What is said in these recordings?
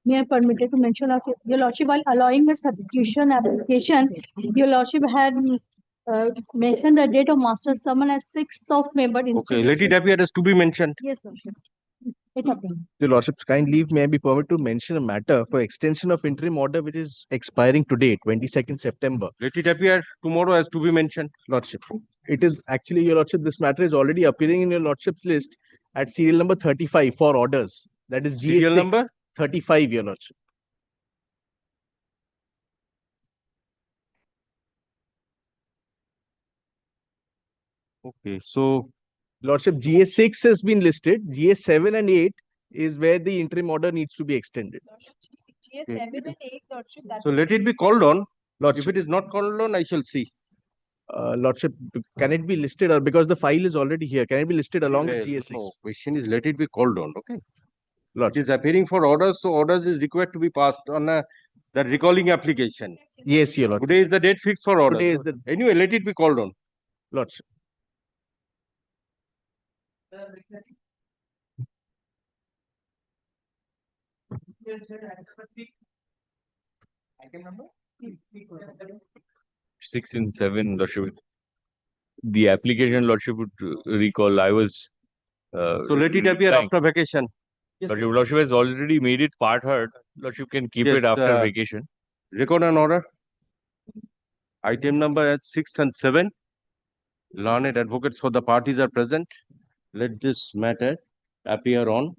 May I permitted to mention, Your Lordship, while allowing the substitution application, Your Lordship had mentioned the date of master summon as 6th of May, but instead. Okay, let it appear as to be mentioned. Yes, Lordship. It happened. Your Lordship's kind leave, may I be permitted to mention a matter for extension of interim order which is expiring today, 22nd September. Let it appear tomorrow as to be mentioned. Lordship. It is actually, Your Lordship, this matter is already appearing in Your Lordship's list at serial number 35 for orders. That is GS Serial number? 35, Your Lordship. Okay, so Lordship, GS6 has been listed. GS7 and 8 is where the interim order needs to be extended. GS7 and 8, Lordship. so let it be called on. If Lordship, it is not called on, I shall see. Lordship, can it be listed, or because the file is already here, can it be listed along with Yes, GS6? no, question is let it be called on. Okay. It Lordship. is appearing for orders, so orders is required to be passed on the recalling application. Yes, Your Lordship. Today is the date fixed for orders. Today is the Anyway, let it be called on. Lordship. Six and seven, Lordship. The application, Lordship, would recall. I was. So let it appear trying. after vacation. Lordship has already made it part heard. Lordship can keep Yes, it after vacation. Record an order. Item number at 6 and 7. Learned advocates for the parties are present. Let this matter appear on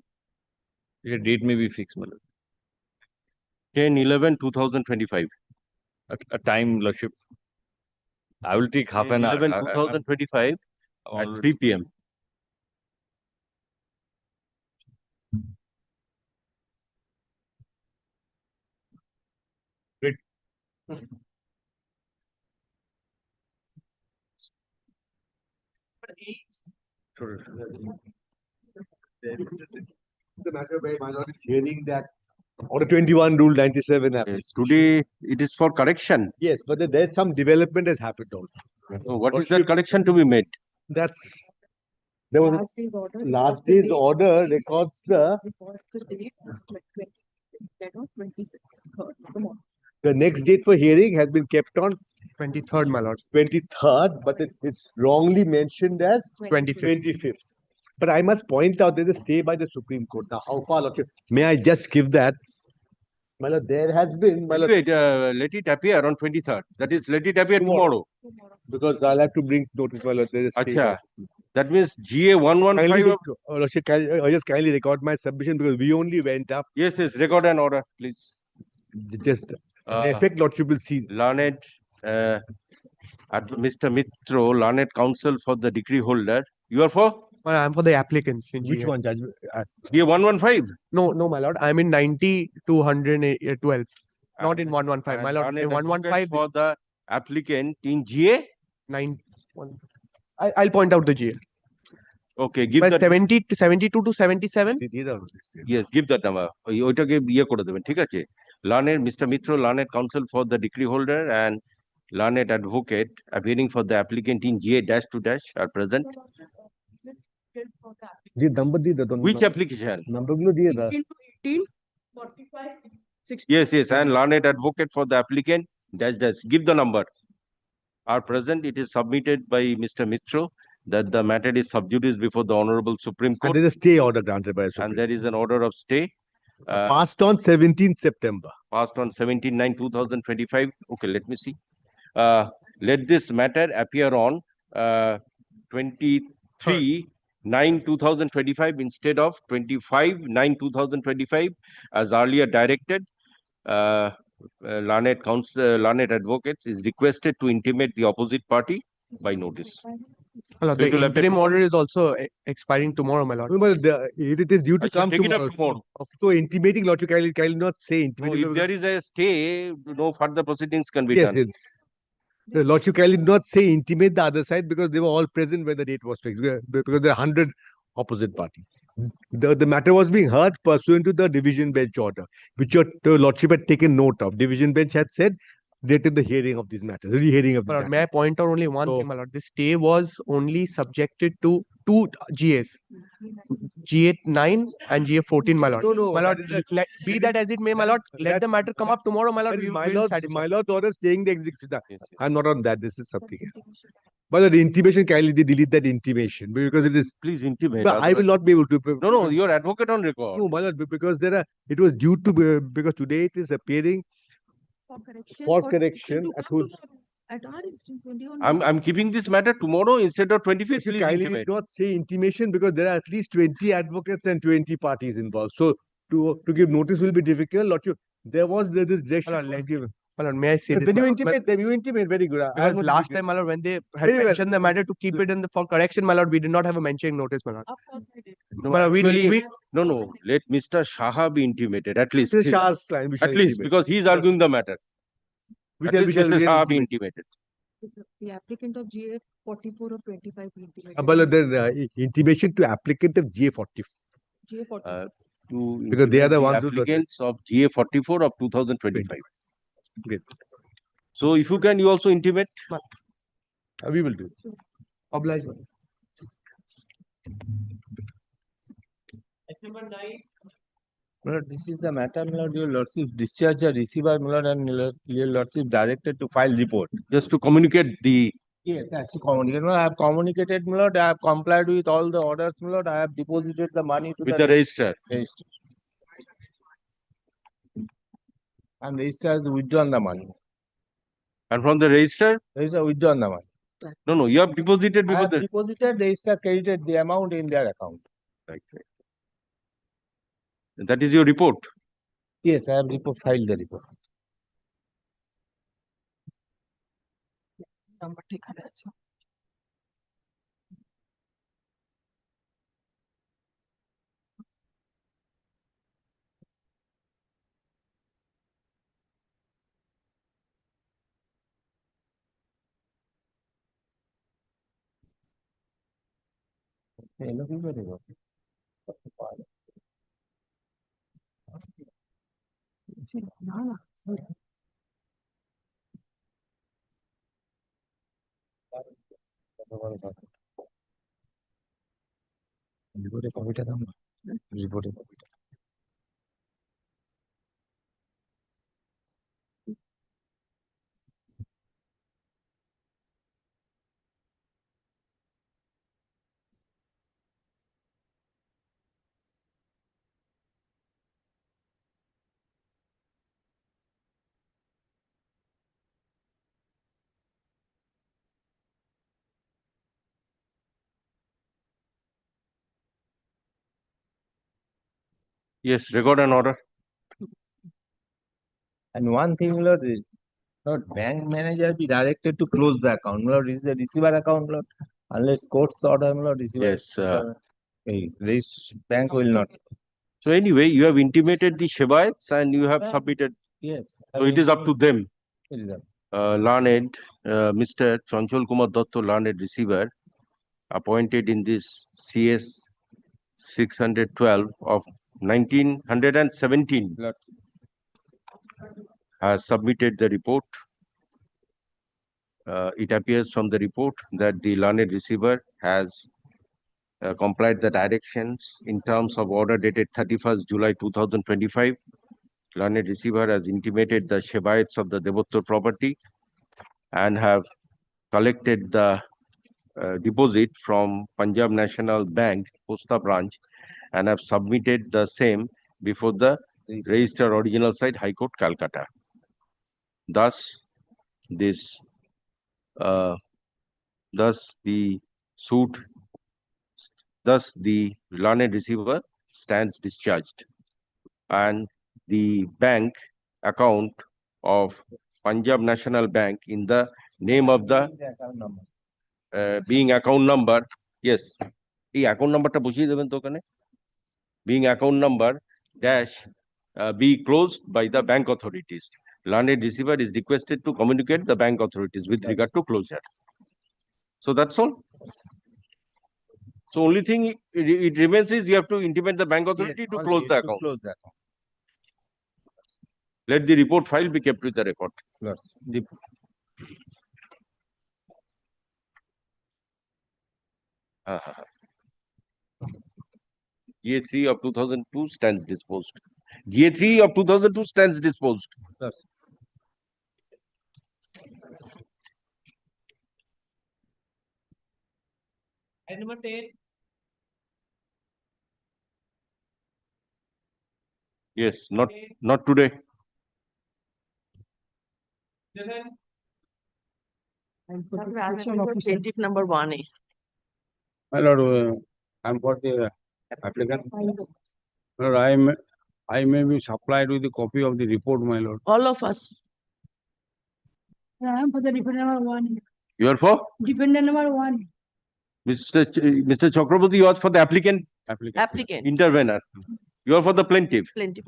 The date may be fixed, my lord. 10/11/2025. A time, Lordship. I will take half an hour. 11/2025 at 3 p.m. The matter where my lord is hearing that Order 21, Rule 97 happened. Yes, today it is for correction. Yes, but there's some development has happened also. So what is that correction to be made? That's there was last day's order records the next date for hearing has been kept on 23rd, my lord. 23rd, but it's wrongly mentioned as 25th. 25th. But I must point out there's a stay by the Supreme Court. Now, how far? May I just give that? My lord, there has been. My lord, Wait, let it appear on 23rd. That is, let it appear tomorrow. because I'll have to bring notice. My lord, there's a stay. Acha. That means GA 115. I just kindly record my submission because we only went up. Yes, yes, record an order, please. Just in effect, Lordship will see. Learned, Mr. Mitro, learned counsel for the decree holder. You are for? Well, I'm for the applicants. In Which GA. one, Judge? GA 115. No, my lord. I'm in 90 to 112. Not in 115. My lord, in 115. For the applicant in GA? 9. I'll point out the GA. Okay, give By that. 70 to 72 to 77. Yes, give that number. ওইটাকে ইয়ে করে দেবেন, ঠিক আছে? Learned, Mr. Mitro, learned counsel for the decree holder and learned advocate appearing for the applicant in GA-2- are present. Which application? Yes, yes, and learned advocate for the applicant -- give the number. Are present. It is submitted by Mr. Mitro that the matter is sub judice before the Honorable Supreme And Court, there's a stay order granted by the and Supreme there is an order of stay passed on 17th September. passed on 17/9/2025. Okay, let me see. Let this matter appear on 23/9/2025 instead of 25/9/2025 as earlier directed. Learned advocates is requested to intimate the opposite party by notice. My lord, So it will the appear interim order is also expiring tomorrow, my lord. Well, it is due I to shall come take it up tomorrow. tomorrow. So intimating, Lordship, kindly not say No, intimating. if there is a stay, no further proceedings can be Yes, done. yes. The Lordship kindly not say intimate the other side because they were all present when the date was fixed. Because there are 100 opposite parties. The matter was being heard pursuant to the division bench order, which your Lordship had taken note of. Division bench had said dated the hearing of these matters, re-hearing of My these lord, may I matters. point out only one So- thing, my lord? This stay was only subjected to two GAs. GA9 and GA14, my lord. No, no, My lord, that is be that as it may, my that lord, is- let that- the matter come up tomorrow, my lord. That is We my will lord's, satisfy. my lord's order staying the execution. Yes, yes. I'm not on that. This is something else. But the intimation, kindly delete that intimation because it is. Please intimate. But I will otherwise- not be able to. No, no, your advocate on record. No, my lord, because it was due to because today it is appearing for correction at whose. At our instance, only on. I'm notice. keeping this matter tomorrow instead of 25th. You Please kindly intimate. did not say intimation because there are at least 20 advocates and 20 parties involved. So to give notice will be difficult. There was this direction My lord, was given. My lord, may I say this? Then my you lord? intimate them. You intimate very good. I Because am not last disagreeing. time, my lord, when they had Very well. mentioned the matter to keep it in the for correction, my lord, we did not have a mentioning notice, my lord. Of course I did. No, My lord, actually, no. Let Mr. Shaha be intimated at least. This is Shah's client. We shall At least intimate. because he is arguing the matter. We At shall- we least shall- Mr. we shall Shaha be intimate. intimated. The applicant of GA 44 or 25 be intimated. But then intimation to applicant of GA40 GA 44. To Because they are the intimate ones who got applicants of GA 44 of 2025. Great. So if you can, you also intimate. We will do. Oblige. My lord, this is the matter, my lord, your lordship discharge the receiver, my lord, and your lordship directed to file report. Just to communicate the Yes, actually communicated. I have communicated, my lord, I have complied with all the orders, my lord, I have deposited the money to with the registrar. register. And register has withdrawn the money. And from the registrar, Register withdrawn the money. no, you have deposited I before have the deposited, register credited the amount in their account. right. That is your report. Yes, I have filed the report. Number এখানে আছে। এলো কি করে গো? না না রিপোর্টে কপিটা দাও না। রিপোর্টে কপিটা। Yes, record an order. And one thing, Lord, Lord, bank manager be directed to close the account. Lord, is the receiver account, Lord. Unless court's order, Lord, receiver. Yes. Bank will not. So anyway, you have intimated the Shebayats and you have Well, submitted. Yes. So it is up to them. It is up. Learned, Mr. Chanchal Kumar Datto, learned receiver, appointed in this CS 612 of 1917, Lord, has submitted the report. It appears from the report that the learned receiver has complied the directions in terms of order dated 31st July 2025. Learned receiver has intimated the Shebayats of the Devottor property and have collected the deposit from Punjab National Bank, Posta branch, and have submitted the same before the Register Original Site, High Court, Calcutta. Thus, this, thus the suit, thus the learned receiver stands discharged, and the bank account of Punjab National Bank in the name of the account number. being account number, yes, এই account numberটা বসিয়ে দেবেন তো ওখানে, being account number dash be closed by the bank authorities. Learned receiver is requested to communicate the bank authorities with regard to closure. So that's all. So only thing it remains is you have to intimate the bank authority Yes, to all close yes, the to account. Close the account. Let the report file be kept with the record. Yes. GA3 of 2002 stands disposed. GA3 of 2002 stands disposed. Yes. Item number 10. Yes, not today. 11. And participation officer. Plaintiff number 1A. My lord, I'm for the applicant. Lord, I may be supplied with a copy of the report, my lord. All of us. I am for the defendant number 1. You are for? Defendant number 1. Mr. Chakraborty, you are for the applicant Applicant. intervener. You are for the plaintiff. Plaintiff.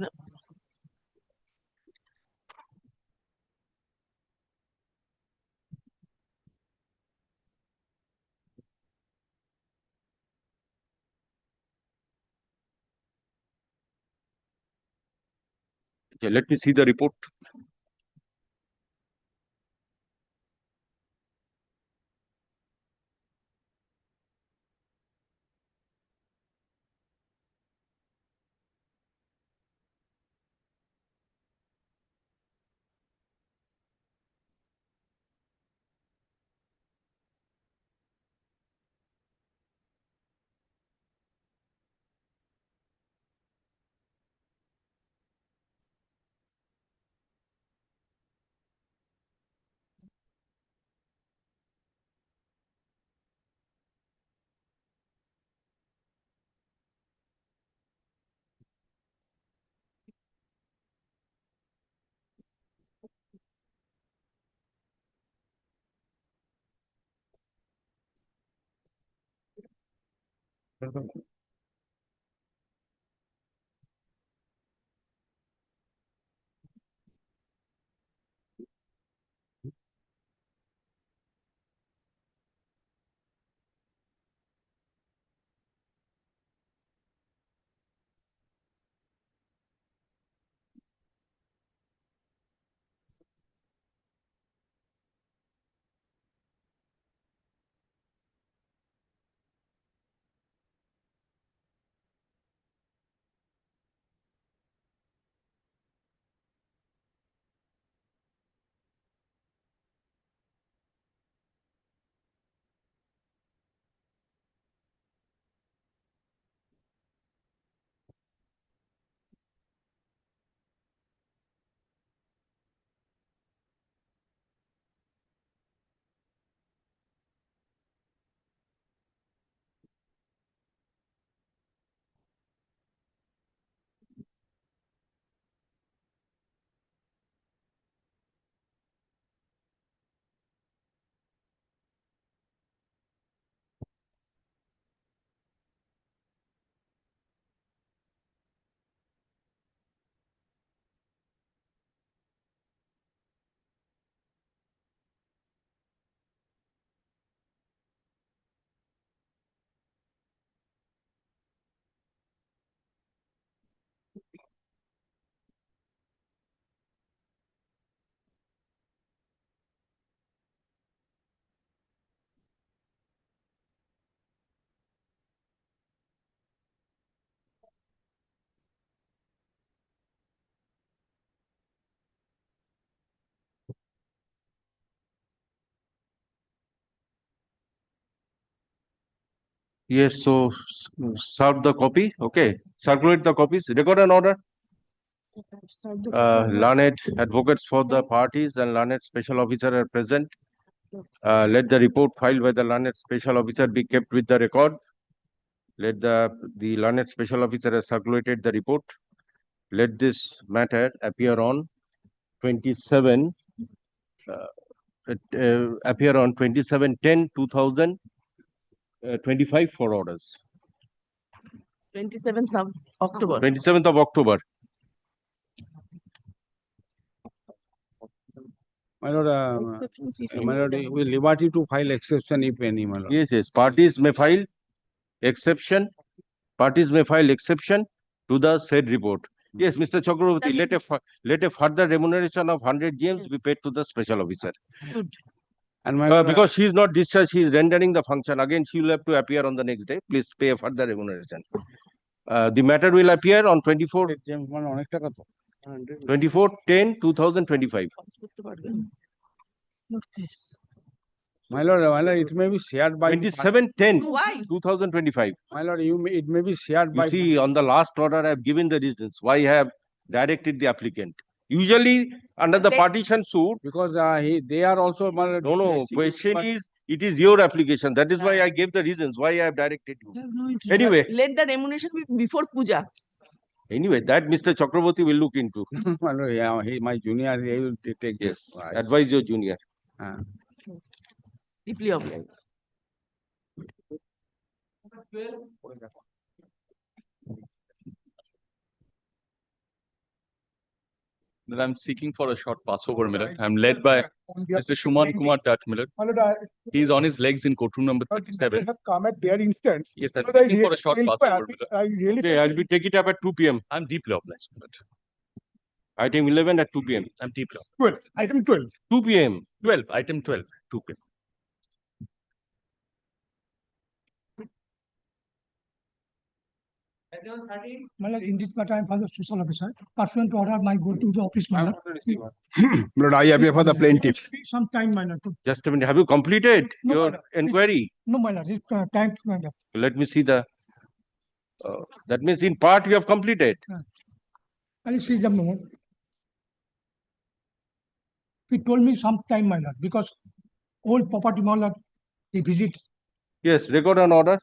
Okay, let me see the report. Yes, so serve the copy. Okay, circulate the copies. Record an order. Learned advocates for the parties and learned special officer are present. Let the report filed by the learned special officer be kept with the record. Let the learned special officer has circulated the report. Let this matter appear on 27 27/10/2025 for orders. 27th of October. 27th of October. My lord, with liberty to file exception if any, my lord. Yes, yes. Parties may file exception. Parties may file exception to the said report. Yes, Mr. Chakraborty, let a further remuneration of 100 GMs be paid to the special officer. Good. And my lord, Because she is not discharged, she is rendering the function. Again, she will have to appear on the next day. Please pay a further remuneration. The matter will appear on 24, মানে অনেক টাকা তো 24/10/2025. করতে পারবেন। Look this. my lord, it may be shared by 27/10/2025. my lord, it may be shared by You see, on the last order, I have given the reasons why I have directed the applicant. Usually, under the They- partition suit, because they are also my lord, no, question is, it is your application. That is why I gave the reasons why I have directed you. You have no interest. Anyway. Let the remuneration be before puja. Anyway, that Mr. Chakraborty will look into. my lord, yeah, my junior, he will take Yes, this. Right. advise your junior. Deeply obliged. That I'm seeking for a short passover, Miller. I'm led by Mr. Shuman Kumar Tat, Miller. He's on his legs in courtroom number 37. have come at their instance. Yes, I'm But I seeking for a short really- passover, Miller. I really Okay, I'll be take it up at 2 p.m. I'm deeply obliged, Miller. Item 11 at 2 p.m. I'm deeply obliged. 12, item 12. 2 p.m. 12, item 12, 2 p.m. My lord, in this matter, I am for the social officer. Pursuant to order, my go to the office, my lord. Lord, I appear for the plaintiffs. Some time, my lord. Just a minute. Have you completed No, your madam. inquiry? No, my lord, it's time, my lord. Let me see the. That means in part you have completed. I will see the moment. He told me some time, my lord, because old property, my lord, he visit. Yes, record an order.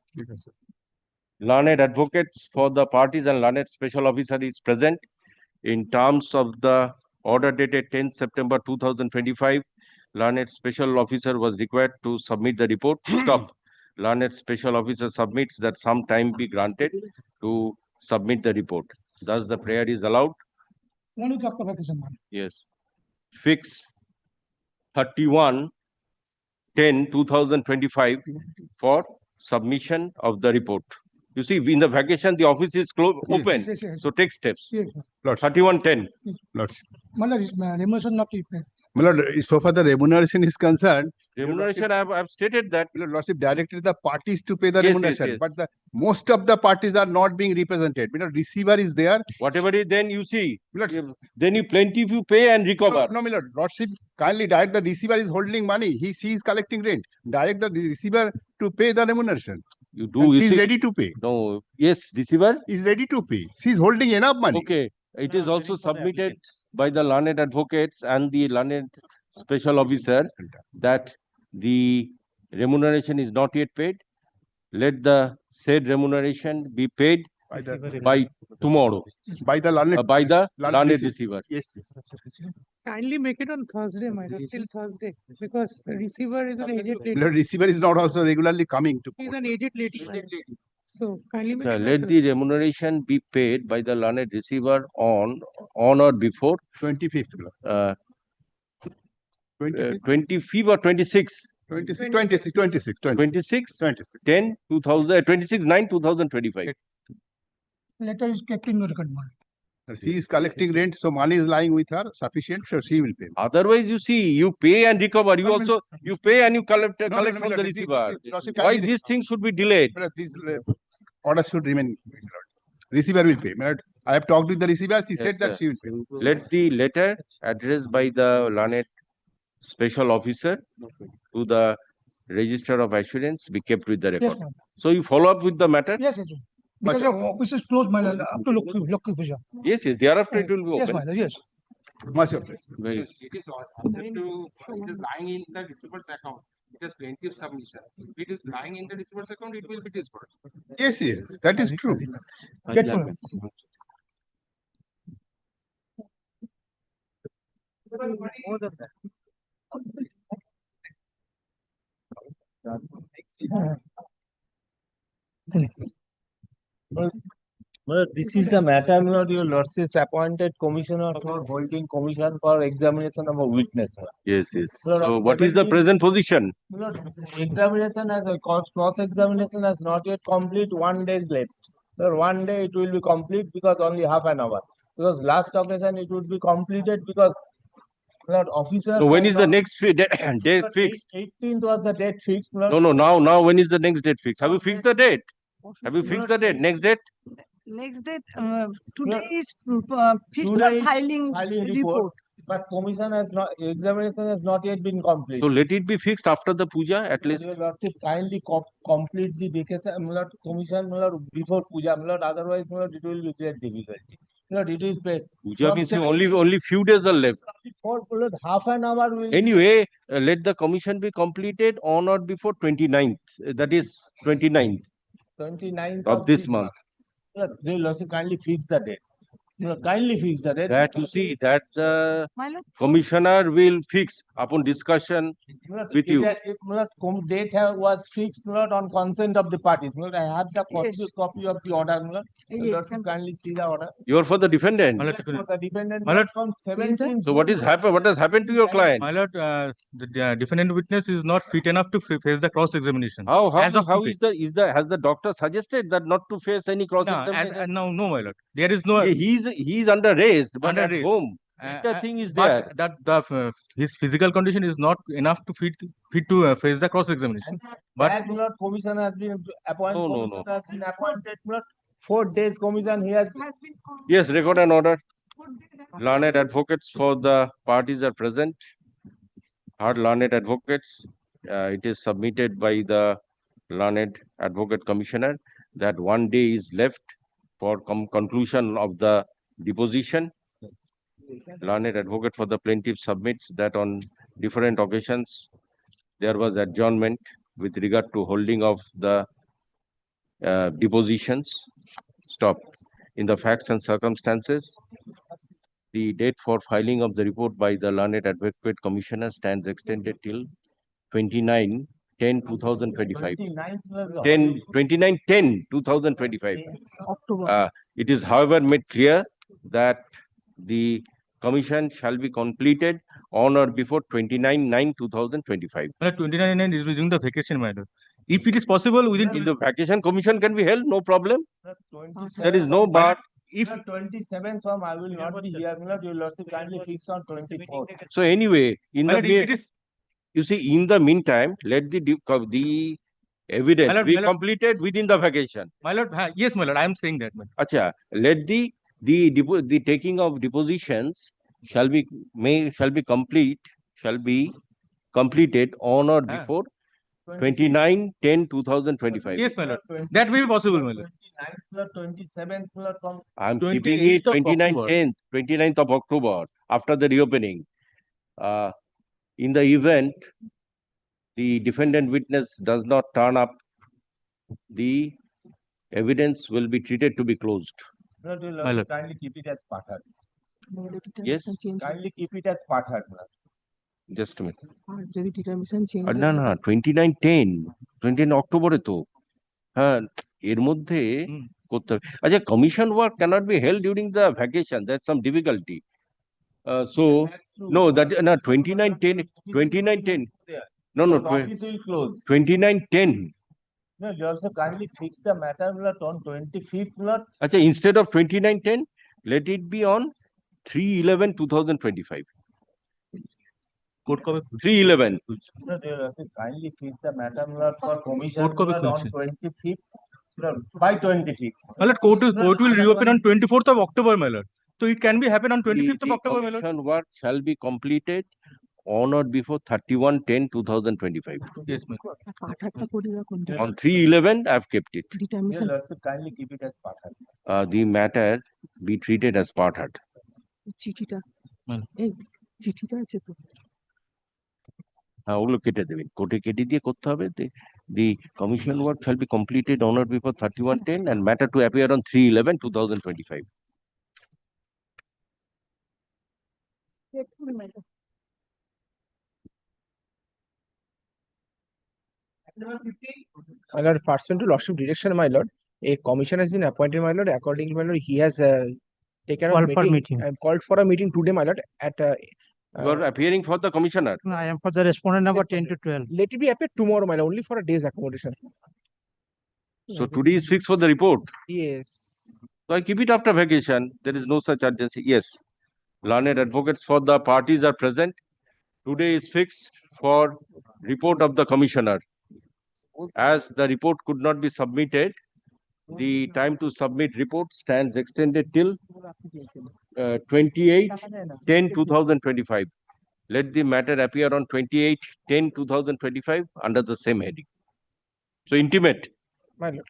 Learned advocates for the parties and learned special officer is present in terms of the order dated 10th September 2025. Learned special officer was required to submit the report. Stop. Learned special officer submits that some time be granted to submit the report. Thus, the prayer is allowed. One week after vacation, my lord. Yes. Fix 31/10/2025 for submission of the report. You see, in the vacation, the office is open. Yes, yes. So take steps. Yes, Lord, 31/10. Lord, my lord, remuneration not paid. my lord, so far the remuneration is concerned, Remuneration, I have stated that. my lordship directed the parties to pay the Yes, yes, remuneration, yes. but the most of the parties are not being represented. My lord, receiver is there. Whatever it then you see, My lord, then you plaintiff you pay and recover. No, my lord, lordship kindly direct the receiver is holding money. He is collecting rent. Direct the receiver to pay the remuneration. You And do. she You is see, ready to pay. no. Yes, receiver. He is ready to pay. She is holding enough money. Okay. It is also submitted by the learned advocates and the learned special officer that the remuneration is not yet paid. Let the said remuneration be paid By the, by tomorrow, by the learned. by the learned receiver. receiver. Yes, yes. Kindly make it on Thursday, my lord, till Thursday, because the receiver is an aged My lady. lord, receiver is not also regularly coming to He's court. an aged lady, my lord. So kindly make Sir, it. on let Thursday. the remuneration be paid by the learned receiver on or before 25th. 25th. 25th or 26th. 26, 26, 26, 26, 26. 10, 2000, 26/9/2025. Letter is kept in the record, my lord. She is collecting rent, so money is lying with her sufficient, so she will pay. Otherwise, you see, you pay and recover. You No, also, you pay and you collect, No, no, collect no, from no, the this- receiver. lordship Why kindly- these things should be delayed? My lord, these orders should remain. My lord. Receiver will pay. My lord, I have talked with the receiver. She Yes, said that sir. she will pay. Let the letter addressed by the learned special officer to the register of assurance be kept with the Yes, record. my lord. So you follow up with the matter? Yes, yes, yes. Because the office is closed, my lord, up to Lokki Puja. Yes, yes, thereafter it will be Yes, open. my lord, yes. Much obliged. Very It is lying in the receiver's account. It is plaintiff submission. If it is lying in the receiver's account, it will be disbursed. Yes, yes, that is true. Get full. Well, this is the matter, my lord, your lordship's appointed commissioner for holding commission for examination of a witness. Yes, yes. Lord, So what is the 17 present position? My lord, examination has a cross examination has not yet complete, 1 day is left. Sir, 1 day it will be complete because only half an hour. Because last occasion it would be completed because Lord officers. So when were is the not- next date Lord, fixed? 18th was the date fixed. Lord. No, now when is the next date fixed? Have you fixed the date? Have you fixed the date? Next date? Next date, today is fixed Today for is filing report. But commission has not, examination has not yet been So completed. let it be fixed after the puja at least. Your Lordship, kindly complete the vacation, Lord, commission, Lord, before puja, Lord, otherwise, Lord, it will be great difficulty. Lord, it is paid. Puja From means 17 only few days are left. For Lord, half an hour will. be- Anyway, let the commission be completed on or before 29th. That is 29th 29th of this month. Lord, your Lordship, kindly fix the date. Lord, kindly fix the date. That you see, that the My lord, commissioner will fix upon discussion. Lord, with you. Lord, date was fixed, Lord, on consent of the parties. Lord, I have the Yes. copy of the order, Lord. Yes, Lord, kindly see the order. You are for the defendant. My lord, Yes, for the defendant, My Lord, lord, from 17th. So what is happened? What has happened to your client? my lord, the defendant witness is not fit enough to face the cross examination. How As of how today. is the has the doctor suggested that not to face any cross examination? No, my lord. There is no. He's under arrest, but Under at arrest. home. The thing is there. But his physical condition is not enough to fit to face the cross examination. But That, Lord, commission has been appointed. No, no, Commission has been appointed, Lord. 4 days commission, he has. Yes, record an order. Learned advocates for the parties are present. Hard learned advocates. It is submitted by the learned advocate commissioner that 1 day is left for conclusion of the deposition. Learned advocate for the plaintiff submits that on different occasions there was adjournment with regard to holding of the depositions. Stop. In the facts and circumstances, the date for filing of the report by the learned advocate commissioner stands extended till 29/10/2025. 29/10/2025. October. It is, however, made clear that the commission shall be completed on or before 29/9/2025. 29 is during the vacation, my lord. If it is possible within In the vacation, commission can be held, no problem. There is no bar. If 27th from I will not be here, Lord, your Lordship kindly fix on 24th. So anyway, in My the lord, if it is you see, in the meantime, let the evidence My lord, be my lord. completed within the vacation. my lord, yes, my lord, I am saying that. My lord. Acha, let the taking of depositions shall be completed on or Ah. before 29/10/2025. Yes, my lord. That may be possible, my lord. 29th, 27th, from I'm keeping it 29th of October after the reopening. In the event the defendant witness does not turn up, the evidence will be treated to be closed. Lord, your My Lordship lord. kindly keep it as Pathar. Yes, Kindly keep it as Pathar. just a minute. যদি determination change না না 29/10 অক্টোবরে তো হ্যাঁ এর মধ্যে হুম। করতে হবে আচ্ছা commission work cannot be held during the vacation that's some difficulty so no that no 29/10 no Office will close. 29/10 No, you also kindly fix the matter, Lord, on 25th, Lord. acha instead of 29/10 let it be on 3/11/2025 Court কবে 3/11 Lord, you also kindly fix the matter, Lord, for commission, Court কবে Lord, on খুলছে? 25th, Lord, by 25th. My lord, court will reopen on 24th of October, my lord. So it can be happen on 25th of the October, my lord. commission work shall be completed on or before 31/10/2025 Yes, my lord. পাঠাটা করিবা কোনটা on 3/11 I've kept it Your determination Lordship kindly keep it as Pathar. the matter be treated as part heard. চিঠিটা হুম। এই চিঠিটা আছে তো হ্যাঁ ওগুলো কেটে দেবেন কোর্টে কেটে দিয়ে করতে হবে the commission work shall be completed on or before 31/10 and matter to appear on 3/11/2025 My lord, pursuant to lordship direction, my lord, a commission has been appointed, my lord. Accordingly, my lord, he has taken a Called for meeting. meeting. Called for a meeting today, my lord, at you are appearing for the commissioner No, I am for the respondent number 10 to 12. let it be appeared tomorrow, my lord, only for a day's accommodation. so today is fixed for the report Yes. So I keep it after vacation. There is no such urgency. Yes. Learned advocates for the parties are present. Today is fixed for report of the commissioner. As the report could not be submitted, the time to submit report stands extended till 28/10/2025. Let the matter appear on 28/10/2025 under the same heading. So intimate. My lord.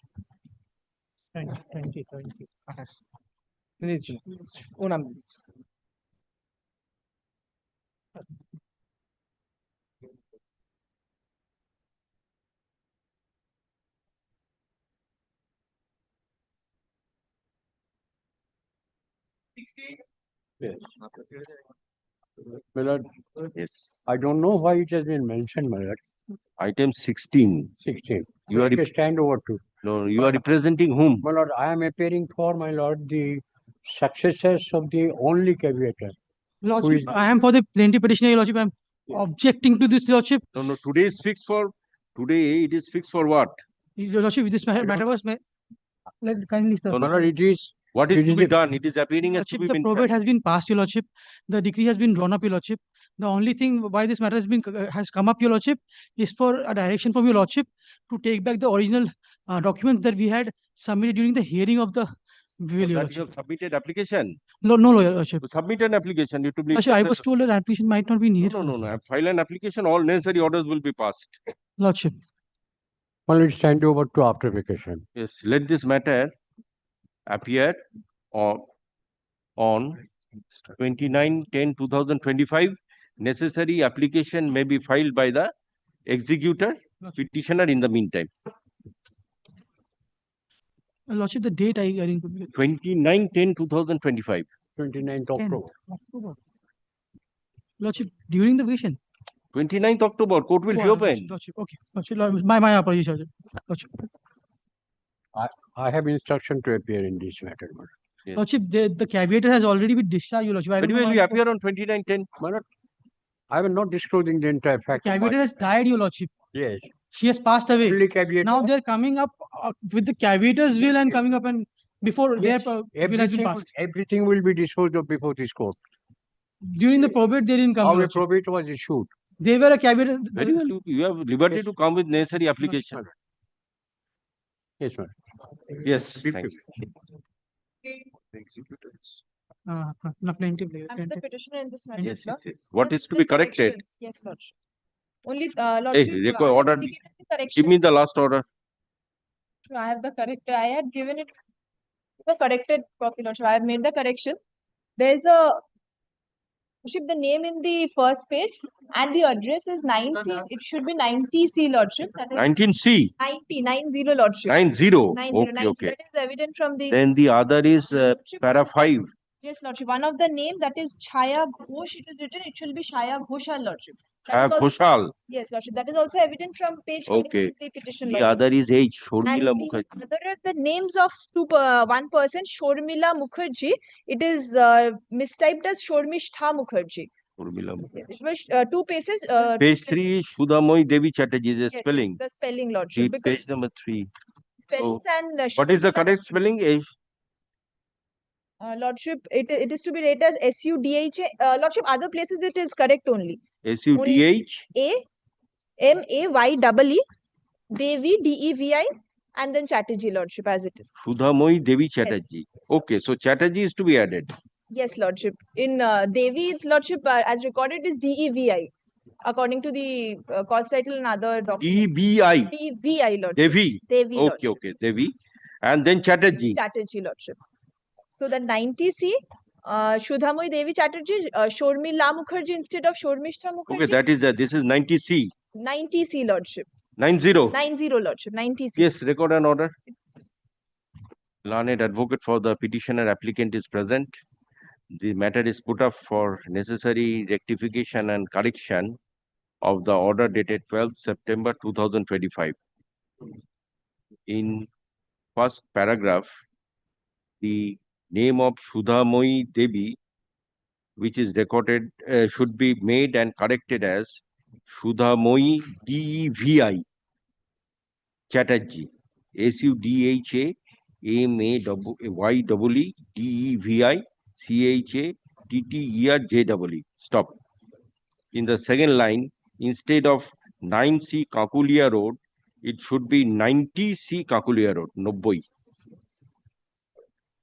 20. Unam. My lord, Yes. I don't know why it has been mentioned, my lord. Item 16. 16. You are, Take a stand over to. no, you are representing whom? My lord, I am appearing for, my lord, the successors of the only caveator. Lordship, is- I am for the plaintiff petitioner, your lordship. I am objecting to this, lordship. No, no, today is fixed for, today it is fixed for what? Your lordship, this matter was, let kindly, sir. No, My no. lord, it is. What is It to is be a- done? It is appearing as to Lordship, be the probate mentioned. has been passed, your lordship. The decree has been drawn up, your lordship. The only thing why this matter has come up, your lordship, is for a direction from your lordship to take back the original documents that we had submitted during the hearing of the will, your That you lordship. have submitted application. No, no, your lordship. To submit an application, you to be. Lordship, I was told that application might not be needed. No, no, no, no. File an application, all necessary orders will be passed. Lordship. Well, it's stand over to after vacation. Yes, let this matter appear on 29/10/2025. Necessary application may be filed by the executor petitioner in the meantime. Lordship, the date I didn't. 29/10/2025. 29th 10 October. October. Lordship, during the vacation. 29th October, court will Oh, reopen. Lordship, okay. Lordship, my apologies, Lordship. Lordship. I have instruction to appear in this matter, my lord. Yes. Lordship, the caveator has already been discharged, your lordship. I don't Very know well, why you the appear on 29/10. My lord, I am not disclosing the entire fact. caveator has died, your lordship. Yes. She has passed away. Only caveator. Now they're coming up with the caveator's will and Yes. coming up and before Yes, their will has been passed. everything will be disposed of before this court. During the probate, they didn't come, How your a lordship. probate was issued. They were a caveator. Very well, you have liberty Yes. to come with necessary application. Yes, ma'am. Yes, thank you. No, plaintiff. I'm the plaintiff. petitioner in this matter. Yes, sir. yes, yes. What is to The be corrected? corrections, yes, Lordship. Only, Hey, Lordship. record I have order. given the Give correction. me the last order. I have the correct, I had given it the corrected copy, Lordship. I have made the corrections. There's a, Lordship, the name in the first page and the address is 9C. It should be 90C, Lordship. That is 19C, 90, Lordship. 90. 90, Okay, 90. okay. That is evident from the. Then the other is para 5. Yes, Lordship. One of the name that is Chaya Ghosh, it is written, it should be Shaya Ghoshal, Lordship. That is also- Ghoshal. Yes, Lordship. That is also evident from page 20 Okay. of the petition. The Lordship. other is H. And Shormila the Mukherjee. other are the names of one person, Shormila Mukherjee. It is mistyped as Shormishtha Mukherjee. Shormila Yes, Mukherjee. it was two pages. Page 3 is Sudhamoy Devi Chatterjee, the Yes, spelling. the spelling, Lordship. The page number 3. Spellings and What is the correct spelling? H. Lordship, it is to be read as SUDHA. Lordship, other places it is correct only. SUDH. AMAYEE, Devi, DEVI, and then Chatterjee, Lordship, as it is. Sudhamoy Devi Chatterjee. Okay, so Chatterjee is to be added. Yes, Lordship. In Devi, its Lordship, as recorded, is DEVI, according to the cause title and other documents. EBI. DEVI, Lordship. Devi. Devi, Okay, Lordship. okay. Devi. And then Chatterjee. Chatterjee, Lordship. So that 90C, Shudhamoy Devi Chatterjee, Shormila Mukherjee instead of Shormishtha Mukherjee. Okay, that is this is 90C. 90C, Lordship. 90. 90, Lordship. 90C. Yes, record an order. Learned advocate for the petitioner applicant is present. The matter is put up for necessary rectification and correction of the order dated 12th September 2025. In first paragraph, the name of Sudhamoy Devi, which is recorded, should be made and corrected as Sudhamoy DEVI Chatterjee, SUDHAMOY MAYEDEVICHATTERJEE. Stop. In the second line, instead of 9C Kakulia Road, it should be 90C Kakulia Road, Nobboi.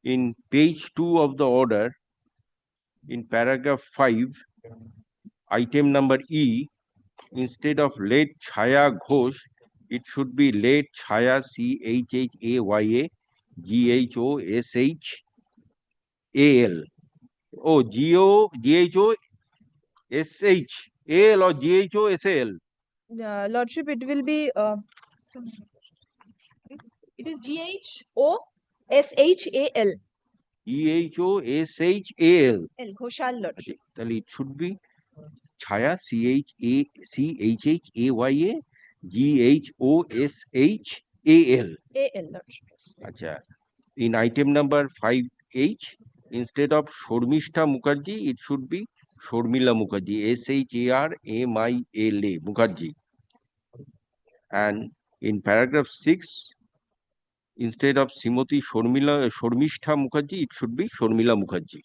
In page 2 of the order, in paragraph 5, item number E, instead of late Chhaya Ghosh, it should be late Chhaya CHHAYA GHOSHAL. Oh, GHOSHAL or GHOSAL? Lordship, it will be, it is GHOSHAL. GHOSHAL. Ghoshal, Lordship. Then it should be Chhaya CHHAYA GHOSHAL. Lordship. Acha. In item number 5H, instead of Shormishta Mukherjee, it should be Shormila Mukherjee, SHARMILA Mukherjee. And in paragraph 6, instead of Simoti Shormishta Mukherjee, it should be Shormila Mukherjee.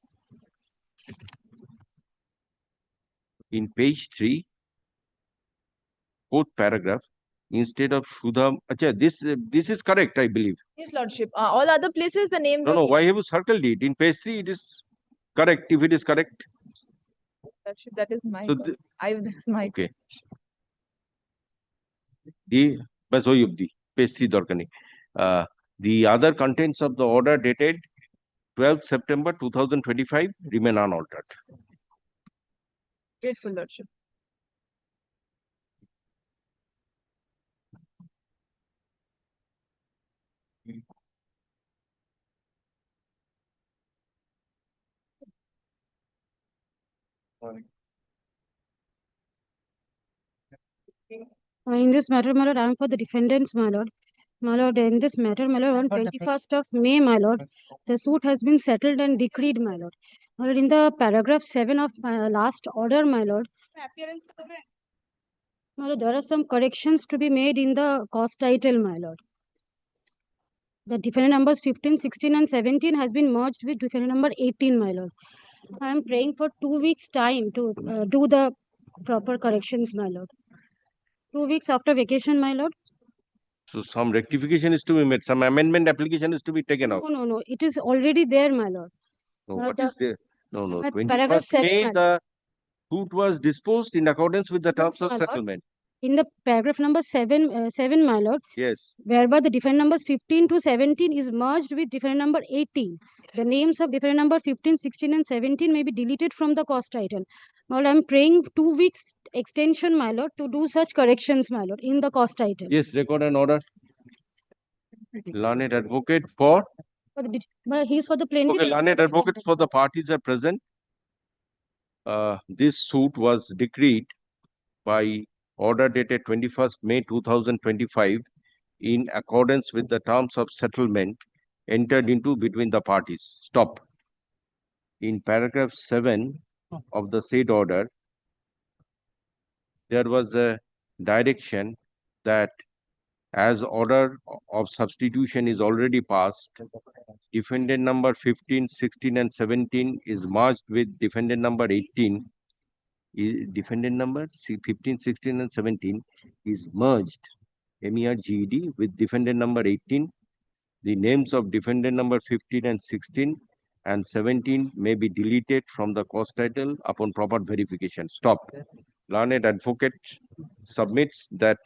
In page 3, fourth paragraph, instead of Shudha, acha, this is correct, I believe. Yes, Lordship. All other places, the names No, are. no, why have you circled it? In page 3, it is correct, if it is correct. Lordship, that is my. So that's my. Okay. Bas hoy obdi, page 3 দরকার নেই. The other contents of the order dated 12th September 2025 remain unaltered. Grateful, Lordship. In this matter, my lord, I am for the defendants, my lord. My lord, in this matter, my lord, on 21st of May, my lord, the suit has been settled and decreed, my lord. My lord, in the paragraph 7 of last order, my lord, my lord, there are some corrections to be made in the cost title, my lord. The defendant numbers 15, 16 and 17 has been merged with defendant number 18, my lord. I am praying for 2 weeks time to do the proper corrections, my lord. 2 weeks after vacation, my lord. So some rectification is to be made, some amendment application is to be taken out. No, it is already there, my lord. No, My what lord, is there? No, at paragraph 21st 7, May, my the suit was disposed in accordance with the terms of my lord. settlement. In the paragraph number 7, my lord, Yes. whereby the defendant numbers 15 to 17 is merged with defendant number 18. The names of defendant number 15, 16 and 17 may be deleted from the cost title. My lord, I am praying 2 weeks extension, my lord, to do such corrections, my lord, in the cost title. Yes, record and order. Learned advocate for. He is for the plaintiff. Okay, learned advocates for the parties are present. This suit was decreed by order dated 21st May 2025 in accordance with the terms of settlement entered into between the parties. Stop. In paragraph 7 of the said order, there was a direction that as order of substitution is already passed, defendant number 15, 16 and 17 is merged with defendant number 18. Defendant number 15, 16 and 17 is merged, MERGED, with defendant number 18. The names of defendant number 15 and 16 and 17 may be deleted from the cost title upon proper verification. Stop. Learned advocate submits that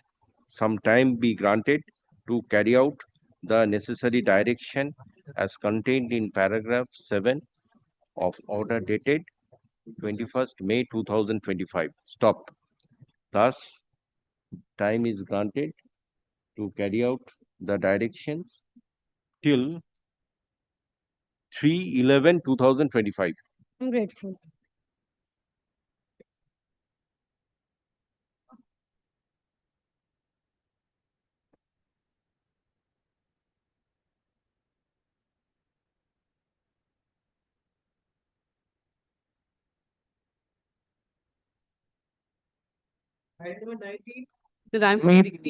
some time be granted to carry out the necessary direction as contained in paragraph 7 of order dated 21st May 2025. Stop. Thus, time is granted to carry out the directions till 3/11/2025. I'm grateful. Item 19, That I'm.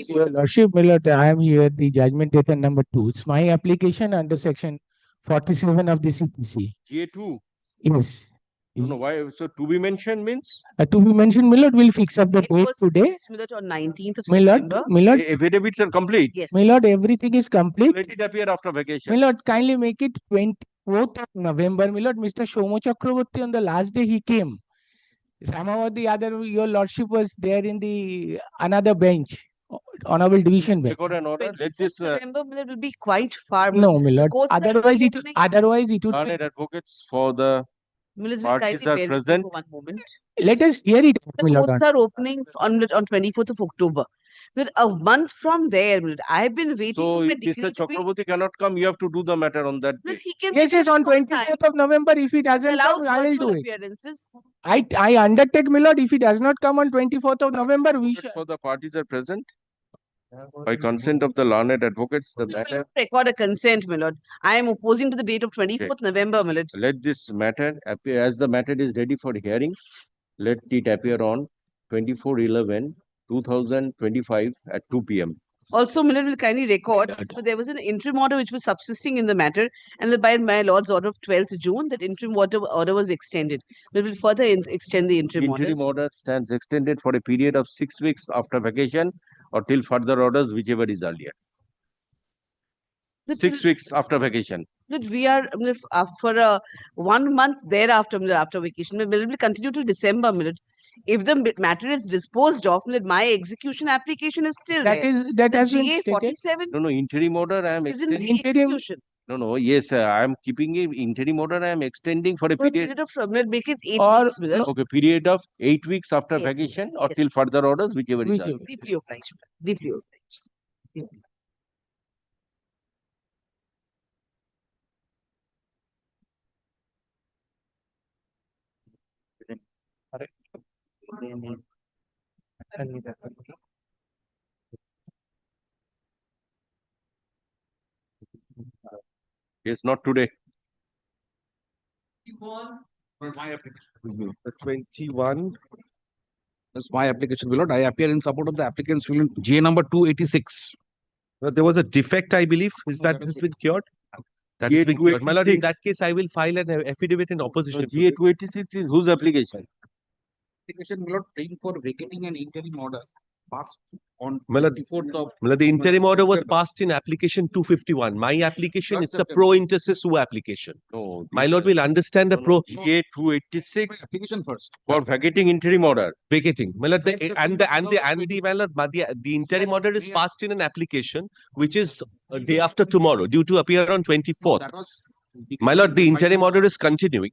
Your Lordship, my lord, I am here, the judgment data number 2. It's my application under section 47 of the CPC. GA2. Yes. You know why? So to be mentioned means? To be mentioned, my lord, we'll fix up the It date was today. fixed, my lord, on 19th of My lord, September. my lord, Affidavits are complete. Yes. my lord, everything is complete. Let it appear after vacation. My lord, kindly make it 24th of November. My lord, Mr. Shomo Chakraborty, on the last day he came. Somehow or the other, your lordship was there in the another bench, honorable division bench. Record an order. Let 24th this November, my lord, will be quite far. No, my lord. courts are Otherwise it would be. learned advocates for the Mills will parties kindly are bear with me present. for one moment. Let us hear it, The my lord. courts are opening on 24th of October. But a month from there, I have been waiting So for my if decree Mr. to be. Chakraborty cannot come, you have to do the matter on that But day. he can. Yes, yes, on 24th of November, if he doesn't allows come, I will virtual do it. appearances. I undertake, my lord, if he does not come on 24th of November, we shall. For the parties are present. By consent of the learned advocates, the We will matter, record a consent, my lord. I am opposing to the date of 24th November, my lord. let this matter appear as the matter is ready for hearing. Let it appear on 24/11/2025 at 2 p.m. Also, Miller will kindly record, but there was an interim order which was subsisting in the matter, and that by my lord's order of 12th June, that interim order was extended. We will further extend the interim orders. Order stands extended for a period of 6 weeks after vacation or till further orders, whichever is earlier. But 6 weeks after vacation. But we are for 1 month thereafter, after vacation. We will continue till December. If the matter is disposed of, my execution application is still That there. is that The has been GA stated. 47 No, interim order I am is in extending. execution. No, yes, I am keeping it interim order I am extending for a For a period. period of make it 8 Or- weeks. Okay, period of 8 weeks after Yes, vacation or yes. till further orders, whichever is Whichever. earlier. Deeply obliged. Deeply obliged. Yes, not today. The 21. That's my application, my lord. I appear in support of the applicant's will GA number 286. There was a defect, I believe. Is No, that that has is been cured? That GA has been cured. My lord, in 286. that case, I will file an affidavit in opposition. GA 286 is whose application? Application, my lord, praying for vacating an interim order passed on My lord, 24th of. My lord, the interim order was passed in application 251. My application Third is a September. pro inter sisu application. No. My lord will understand the pro GA 286 Application first. for vacating interim order. vacating. My lord, Third my lord, the interim order is May- passed in an application which is a day after tomorrow, due to appear on 24th. That was. My lord, the interim order is continuing.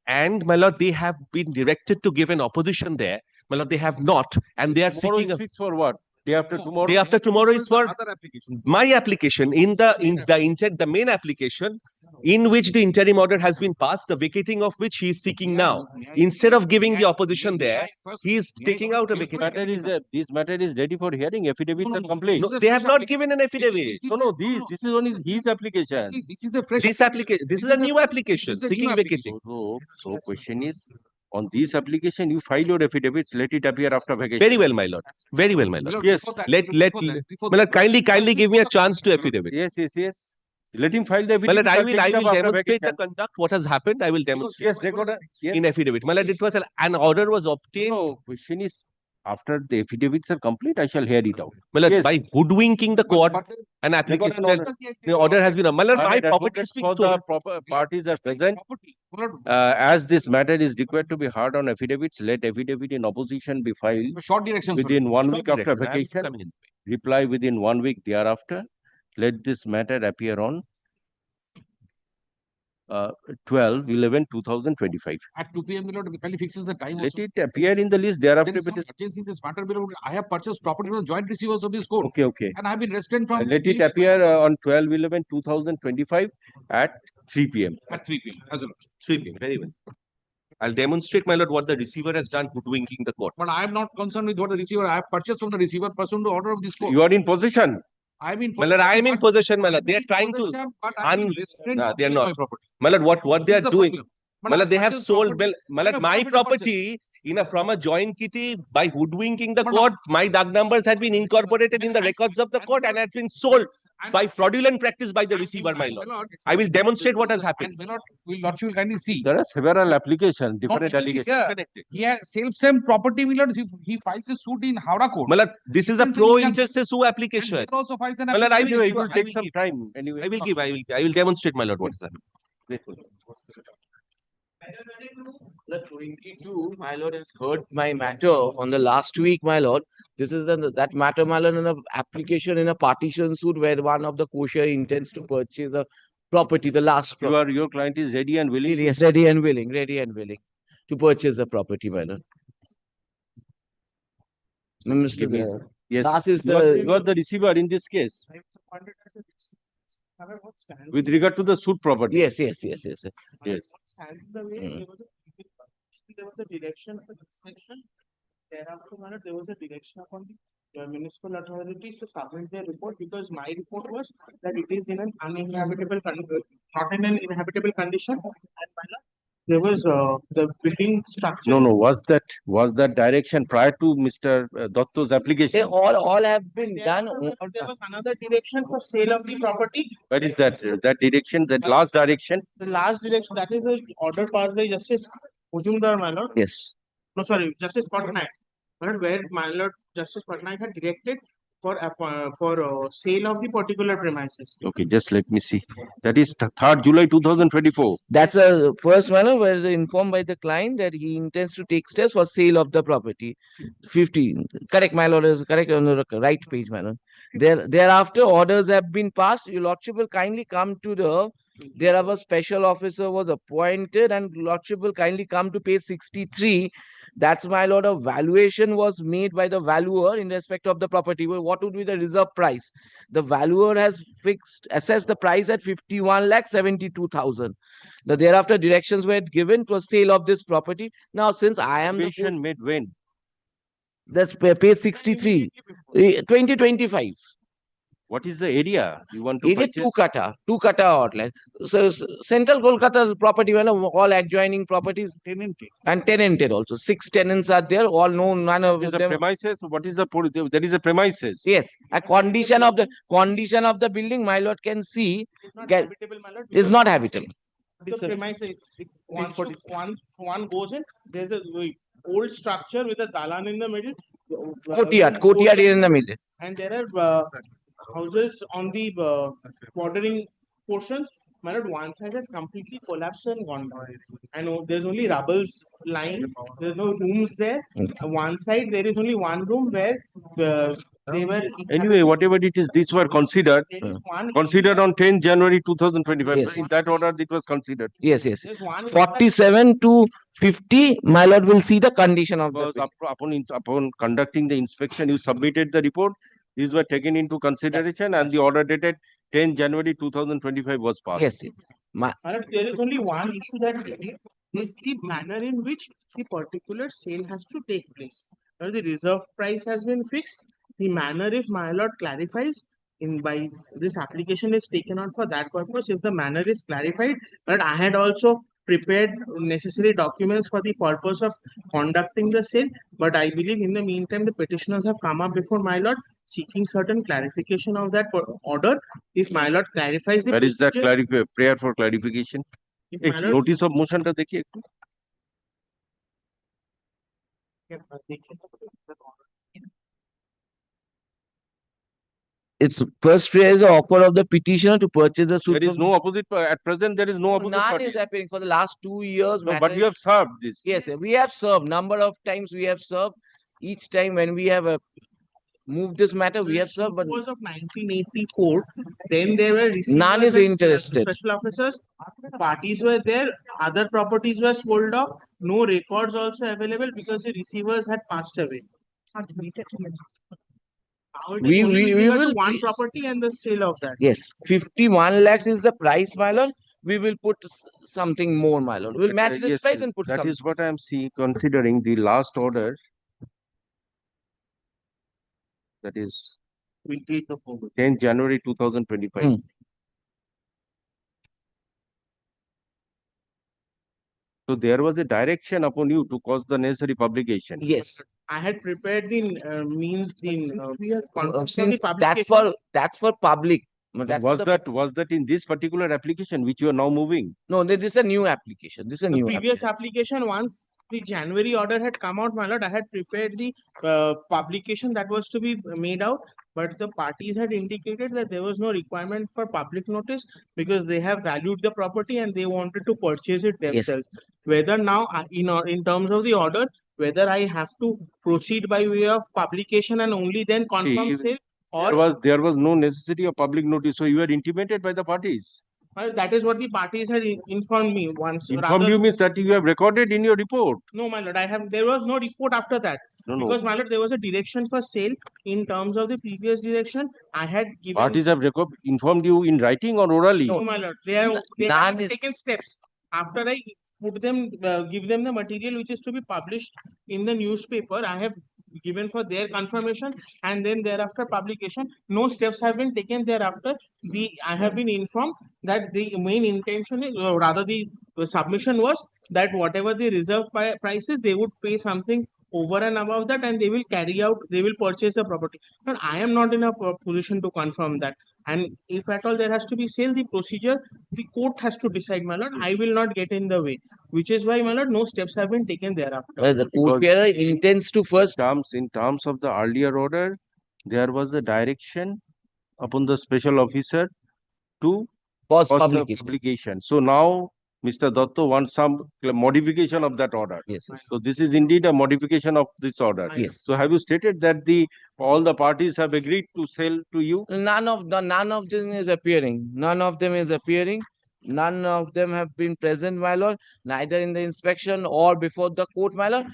And my lord, they have been directed to give an opposition there. My lord, they have not, and they are Tomorrow seeking is a fixed for what? Day after tomorrow? day after tomorrow is for Other application. my application in the main application in which the interim order has been passed, the vacating of which he is seeking now. Instead of giving the opposition there, he is taking out a This vacating. this matter is ready for hearing. Affidavits are complete. No, they have not given an affidavit. No, this is only his application. This is a fresh. This application, this is a new application this is a new seeking application. vacating. So question is, on this application, you file your affidavits, let it appear after vacation. Very well, my lord. Very well, my lord. Yes. My lord, kindly give me a chance to affidavit. Yes. Let him file the My lord, affidavit. I I'll take it will up after demonstrate the vacation. conduct, what has happened, I will demonstrate. Yes, record. Yes. In affidavit. My lord, it was an order was obtained. No, question is, after the affidavits are complete, I shall hear it out. My lord, Yes. by hoodwinking the court, an application, the order has been, my lord, my property is being for the stolen. proper parties are present. As this matter is required to be heard on affidavits, let affidavit in opposition be filed Short directions. within 1 Short week after direction, I am vacation. coming in. Reply within 1 week thereafter. Let this matter appear on 12/11/2025. At 2 p.m. Lord, kindly fixes the time. Let Also. it appear in the list thereafter. There is some urgency in this matter. Lord. I have purchased property from the joint receivers of this court. Okay. And I have been restrained from. Let it appear on 12/11/2025 at 3 p.m. At 3 p.m. As well. 3 p.m. Very well. I'll demonstrate, my lord, what the receiver has done hoodwinking the court. But I am not concerned with what the receiver. I have purchased from the receiver pursuant to order of this court. You are in possession. I mean, My lord, I am in possession, my lord. They are trying to. No, they are not. My lord, what they are doing. My lord, they have sold. My lord, my property from a joint kitty by hoodwinking the court. My DAG numbers had been incorporated in the records of the court and had been sold by fraudulent practice by the receiver, my lord. I will demonstrate what has happened. And will not you kindly see? There are several applications, different Not only allegations. here, he has same property, my lord. He files a suit in Howrah court. My lord, this is a Since pro injunction- inter se su application. And he also files an My lord, I will, Anyway, it give- will I take will some give- time anyway. I will demonstrate, my lord, what is happening. Grateful. The 22, my lord, has heard my matter on the last week, my lord. This is that matter, my lord, in an application in a partition suit where one of the kosher intends to purchase a property, the last property. Your client is ready and willing. Yes, ready and willing to purchase the property, my lord. Mr. Give me- Mayor, Yes. Das is You are the receiver in this case with regard to the suit property. yes. Yes. Stands the way Mm. there was a direction of inspection. Thereafter, there was a direction upon the municipal authorities to submit their report because my report was that it is in an uninhabitable condition, not in an inhabitable condition. And there was the building structure. No. Was that direction prior to Mr. Dotto's They application? all have been done. There was another direction for sale of the property. What is that? That direction, that last direction? The last direction, that is an order passed by Justice Ujumdar, my lord. Yes. No, sorry, Justice Patnaik. Where my lord Justice Patnaik had directed for sale of the particular premises. Okay, just let me see. That is 3rd July 2024. That's a first manner where they informed by the client that he intends to take steps for sale of the property. 15. Correct, my lord, is correct on the right page, my lord. Thereafter, orders have been passed. Your lordship will kindly come to the. Thereafter, special officer was appointed, and lordship will kindly come to page 63. That's, my lord, a valuation was made by the valuer in respect of the property. Well, what would be the reserve price? The valuer has assessed the price at 51,72,000. Thereafter, directions were given to a sale of this property. Now, since I am Valuation made when? that's page 63, 2025. What is the area you want to It is purchase? two kata outline. So central Kolkata property, all adjoining properties Tenanted. and tenanted also. 6 tenants are there. All known, none of What is the them. premises? What is the there is a premises? Yes, a condition of the building, my lord can see get, Habitable, my lord, is not habitable. The premises, one goes in, there's a old structure with a dalan in the middle. Courtyard is in the middle. And there are houses on the bordering portions. My lord, one side has completely collapsed and gone down. And there's only rubbles lying. There's no rooms there. One side, there is only one room where they were. Anyway, whatever it is, these were considered. There is one Considered on 10 January 2025. Yes. In that order, it was considered. Yes. There's one 47 to 50, my lord will see the condition of the Because building. upon conducting the inspection, you submitted the report. These were taken into consideration and the order dated 10 January 2025 was passed. Yes. There is only one issue that is the manner in which the particular sale has to take place. Now, the reserve price has been fixed. The manner, if my lord clarifies, by this application is taken out for that purpose. If the manner is clarified, but I had also prepared necessary documents for the purpose of conducting the sale. But I believe in the meantime, the petitioners have come up before my lord seeking certain clarification of that order. If my lord clarifies the Where is that procedure- prayer for clarification? if my lord- Notice of motion ta dekhiye ekটু। Its first prayer is the offer of the petitioner to purchase the suit. There is no opposite, at present, there is no opposite None party. is appearing for the last 2 years. No, matter but is- you have served this. Yes, sir, we have served. Number of times we have served. Each time when we have moved this matter, we have served, but was of 1984. Then there were none is receivers and interested. Special officers, parties were there, other properties were sold off. No records also available because the receivers had passed away. Now it is We- only we with regard to will- one property and the sale of that. Yes, 51 lakhs is the price, my lord. We will put something more, my lord. We'll match this Yes, price and put that something. is what I am considering the last order. That is 10 January 2025. So there was a direction upon you to cause the necessary publication. Yes. I had prepared the means the context of Since the publication. that's for public. That's Was the- that in this particular application which you are now moving? No, this is a new application. This is a The new previous application. application, once the January order had come out, my lord, I had prepared the publication that was to be made out, but the parties had indicated that there was no requirement for public notice because they have valued the property and they wanted to purchase it Yes. themselves. Whether now, in terms of the order, whether I have to proceed by way of publication and only then confirm See, sale, or There was no necessity of public notice, so you were intimated by the parties. well, that is what the parties had informed me once. Informed you means that you have recorded in your report. No, my lord, there was no report after that. No, no. Because, my lord, there was a direction for sale in terms of the previous direction. I had given. Parties have informed you in writing or orally? No, my lord, they have taken steps. After I give them the material which is to be published in the newspaper, I have given for their confirmation and then thereafter publication. No steps have been taken thereafter. I have been informed that the main intention is, or rather the submission was that whatever the reserve prices, they would pay something over and above that and they will purchase the property. But I am not in a position to confirm that. And if at all there has to be sale, the procedure, the court has to decide, my lord. I will not get in the way, which is why, my lord, no steps have been taken thereafter. Well, the court bearer intends to first. In terms of the earlier order, there was a direction upon the special officer to Cause the publication. So now Mr. Dotto wants some modification of that order. Yes, yes. So this is indeed a modification of this order. Yes. So have you stated that all the parties have agreed to sell to you? None of them is appearing. None of them is appearing. None of them have been present, my lord, neither in the inspection or before the court, my lord.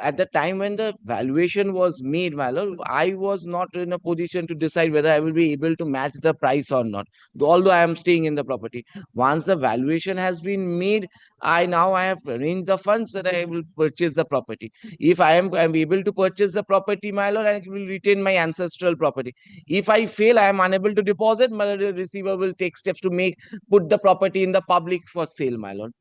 At the time when the valuation was made, my lord, I was not in a position to decide whether I will be able to match the price or not, although I am staying in the property. Once the valuation has been made, I have arranged the funds that I will purchase the property. If I'm able to purchase the property, my lord, I will retain my ancestral property. If I fail, I am unable to deposit, my lord, the receiver will take steps to put the property in the public for sale, my lord.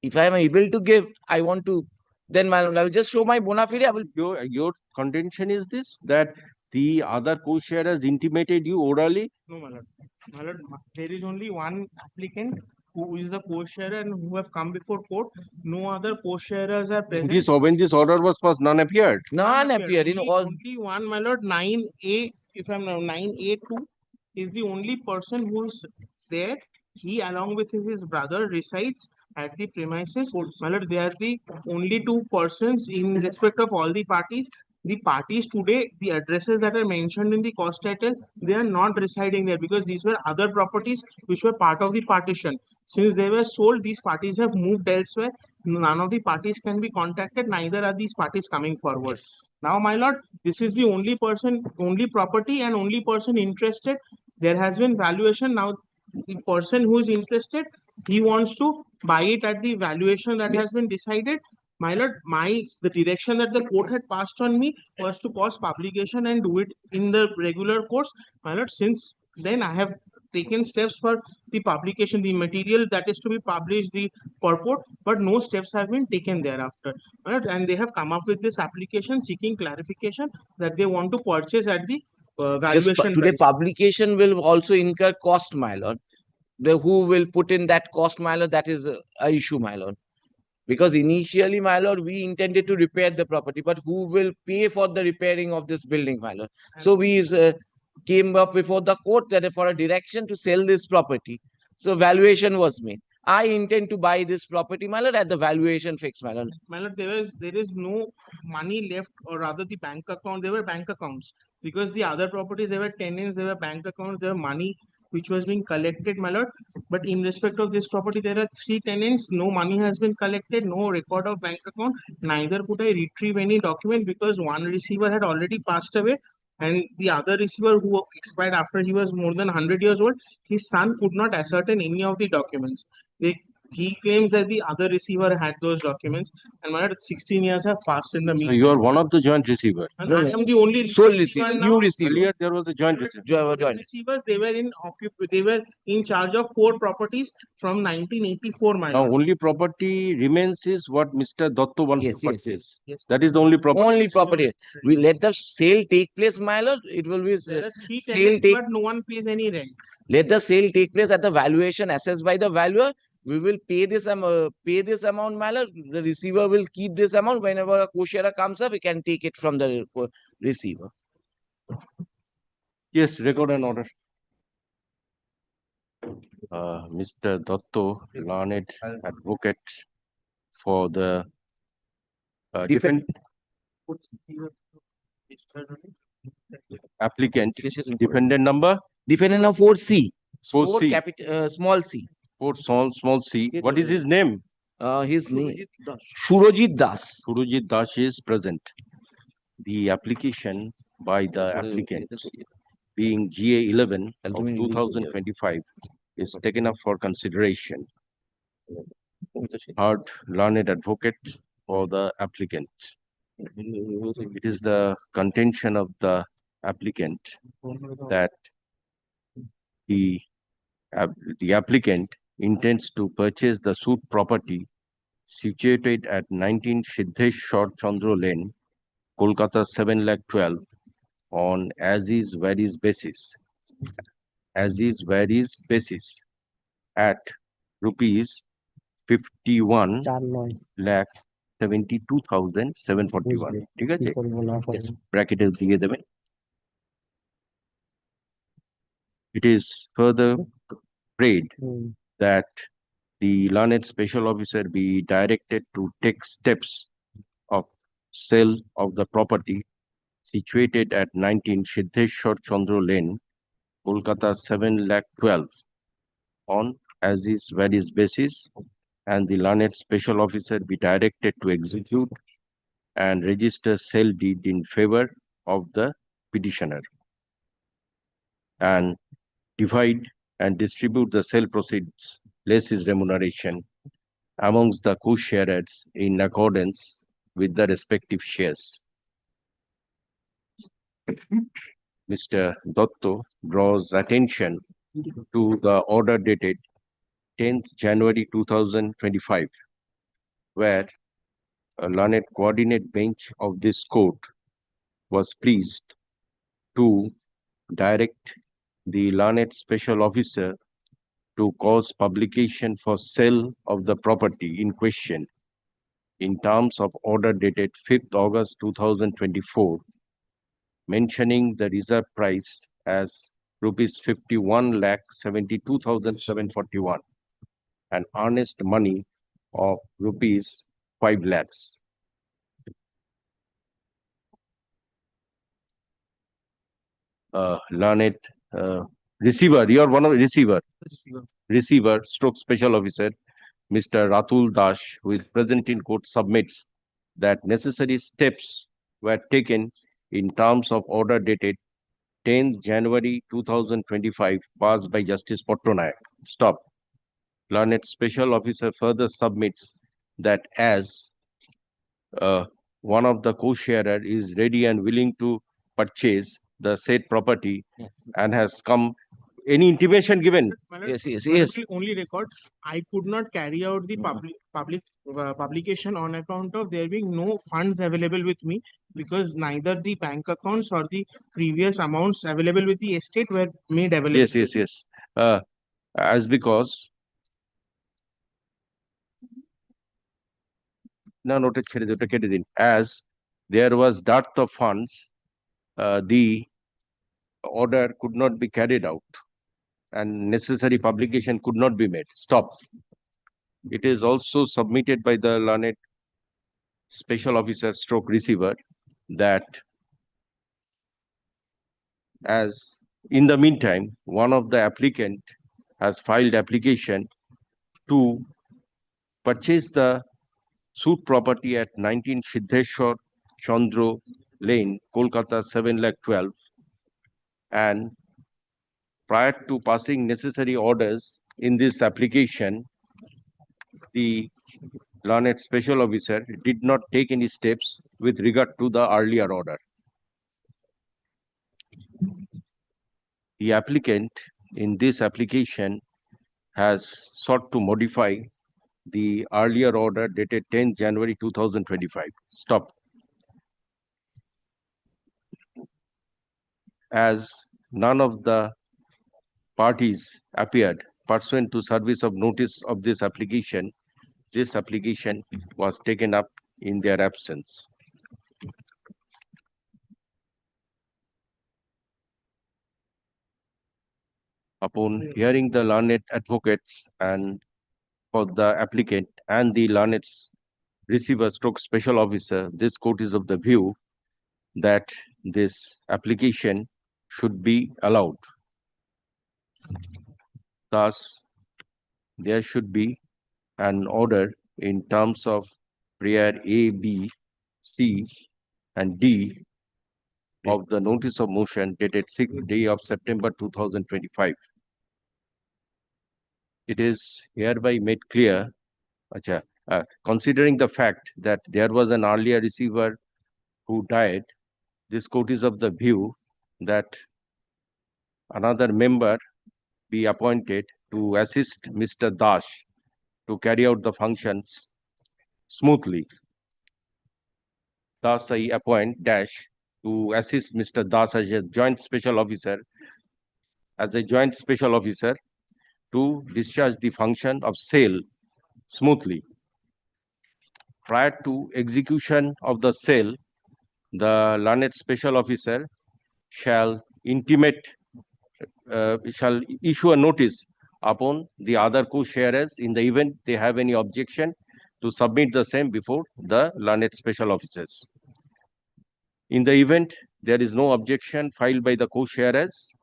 If I am able to give, I want to, then my lord, I will just show my bona fide. Your contention is this, that the other co-sharers intimated you orally? No, my lord. My lord, there is only one applicant who is the co-sharer and who have come before court. No other co-sharers are present. When this order was passed, none appeared. None appeared. Only one, my lord, 9A, if I'm now 9A2 is the only person who's there. He, along with his brother, resides at the premises. My lord, they are the only two persons in respect of all the parties. The parties today, the addresses that are mentioned in the cost title, they are not residing there because these were other properties which were part of the partition. Since they were sold, these parties have moved elsewhere. None of the parties can be contacted, neither are these parties coming forward. Now, my lord, this is the only person, only property and only person interested. There has been valuation. Now, the person who is interested, he wants to buy it at the valuation that has been decided. My lord, the direction that the court had passed on me was to pause publication and do it in the regular course. My lord, since then I have taken steps for the publication, the material that is to be published, the purport, but no steps have been taken thereafter. My lord, and they have come up with this application seeking clarification that they want to purchase at the valuation. Today, price. publication will also incur cost, my lord. Who will put in that cost, my lord, that is a issue, my lord. Because initially, my lord, we intended to repair the property, but who will pay for the repairing of this building, my lord? So we came up before the court that for a direction to sell this property. So valuation was made. I intend to buy this property, my lord, at the valuation fixed, my lord. My lord, there is no money left, or rather the bank account. There were bank accounts because the other properties, there were tenants, there were bank accounts, there were money which was being collected, my lord. But in respect of this property, there are 3 tenants. No money has been collected, no record of bank account. Neither could I retrieve any document because one receiver had already passed away. And the other receiver who expired after he was more than 100 years old, his son could not ascertain any of the documents. They he claims that the other receiver had those documents, and my lord, 16 years have passed in the So meantime. you are one of the joint receiver. And I am the only Sole receiver receiver, now. new receiver. Earlier, there was a joint receiver. Joint. Receivers, they were in charge of 4 properties from 1984, my Now, lord. only property remains is what Mr. Dotto wants Yes, to yes, purchase. Yes. That is the only property. Only property. We let the sale take place, my lord. It will be There are 3 sale tenants, take. but no one pays any rent. Let the sale take place at the valuation assessed by the valuer. We will pay this amount, my lord. The receiver will keep this amount. Whenever a co-sharer comes up, we can take it from the receiver. Yes, record and order. Mr. Dotto, learned advocate for the applicant, defendant number Defendant number 4C. 4C. Small c. 4 small c. What is his name? His name. Surojit Das. Surojit Das is present. The application by the applicant being GA 11 of 2025 is taken up for consideration. Heard learned advocate for the applicant. It is the contention of the applicant that the applicant intends to purchase the suit property situated at 19 Siddheshwar Chandra Lane, Kolkata 7,12,000 on as is varies basis. As is varies basis at rupees 51,72,741. ঠিক আছে? Bracket is দিয়ে দেবেন. It is further prayed that the learned special officer be directed to take steps of sale of the property situated at 19 Siddheshwar Chandra Lane, Kolkata 7,12,000 on as is varies basis, and the learned special officer be directed to execute and register sale deed in favor of the petitioner and divide and distribute the sale proceeds less his remuneration amongst the co-sharers in accordance with the respective shares. Mr. Dotto draws attention to the order dated 10th January 2025, where a learned coordinate bench of this court was pleased to direct the learned special officer to cause publication for sale of the property in question in terms of order dated 5th August 2024, mentioning the reserve price as rupees 51,72,741 and earnest money of rupees 5 lakhs. Learned receiver, you are one of the receiver stroke special officer, Mr. Ratul Dash, who is present in court, submits that necessary steps were taken in terms of order dated 10th January 2025 passed by Justice Patronayak. Stop. Learned special officer further submits that as one of the co-sharer is ready and willing to purchase the said property and has come, any intimation given? Yes. Only record, I could not carry out the publication on account of there being no funds available with me, because neither the bank accounts or the previous amounts available with the estate were made available. Yes. As because as there was dearth of funds, the order could not be carried out and necessary publication could not be made. Stop. It is also submitted by the learned special officer stroke receiver that as in the meantime, one of the applicant has filed application to purchase the suit property at 19 Siddheshwar Chandra Lane, Kolkata 7,12,000, and prior to passing necessary orders in this application, the learned special officer did not take any steps with regard to the earlier order. The applicant in this application has sought to modify the earlier order dated 10 January 2025. Stop. As none of the parties appeared pursuant to service of notice of this application was taken up in their absence. Upon hearing the learned advocates and for the applicant and the learned receiver stroke special officer, this court is of the view that this application should be allowed. Thus, there should be an order in terms of prayer A, B, C, and D of the notice of motion dated 6th day of September 2025. It is hereby made clear, considering the fact that there was an earlier receiver who died, this court is of the view that another member be appointed to assist Mr. Dash to carry out the functions smoothly. Thus, I appoint Dash to assist Mr. Das as a joint special officer, to discharge the function of sale smoothly. Prior to execution of the sale, the learned special officer shall shall issue a notice upon the other co-sharers in the event they have any objection to submit the same before the learned special officers. In the event there is no objection filed by the co-sharers,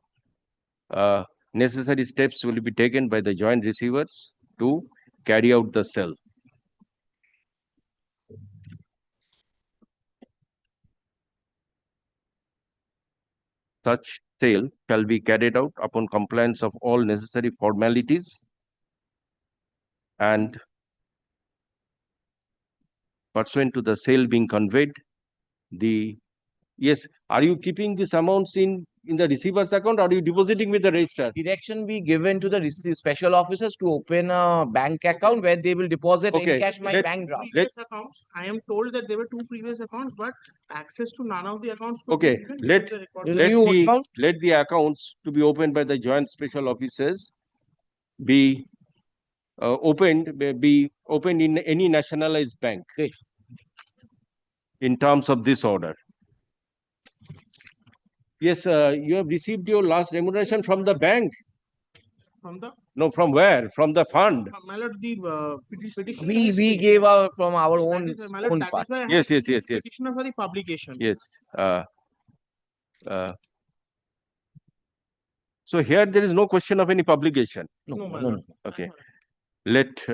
necessary steps will be taken by the joint receivers to carry out the sale. Such sale shall be carried out upon compliance of all necessary formalities and pursuant to the sale being conveyed, yes, are you keeping these amounts in the receiver's account or are you depositing with the registrar? Direction be given to the special officers to open a bank account where they will deposit in cash my bank draft. Previous accounts, I am told that there were 2 previous accounts, but access to none of the accounts. Could be given let the accounts to be opened by the joint special officers be opened in any nationalized bank in terms of this order. Yes, you have received your last remuneration from the bank. From the? No, from where? From the fund. My lord, the petition. We gave our from our own part. Yes. Petitioner for the publication. Yes. So here there is no question of any publication. No. Okay. Let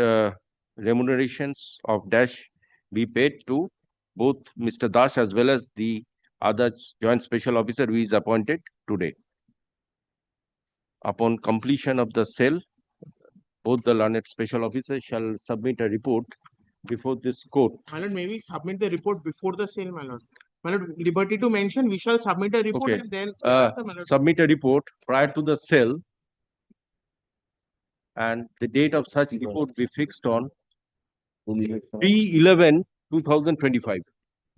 remunerations of Dash be paid to both Mr. Dash as well as the other joint special officer who is appointed today. Upon completion of the sale, both the learned special officers shall submit a report before this court. My lord, maybe submit the report before the sale, my lord. My lord, liberty to mention, we shall submit a report and then submit a report prior to the sale, and the date of such report be fixed on 3/11/2025.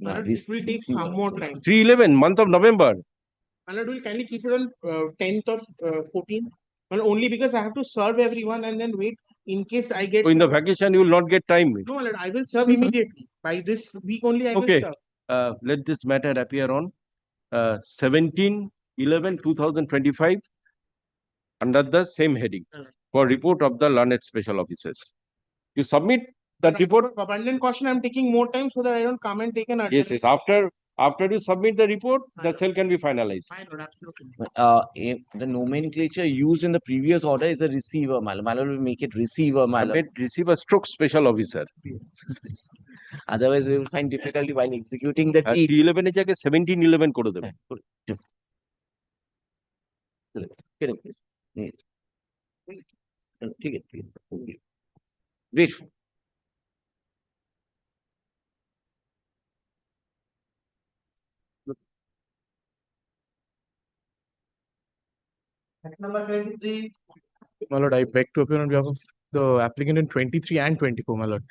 My lord, this will take some more time. 3/11, month of November. My lord, will kindly keep it on 10th of 14th. Well, only because I have to serve everyone and then wait in case I get. So in the vacation, you will not get time. No, my lord, I will serve immediately. By this week only, I will serve. Let this matter appear on 17/11/2025 under the same heading for report of the learned special officers. You submit that report. Abundant caution, I am taking more time so that I don't come and take an urgent. Yes. After you submit the report, the sale can be finalized. My lord, absolutely. The nomenclature used in the previous order is a receiver. My lord will make it receiver. My lord. Receiver stroke special officer. Otherwise, we will find difficulty while executing the deed. 3/11 এর জায়গায় 17/11 করে দেবে। Great. Number 23. My lord, I beg to appear on behalf of the applicant in 23 and 24, my lord.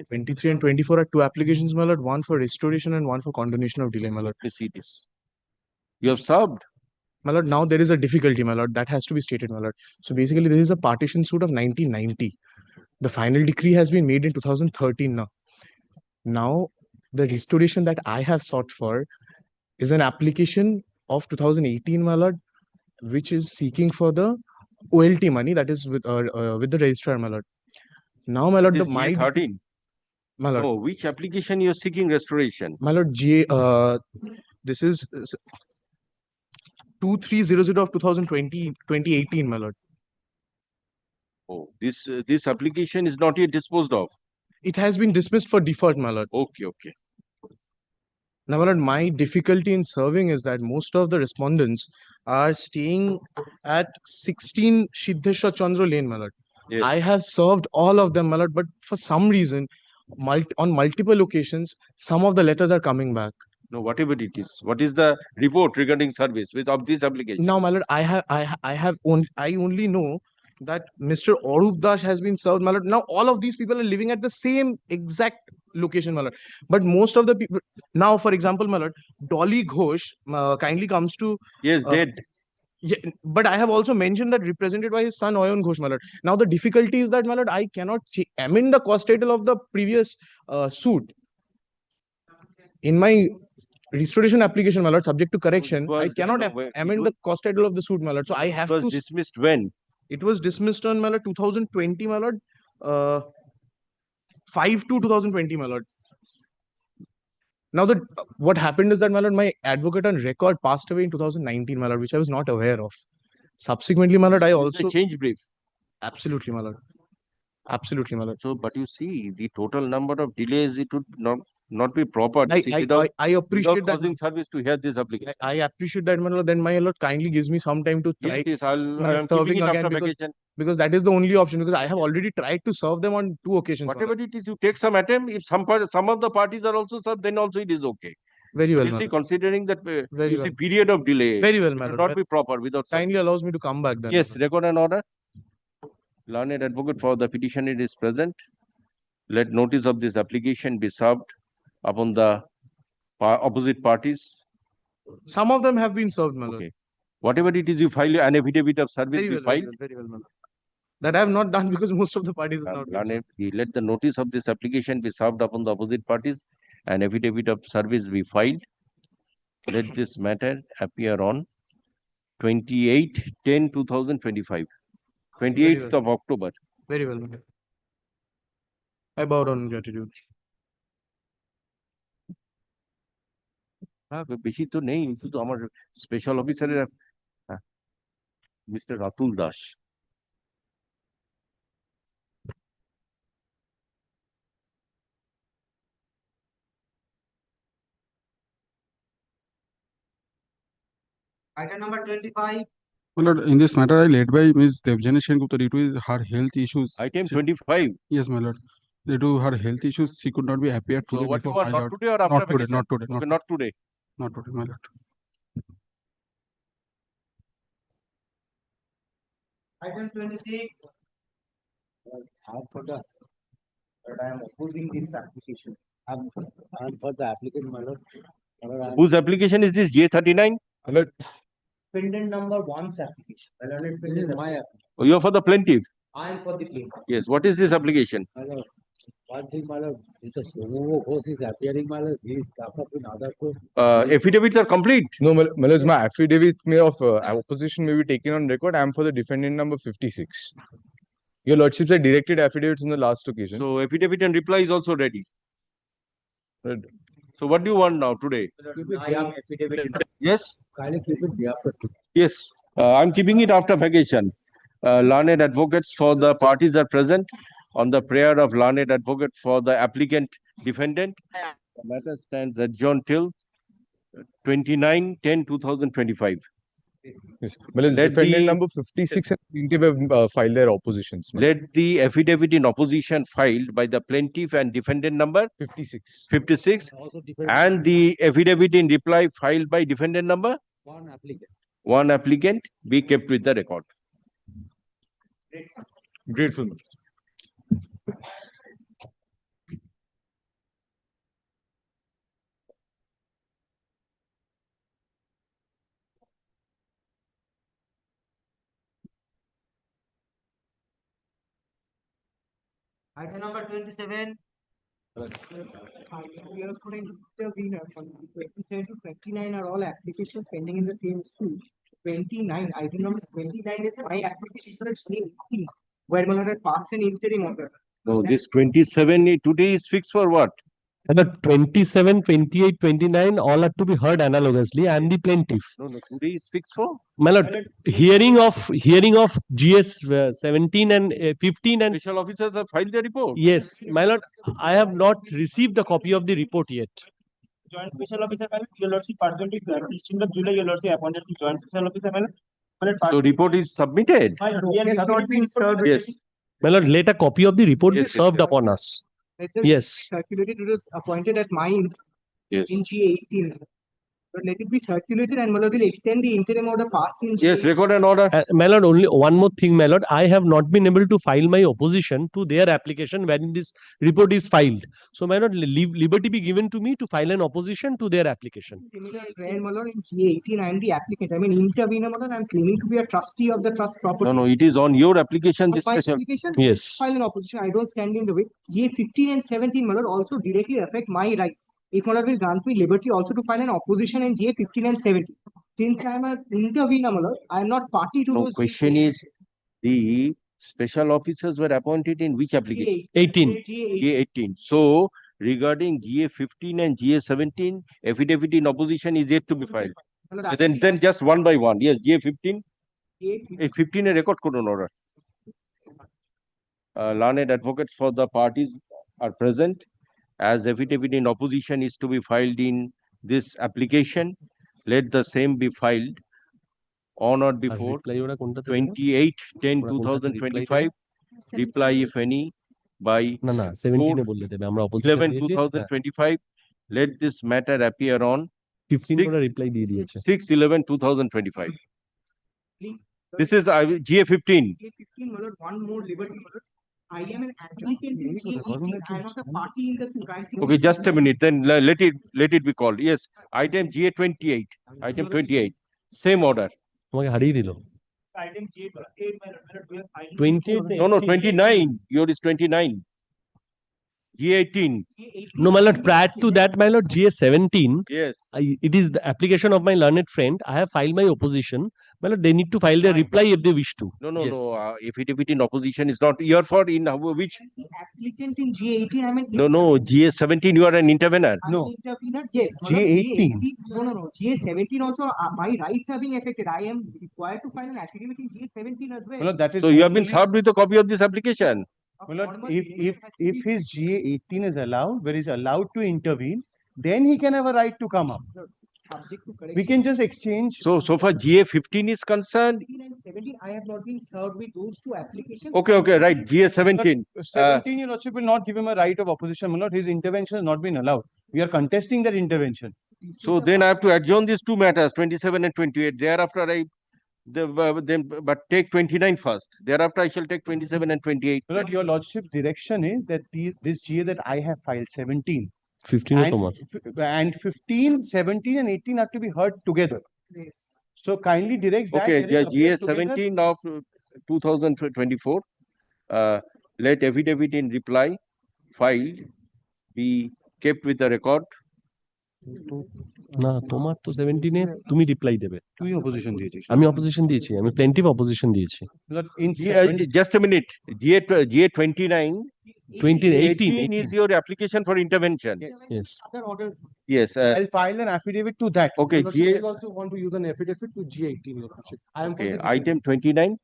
23 and 24 are two applications, my lord, one for restoration and one for condonation of delay, my lord. Let me see this. You have served. My lord, now there is a difficulty, my lord, that has to be stated, my lord. So basically, this is a partition suit of 1990. The final decree has been made in 2013 now. Now, the restoration that I have sought for is an application of 2018, my lord, which is seeking for the OLT money, that is with the registrar, my lord. Now, my lord, This the my J13. my lord, No, which application you are seeking restoration? my lord, this is 2300 of 2018, my lord. Oh, this application is not yet disposed of. It has been dismissed for default, my lord. Okay, okay. Now, my lord, my difficulty in serving is that most of the respondents are staying at 16 Siddheshwar Chandra Lane, my lord. Yes. I have served all of them, my lord, but for some reason, on multiple occasions, some of the letters are coming back. No, whatever it is. What is the report regarding service of this application? Now, my lord, I only know that Mr. Arup Das has been served, my lord. Now, all of these people are living at the same exact location, my lord. But most of the people now, for example, my lord, Dolly Ghosh kindly comes to Yes, dead. yeah, but I have also mentioned that represented by his son Oyon Ghosh, my lord. Now the difficulty is that, my lord, I cannot amend the cost title of the previous suit. In my restoration application, my lord, subject to correction, I cannot amend the cost title of the suit, my lord. So I have It was to. dismissed when? It was dismissed on, my lord, 2020, my lord. 5/2/2020, my lord. Now what happened is that, my lord, my advocate on record passed away in 2019, my lord, which I was not aware of. Subsequently, my lord, I also change brief. Absolutely, my lord. Absolutely, my lord. So, but you see, the total number of delays, it would not be proper. I appreciate that. Causing service to hear this application. I appreciate that, my lord. Then my lord kindly gives me some time to try. Yes, I'm keeping it after vacation. Because that is the only option. Because I have already tried to serve them on 2 occasions. Whatever it is, you take some attempt. If some of the parties are also served, then also it is okay. Very well, you see, considering that period of delay, very well, it my will lord. not be proper without Kindly service. allows me to come back then. Yes, record an order. Learned advocate for the petitioner is present. Let notice of this application be served upon the opposite parties. Some of them have been served, my lord. Okay. Whatever it is, you file an affidavit of service. Very well, very well, my lord. That I have not done because most of the parties have not been served. Let the notice of this application be served upon the opposite parties and affidavit of service be filed. Let this matter appear on 28/10/2025. 28th of October. Very well, my lord. I bow down in gratitude. বেশি তো নেই, শুধু আমার special অফিসারের mister Ratul Das. Item number 25. My lord, in this matter, I led by Ms. Devjani Sengupta due to her health issues. Item 25. Yes, my lord. Due to her health issues, she could not be appeared So today what you before want, my not lord. today or after Not today, vacation? not today, Okay, not today. Not today, my lord. Item 26. I am opposing this application. I'm for the applicant, my lord. Whose application is this? J39? Pendant number 1's application. This is my application. Oh, you are for the plaintiff? I am for the plaintiff. Yes. What is this application? My lord, one thing, my lord, if the Somo Ghosh is appearing, my lord, he is stuck up in other court. Affidavits are complete. No, my lord, my affidavit of opposition may be taken on record. I am for the defendant number 56. Your lordships had directed affidavits in the last occasion. So affidavit and reply is also ready. Right. So what do you want now today? Yes? Kindly keep it day after today. Yes. I'm keeping it after vacation. Learned advocates for the parties are present on the prayer of learned advocate for the applicant defendant. The matter stands adjourned till 29/10/2025. Yes. My lord, defendant number 56 and plaintiff have filed their oppositions. Let the affidavit in opposition filed by the plaintiff and defendant number 56 and the affidavit in reply filed by defendant number One applicant. one applicant be kept with the record. Grateful. Item number 27. We are for an intervener from 27 to 29 are all applications pending in the same suit. 29, item number 29 is my application for a same thing, where my lord had passed an interim order. No, this 27 today is fixed for what? And the 27, 28, 29, all are to be heard analogously. I am the plaintiff. No, today is fixed for? My lord, hearing of GS 17 and 15 and Special officers have filed their report. yes, my lord, I have not received a copy of the report yet. Joint Special Officer, my lord, your lordship pardon me, 15th of July, your lordship appointed the Joint Special Officer, my lord. My lord, So report is submitted. my lord, we have not been served. Yes. My lord, let a copy of the report be Yes, yes, served yes. upon us. Let them Yes. circulated, it was appointed at mines Yes. in G18. But let it be circulated and my lord will extend the interim order passed in Yes, G18. record an order. My lord, only one more thing, my lord. I have not been able to file my opposition to their application when this report is filed. So, my lord, liberty be given to me to file an opposition to their application. Similar trend, my lord, in G18, I am the applicant. I mean, intervener, my lord, I am claiming to be a trustee of the trust property. No, it is on your application, this My special. application, Yes. file an opposition. I don't stand in the way. G15 and 17, my lord, also directly affect my rights. If my lord will grant me liberty also to file an opposition in G15 and 17. Since I am an intervener, my lord, I am not party to No, those. question is, the special officers were appointed in which application? 18. G18. GA18. So regarding GA15 and GA17, affidavit in opposition is yet to be filed. My lord, Then just one by one. Yes, GA15. G15. 15 a record code order. Learned advocates for the parties are present. As affidavit in opposition is to be filed in this application, let the same be filed on or before 28/10/2025. Reply if any by না না 17 এ বললে দেবে আমরা opposition 11/2025. Let this matter appear on 15 করে reply দিয়ে দিয়েছে 6/11/2025. This is GA15. G15, my lord, one more liberty, my lord. I am an applicant in G18. I am not a party in the suit. I am simply- Okay, just a minute. Then let it be called. Yes, item GA28. Item 28. Same order. তোমাকে হারিয়ে দিল Item G8, my lord, we have filed. 28 No, 29. Yours is 29. G18. no my lord, prior to that my lord, GA17 Yes. it is the application of my learned friend. I have filed my opposition. My lord, they need to file their reply if they wish to. No. Yes. Affidavit in opposition is not your fault. In which? The applicant in G18, I mean. No. GA17, you are an intervener. I'm an intervener, yes. my lord, G18. No. G17 also, my rights are being affected. I am required to file an affidavit in G17 as well. Well, that is So you have been only- served with a copy of this application. A Well, formal if affidavit has to if be his GA18 is allowed, where he's allowed to intervene, then he can have a right to come up. subject to correction. We can just exchange. So far GA15 is concerned. 15 and 17, I have not been served with those two applications. Okay, right. GA17. 17, your lordship will not give him a right of opposition, my lord. His intervention has not been allowed. We are contesting that intervention. So then I have to adjourn these two matters, 27 and 28. Thereafter but take 29 first. Thereafter I shall take 27 and 28. My lord, your lordship's direction is that this GA that I have filed 17 15 and, and 15, 17 and 18 are to be heard together. Yes. So kindly directs that. Okay, they appear together. GA17 of 2024. Let affidavit in reply filed be kept with the record. না তোমার তো 17 এ তুমি reply দেবে তুই opposition দিয়েছিস। আমি opposition দিয়েছি আমি প্লেন্টিভ অপোজিশন দিয়েছি My lord, in Just a minute. GA29. 18 is your application for intervention. yes Other orders. Yes. I'll file an affidavit to that. Okay, I also want to use an affidavit to G18, your lordship. I am for Okay, the item 29,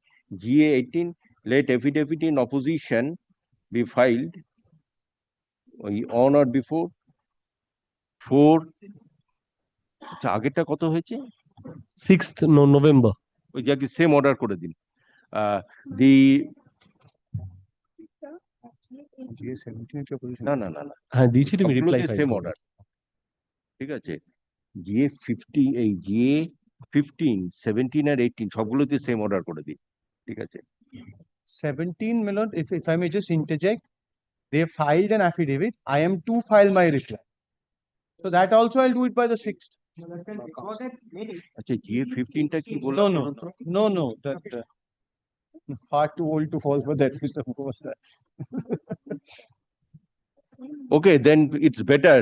GA18, let affidavit in opposition be filed on or before 4. আচ্ছা আগেরটা কত হয়েছে? 6th November. ওই যাকে same order করে দিন। দি GA17 is your position. না। হ্যাঁ দিয়েছি তুমি রিপ্লাই সেম অর্ডার। ঠিক আছে। GA50 এই GA 15, 17 আর 18 সবগুলোতে সেম অর্ডার করে দিই, ঠিক আছে? 17, my lord, if I may just interject, they filed an affidavit. I am to file my reply. So that also I'll do it by the 6th. আচ্ছা, GA 15টা কি বললাম? No, that far too old to fall for that, Mr. Mukhtar. Okay, then it's better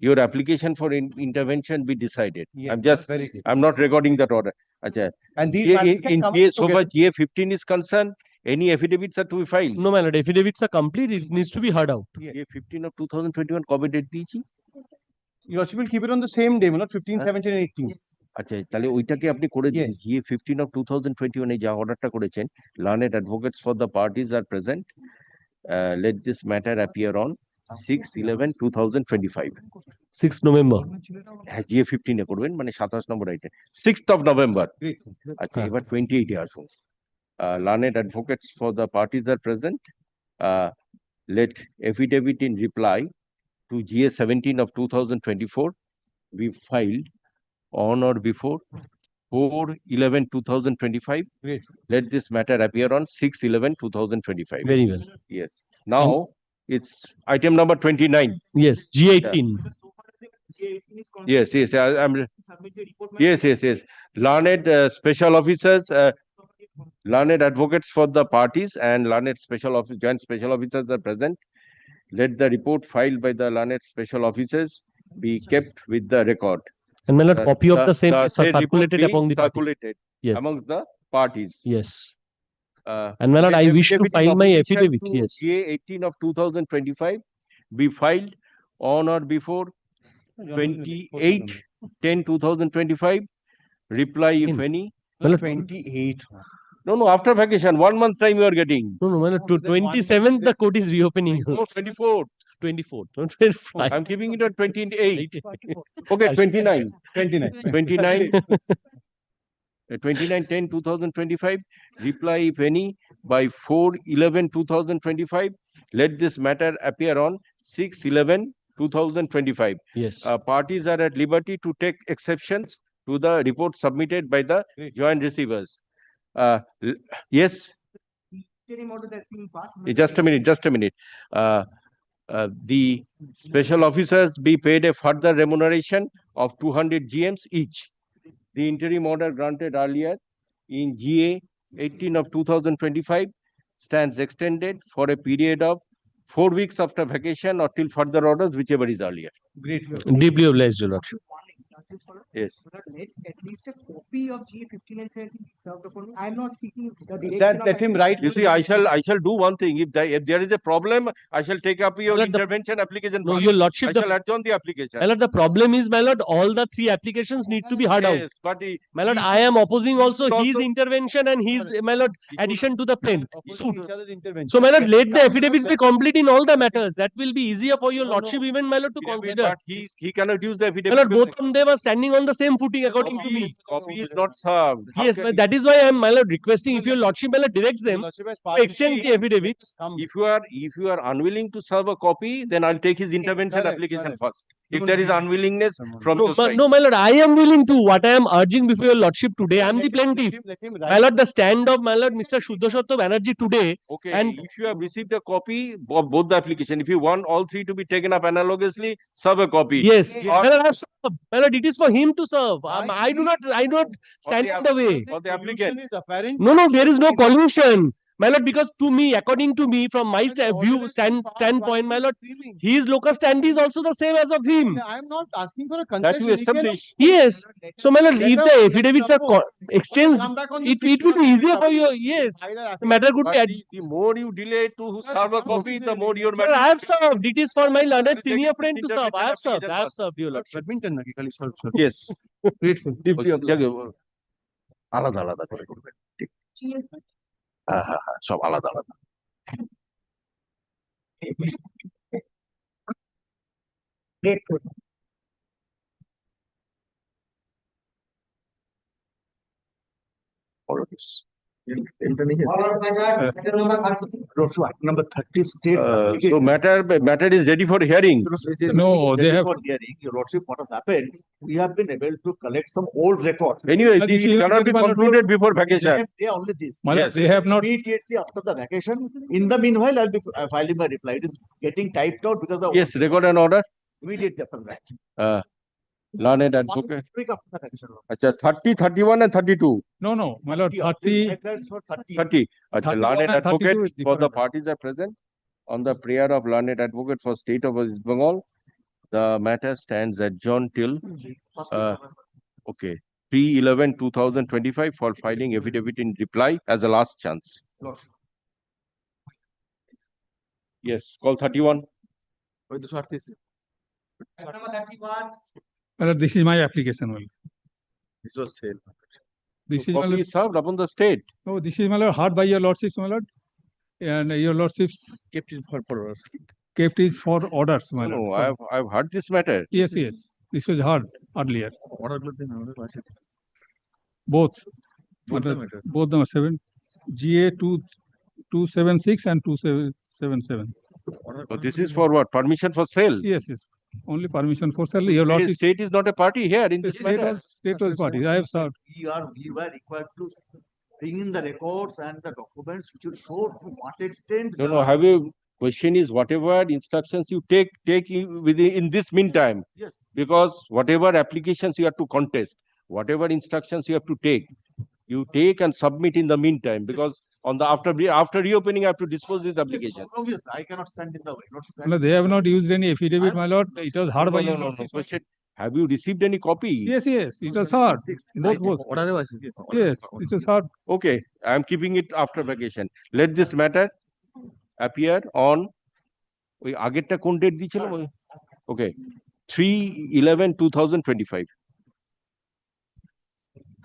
your application for intervention be decided. Yes, I'm just, very good. I'm not recording that order. Acha. And these GA matters can in come GA, so together. far GA 15 is concerned, any affidavits are to be filed? No, my lord, affidavits are complete, it needs to be heard out. GA 15 of 2021 কবে date দিয়েছি? You also will keep it on the same day, my lord, 15, Huh? 17 and 18. আচ্ছা, তাহলে ওইটাকে আপনি করে দিন। Yes. GA 15 of 2021 এই যা অর্ডারটা করেছেন, learned advocates for the parties are present. Let this matter appear on 6/11/2025. 6th November. হ্যাঁ, GA 15 এ করবেন, মানে 27 নম্বর item, 6th of November. Great. আচ্ছা, এবার 28 এ আসুন। Learned advocates for the parties are present. Let affidavit in reply to GA 17 of 2024 be filed on or before 4/11/2025. Great. Let this matter appear on 6/11/2025. Very well. Yes. Now it's item number 29. Yes, G18. Yes. Yes. Learned special officers, learned advocates for the parties and learned joint special officers are present. Let the report filed by the learned special officers be kept with the record. And my lord, copy of the same is said report circulated be among the parties. circulated Yes. among the parties. Yes. And my lord, Let I wish to affidavit in file my opposition affidavit, to yes. GA 18 of 2025 be filed on or before 28/10/2025. Reply if any. My lord, 28. No, after vacation, 1 month time you are getting. No, my lord, to 27th the court is reopening. No, 24th. 24th, not 25. I'm keeping it at 28. Okay, 29. 29. 29/10/2025. Reply if any by 4/11/2025. Let this matter appear on 6/11/2025. Yes. Parties are at liberty to take exceptions to the report submitted by the joint receivers. Yes. Just a minute. The special officers be paid a further remuneration of 200 GMs each. The interim order granted earlier in GA 18 of 2025 stands extended for a period of 4 weeks after vacation or till further orders, whichever is earlier. Great. Deeply obliged, your lordship. Yes. At least a copy of GA 15 and 17 is served upon me. I am not seeking the That let him write. You see, I shall do one thing. If there is a problem, I shall take up your My lord, intervention application. No, first. your lordship, I the- shall adjourn the application. My lord, the problem is, my lord, all the 3 applications need to be heard out. Yes, but My lord, I am opposing also his intervention and his, my lord, addition to the plaint suit. Each other's intervention. So, my lord, let the affidavits be complete in all the matters. That will be easier for your lordship, even, my lord, to consider. But he cannot use the My affidavit. lord, both of them are standing on the same footing according to me. Copy is not served. How Yes, can but he- that is why I am, my lord, requesting if your lordship, my lord, directs them Lordship has to passed exchange the affidavits. If you are unwilling to serve a copy, then I'll take his intervention Correct, application correct. first. If there is unwillingness from No, your side. no, my lord, I am willing to. What I am urging before your lordship today, I am the plaintiff. Let him My write. lord, the stand of my lord, Mr. Shuddhasatya Banerjee today, Okay, and if you have received a copy of both the application, if you want all 3 to be taken up analogously, serve a copy. yes, Or- my lord, I have served. My lord, it is for him to serve. I do not stand in the way. For the applicant. Is apparent. No, there is no collusion. My lord, because to me, according to me, from my standpoint, my lord, his locus standi is also the same as of him. I am not asking for a That concession. you He can- establish. Yes. So, my lord, Let if us- the let affidavits us are exchanged, Come back on the it 6th will be month. easier for you. Yes. Either The affidavit- matter could But be. the more you delay to serve a copy, the more your Sir, matter. I have served. It is for my learned Take senior this friend to serve. I have served. intervention I have served, your lordship. Badminton নাকি খালি serve, serve? Yes. Grateful. Deeply obliged. আলাদা আলাদা করে করবেন। ঠিক। হ্যাঁ, সব আলাদা আলাদা। Grateful. All of this. Number 30 state. So matter is ready for hearing. No, they have. For hearing, your lordship, what has happened? We have been able to collect some old records. Anyway, this cannot be concluded before vacation. They are only this. Yes. They have not immediately after the vacation. In the meanwhile, I'll be filing my reply. It is getting typed out because of Yes, record and order. immediately after that. Learned advocate. Week after the vacation. Acha, 30, 31 and 32. No, my lord, 30. 30. Acha, 31 learned and 32 advocate is for the different. parties are present on the prayer of learned advocate for state of West Bengal. The matter stands adjourned till okay 3/11/2025 for filing affidavit in reply as a last chance. Yes, call 31. This is my application only. This was sale. This So is my copy lord. is served upon the state. No, this is my lord, heard by your lordships, my lord. And your lordships Kept it for orders. kept it for orders, my No, lord. I've heard this matter. Yes. This was heard earlier. Both. Both the matter. Both the 7 GA 276 and 2777. So this is for what? Permission for sale. Yes. Only permission for sale. Your lordship. State is not a party here in this matter. State was party. I have served. We were required to bring in the records and the documents which would show to what extent. No. Have you? Question is whatever instructions you take in this meantime. Yes. Because whatever applications you have to contest, whatever instructions you have to take, you take and submit in the meantime. Because on the after reopening, I have to dispose this application. Obviously, I cannot stand in the way. No, they have not used any affidavit, my lord. It was heard by your No. lordship. Question: have you received any copy? Yes. It was heard. Both. Yes, it was heard. Okay, I am keeping it after vacation. Let this matter appear on ওই আগেরটা কোন date দিয়েছিল ওকে 3/11/2025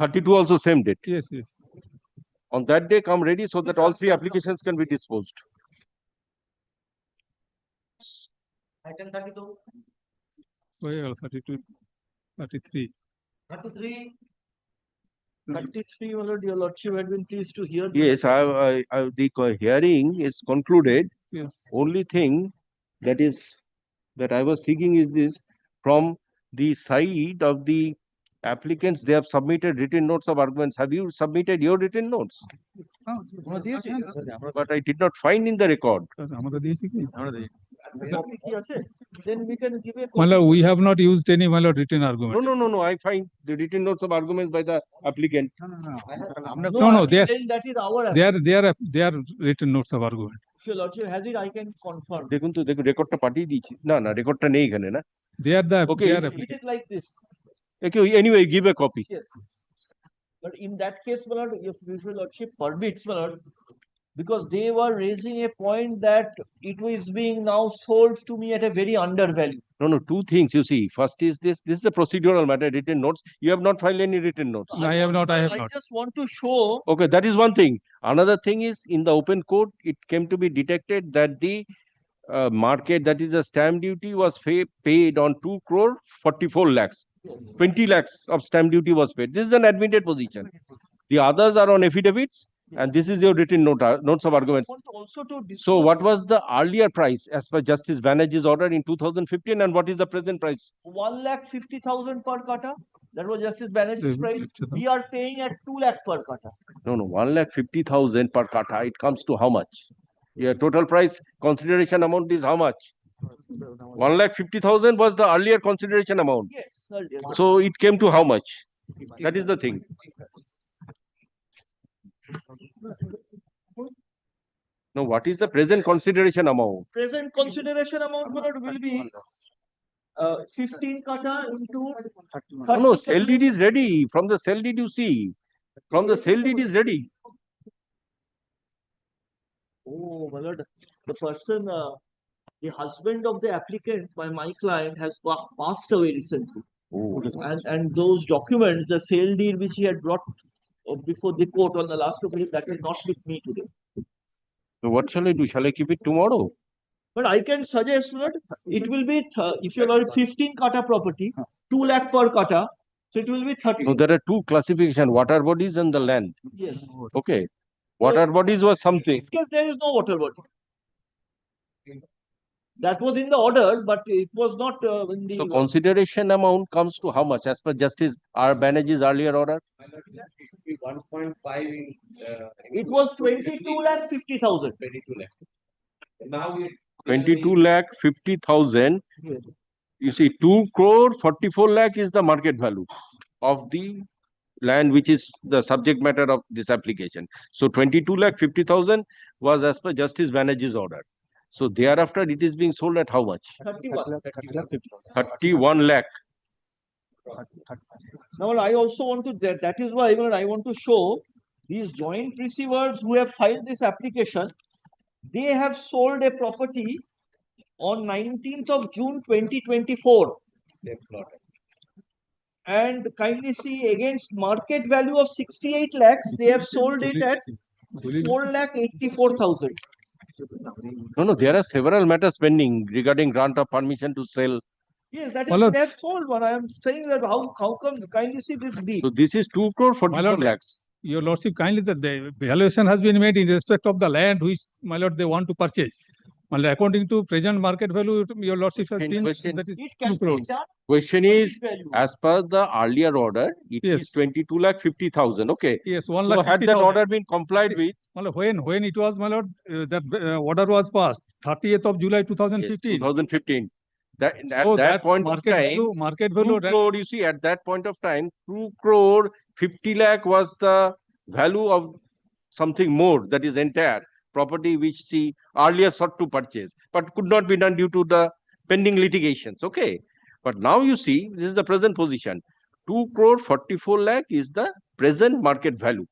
32 also same date. Yes. On that day come ready so that all three applications can be disposed. Item 32. 32, 33. 33. 33, my lord, your lordship had been pleased to hear. Yes, the hearing is concluded. Yes. Only thing that I was seeking is this: from the side of the applicants, they have submitted written notes of arguments. Have you submitted your written notes? But I did not find in the record. Then we can give a. My lord, we have not used any, my lord, written argument. No. I find the written notes of arguments by the applicant. No. They That is our. are written notes of argument. If your lordship has it, I can confirm. দেখুন রেকর্ডটা পাঠিয়ে দিয়েছি না রেকর্ডটা নেই এখানে না They are the. Okay. They are It is like this. Okay, anyway, give a copy. Yes. But in that case, my lord, if your lordship permits, my lord, because they were raising a point that it was being now sold to me at a very undervalue. No, two things you see. First is this is a procedural matter, written notes. You have not filed any written notes. I have not. I just want to show. Okay, that is one thing. Another thing is in the open court, it came to be detected that the market, that is the stamp duty, was paid on 2,44 lakhs. 20 lakhs of stamp duty was paid. This is an admitted position. The others are on affidavits, and this is your written notes of arguments. So what was the earlier price as per Justice Banerjee's order in 2015, and what is the present price? 1,50,000 per kata. That was Justice Banerjee's price. We are paying at 2 lakh per kata. No, 1,50,000 per kata. It comes to how much? Your total price consideration amount is how much? 1,50,000 was the earlier consideration amount. Yes, earlier. So it came to how much? That is the thing. Now, what is the present consideration amount? Present consideration amount will be 15 kata into. No, sale deed is ready. From the sale deed you see. From the sale deed is ready. Oh, my lord, the person, the husband of the applicant, my client, has passed away recently. Oh. And those documents, the sale deed which he had brought before the court on the last occasion, that is not with me today. So what shall I do? Shall I keep it tomorrow? But I can suggest that it will be, if you are 15 kata property, 2 lakh per kata, so it will be 30. No, there are two classifications, water bodies and the land. Yes. Okay. Water bodies was something. In this case, there is no water body. That was in the order, but it was not in the. So consideration amount comes to how much as per Justice R. Banerjee's earlier order? 1.5. It was 22,50,000. 22 lakh. Now 22,50,000. Yes. You see, 2 crore 44 lakh is the market value of the land which is the subject matter of this application. So 22,50,000 was as per Justice Banerjee's order. So thereafter it is being sold at how much? 31 lakh. Now, I also want to, that is why I want to show these joint receivers who have filed this application. They have sold a property on 19th of June 2024. Same plot. And kindly see, against market value of 68 lakhs, they have sold it at 4,84,000. No, there are several matters pending regarding grant of permission to sell. Yes, that is, they have sold one. I am saying that how come, kindly see this deed. So this is 2 crore 44 lakhs. Your lordship, kindly the valuation has been made in respect of the land which, my lord, they want to purchase. Well, according to present market value, your lordship has been that is 2 crores. Question is, as per the earlier order, it is 22,50,000. Okay. Yes, So had that order been complied with? Well, when it was, my lord, that order was passed, 30th of July 2015. 2015. At So that point of market time, value, market value, 2 crore, you see, at that point of time, 2 crore 50 lakh was the value of something more, that is entire property which she earlier sought to purchase, but could not be done due to the pending litigations. Okay. But now you see, this is the present position. 2 crore 44 lakh is the present market value.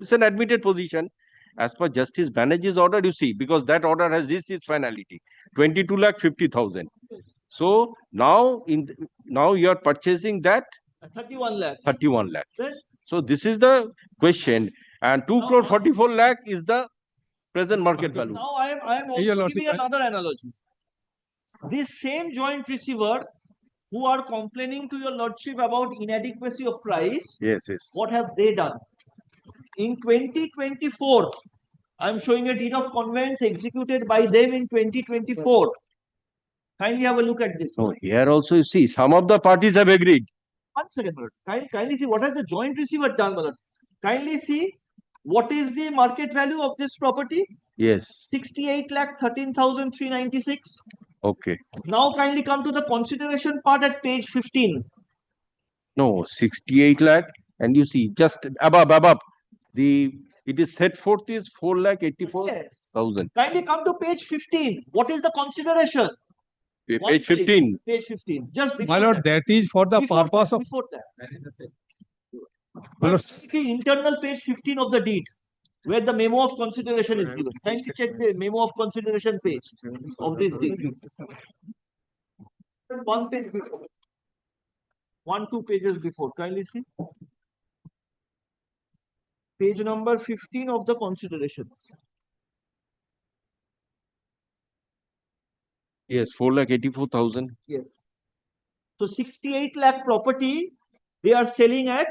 It's an admitted position. As per Justice Banerjee's order, you see, because that order has reached its finality, 22,50,000. So now now you are purchasing that 31 lakhs. 31 lakh. Yes. So this is the question, and 2 crore 44 lakh is the present market value. Now I am also giving another analogy. This same joint receiver who are complaining to your lordship about inadequacy of price. Yes. What have they done? In 2024, I am showing a deed of conveyance executed by them in 2024. Kindly have a look at this. So here also you see, some of the parties have agreed. One second, my lord. Kindly see what has the joint receiver done, my lord. Kindly see what is the market value of this property? Yes. 68,13,396. Okay. Now kindly come to the consideration part at page 15. No, 68 lakh, and you see just above it is set forth is 4,84,000. Kindly come to page 15. What is the consideration? Page 15. Page 15. Just before my lord, that is for the before purpose that, of. Before that. My lord, The internal page 15 of the deed, where the memo of consideration is given. Kindly check the memo of consideration page of this deed. One page before. 2 pages before. Kindly see. Page number 15 of the consideration. Yes, 4,84,000. Yes. So 68 lakh property, they are selling at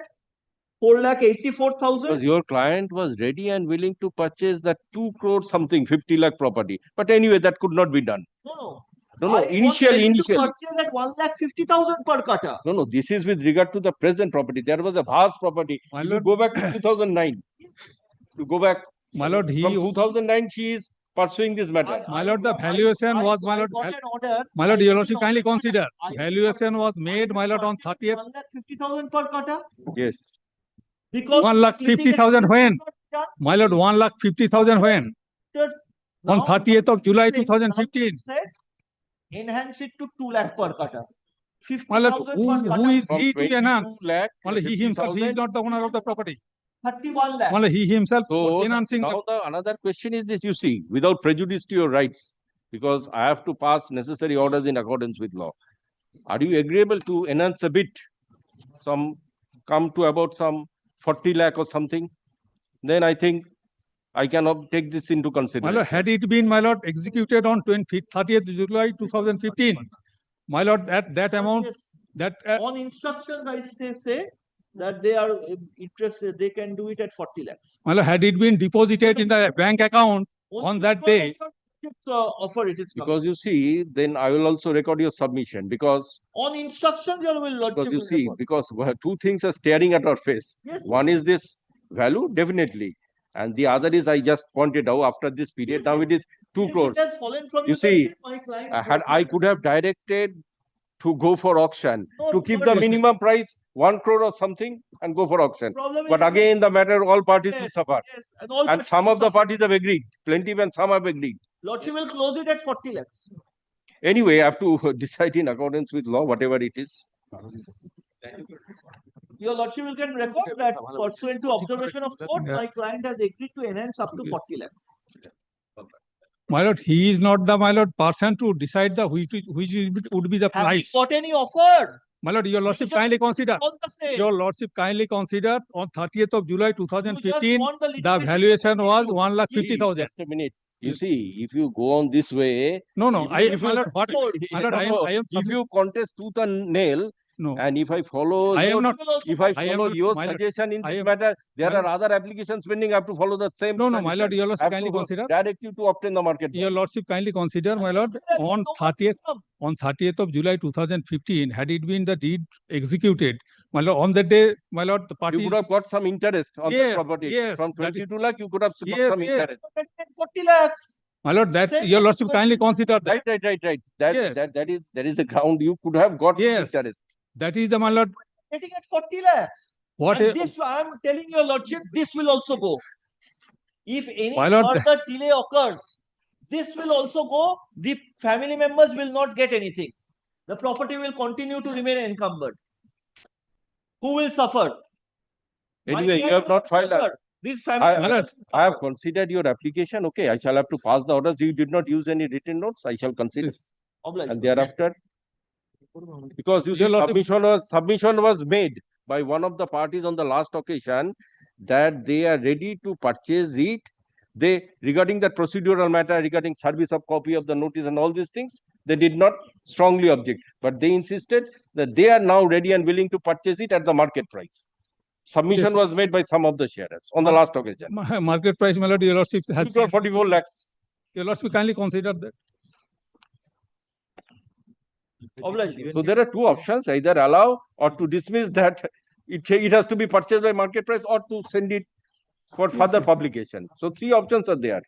4,84,000. Because your client was ready and willing to purchase that 2 crore something, 50 lakh property. But anyway, that could not be done. No. Initially. Purchase at 1,50,000 per kata. No, this is with regard to the present property. There was a vast property. My You lord, go back to 2009. To go back. My lord, From 2009, she is pursuing this matter. My lord, the valuation was, my lord, got an order. my lord, your lordship, kindly consider. Valuation was made, my lord, on 30th. 1,50,000 per kata. Yes. Because 1,50,000 when? My lord, 1,50,000 when? On 30th of July 2015. Enhance it to 2 lakh per kata. My lord, who is From he to 22 enhance? lakh Well, he himself, he is not the owner of the property. 31 lakh. Well, he himself So enhancing. now the another question is this, you see, without prejudice to your rights, because I have to pass necessary orders in accordance with law. Are you agreeable to enhance a bit? Come to about some 40 lakh or something? Then I think I can take this into My consideration. lord, had it been, my lord, executed on 30th July 2015, my lord, that amount, Yes. that On instructions, I say that they are interested, they can do it at 40 lakhs. My lord, had it been deposited in the bank account on that day, Offer it is Because you see, then I will also record your submission because on instructions your will lordship because you will see, record. because two things are staring at our face. Yes, One is this value, definitely. And the other is I just pointed out after this period, now it is 2 Yes, crores. it has fallen from You your see, lordship, my client I could have directed to go for auction, No, to keep but the yes, minimum price 1 crore or something and go for auction. problem But is again, the matter, all parties will yes, suffer. yes, and all And parties some will of the suffer. parties have agreed, plenty and some have agreed. Lordship will close it at 40 lakhs. Anyway, I have to decide in accordance with law, whatever it is. Your lordship will can record that pursuant to observation of court, my client has agreed to enhance up to 40 lakhs. my lord, he is not the, my lord, person to decide the would be the Have you price. got any offer? My lord, your lordship just kindly consider. On the same. Your lordship kindly consider on 30th of July 2015, want the the litigation valuation was issue. 1,50,000. Just a minute. You see, if you go on this way, No, no, if my you, lord, what, my lord, I am if you contest tooth and nail, no, and if I follow, I am your, not, if I I am follow not, your my lord, suggestion in I this am- matter, there my are lord- other applications pending. I have to follow the same. No, no, my lord, your I lordship have kindly to consider. direct you to obtain the market. Your lordship kindly consider, my lord, on 30th of July 2015, had it been the deed executed, my lord, on that day, my lord, the You party. could have got some interest on the Yes, property. yes, From that 22 lakh, you could have got Yes, some yes. interest. 40 lakhs. My lord, that Same your lordship kindly consider that. Right. That, Yes. that is the ground you could have got some Yes. interest. That is the, my lord, Getting at 40 lakhs. what And a- this, I am telling your lordship, this will also go. If any My lord, further delay occurs, this will also go. The family members will not get anything. The property will continue to remain encumbered. Who will suffer? Anyway, you have not filed. This family. I have considered your application. Okay, I shall have to pass the orders. You did not use any written notes. I shall consider. Obliged. And thereafter, because you see, Your lordship- submission was made by one of the parties on the last occasion that they are ready to purchase it. They, regarding that procedural matter, regarding service of copy of the notice and all these things, they did not strongly object, but they insisted that they are now ready and willing to purchase it at the market price. Submission Yes. was made by some of the sharers on the last occasion. market price, my lord, your lordship has. 44 lakhs. Your lordship kindly consider that. Obliged. So there are two options, either allow or to dismiss that it has to be purchased by market price or to send it for further publication. So 3 options are there.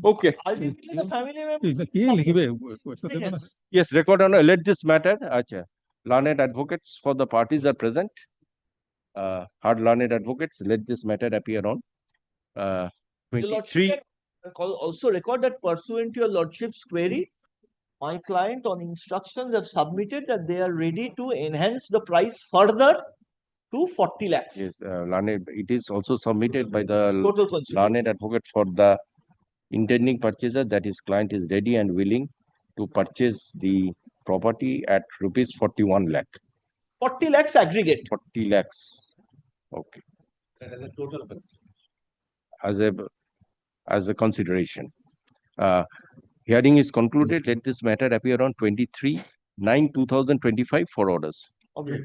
Okay. Ultimately, the family members. Yes, record on, let this matter. Acha. Learned advocates for the parties are present. Hard learned advocates, let this matter appear on Your 23. lordship can also record that pursuant to your lordship's query, my client on instructions have submitted that they are ready to enhance the price further to 40 lakhs. Yes, learned, it is also submitted by the Total consideration. learned advocate for the intending purchaser that his client is ready and willing to purchase the property at rupees 41 lakh. 40 lakhs aggregate. 40 lakhs. Okay. As a total. As a consideration. Hearing is concluded. Let this matter appear on 23/9/2025 for orders. Okay.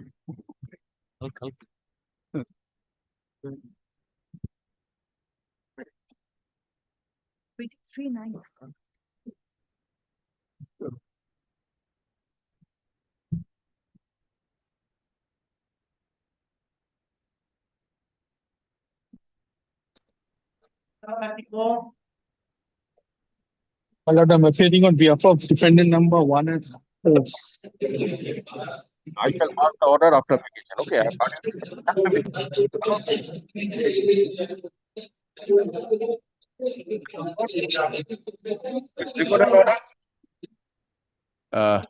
23/9. My lord, I'm appearing on behalf of defendant number 1 and 4. I shall mark the order after application. Okay.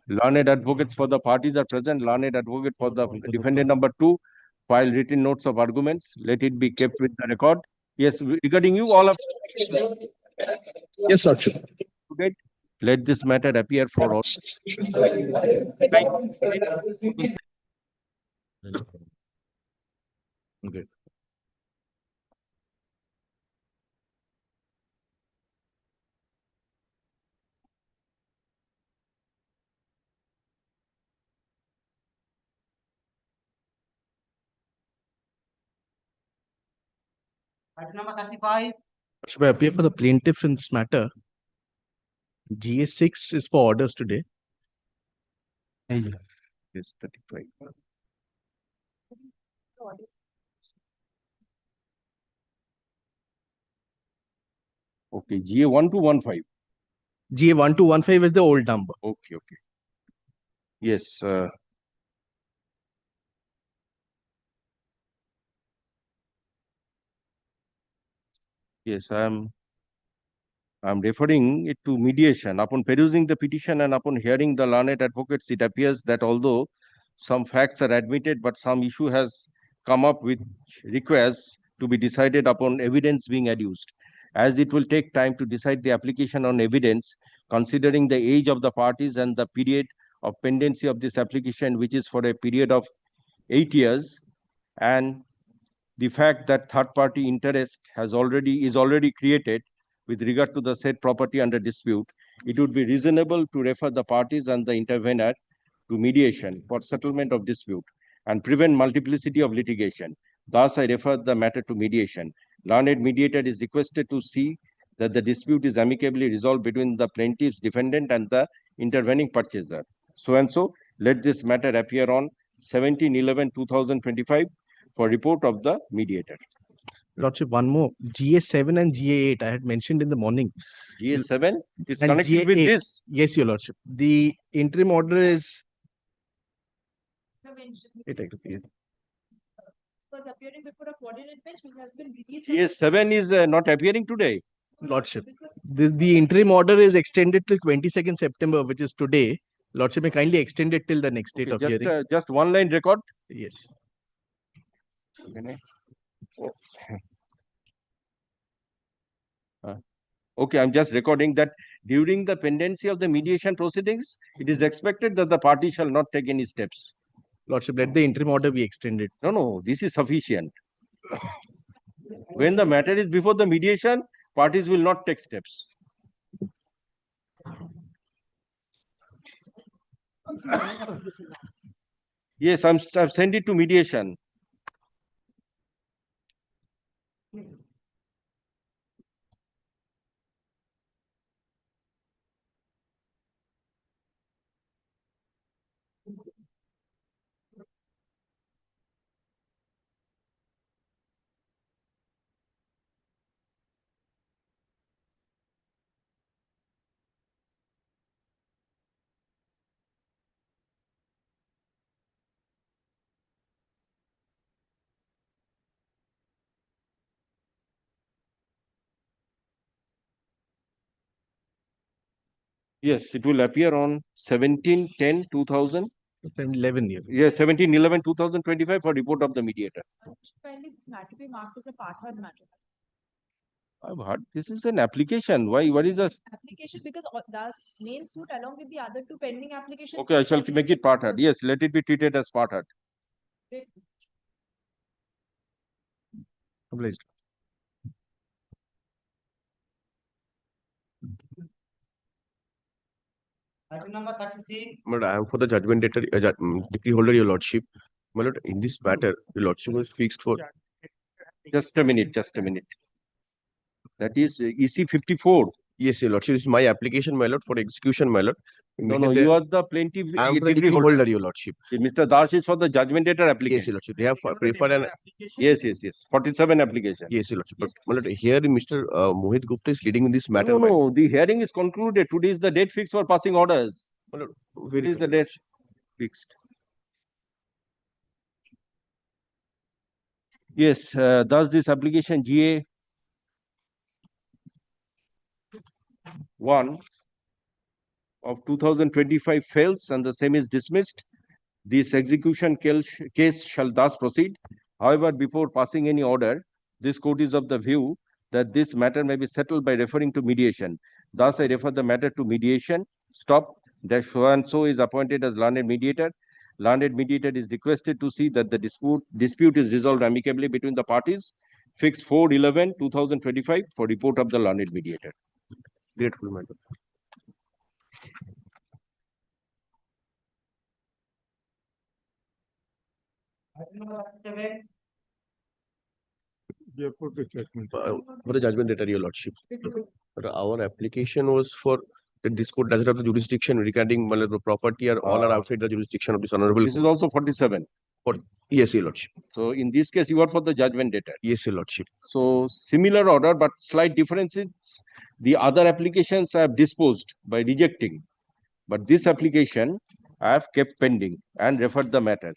Learned advocates for the parties are present. Learned advocate for the defendant number 2, file written notes of arguments. Let it be kept with the record. Yes, regarding you, all of. Yes, sir. Let this matter appear for all. Okay. Item number 35. Should I appear for the plaintiff in this matter? GA6 is for orders today. Yes, 35. Okay, GA 1215. GA1215 is the old number. Okay, okay. Yes, yes, I'm referring it to mediation. Upon perusing the petition and upon hearing the learned advocates, it appears that although some facts are admitted, but some issue has come up which requires to be decided upon evidence being adduced. As it will take time to decide the application on evidence, considering the age of the parties and the period of pendency of this application, which is for a period of 8 years, and the fact that third-party interest is already created with regard to the said property under dispute, it would be reasonable to refer the parties and the intervener to mediation for settlement of dispute and prevent multiplicity of litigation. Thus, I refer the matter to mediation. Learned mediator is requested to see that the dispute is amicably resolved between the plaintiff's defendant and the intervening purchaser. So and so, let this matter appear on 17/11/2025 for report of the mediator. Lordship, one more. GA7 and GA8 I had mentioned in the morning. GA7 is And connected with GA8. this. Yes, Your Lordship. The interim order is. It Was appearing before a coordinate bench which has been released. GA7 is not appearing today. Lordship, the interim order is extended till 22nd September, which is today. Lordship may kindly extend it till the next date of hearing. Just one line record. Yes. Okay, I'm just recording that during the pendency of the mediation proceedings, it is expected that the party shall not take any steps. Lordship, let the interim order be extended. No, this is sufficient. When the matter is before the mediation, parties will not take steps. Yes, I've sent it to mediation. Yes, it will appear on 17/10/2000. 11 year. Yes, 17/11/2025 for report of the mediator. Finally, this matter be marked as a part heard matter. I've heard this is an application. Why? What is the Application because the main suit along with the other two pending applications. Okay, I shall make it part heard. Yes, let it be treated as part heard. Obliged. Item number 36. But I am for the judgment debtor, decree holder, Your Lordship. My lord, in this matter, Your Lordship was fixed for. Just a minute, just a minute. That is EC 54. Yes, Your Lordship, this is my application, my lord, for execution, my lord. No, you are the plaintiff. I am the decree holder, Your Lordship. Mr. Dash is for the judgment debtor application. Yes, Your Lordship. They have preferred an. Yes. 47 application. Yes, Your Lordship. But my lord, here Mr. Mohit Gupta is leading in this matter. No, my lord. no, the hearing is concluded. Today is the date fixed for passing orders. My lord, Where is the date fixed? Yes, thus this application GA 1 of 2025 fails and the same is dismissed. This execution case shall thus proceed. However, before passing any order, this court is of the view that this matter may be settled by referring to mediation. Thus, I refer the matter to mediation. Stop. Dash so and so is appointed as learned mediator. Learned mediator is requested to see that the dispute is resolved amicably between the parties. Fixed 4/11/2025 for report of the learned mediator. Grateful, my lord. Item number 37. For the judgment letter, your lordship. Our application was for that this court doesn't have the jurisdiction regarding the property or all are outside the jurisdiction of this honorable. This is also 47. Yes, your lordship. So in this case, you are for the judgment debtor. Yes, your lordship. So similar order, but slight difference is the other applications I have disposed by rejecting. But this application I have kept pending and referred the matter.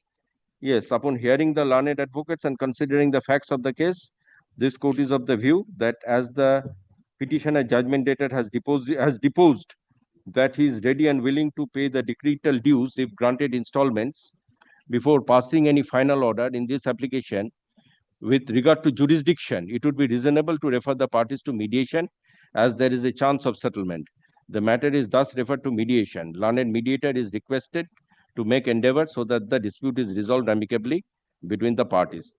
Yes, upon hearing the learned advocates and considering the facts of the case, this court is of the view that as the petitioner judgment debtor has deposed that he is ready and willing to pay the decretal dues if granted installments before passing any final order in this application. With regard to jurisdiction, it would be reasonable to refer the parties to mediation as there is a chance of settlement. The matter is thus referred to mediation. Learned mediator is requested to make endeavor so that the dispute is resolved amicably between the parties.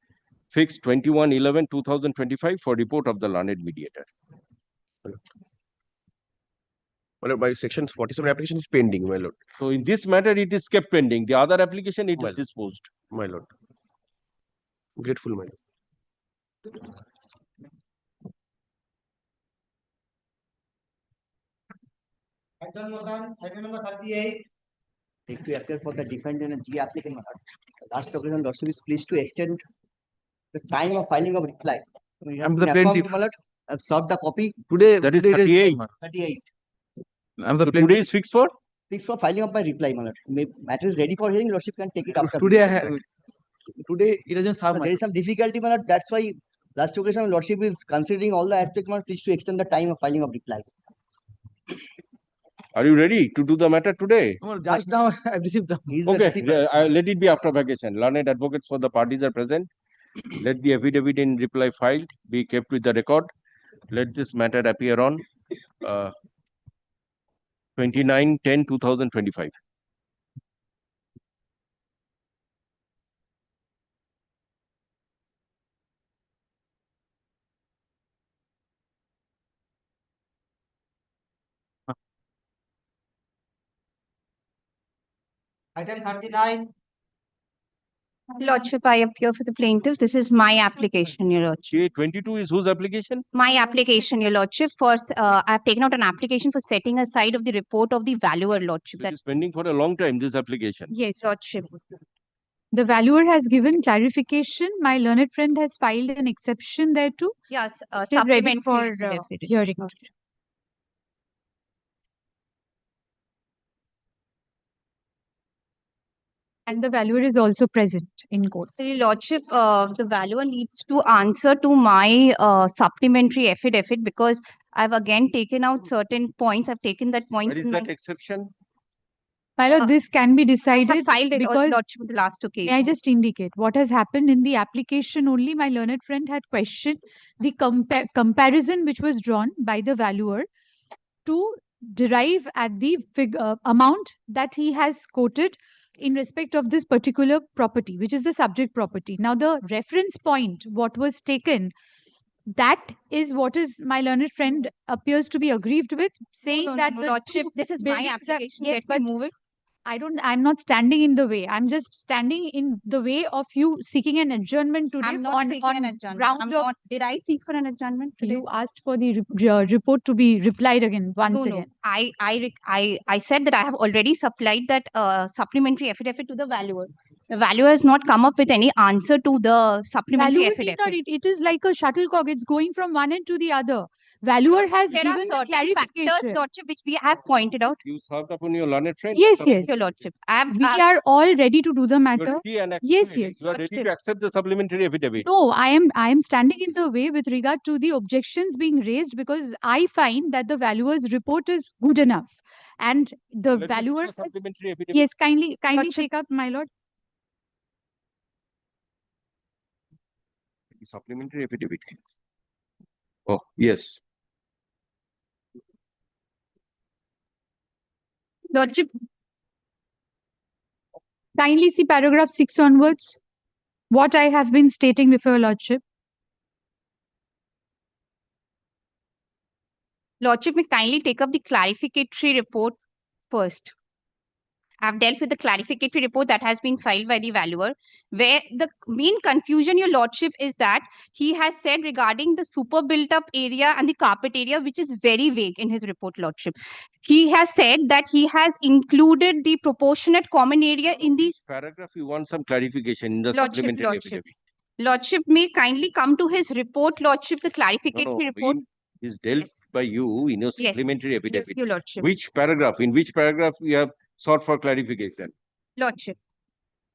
Fixed 21/11/2025 for report of the learned mediator. Well, by sections 47 application is pending, my lord. So in this matter, it is kept pending. The other application, it is disposed. My lord. Grateful, my lord. Item number 38. Take to appear for the defendant and G applicant. Last occasion, lordship is pleased to extend the time of filing of reply. We have the been plaintiff. informed, my lord. I've served the copy. Today, That is today it 38. 38. I'm the So plaintiff. today is fixed for? Fixed for filing of my reply, my lord. Matter is ready for hearing. Lordship can take it after. Today I have. Today it doesn't have. There is some difficulty, my lord. That's why last occasion, lordship is considering all the aspects, my lord. Pleased to extend the time of filing of reply. Are you ready to do the matter today? No, just now I received the. Okay, let it be after vacation. Learned advocates for the parties are present. Let the affidavit in reply filed be kept with the record. Let this matter appear on 29/10/2025. Item 39. Lordship, I appear for the plaintiffs. This is my application, Your Lordship. 22 is whose application? My application, Your Lordship, for I have taken out an application for setting aside of the report of the valuer, Lordship. It is pending for a long time, this application. Yes. Lordship. The valuer has given clarification. My learned friend has filed an exception there too. Yes, Still ready supplementary for affidavit. hearing. And the valuer is also present in court. So, Your Lordship, the valuer needs to answer to my supplementary affidavit because I've again taken out certain points. I've taken that points What is in my. that exception? My lord, this can be decided filed it, because Lordship, with the last may I occasion. just indicate what has happened in the application only. My learned friend had questioned the comparison which was drawn by the valuer to derive at the amount that he has quoted in respect of this particular property, which is the subject property. Now, the reference point, what was taken, that is what is my learned friend appears to be aggrieved with, saying No, that no, the Lordship, two this is my buildings are- application. Yes, Let me but move it. I'm not standing in the way. I'm just standing in the way of you seeking an adjournment today I'm not on seeking an adjournment. ground I'm of not. Did I seek for an adjournment today? you asked for the report to be replied again once No, no. again. I said that I have already supplied that supplementary affidavit to the valuer. The valuer has not come up with any answer to the supplementary Valuer need affidavit. not, it is like a shuttlecock. It's going from one end to the other. Valuer has There are given the certain factors, clarification. Lordship, which we have pointed out. You served upon your learned friend? Yes, yes. Your Lordship. We are all ready to do the You are matter. ready and Yes, accepting it. yes. You are ready to accept the supplementary affidavit. No, I am standing in the way with regard to the objections being raised because I find that the valuer's report is good enough. And the Let me see valuer the has, supplementary affidavit. yes, kindly Lordship. take up, my lord. The supplementary affidavit. Oh, yes. Lordship, Kindly see paragraph 6 onwards. What I have been stating before your lordship. Lordship, may kindly take up the clarificatory report first. I've dealt with the clarificatory report that has been filed by the valuer, where the main confusion, your lordship, is that he has said regarding the super built up area and the carpet area, which is very vague in his report, lordship. He has said that he has included the proportionate common area in the Paragraph, you want some clarification in the lordship, supplementary lordship. affidavit. Lordship may kindly come to his report, lordship, the clarificatory report. Is dealt by you in your Yes. supplementary Yes, affidavit. your lordship. Which paragraph? In which paragraph you have sought for clarification? Lordship.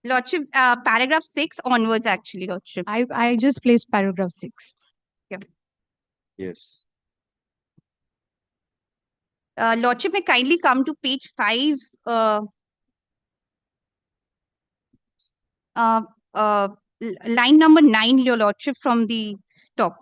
Lordship, paragraph 6 onwards, actually, lordship. I just placed paragraph 6. Yeah. Yes. Lordship may kindly come to page 5. Line number 9, your lordship, from the top.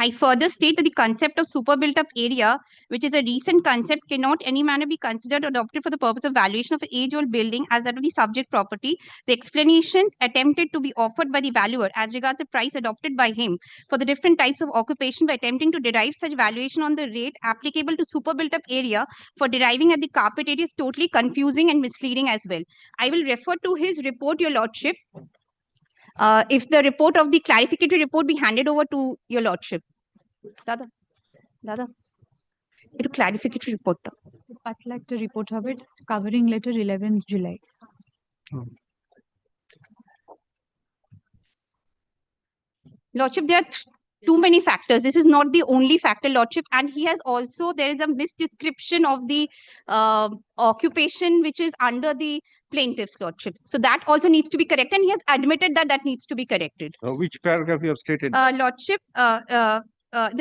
I further state that the concept of super built up area, which is a recent concept, cannot any manner be considered or adopted for the purpose of valuation of an age-old building as that of the subject property. The explanations attempted to be offered by the valuer as regards the price adopted by him for the different types of occupation by attempting to derive such valuation on the rate applicable to super built up area for deriving at the carpet area is totally confusing and misleading as well. I will refer to his report, your lordship. If the report of the clarificatory report be handed over to your lordship. Dada, it clarificatory report. Patla report hobe covering letter 11th July. Lordship, there are too many factors. This is not the only factor, lordship, and he has also, there is a misdescription of the occupation which is under the plaintiff's, lordship. So that also needs to be corrected, and he has admitted that that needs to be corrected. Which paragraph you have stated? Lordship, the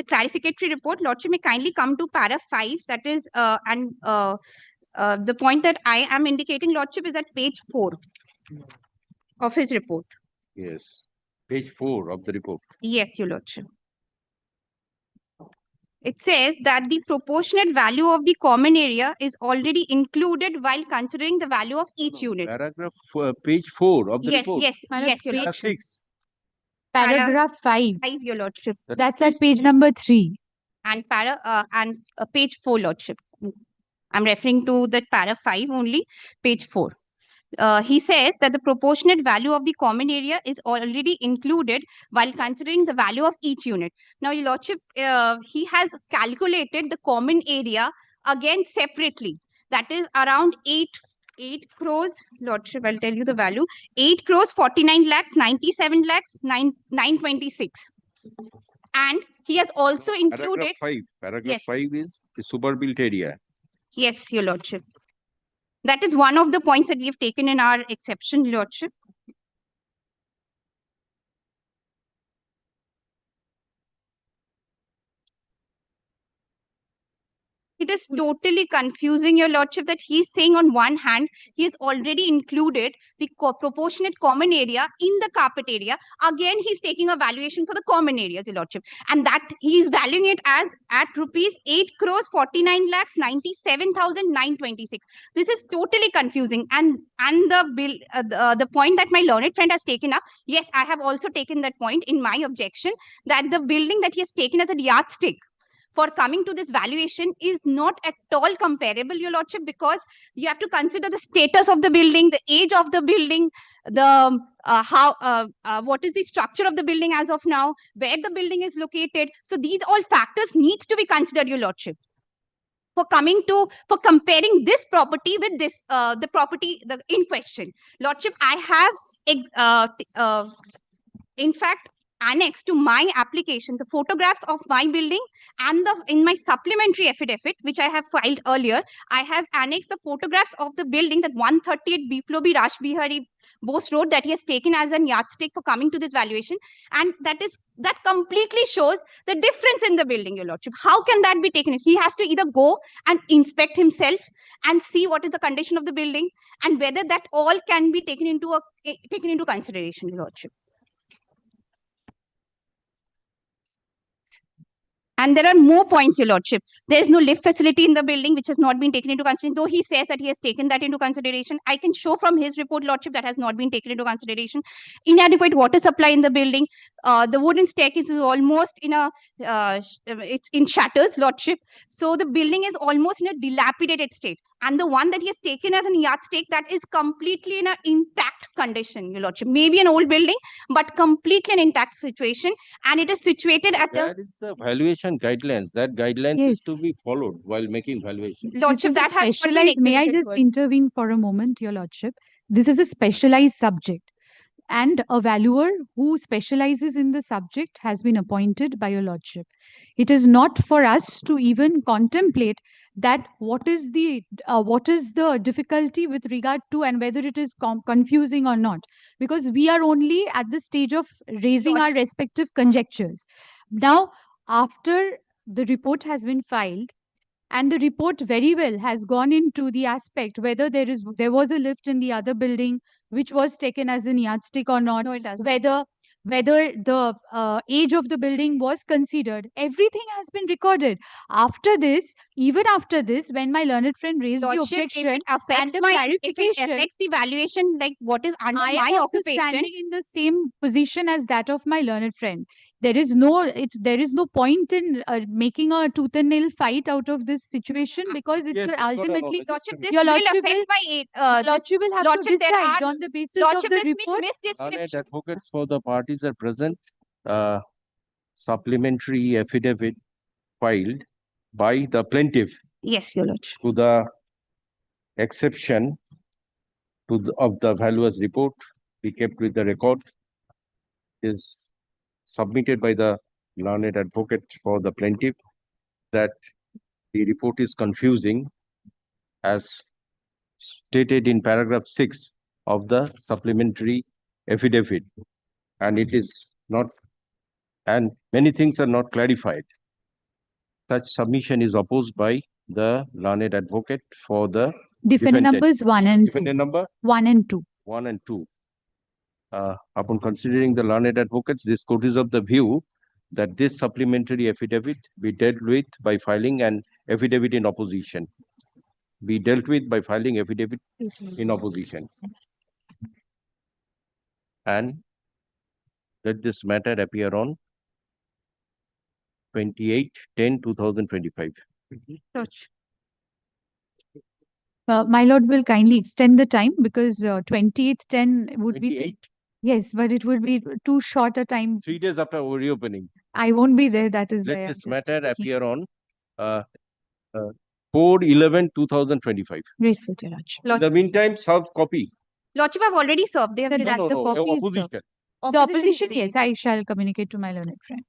clarificatory report, lordship, may kindly come to para 5. That is, the point that I am indicating, lordship, is at page 4 of his report. Yes. Page 4 of the report. Yes, your lordship. It says that the proportionate value of the common area is already included while considering the value of each unit. Paragraph page 4 of the report. Yes, your Paragraph lordship. 6. Paragraph 5. 5, your lordship. That's at page number 3. And page 4, lordship. I'm referring to that para 5 only, page 4. He says that the proportionate value of the common area is already included while considering the value of each unit. Now, your lordship, he has calculated the common area again separately. That is around 8 crores, lordship, I'll tell you the value, 8 crores, 49 lakhs, 97 lakhs, 926. And he has also included... Paragraph 5 is the super built area. Yes, your lordship. That is one of the points that we have taken in our exception, lordship. It is totally confusing, your lordship, that he is saying on one hand, he has already included the proportionate common area in the carpet area. Again, he's taking a valuation for the common areas, your lordship. And that he is valuing it as at rupees 8 crores, 49 lakhs, 97,926. This is totally confusing. And the bill, the point that my learned friend has taken up, yes, I have also taken that point in my objection, that the building that he has taken as a yardstick for coming to this valuation is not at all comparable, your lordship, because you have to consider the status of the building, the age of the building, the what is the structure of the building as of now, where the building is located. So these all factors needs to be considered, your lordship, for comparing this property with this the property in question. Lordship, I have in fact annexed to my application the photographs of my building, and in my supplementary affidavit, which I have filed earlier, I have annexed the photographs of the building, that 138 Biplobi Rashbihari Bose Road, that he has taken as a yardstick for coming to this valuation. And that completely shows the difference in the building, your lordship. How can that be taken? He has to either go and inspect himself and see what is the condition of the building and whether that all can be taken into consideration, your lordship. And there are more points, your lordship. There is no lift facility in the building, which has not been taken into consideration, though he says that he has taken that into consideration. I can show from his report, lordship, that has not been taken into consideration. Inadequate water supply in the building. The wooden staircase is almost in it's in shatters, lordship. So the building is almost in a dilapidated state. and the one that he has taken as an yardstick, that is completely in an intact condition, Your Lordship. Maybe an old building, but completely an intact situation, and it is situated at a That is the valuation guidelines. That guidelines is to Yes. be followed while making valuation. This Lordship is a that has not been specialized, may I exhibited just to us. intervene for a moment, Your Lordship? This is a specialized subject, and a valuer who specializes in the subject has been appointed by Your Lordship. It is not for us to even contemplate that what is the difficulty with regard to, and whether it is confusing or not, because we are only at the stage of raising our respective conjectures. Now, after the report has been filed, and the report very well has gone into the aspect whether there was a lift in the other building which was taken as an yardstick or not, No, it doesn't. whether the age of the building was considered. Everything has been recorded. After this, even after this, when my learned friend raised the Lordship, if objection it and affects the if it clarification, affects the valuation, like what is under I my am also occupation, standing in the same position as that of my learned friend. There is no point in making a tooth and nail fight out of this situation, because it's Yes, you've got a ultimately Lordship, this your will lordship affect will my lordship will have to Lordship, there decide are on the basis Lordship, of the this means report. Learned misdescription. advocates for the parties are present. Supplementary affidavit filed by the plaintiff Yes, Your Lordship. to the exception of the valuer's report be kept with the record is submitted by the learned advocate for the plaintiff that the report is confusing as stated in paragraph 6 of the supplementary affidavit, and it is not, and many things are not clarified. Such submission is opposed by the learned advocate for the Defendant numbers 1 and 2. defendant number 1 and 2. 1 and 2. Upon considering the learned advocates, this court is of the view that this supplementary affidavit be dealt with by filing an affidavit in opposition. Be dealt with by filing affidavit in opposition. And let this matter appear on 28/10/2025. My lord will kindly extend the time, because 28th 10 would be 28? yes, but it would be too short a time. 3 days after reopening. I won't be there. That is why Let I'm this just matter checking. appear on 4/11/2025. Grateful to your lordship. In the meantime, serve copy. Lordship, I've already served. They have Sir, No, that no, the no, copy is opposition. served. The opposition, yes, I shall communicate to my learned friend.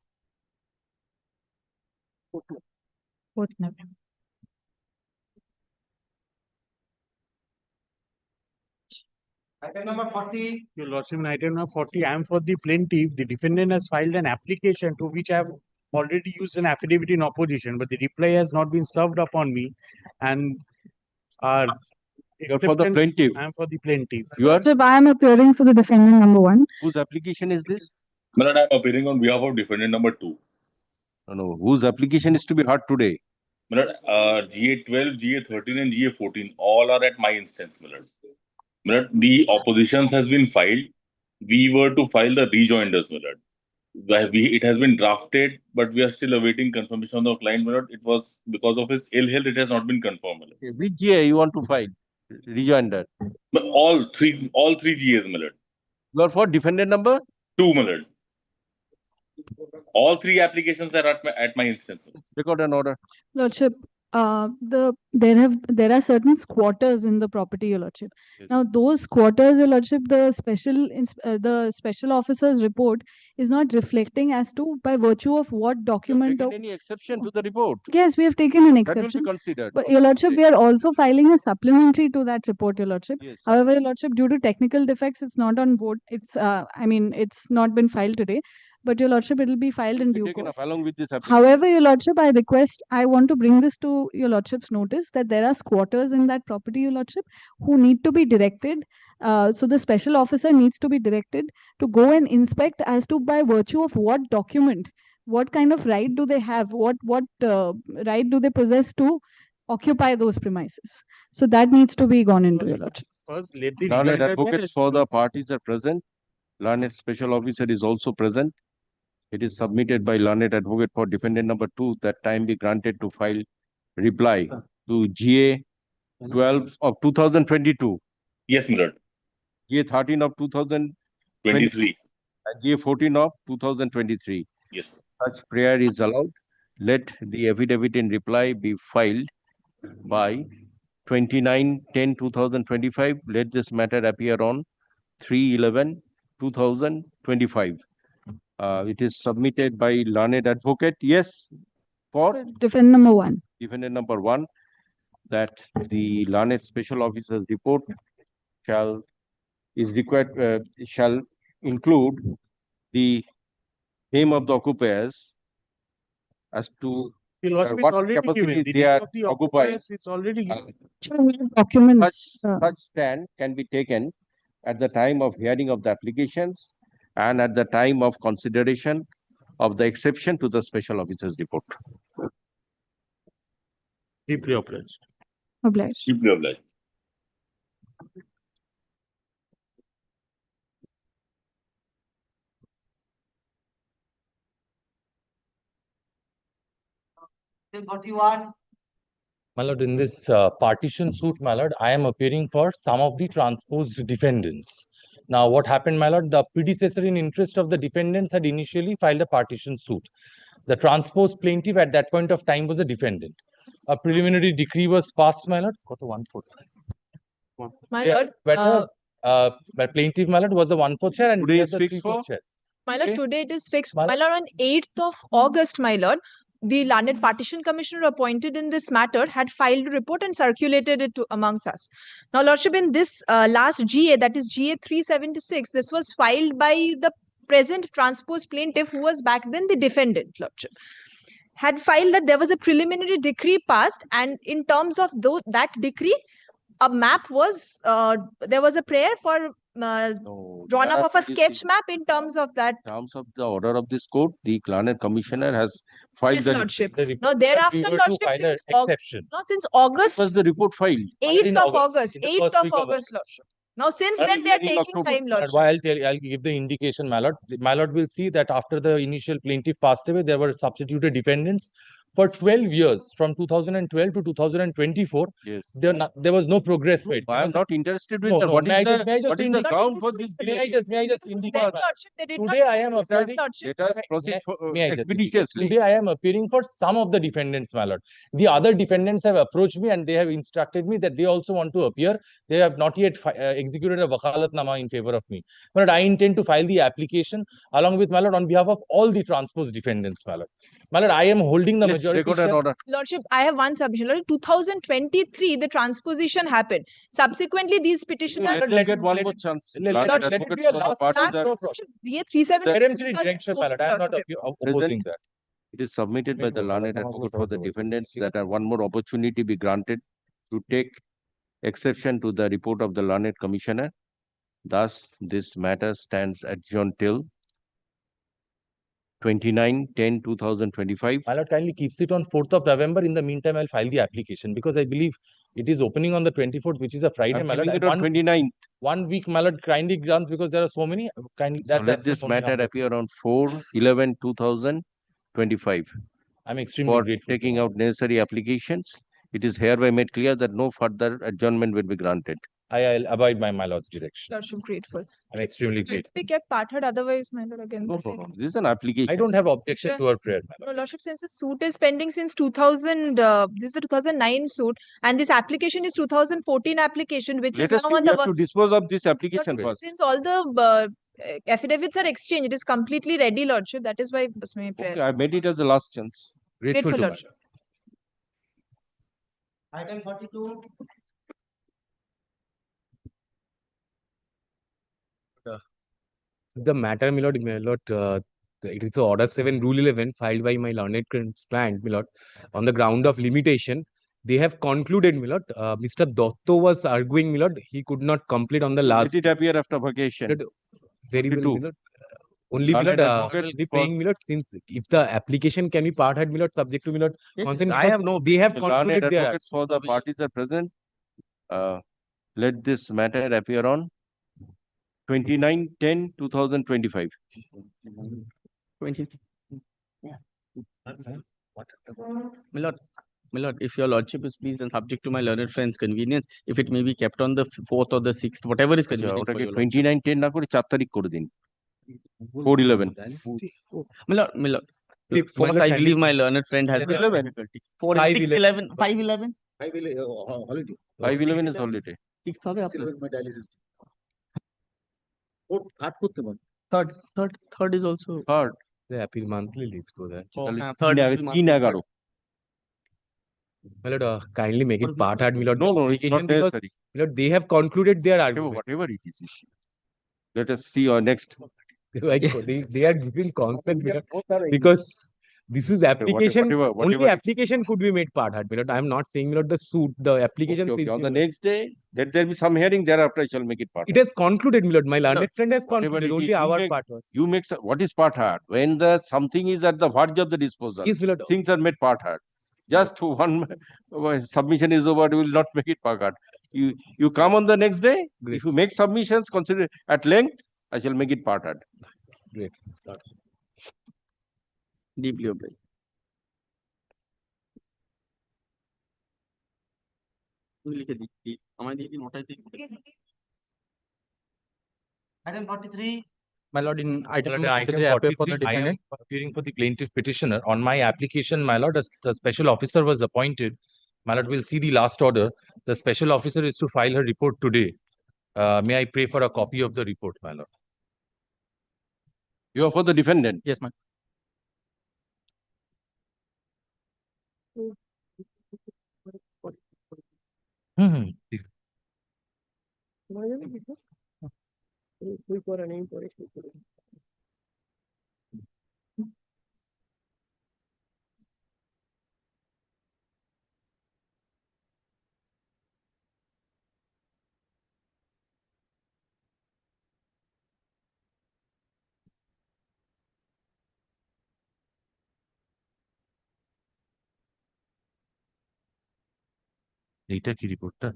4th November. Item number 40. Your Lordship, in item number 40, I am for the plaintiff. The defendant has filed an application to which I have already used an affidavit in opposition, but the reply has not been served upon me. And You're for the plaintiff. I am for the plaintiff. You are? I am appearing for the defendant number 1. Whose application is this? My lord, I am appearing on behalf of defendant number 2. No, no. Whose application is to be heard today? My lord, GA12, GA13 and GA14 all are at my instance, my lord. My lord, the oppositions has been filed. We were to file the rejoinders, my lord. It has been drafted, but we are still awaiting confirmation of the client, my lord. It was because of his ill health, it has not been confirmed, my lord. Okay, which GA you want to file? Rejoinder. But all three GAs, my lord. You are for defendant number? 2, my lord. All 3 applications are at my instance. Record an order. Lordship, there are certain squatters in the property, Your Lordship. Now, those squatters, Your Lordship, the special officer's report is not reflecting as to by virtue of what document. Taken any exception to the report? Yes, we have taken an That will exception. be considered. But Your Lordship, we are also filing a supplementary to that report, Your Lordship. Yes. However, Your Lordship, due to technical defects, it's not on board. It's it's not been filed today. But Your Lordship, it will be filed in due Taken course. up along with this application. However, Your Lordship, I want to bring this to Your Lordship's notice that there are squatters in that property, Your Lordship, who need to be directed. So the special officer needs to be directed to go and inspect as to by virtue of what document, what kind of right do they have, what right do they possess to occupy those premises. So that needs to be gone into, Your Lordship. First, let the Learned rejoinder be advocates for the parties are present. Learned special officer is also present. It is submitted by learned advocate for defendant number 2 that time be granted to file reply to GA 12 of 2022, Yes, my lord. GA 13 of 2023, 23. and GA 14 of 2023. Yes. Such prayer is allowed. Let the affidavit in reply be filed by 29/10/2025. Let this matter appear on 3/11/2025. It is submitted by learned advocate. Yes, for Defendant number 1. defendant number 1, that the learned special officer's report shall include the name of the occupiers as to what capacity they are occupying. It's already given. Documents. Such stand can be taken at the time of hearing of the applications and at the time of consideration of the exception to the special officer's report. Deeply obliged. Obliged. Deeply obliged. Then what do you want? My lord, in this partition suit, my lord, I am appearing for some of the transposed defendants. Now, what happened, my lord? The predecessor in interest of the defendants had initially filed a partition suit. The transposed plaintiff at that point of time was a defendant. A preliminary decree was passed, my lord. Got a 1/4. My Yeah, lord, but plaintiff, my lord, was the 1/4 share and Today we are is the fixed 3/4 for? share. my lord, Okay. today it is fixed. My My lord, on 8th of August, my lord, the learned partition commissioner appointed in this matter had filed a report and circulated it to amongst us. Now, lordship, in this last GA, that is GA 376, this was filed by the present transposed plaintiff, who was back then the defendant, lordship, had filed that there was a preliminary decree passed, and in terms of that decree, a map was there was a prayer for drawn up of a sketch map in terms of that. In terms of the order of this court, the learned commissioner has filed Yes, the lordship. The report Now, that thereafter, we were to lordship, file an since exception. not since August, was the report filed? 8th In of August, August, in the 8th first of week of August, August. lordship. Now, since And then, they are in taking October. time, But lordship. why I'll give the indication, my lord. My lord will see that after the initial plaintiff passed away, there were substituted defendants for 12 years, from 2012 to 2024. Yes. There was no progress made. I am not interested with No, that. no, What may I is just- may I the just what is the indicate- ground for this May I delay? just Then, indicate? lordship, they did Today not I am discuss, appearing. lordship. Let us proceed May I just indicate? expeditiously. Today I am appearing for some of the defendants, my lord. The other defendants have approached me and they have instructed me that they also want to appear. They have not yet executed a wakalatnama in favor of me. But I intend to file the application along with, my lord, on behalf of all the transposed defendants, my lord. My lord, I am holding the Yes, majority record an share. order. Lordship, I have one submission. Lordship, 2023, the transposition happened. Subsequently, these petitioners. Let them get one more chance. Let Learned it advocates be a for the last parties chance, that no problem. GA 376. Peremptory direction, my lord. I am not opposing present. that. It is submitted by the learned advocate for the defendants that one more opportunity be granted to take exception to the report of the learned commissioner. Thus, this matter stands adjourned till 29/10/2025. My lord kindly keeps it on 4th of November. In the meantime, I'll file the application because I believe it is opening on the 24th, which is a Friday. I'm My lord, keeping it on 29th. 1 week, my lord, kindly grants because there are so many. Kindly, So let that's this only matter humble. appear on 4/11/2025. I'm extremely For grateful. taking out necessary applications. It is hereby made clear that no further adjournment will be granted. I'll abide by my lord's direction. Lordship, grateful. I'm extremely grateful. We kept parted, otherwise, my lord, again. No, the same. This is an application. I don't have objection to her prayer, my lord. No, lordship, since the suit is pending since 2000, this is the 2009 suit, and this application is 2014 application, which Let is us now see, on we the have to dispose of this application Lordship, first. since all the affidavits are exchanged, it is completely ready, lordship. That is why this may prayer. Okay, I made it as the last chance. Grateful, lordship. Item 42. The matter, my lord, it is Order 7, Rule 11, filed by my learned client, my lord, on the ground of limitation. They have concluded, my lord, Mr. Dotto was arguing, my lord, he could not complete on the last. Let it appear after vacation. Very well, 42. my lord. Only, my Learned lord, advocates will be for- paying, my lord, since if the application can be part-heard, my lord, subject to, my lord, consent. I have no, they have The learned concluded their advocates for the parties are present. Let this matter appear on 29/10/2025. 20. My lord, My lord, if your lordship is pleased and subject to my learned friend's convenience, if it may be kept on the 4th or the 6th, whatever is convenient for ওটাকে your 29/10 না করে 4 তারিখ করে দিন 4/11 My lord, My 4th, lord, I can believe we- my learned friend has the 11? difficulty. 4 5/11. 11, 5/11. holiday. 5/11 is holiday. 6th হবে আপনার? Third is also. Third. The appeal monthly list go there. তাহলে third 3/11 My lord, kindly make it part hard, my lord. No, no, it's not Because, necessary. my lord, they have concluded their argument. Whatever it is. Let us see our next. They are giving constant, my lord, because this is application. whatever Only it is. application could be made part hard, my lord. I am not saying, my lord, the suit, the application. Okay, on the next day, let there be some hearing. Thereafter, I shall make it part. It has concluded, my lord. My learned friend has Whatever concluded. it Only is, our part was. You make what is part hard? When the something is at the verge of the disposal, Yes, my lord. things are made part hard. Just one submission is over, you will not make it part hard. You come on the next day. Great. If you make submissions, consider at length. I shall make it part hard. Great. Deeply obliged. লিখে দিচ্ছি আমায় দিয়ে দিন ওটাই দিন Item 43. My lord, in item My lord, item 43, I am appearing for the plaintiff petitioner. On my application, my lord, as the special officer was appointed. My lord will see the last order. The special officer is to file her report today. May I pray for a copy of the report, my lord? You are for the defendant. Yes, ma'am. Please. এইটা কি রিপোর্টটা?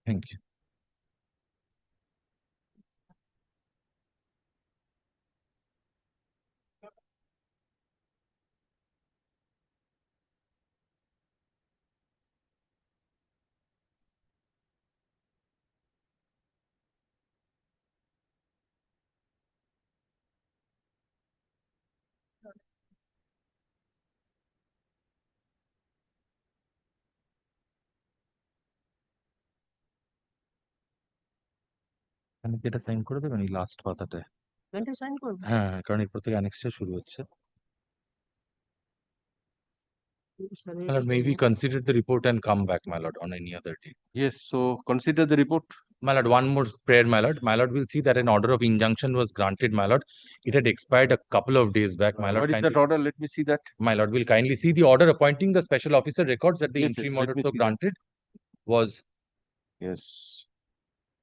Thank you. আমি কি এটা sign করে দেবেন এই last পাতাটায়? Sign করব হ্যাঁ, কারণ এরপর থেকে অ্যানেক্সটা শুরু হচ্ছে। My lord, may we consider the report and come back, my lord, on any other day? Yes, so consider the report. My lord, one more prayer, my lord. My lord will see that an order of injunction was granted, my lord. It had expired a couple of days back, my lord. What is that order? Let me see that. My lord will kindly see the order appointing the special officer records that the Yes, interim yes, let order me so see that. granted was. Yes.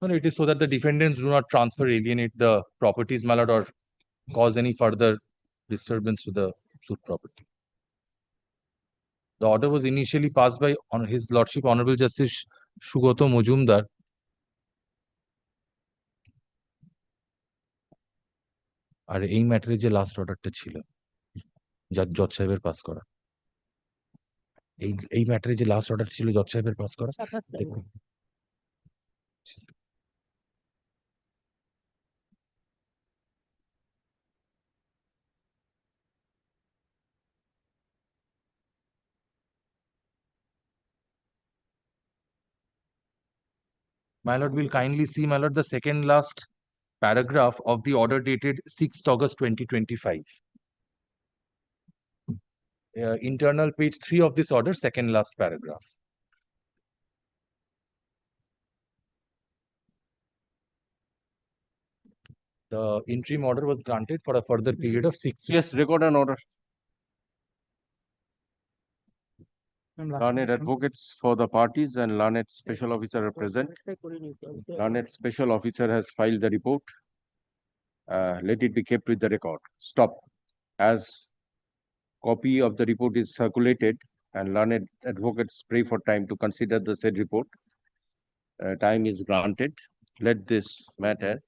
No, it is so that the defendants do not transfer, alienate the properties, my lord, or cause any further disturbance to the suit property. The order was initially passed by His Lordship Honorable Justice Sugoto Mojumdar. আর এই ম্যাটারে যে last অর্ডারটা ছিল জজ সাহেবের pass করা, এই ম্যাটারে যে last order ছিল জজ সাহেবের পাস করা, দেখুন My lord will kindly see, my lord, the second last paragraph of the order dated 6th August 2025. Internal page 3 of this order, second last paragraph. The interim order was granted for a further period of 6 weeks. Yes, record an order. Learned advocates for the parties and learned special officer are present. Learned special officer has filed the report. Let it be kept with the record. Stop. As copy of the report is circulated and learned advocates pray for time to consider the said report. Time is granted. Let this matter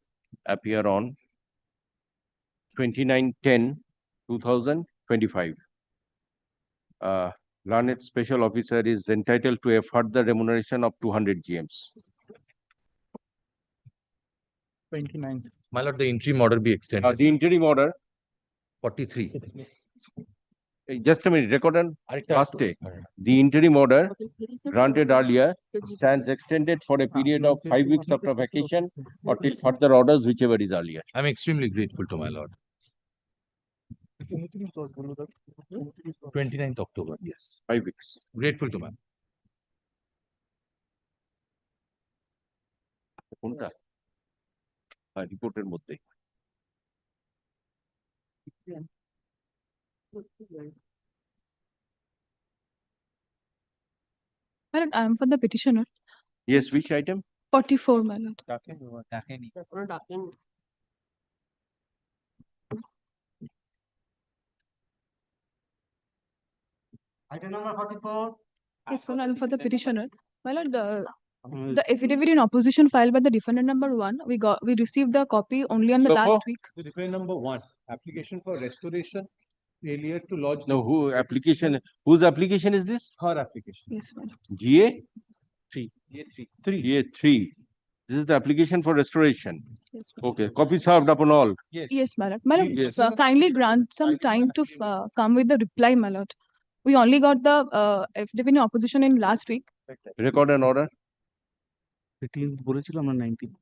appear on 29/10/2025. Learned Special Officer is entitled to a further remuneration of 200 GMs. 29th. My lord, the interim order be extended. The interim order, 43. just a minute, record on last day. The interim order granted earlier stands extended for a period of 5 weeks after vacation or till further orders, whichever is earlier. I'm extremely grateful to my lord. 29th October, yes. 5 weeks. Grateful to my কোনটা? রিপোর্টের মধ্যে। My lord, I am for the petitioner. Yes, which item? 44, my lord. Item number 44. Yes, my lord, I am for the petitioner. My lord, the affidavit in opposition filed by the defendant number 1, we received the copy only on the So last for- week. Defendant number 1, application for restoration, failure to lodge. No, whose application is this? Her application. Yes, my lord. GA? 3. GA3. This is the application for restoration. Yes, Okay, copy served upon all. Yes, my lord. My lord, Yes. kindly grant some time to come with the reply, my lord. We only got the affidavit in opposition in last week. Record and order. 18th বলেছিলাম না 19th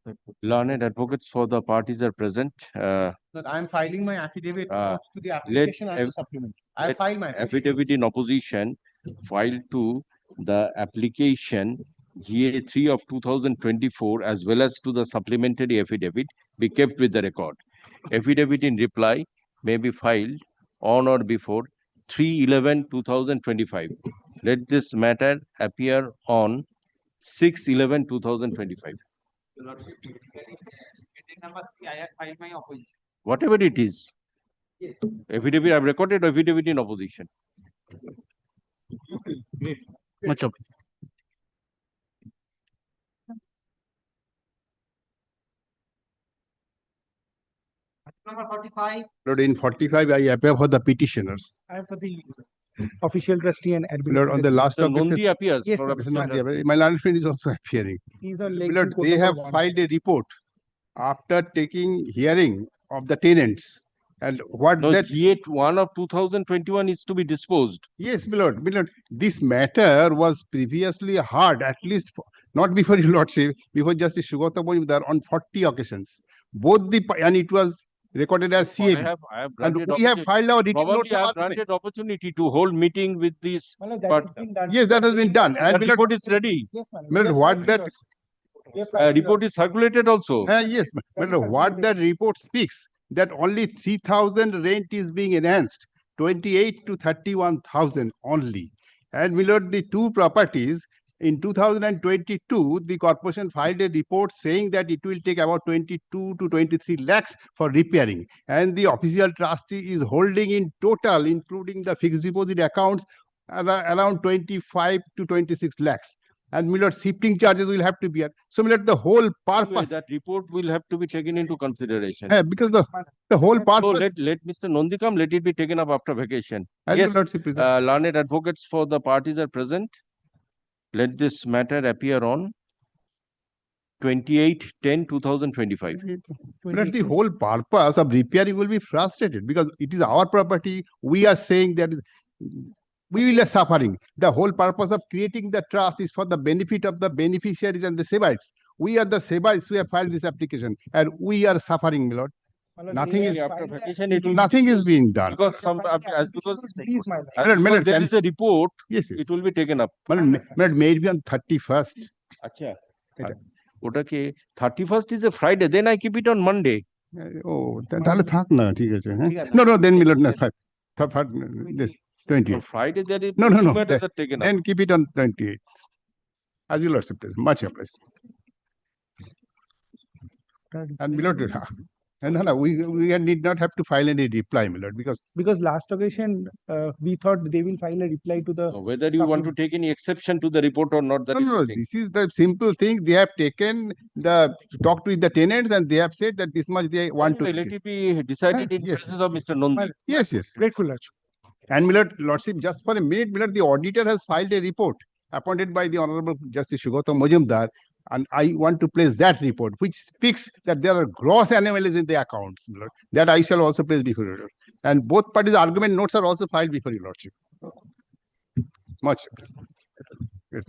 Learned advocates for the parties are present. That I am filing my affidavit Uh, to the application and the let- supplement. I let filed my affidavit in opposition filed to the application GA3 of 2024 as well as to the supplementary affidavit be kept with the record. Affidavit in reply may be filed on or before 3/11/2025. Let this matter appear on 6/11/2025. Whatever it is. Affidavit, I've recorded affidavit in opposition. much of Number 45. Lord, in 45, I appear for the petitioners. I am for the official trustee and admin. Lord, on the last So occasion- Nondi appears Yes, for sir. official trustee. My learned friend is also appearing. He's on leg Lord, report they number have 1. filed a report after taking hearing of the tenants. And what No, that, GA1 of 2021 is to be disposed. yes, my lord, this matter was previously heard, at least not before your lordship, before Justice Sugata Majumdar on 40 occasions. And it was recorded as I CAB. have And granted we have opportunity- filed our written Probably notes I of have argument. granted opportunity to hold meeting with this. Well, that But has been done. Yes, that has been done. the And my lord, report is ready. Yes, ma'am. my lord, what that Yes, Report is circulated also. Yes, but what the report speaks, that only 3,000 rent is being enhanced, 28 to 31,000 only. And my lord, the two properties, in 2022, the corporation filed a report saying that it will take about 22 to 23 lakhs for repairing. And the official trustee is holding in total, including the fixed deposit accounts, around 25 to 26 lakhs. And my lord, shifting charges will have to be, so my lord, the whole Anyway, purpose, that report will have to be taken into consideration. because the whole So purpose, let Mr. Nondi come, let it be taken up after vacation. as your Yes, lordship is. learned advocates for the parties are present. Let this matter appear on 28/10/2025. But the whole purpose of repairing will be frustrated because it is our property. We are saying that we will be suffering. The whole purpose of creating the trust is for the benefit of the beneficiaries and the Sebites. We are the Sebites who have filed this application and we are suffering, my lord. Nothing is, After vacation, it will. nothing is being done. Because because Please, my lord. Madam, there can- is a report, Yes, yes. it will be taken up. Madam, maybe on 31st. Acha. ওটাকে 31st is a Friday, then I keep it on Monday. Oh, তাহলে থাক না, ঠিক আছে, হ্যাঁ? No, then my lord, no, 28. On Friday, there is. No, Matters are taken up. Then keep it on 28. As your lordship please, much appreciated. And my lord, And no, we need not have to file any reply, my lord, because last occasion, we thought they will file a reply to the. Whether you want to take any exception to the report or not, that is the no, thing. this is the simple thing. They have taken talked with the tenants and they have said that this much they want to. Let it be decided in yes. presence of Mr. Nondi. Yes, yes. Grateful, Lordship. And Lordship, just for a minute, the auditor has filed a report appointed by the Honorable Justice Sugata Majumdar, and I want to place that report, which speaks that there are gross anomalies in the accounts. My lord. That I shall also place before you. And both parties' argument notes are also filed before your Lordship. Much. Good.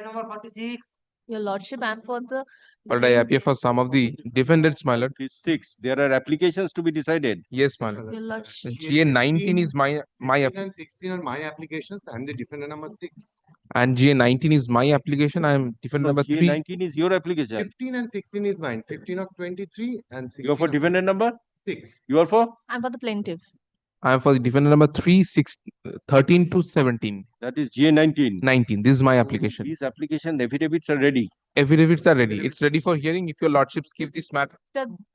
Number 46. Your Lordship, I'm for the. But I appear for some of the defendants, my lord. 6. There are applications to be decided. Yes, my lord. Your Lordship. GA 19 is my and 16 are my applications. I'm the defendant number 6. and GA 19 is my application. I am defendant number 3. GA 19 is your application. 15 and 16 is mine. 15 of 23 and 16. You are for defendant number 6. You are for? I'm for the plaintiff. I am for the defendant number 3, 6, 13 to 17. That is GA 19. 19. This is my application. These application affidavits are ready. Affidavits are ready. It's ready for hearing if your lordships give this matter.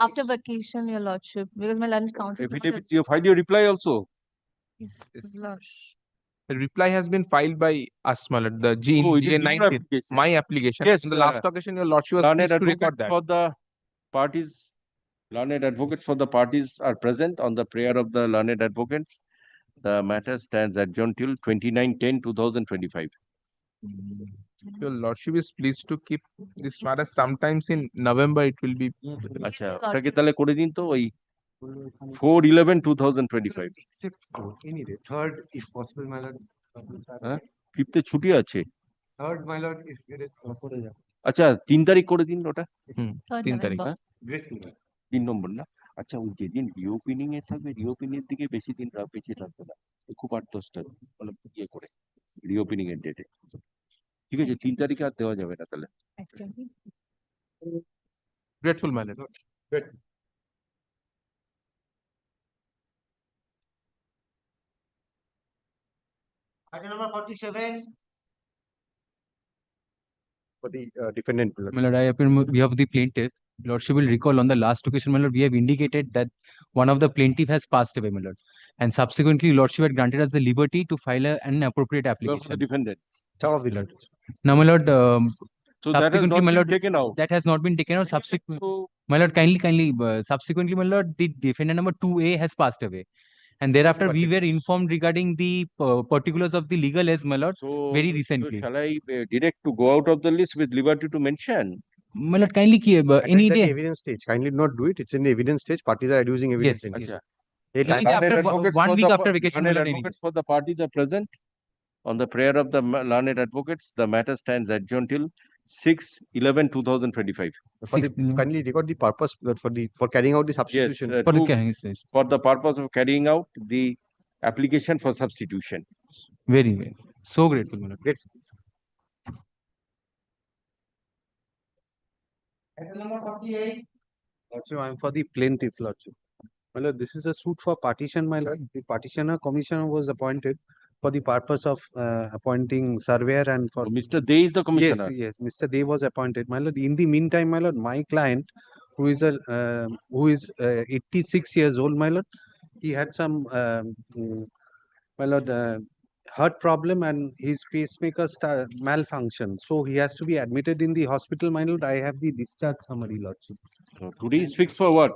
After vacation, Your Lordship, because my learned counsel. Affidavit, you filed your reply also. Yes, Lordship. The reply has been filed by us, my lord. The Oh, it is GA your 19. application. My application. Yes, In the last occasion, your lordship was learned pleased to advocate record that. for the parties. Learned advocates for the parties are present on the prayer of the learned advocates. The matter stands adjourned till 29/10/2025. Your lordship is pleased to keep this matter sometimes in November. It will be. আচ্ছা ওটাকে তাহলে করে দিন তো ওই 4/11/2025 Except for any day. Third, if possible, my lord. হ্যাঁ 5th এ ছুটি আছে Third, my lord, if it is possible. আচ্ছা 3 তারিখ করে দিন ওটা 3 তারিখ Grateful. 3 নম্বর না আচ্ছা ওই যেদিন রিওপেনিং এ থাকবে রিওপেনিং এর দিকে বেশি দিন পিছিয়ে থাকবে না খুব 8-10টা মানে ইয়ে করে রিওপেনিং এর ডেটে ঠিক আছে 3 তারিখে আর দেওয়া যাবে না তাহলে Grateful, my lord. Item number 47. For the defendant. My lord, I appear on behalf of the plaintiff. Lordship will recall on the last occasion, my lord, we have indicated that one of the plaintiff has passed away, my lord. And subsequently, Lordship had granted us the liberty to file an appropriate application. For the defendant. Some of the lord. Now, my lord, So that has not my been lord, taken out. that has not been taken out. Subsequently, So my lord, kindly, subsequently, my lord, the defendant number 2A has passed away. And thereafter, we were informed regarding the particulars of the legal as, my lord, very recently. Shall I direct to go out of the list with liberty to mention? My lord, kindly, any day. Evidence stage. Kindly not do it. It's in the evidence stage. Parties are adducing evidence. Yes, stage. yes. It Any is- day after Advocates 1 for week the- after vacation, my learned lord, any day. advocates for the parties are present. On the prayer of the learned advocates, the matter stands adjourned till 6/11/2025. For the, kindly record the purpose for carrying out the substitution. Yes, for the purpose of carrying out the application for substitution. Very well. So grateful, my lord. Grateful. Item number 48. Lordship, I'm for the plaintiff, Lordship. My lord, this is a suit for partition, my lord. The partitioner commissioner was appointed for the purpose of appointing surveyor and for. Mr. Dey is the commissioner. Yes, Mr. Dey was appointed, my lord. In the meantime, my lord, my client, who is 86 years old, my lord, he had some, my lord, heart problem and his pacemaker malfunction. So he has to be admitted in the hospital, my lord. I have the discharge summary, Lordship. Today is fixed for what?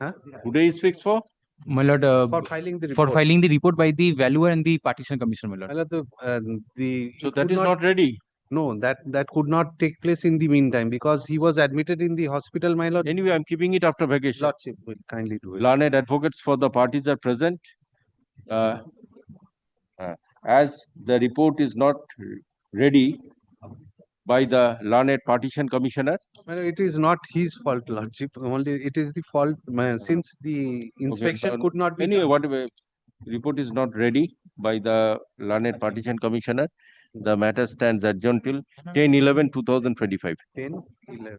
Huh? Today is fixed for? My lord, For filing the report. for filing the report by the valuer and the partition commissioner, my lord. My lord, So that is not ready. No, that could not take place in the meantime because he was admitted in the hospital, my lord. Anyway, I'm keeping it after vacation. Lordship will kindly do it. Learned advocates for the parties are present. As the report is not ready by the learned partition commissioner. Well, it is not his fault, Lordship. Only it is the fault since the inspection could not be. Anyway, done. whatever report is not ready by the learned partition commissioner, the matter stands adjourned till 10/11/2025. 10/11.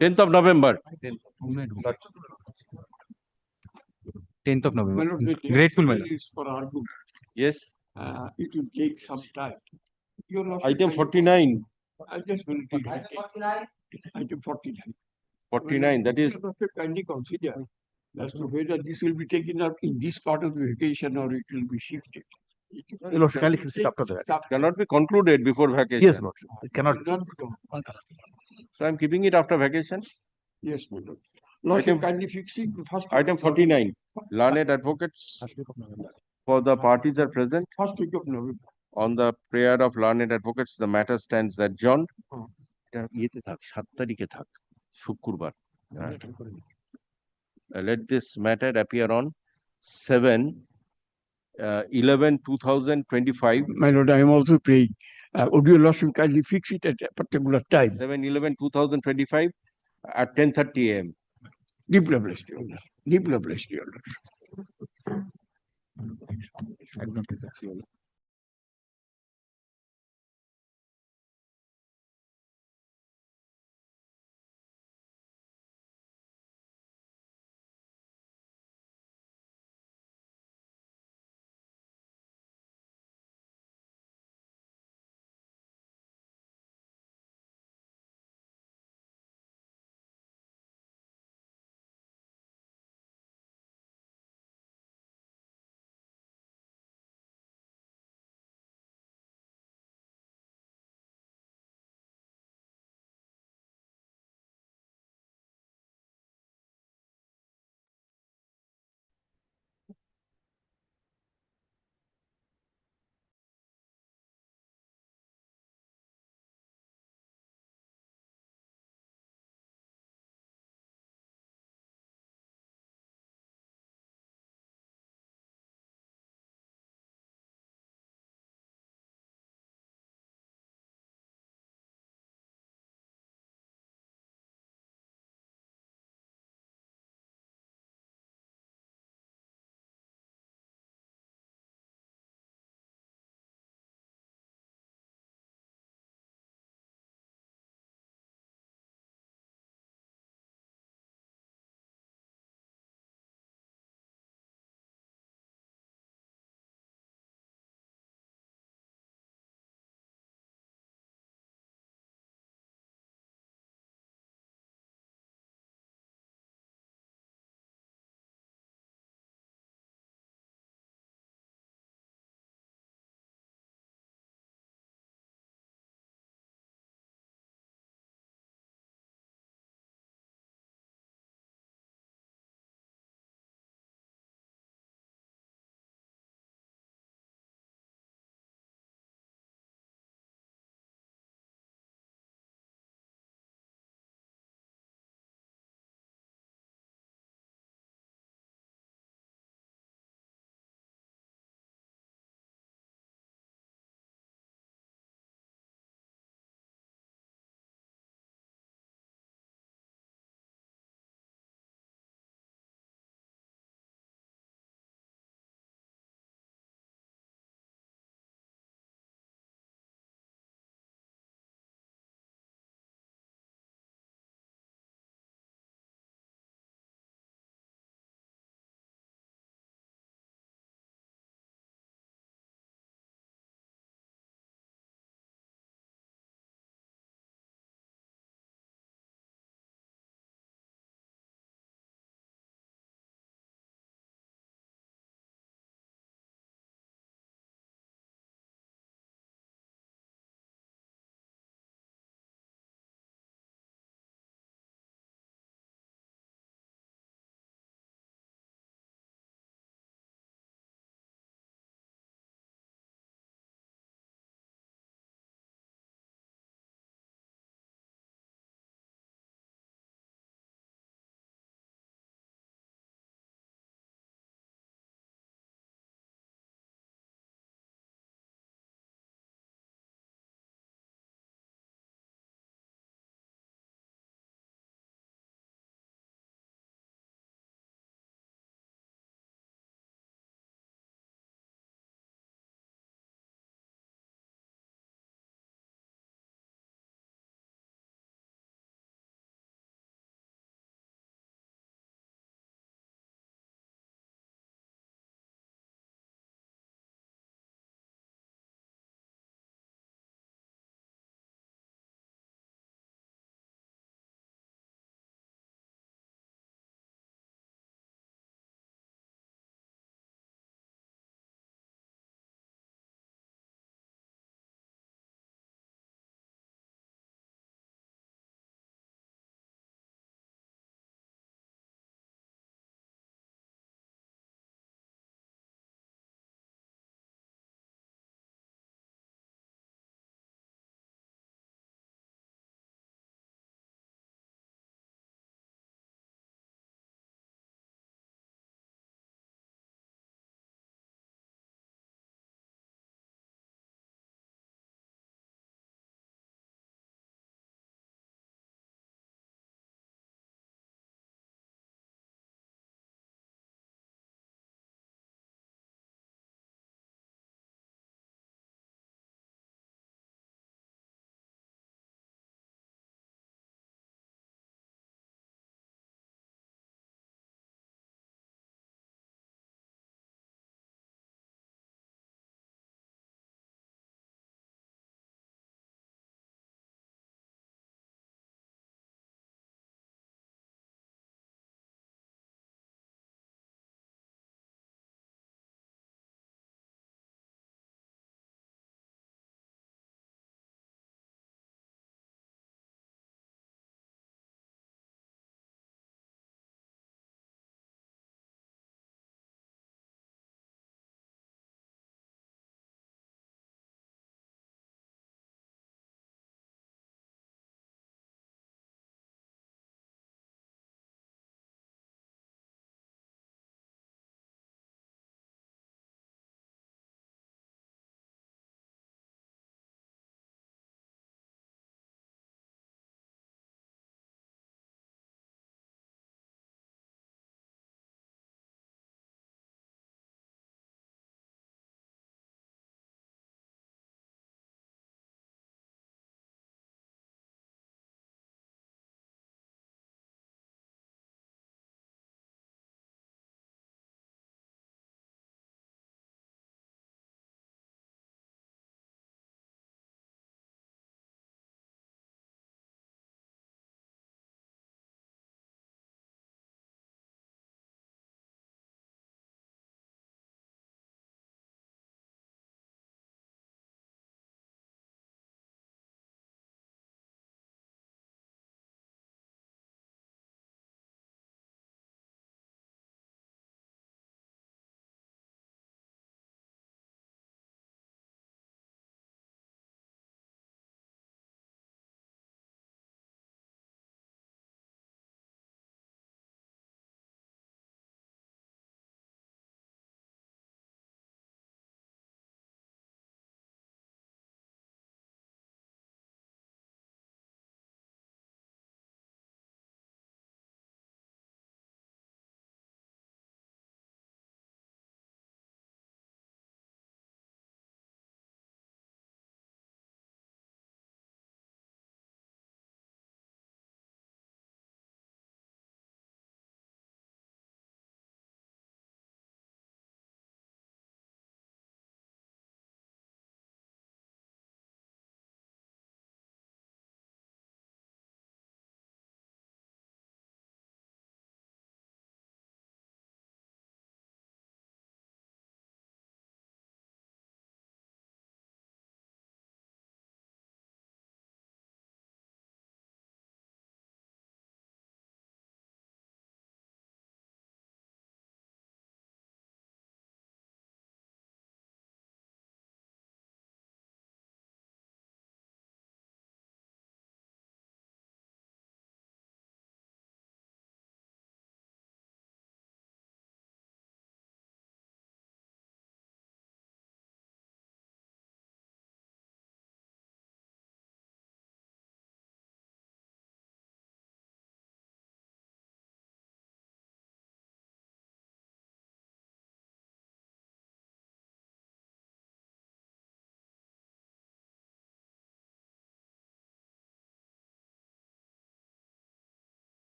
10th of November. 10th of November. My lord, the Grateful, my date lord. is for argument. Yes. It will take some time. Your Lordship, Item 49. I just will read it. Item 49. 49, that is. Your Lordship, kindly consider as to whether this will be taken up in this part of the vacation or it will be shifted. Your Lordship, kindly fix it after that. Cannot be concluded before vacation. Yes, Lordship. It cannot. So I'm keeping it after vacation. Yes, my Lord. Lordship, kindly fix it. First Item 49. Learned advocates for the parties are present. First week of November. On the prayer of learned advocates, the matter stands adjourned. Let this matter appear on 7/11/2025. My Lord, I am also praying. Would your Lordship kindly fix it at a particular time? 7/11/2025 at 10:30 a.m. Deeply blessed, Your Lord. Deeply blessed, Your Lord.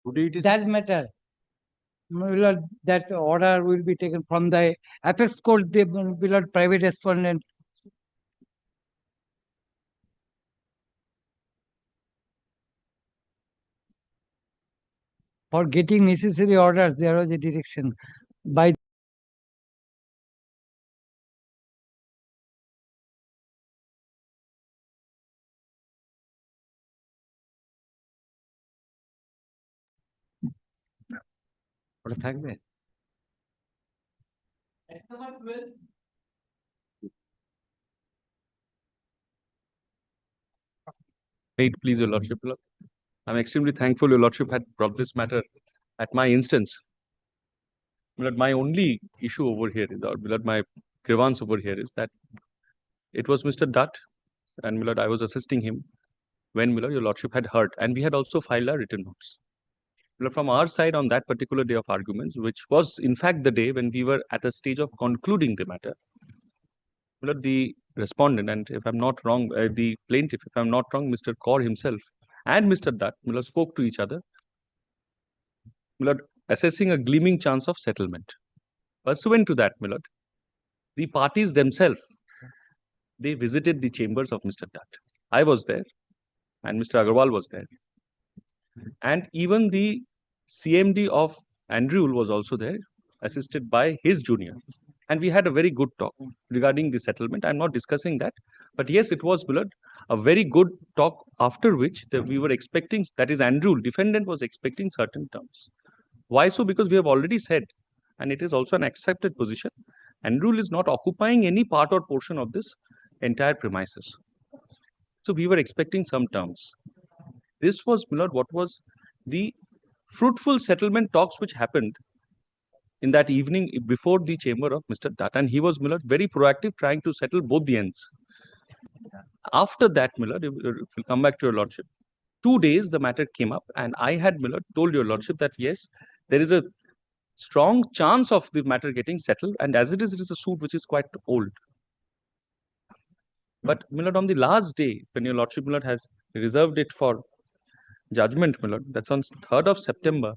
Today it is that matter. That order will be taken from the apex court, the private respondent. For getting necessary orders, there was a direction by ওটা থাকবে। Wait, please, Your Lordship. I'm extremely thankful Your Lordship had brought this matter at my instance. But my only issue over here is, or my grievance over here is that it was Mr. Dutt and I was assisting him when Your Lordship had heard, and we had also filed our written notes. From our side on that particular day of arguments, which was in fact the day when we were at the stage of concluding the matter, the respondent, and if I'm not wrong, the plaintiff, if I'm not wrong, Mr. Kaur himself and Mr. Dutt spoke to each other, assessing a gleaming chance of settlement. Pursuant to that, the parties themselves, they visited the chambers of Mr. Dutt. I was there and Mr. Agarwal was there. And even the CMD of Andrew was also there, assisted by his junior. And we had a very good talk regarding the settlement. I'm not discussing that. But yes, it was a very good talk, after which we were expecting, that is Andrew, defendant was expecting certain terms. Why so? Because we have already said, and it is also an accepted position, Andrew is not occupying any part or portion of this entire premises. So we were expecting some terms. This was, what was the fruitful settlement talks which happened in that evening before the chamber of Mr. Dutt. And he was, very proactive, trying to settle both the ends. After that, if we'll come back to Your Lordship, 2 days the matter came up, and I had, told Your Lordship that yes, there is a strong chance of the matter getting settled, and as it is a suit which is quite old. But, on the last day, when Your Lordship, has reserved it for judgment, that's on 3rd of September,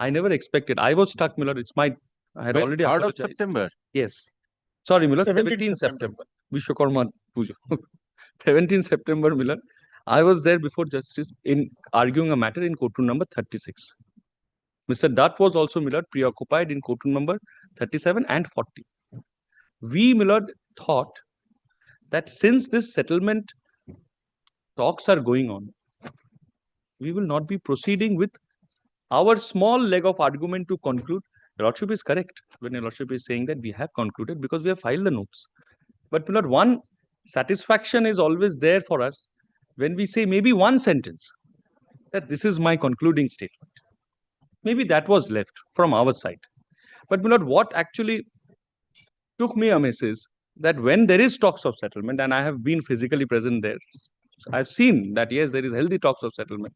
I never expected. I was stuck, it's my, I had already 3rd of September? Yes. Sorry, 17th September. Vishwakarma Puja. 17th September, I was there before justice in arguing a matter in courtroom number 36. Mr. Dutt was also, preoccupied in courtroom number 37 and 40. We, thought that since this settlement talks are going on, we will not be proceeding with our small leg of argument to conclude. Your Lordship is correct when Your Lordship is saying that we have concluded because we have filed the notes. But one satisfaction is always there for us when we say maybe one sentence that this is my concluding statement. Maybe that was left from our side. But what actually took me amiss is that when there is talks of settlement, and I have been physically present there, I've seen that yes, there is healthy talks of settlement.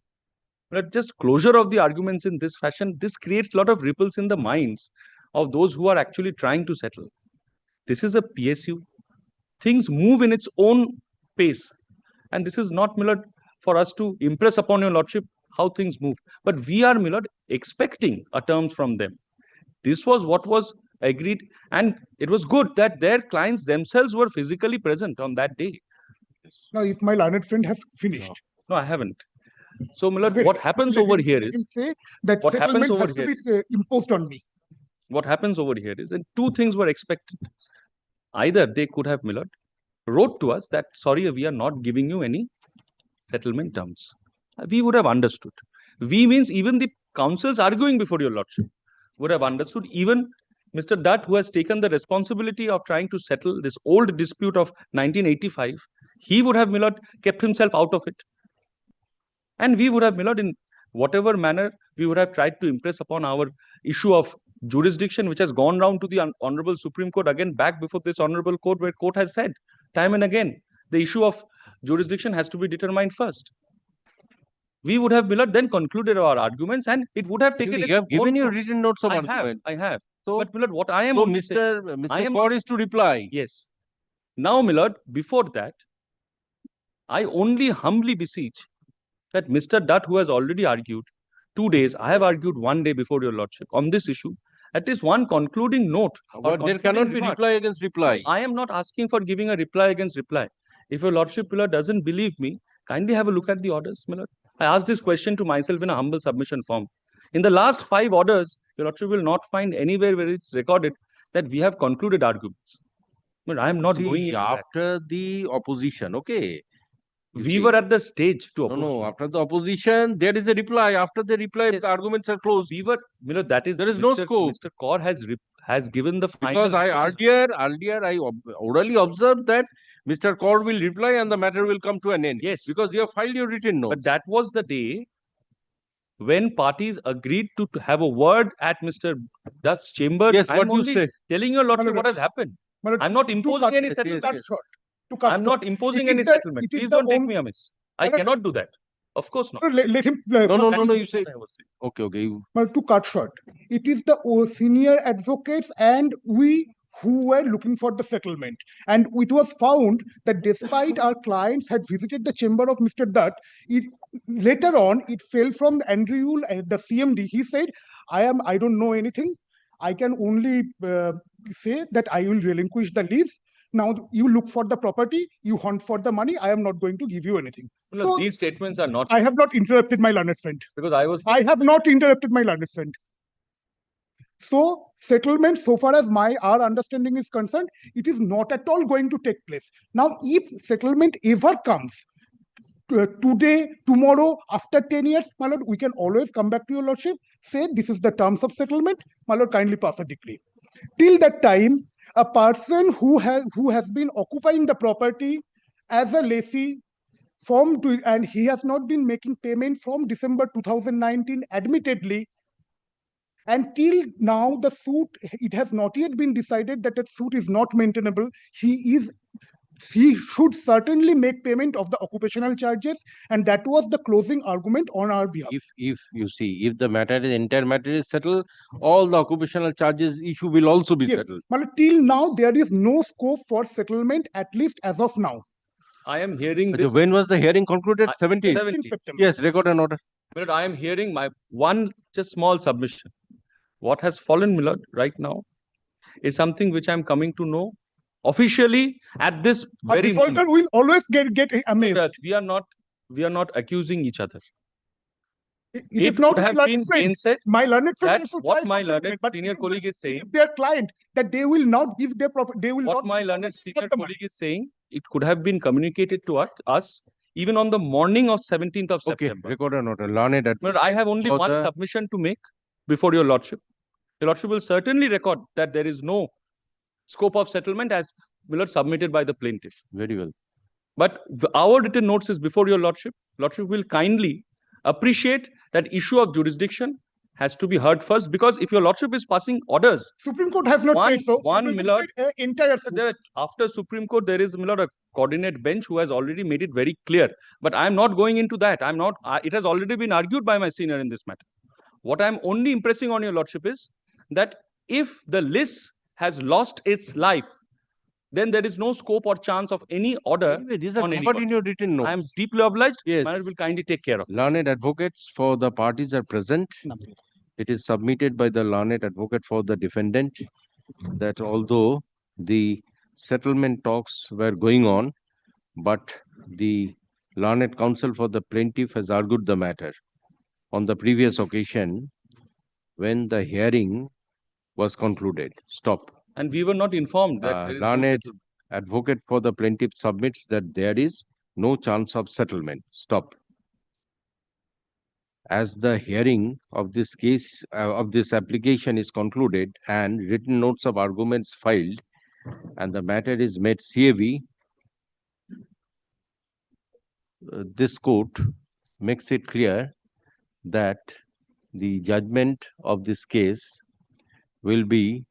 But just closure of the arguments in this fashion, this creates a lot of ripples in the minds of those who are actually trying to settle. This is a PSU. Things move in its own pace. And this is not, for us to impress upon Your Lordship how things move. But we are, expecting a terms from them. This was what was agreed. And it was good that their clients themselves were physically present on that day. Now, if my learned friend has finished. No, I haven't. So, what happens over here is, say that what happens settlement over has to here be imposed on me. What happens over here is, and two things were expected. Either they could have, wrote to us that, sorry, we are not giving you any settlement terms. We would have understood. We means even the counsels arguing before Your Lordship would have understood. Even Mr. Dutt, who has taken the responsibility of trying to settle this old dispute of 1985, he would have, kept himself out of it. And we would have, in whatever manner, we would have tried to impress upon our issue of jurisdiction, which has gone round to the Honorable Supreme Court, again back before this Honorable Court, where court has said time and again, the issue of jurisdiction has to be determined first. We would have, then concluded our arguments, and it would have taken. You have given your written notes of argument. I have. So, but what I am. So, Mr. Kaur is to reply. Yes. Now, before that, I only humbly beseech that Mr. Dutt, who has already argued, 2 days. I have argued 1 day before your lordship on this issue. At least one concluding note. But there cannot be reply against reply. I am not asking for giving a reply against reply. If your lordship, my lord, doesn't believe me, kindly have a look at the orders, my lord. I asked this question to myself in a humble submission form. In the last 5 orders, your lordship will not find anywhere where it's recorded that we have concluded arguments. But I am not going into after the opposition, okay. We were at the stage to oppose. No, after the opposition, there is a reply. After the reply, the arguments are closed. We were, that is, there is no scope. Mr. Kaur has given the final. Because earlier I orally observed that Mr. Kaur will reply and the matter will come to an end. Yes. Because you have filed your written note. But that was the day when parties agreed to have a word at Mr. Dutt's chamber. Yes, I'm what you only say. telling your lordship what has happened. I'm not imposing any settlement. I'm not imposing any settlement. Please don't take me amiss. I cannot do that. Of course not. Let him. No, you say. Okay. But to cut short, it is the senior advocates and we who were looking for the settlement. And it was found that despite our clients had visited the chamber of Mr. Dutt, later on, it fell from Andrew Yule, the CMD. He said, I don't know anything. I can only say that I will relinquish the lease. Now you look for the property, you hunt for the money. I am not going to give you anything. No, so, these statements are not. I have not interrupted my learned friend. Because I have not interrupted my learned friend. So settlement, so far as our understanding is concerned, it is not at all going to take place. Now, if settlement ever comes, today, tomorrow, after 10 years, my lord, we can always come back to your lordship, say this is the terms of settlement, my lord, kindly pass a decree. Till that time, a person who has been occupying the property as a lessee and he has not been making payment from December 2019, admittedly, until now the suit, it has not yet been decided that the suit is not maintainable. He should certainly make payment of the occupational charges, and that was the closing argument on our behalf. If you see, if the entire matter is settled, all the occupational charges issue will also be settled. Well, till now, there is no scope for settlement, at least as of now. I am hearing this. When was the hearing concluded? 17th. 17th September. Yes, record an order. But I am hearing my one just small submission. What has fallen, Milord, right now is something which I am coming to know officially at this very moment. Defaulter will always get amazed. We are not accusing each other. It is not have been said my learned friend that what my learned senior colleague is saying. Their client that they will not give their property. They will what not. My learned senior colleague is saying, it could have been communicated to us even on the morning of 17th of September. Record an order. Learned. But I have only one submission to make before your lordship. Your lordship will certainly record that there is no scope of settlement as submitted by the plaintiff. Very well. But our written notes is before your lordship. Lordship will kindly appreciate that issue of jurisdiction has to be heard first, because if your lordship is passing orders, Supreme Court has not said so. After Supreme Court, there is a coordinate bench who has already made it very clear. But I am not going into that. It has already been argued by my senior in this matter. What I am only impressing on your lordship is that if the list has lost its life, then there is no scope or chance of any order on anybody. In your written notes. I am deeply obliged. Yes. I will kindly take care of it. Learned advocates for the parties are present. It is submitted by the learned advocate for the defendant that although the settlement talks were going on, but the learned counsel for the plaintiff has argued the matter on the previous occasion when the hearing was concluded. Stop. And we were not informed that there is learned advocate for the plaintiff submits that there is no chance of settlement. Stop. As the hearing of this case, of this application is concluded and written notes of arguments filed and the matter is made CAV, this court makes it clear that the judgment of this case will be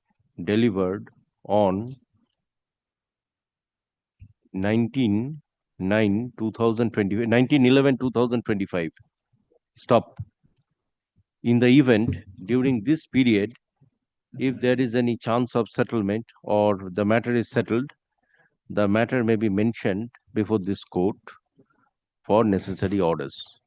delivered on 19/11/2025. Stop. In the event during this period, if there is any chance of settlement or the matter is settled, the matter may be mentioned before this court for necessary orders.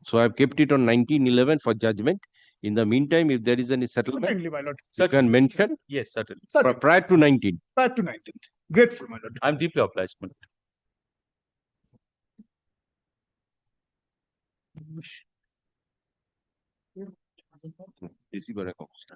So I've kept it on 1911 for judgment. In the meantime, if there is any settlement, Certainly, my lord. you can mention Yes, certainly. Certainly. prior to 19. Prior to 19th. Grateful, my lord. I'm deeply obliged, my lord. Receiver accounts.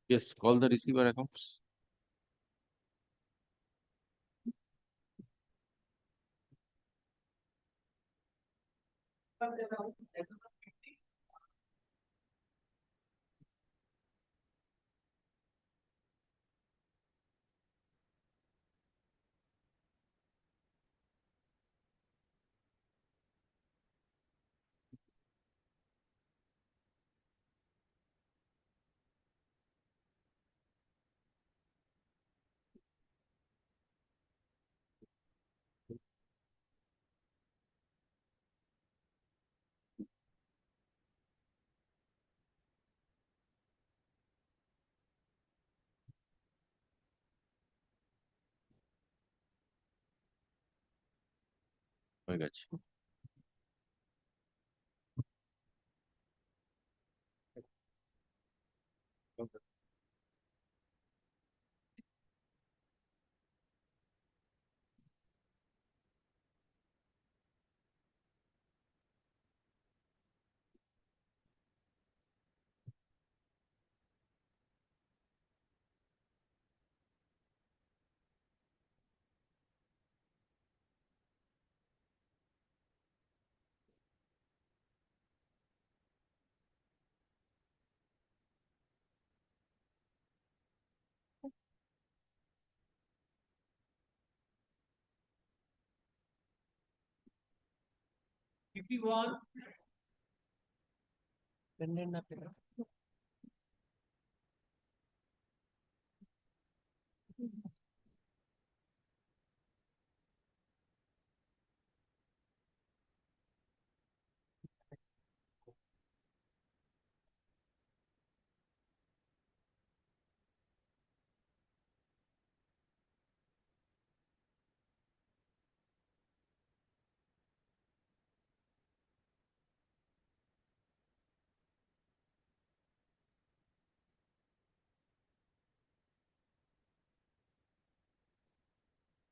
Yes, call the receiver accounts. I got you. If you want, pendant appeal.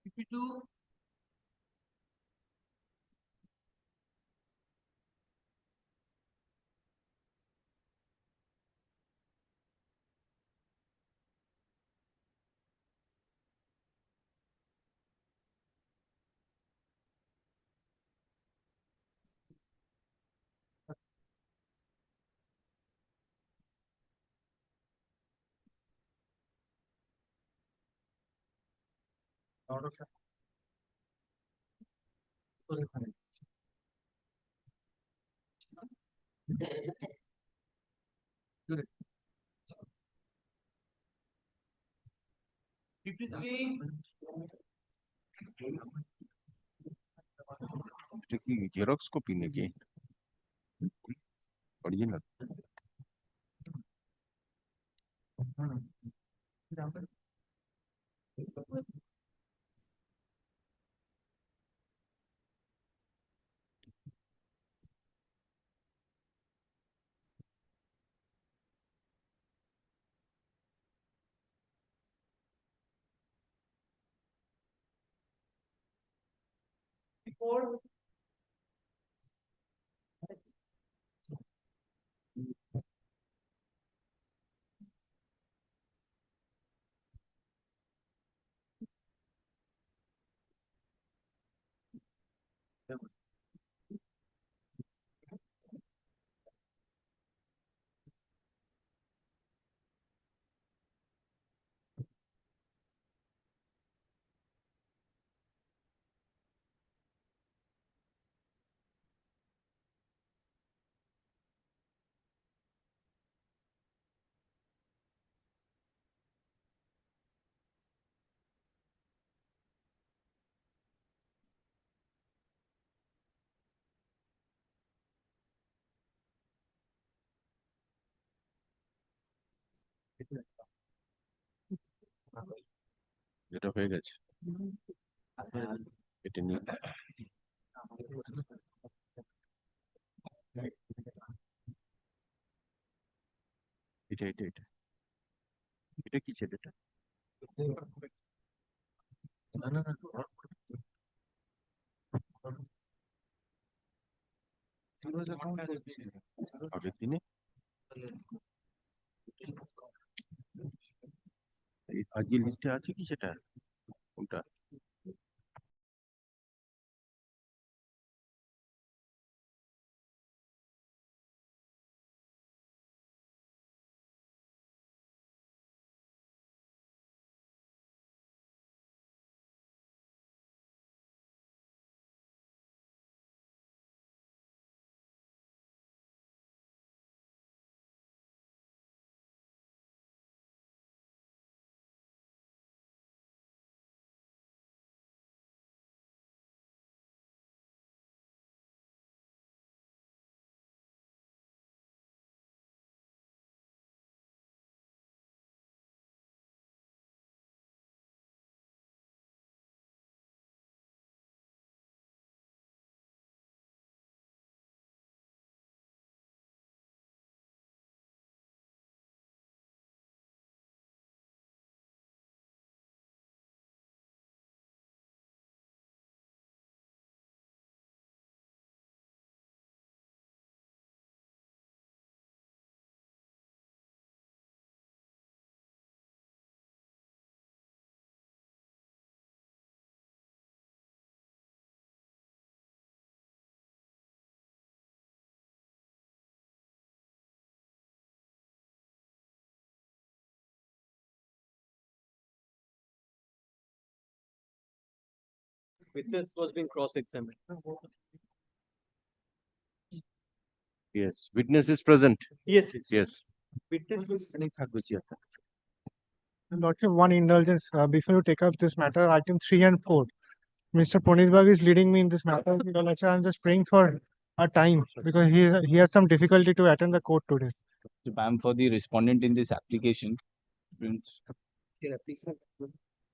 If you do, if you see, Xerox copy naকি original before এটা হয়ে গেছে এটা নিয়ে এটা এটা এটা এটা কি ছিল এটা না না না আগের দিনে আজকে লিস্টে আছে কি সেটা কোনটা Witness was being cross-examined. Yes, witness is present. Yes, Yes. Witness was. Lordship, one indulgence before you take up this matter, item 3 and 4. Mr. Ponishbag is leading me in this matter. Your Lordship, I'm just praying for a time because he has some difficulty to attend the court today. I'm for the respondent in this application.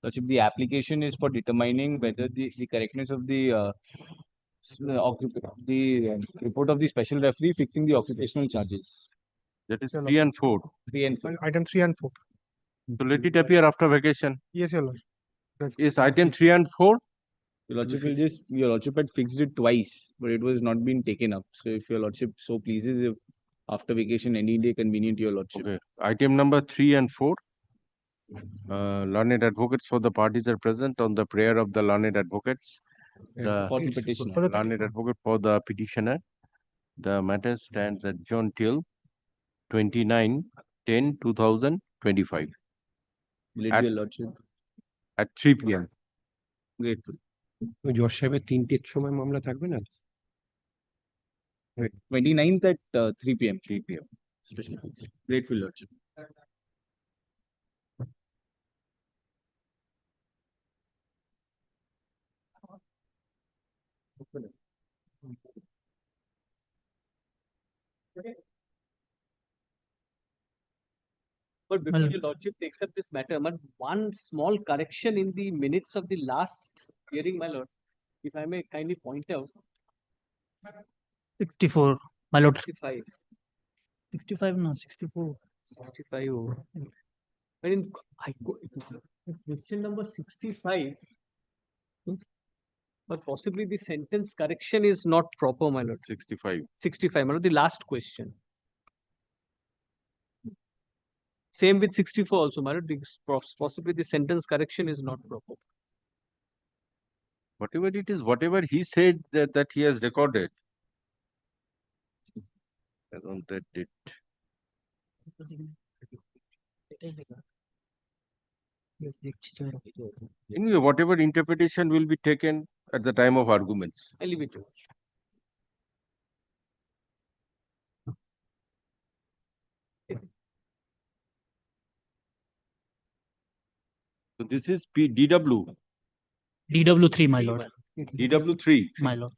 Lordship, the application is for determining whether the correctness of the report of the special referee fixing the occupational charges. That is 3 and 4. 3 and 4. Item 3 and 4. So let it appear after vacation. Yes, Your Lordship. Is item 3 and 4? Your Lordship had fixed it twice, but it was not being taken up. So if Your Lordship so pleases, if after vacation any day convenient to Your Lordship. Okay. Item number 3 and 4. Learned advocates for the parties are present on the prayer of the learned advocates. For the petitioner. Learned advocate for the petitioner. The matter stands adjourned till 29/10/2025. Will it be Your Lordship? At 3 p.m. Grateful. জজ সাহেবের 3টের সময় মামলা থাকবে না 29th at 3 p.m. 3 p.m. Special. Grateful, Lordship. But before Your Lordship takes up this matter, one small correction in the minutes of the last hearing, my lord, if I may kindly point out. 64, my lord. 65. 65, no, 64. 65. But in question number 65, but possibly the sentence correction is not proper, my lord. 65. 65, my lord, the last question. Same with 64 also, my lord, because possibly the sentence correction is not proper. Whatever it is, whatever he said that he has recorded. As on that date. Anyway, whatever interpretation will be taken at the time of arguments. I'll leave it to you. So this is DW. DW3, my lord. DW3. My lord.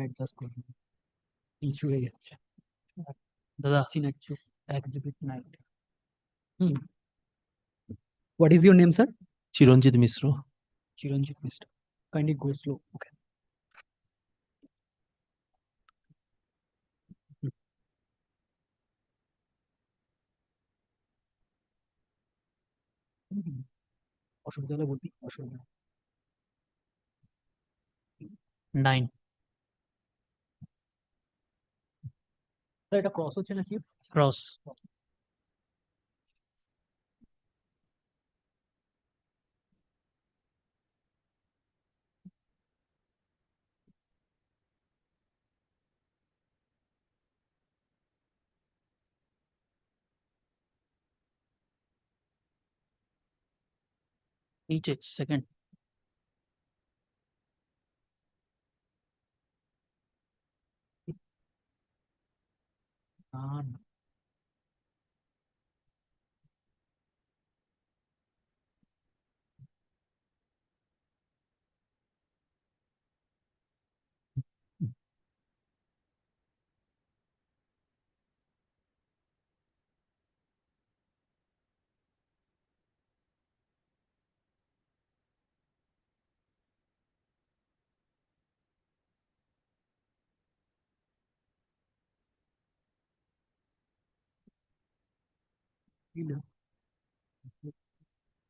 Adjust করবো issue হয়ে যাচ্ছে দাদা exhibit 9 What is your name, sir? Chiranjit Misra. Chiranjit Mr. Kindly go slow. Okay. অসুবিধা হলে বলবি অসুবিধা 9 এটা cross হচ্ছে না চিফ ক্রস নিচে সেকেন্ড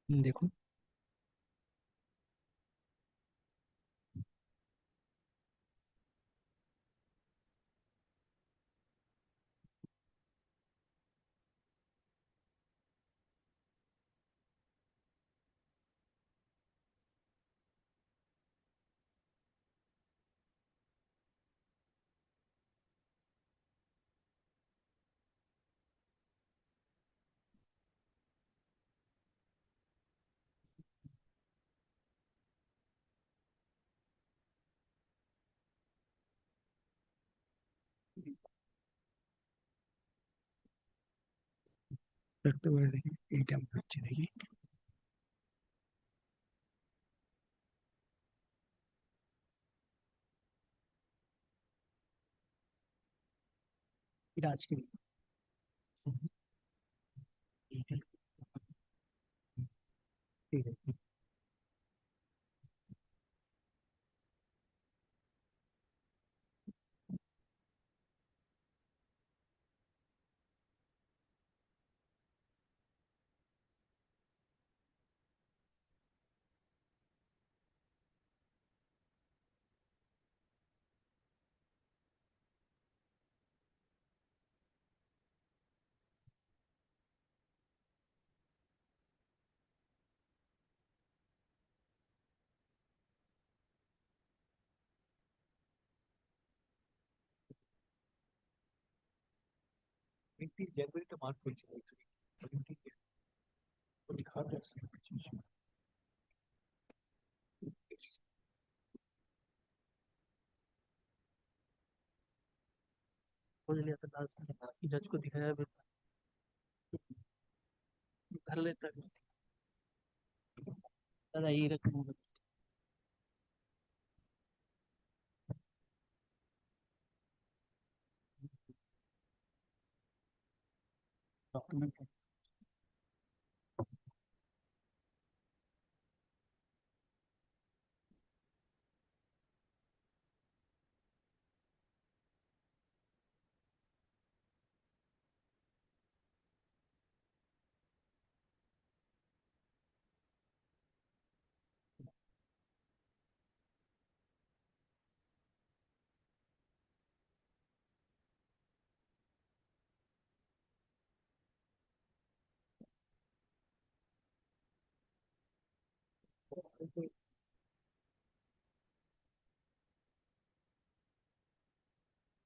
দেখুন রাখতে পারে দেখি এইটা হচ্ছে দেখি এটা আজকে ঠিক আছে जनवरी तो मार्च को दिखा दो जज को दिखाया कर लेता दादा ये रखूंगा document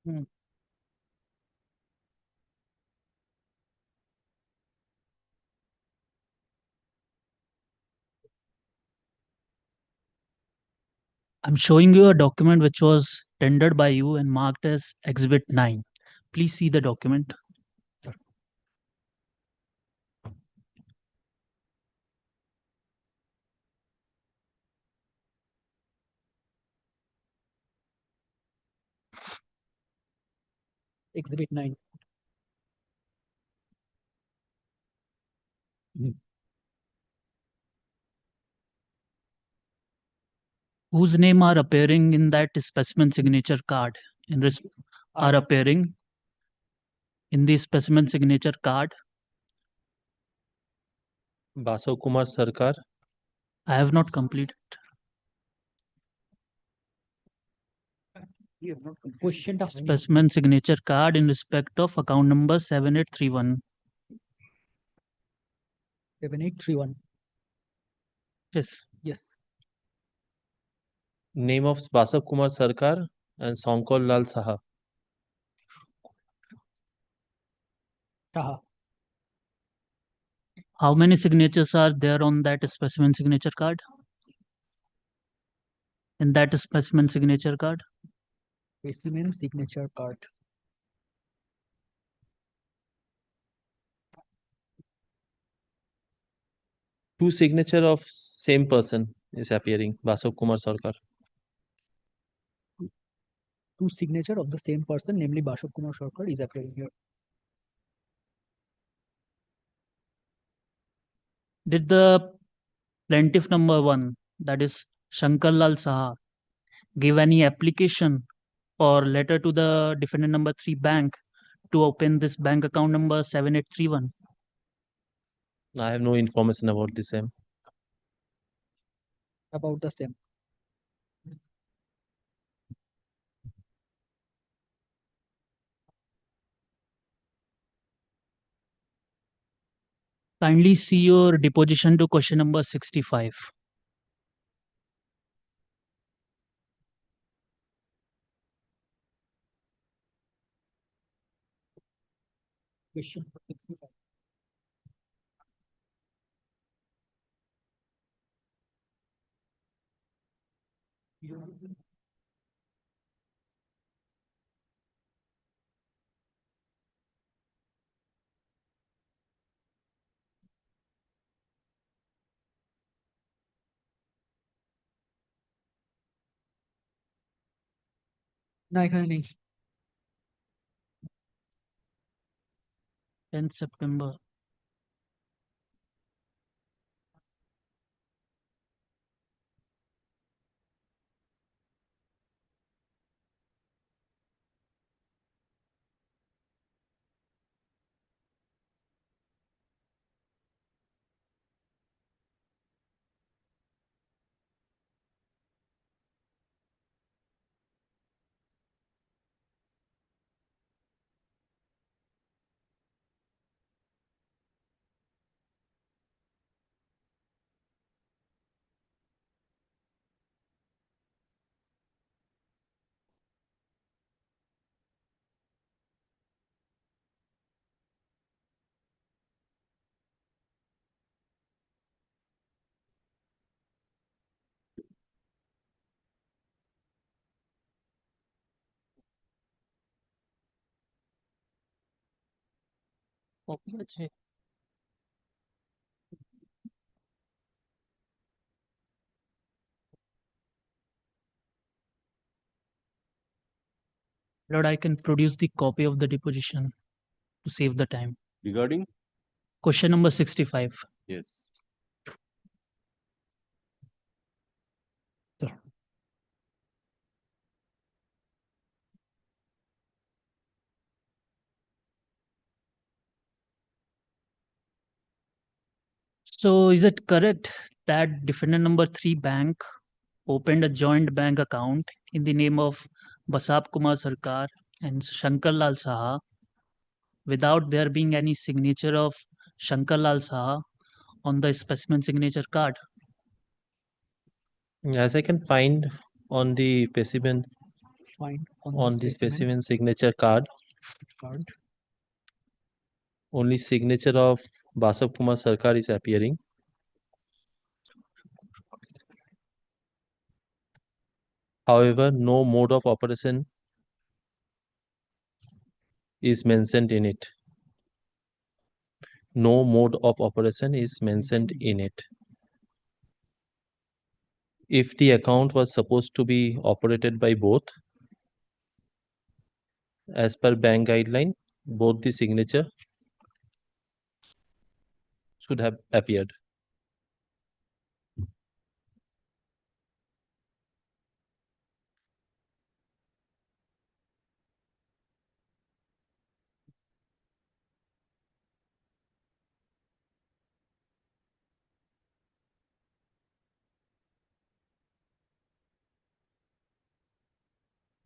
I'm showing you a document which was tendered by you and marked as Exhibit 9. Please see the document. Sir. Exhibit 9. Whose name are appearing in that specimen signature card? Are appearing in the specimen signature card. Basav Kumar Sarkar. I have not completed. Question of Specimen signature card in respect of account number 7831. 7831. Yes. Yes. Name of Basav Kumar Sarkar and Sankol Lal Saha. Saha. How many signatures are there on that specimen signature card? In that specimen signature card? Specimen signature card. Two signature of same person is appearing, Basav Kumar Sarkar. Two signature of the same person, namely Basav Kumar Sarkar, is appearing here. Did the plaintiff number 1, that is Shankar Lal Saha, give any application or letter to the defendant number 3 bank to open this bank account number 7831? I have no information about the same. About the same. Kindly see your deposition to question number 65. Question 65. না এখানে নেই 10th September. Copy আছে Lord, I can produce the copy of the deposition to save the time. Regarding? Question number 65. Yes. So is it correct that defendant number 3 bank opened a joint bank account in the name of Basab Kumar Sarkar and Shankar Lal Saha without there being any signature of Shankar Lal Saha on the specimen signature card? As I can find on the specimen, Find on the specimen signature card, only signature of Basav Kumar Sarkar is appearing. However, no mode of operation is mentioned in it. No mode of operation is mentioned in it. If the account was supposed to be operated by both, As per bank guideline, both the signature should have appeared.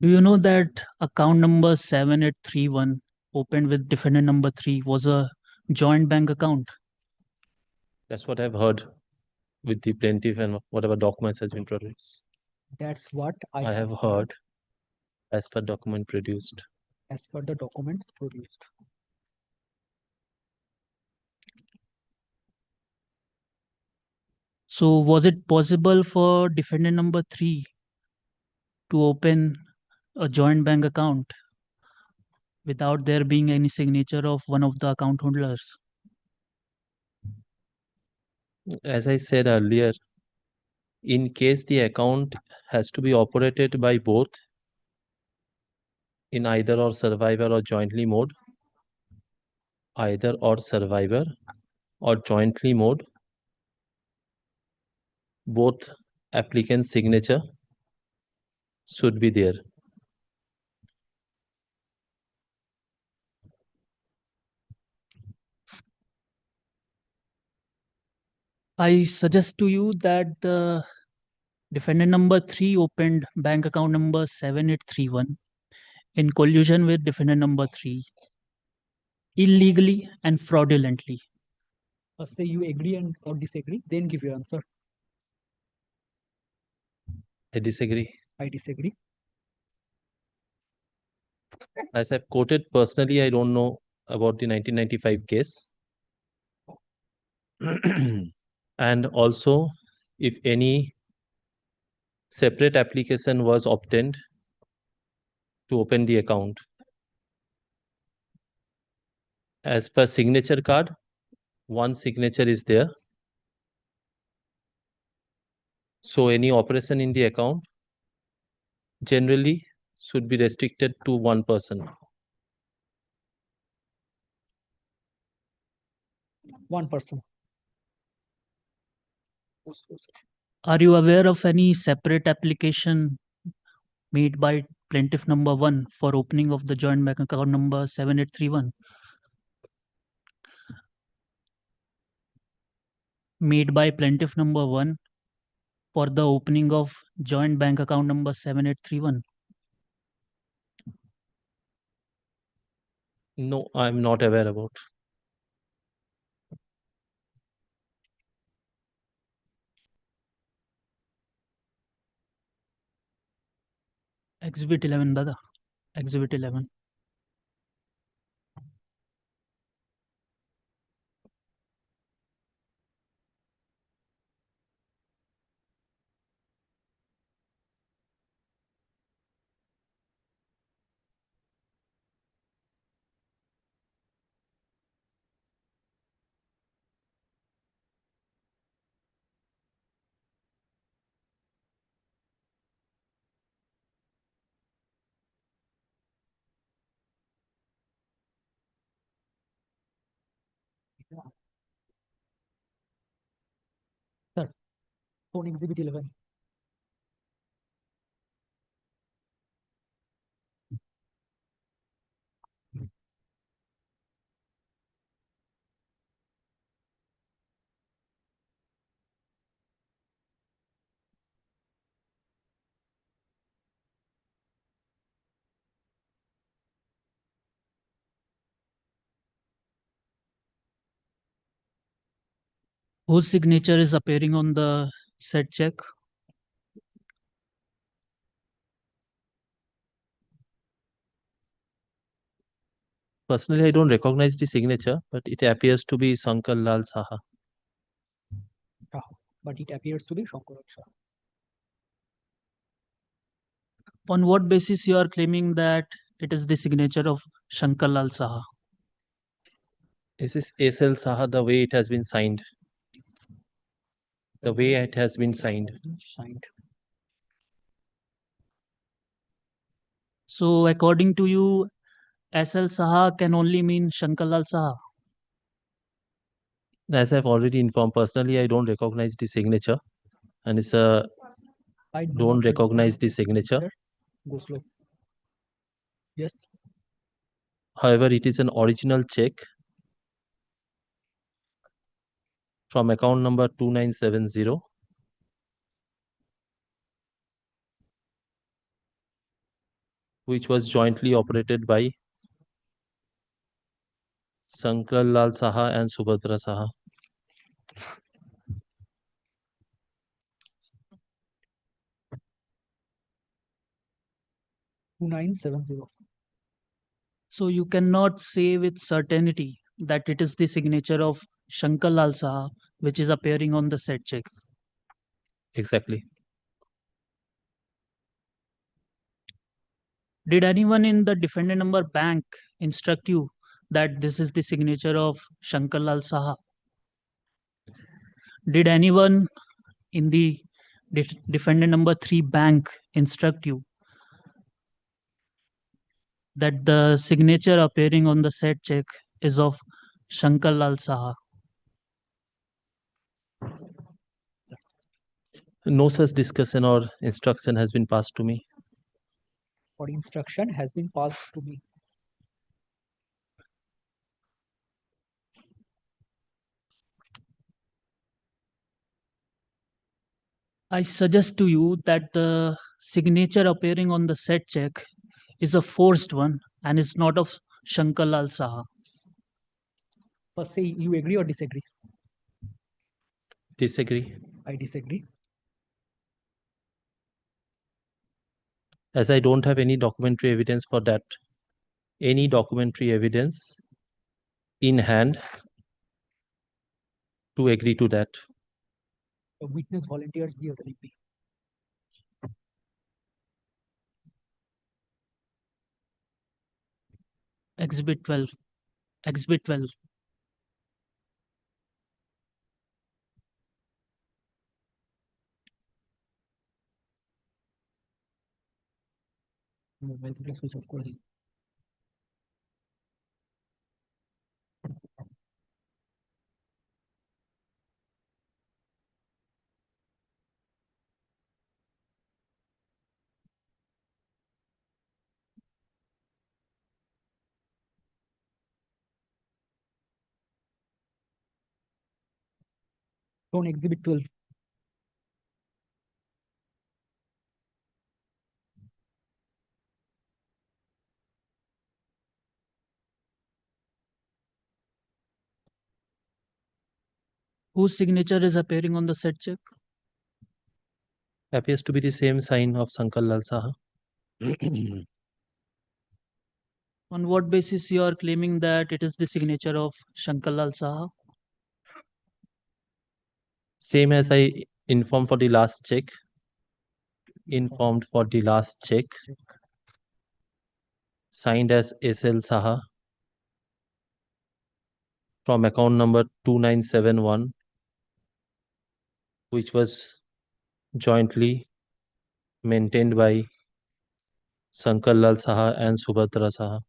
Do you know that account number 7831 opened with defendant number 3 was a joint bank account? That's what I've heard with the plaintiff and whatever documents has been produced. That's what I have heard as per document produced. as per the documents produced. So was it possible for defendant number 3 to open a joint bank account without there being any signature of one of the account holders? As I said earlier, in case the account has to be operated by both in either or survivor or jointly mode, either or survivor or jointly mode, both applicant's signature should be there. I suggest to you that the defendant number 3 opened bank account number 7831 in collusion with defendant number 3 illegally and fraudulently. Say you agree and or disagree, then give your answer. I disagree. I disagree. As I've quoted personally, I don't know about the 1995 case. And also, if any separate application was obtained to open the account, as per signature card, one signature is there. So any operation in the account generally should be restricted to one person. One person. Are you aware of any separate application made by plaintiff number 1 for opening of the joint bank account number 7831? Made by plaintiff number 1 for the opening of joint bank account number 7831? No, I'm not aware about. Exhibit 11, Dada. Exhibit 11. Sir, on exhibit 11. Whose signature is appearing on the said check? Personally, I don't recognize the signature, but it appears to be Shankar Lal Saha. But it appears to be Shankar Shah. On what basis you are claiming that it is the signature of Shankar Lal Saha? This is SL Saha, the way it has been signed. The way it has been signed. So according to you, SL Saha can only mean Shankarlal Saha. As I've already informed, personally, I don't recognize the signature, and it's a I do don't not recognize the signature. Go slow. Yes. However, it is an original check from account number 2970, which was jointly operated by Shankarlal Saha and Subhadra Saha. So you cannot say with certainty that it is the signature of Shankarlal Saha which is appearing on the said check. Exactly. Did anyone in the defendant number bank instruct you that this is the signature of Shankarlal Saha? Did anyone in the defendant number 3 bank instruct you that the signature appearing on the said check is of Shankarlal Saha? No such discussion or instruction has been passed to me. Or instruction has been passed to me. I suggest to you that the signature appearing on the said check is a forced one and is not of Shankarlal Saha. First say you agree or disagree. Disagree. I disagree. As I don't have any documentary evidence for that, any documentary evidence in hand to agree to that. The witness volunteers the other MP. Exhibit 12. Exhibit 12. Mobile switch off করে দিন। Shown exhibit 12. Whose signature is appearing on the said check? Appears to be the same sign of Shankarlal Saha. On what basis you are claiming that it is the signature of Shankarlal Saha? Same as I informed for the last check. Informed for the last check. Signed as SL Saha from account number 2971, which was jointly maintained by Shankarlal Saha and Subhadra Saha.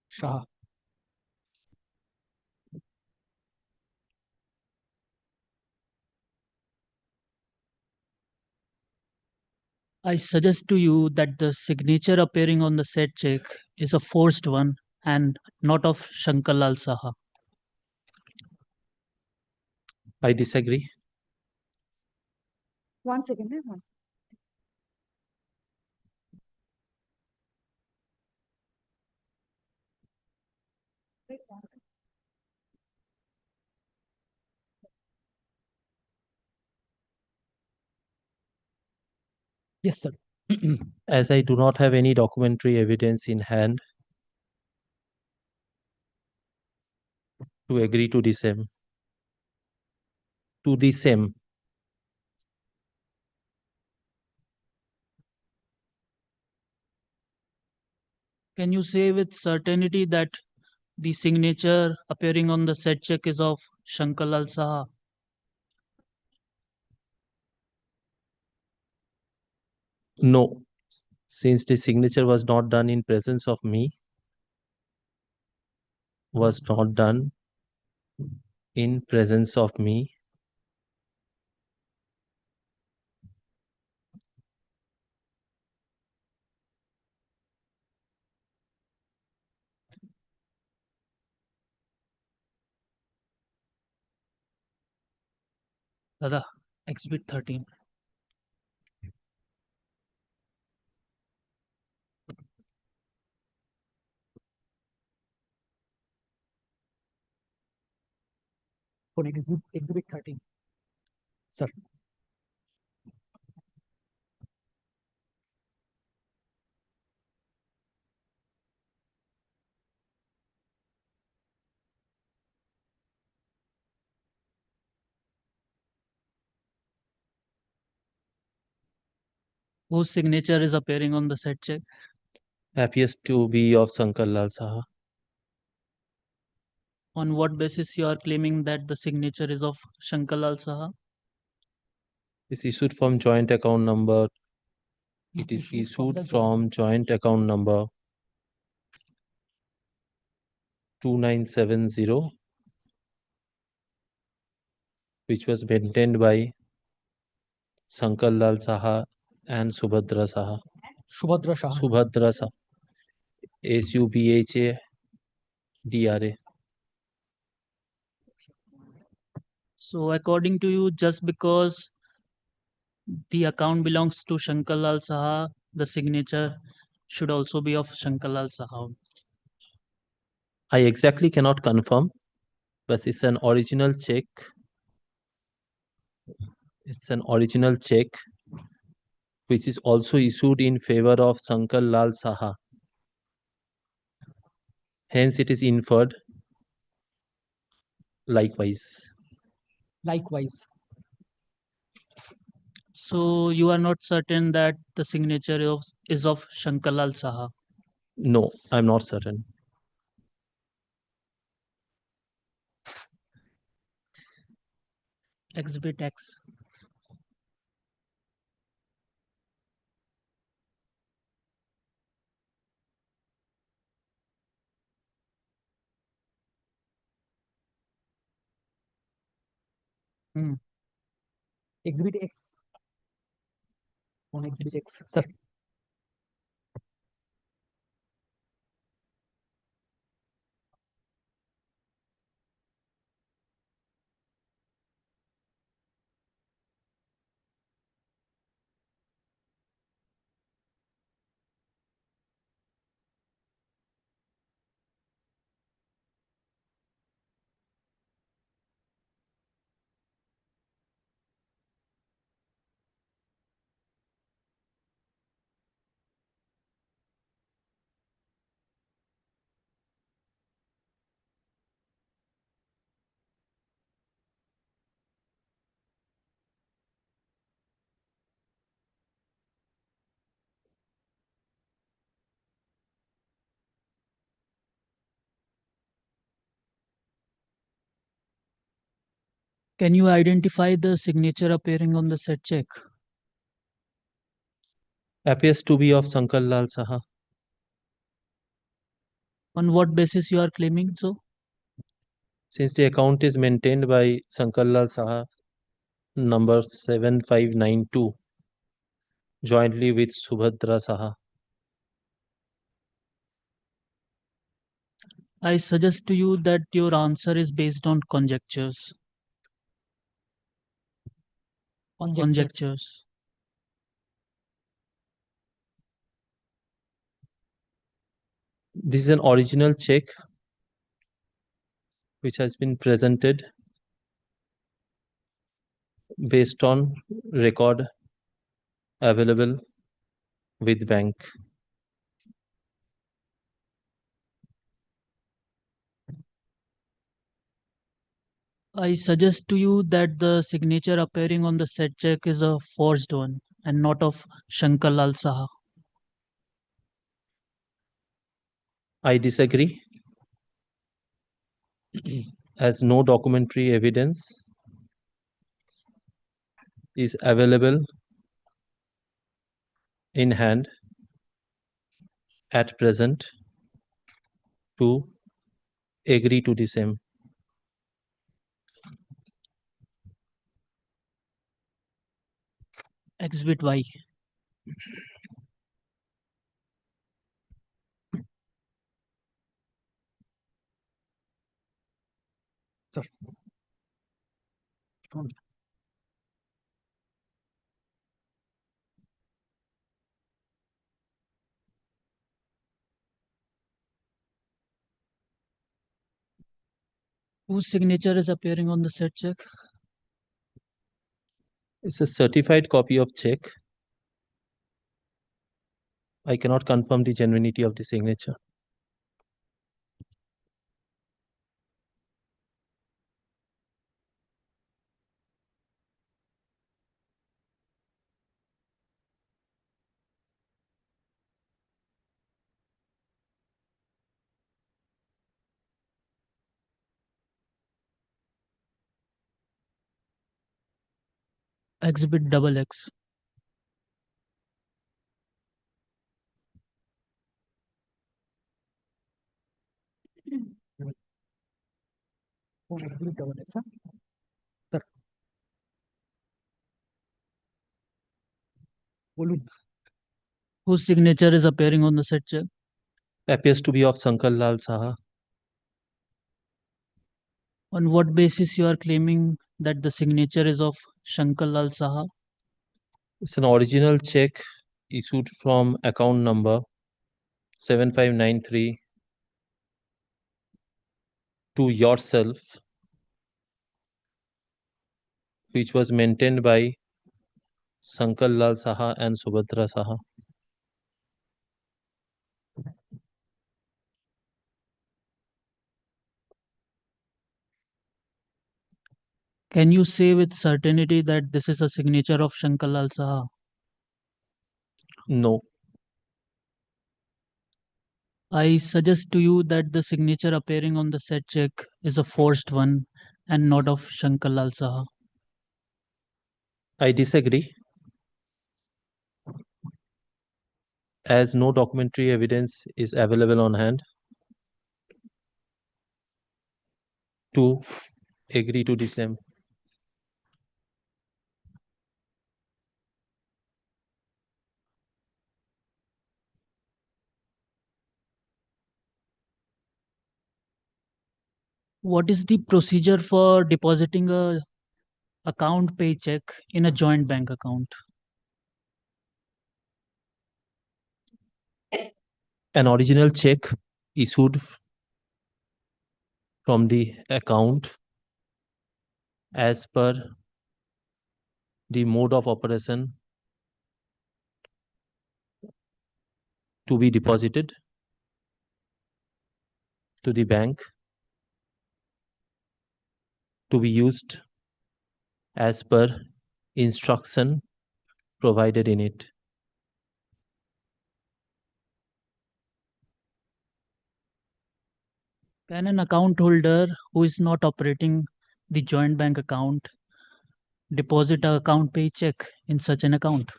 Shah. I suggest to you that the signature appearing on the said check is a forced one and not of Shankarlal Saha. I disagree. One second. One second. Yes, sir. As I do not have any documentary evidence in hand to agree to the same. To the same. Can you say with certainty that the signature appearing on the said check is of Shankarlal Saha? No. Since the signature was not done in presence of me, was not done in presence of me, Dada, exhibit 13. For exhibit 13. Sir. Whose signature is appearing on the said check? appears to be of Shankar Lal Saha. On what basis you are claiming that the signature is of Shankar Lal Saha? Is issued from joint account number. It is issued from joint account number 2970, which was maintained by Shankar Lal Saha and Subhadra Saha. Subhadra Saha. Subhadra Saha. SUBHADRA. So according to you, just because the account belongs to Shankar Lal Saha, the signature should also be of Shankar Lal Saha. I exactly cannot confirm, but it's an original check. It's an original check which is also issued in favor of Shankar Lal Saha. Hence, it is inferred likewise. Likewise. So you are not certain that the signature is of Shankar Lal Saha? No, I'm not certain. Exhibit X. Exhibit X. On exhibit X, sir. Can you identify the signature appearing on the said check? Appears to be of Shankar Lal Saha. On what basis you are claiming so? Since the account is maintained by Shankar Lal Saha, number 7592, jointly with Subhadra Saha. I suggest to you that your answer is based on conjectures. Conjectures. This is an original check which has been presented based on record available with bank. I suggest to you that the signature appearing on the said check is a forged one and not of Shankar Lal Saha. I disagree, as no documentary evidence is available in hand at present to agree to the same. Exhibit Y. Sir. Whose signature is appearing on the said check? It's a certified copy of check. I cannot confirm the genuinity of the signature. Exhibit XX. Sir. बोलूं. Whose signature is appearing on the said check? Appears to be of Sankar Lal Saha. On what basis you are claiming that the signature is of Shankar Lal Saha? It's an original check issued from account number 7593 to yourself, which was maintained by Sankar Lal Saha and Subhadra Saha. Can you say with certainty that this is a signature of Shankar Lal Saha? No. I suggest to you that the signature appearing on the said check is a forged one and not of Shankar Lal Saha. I disagree. As no documentary evidence is available on hand to agree to the same. What is the procedure for depositing a account paycheck in a joint bank account? An original check issued from the account as per the mode of operation to be deposited to the bank to be used as per instruction provided in it. Can an account holder who is not operating the joint bank account deposit a account paycheck in such an account?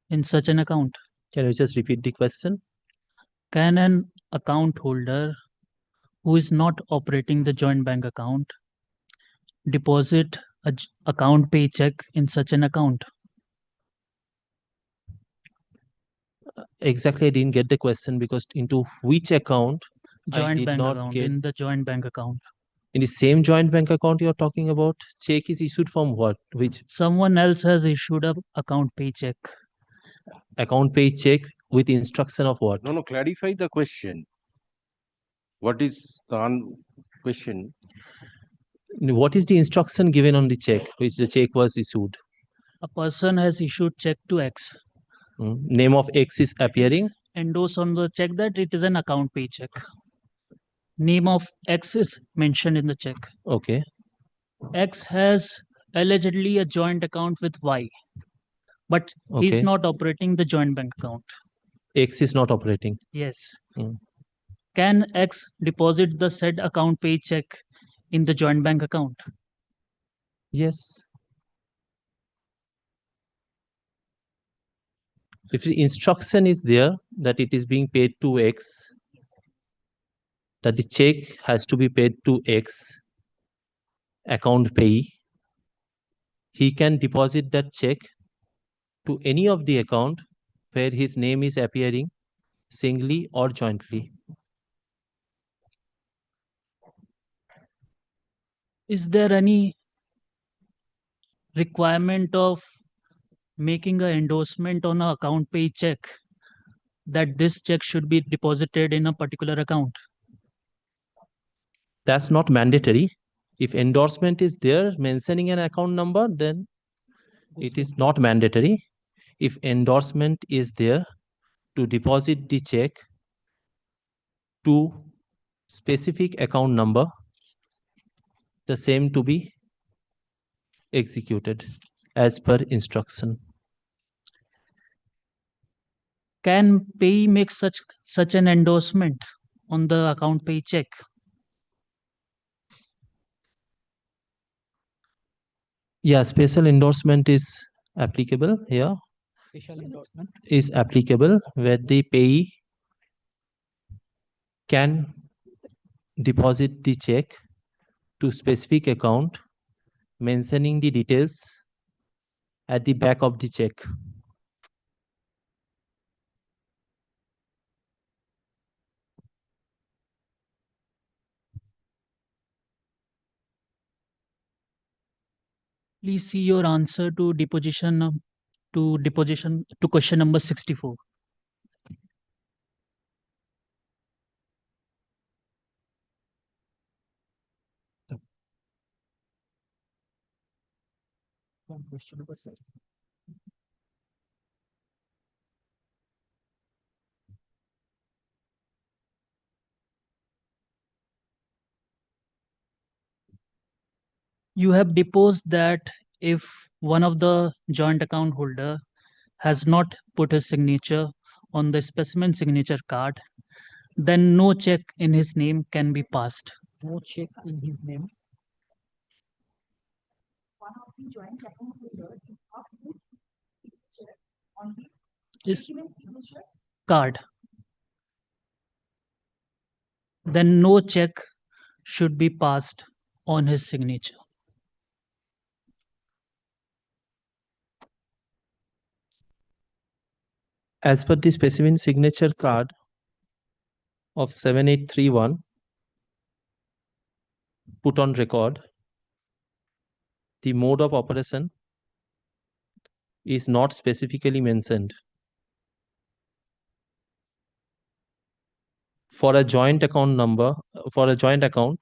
In such an account? Can you just repeat the question? Can an account holder who is not operating the joint bank account deposit a account paycheck in such an account? Exactly, I didn't get the question because into which account I Joint did bank not account, get. in the joint bank account. In the same joint bank account you're talking about, check is issued from what? Which Someone else has issued a account paycheck. account pay check with instruction of what? No, clarify the question. What is the question? What is the instruction given on the check which the check was issued? A person has issued check to X. Name of X is appearing. Endorse on the check that it is an account paycheck. Name of X is mentioned in the check. Okay. X has allegedly a joint account with Y, but he's Okay. not operating the joint bank account. X is not operating. Yes. Mm. Can X deposit the said account paycheck in the joint bank account? Yes. If the instruction is there that it is being paid to X, that the check has to be paid to X account payee, he can deposit that check to any of the account where his name is appearing singly or jointly. Is there any requirement of making an endorsement on an account pay check that this check should be deposited in a particular account? That's not mandatory. If endorsement is there mentioning an account number, then it is not mandatory. If endorsement is there to deposit the check to specific account number, the same to be executed as per instruction. Can payee make such an endorsement on the account pay check? Yeah, special endorsement is applicable here. Special endorsement. Is applicable where the payee can deposit the check to specific account mentioning the details at the back of the check. Please see your answer to question number 64. Question number 6. You have deposed that if one of the joint account holder has not put his signature on the specimen signature card, then no check in his name can be passed. No check in his name. Is card. Then no check should be passed on his signature. As per the specimen signature card of 7831 put on record, the mode of operation is not specifically mentioned. For a joint account number, for a joint account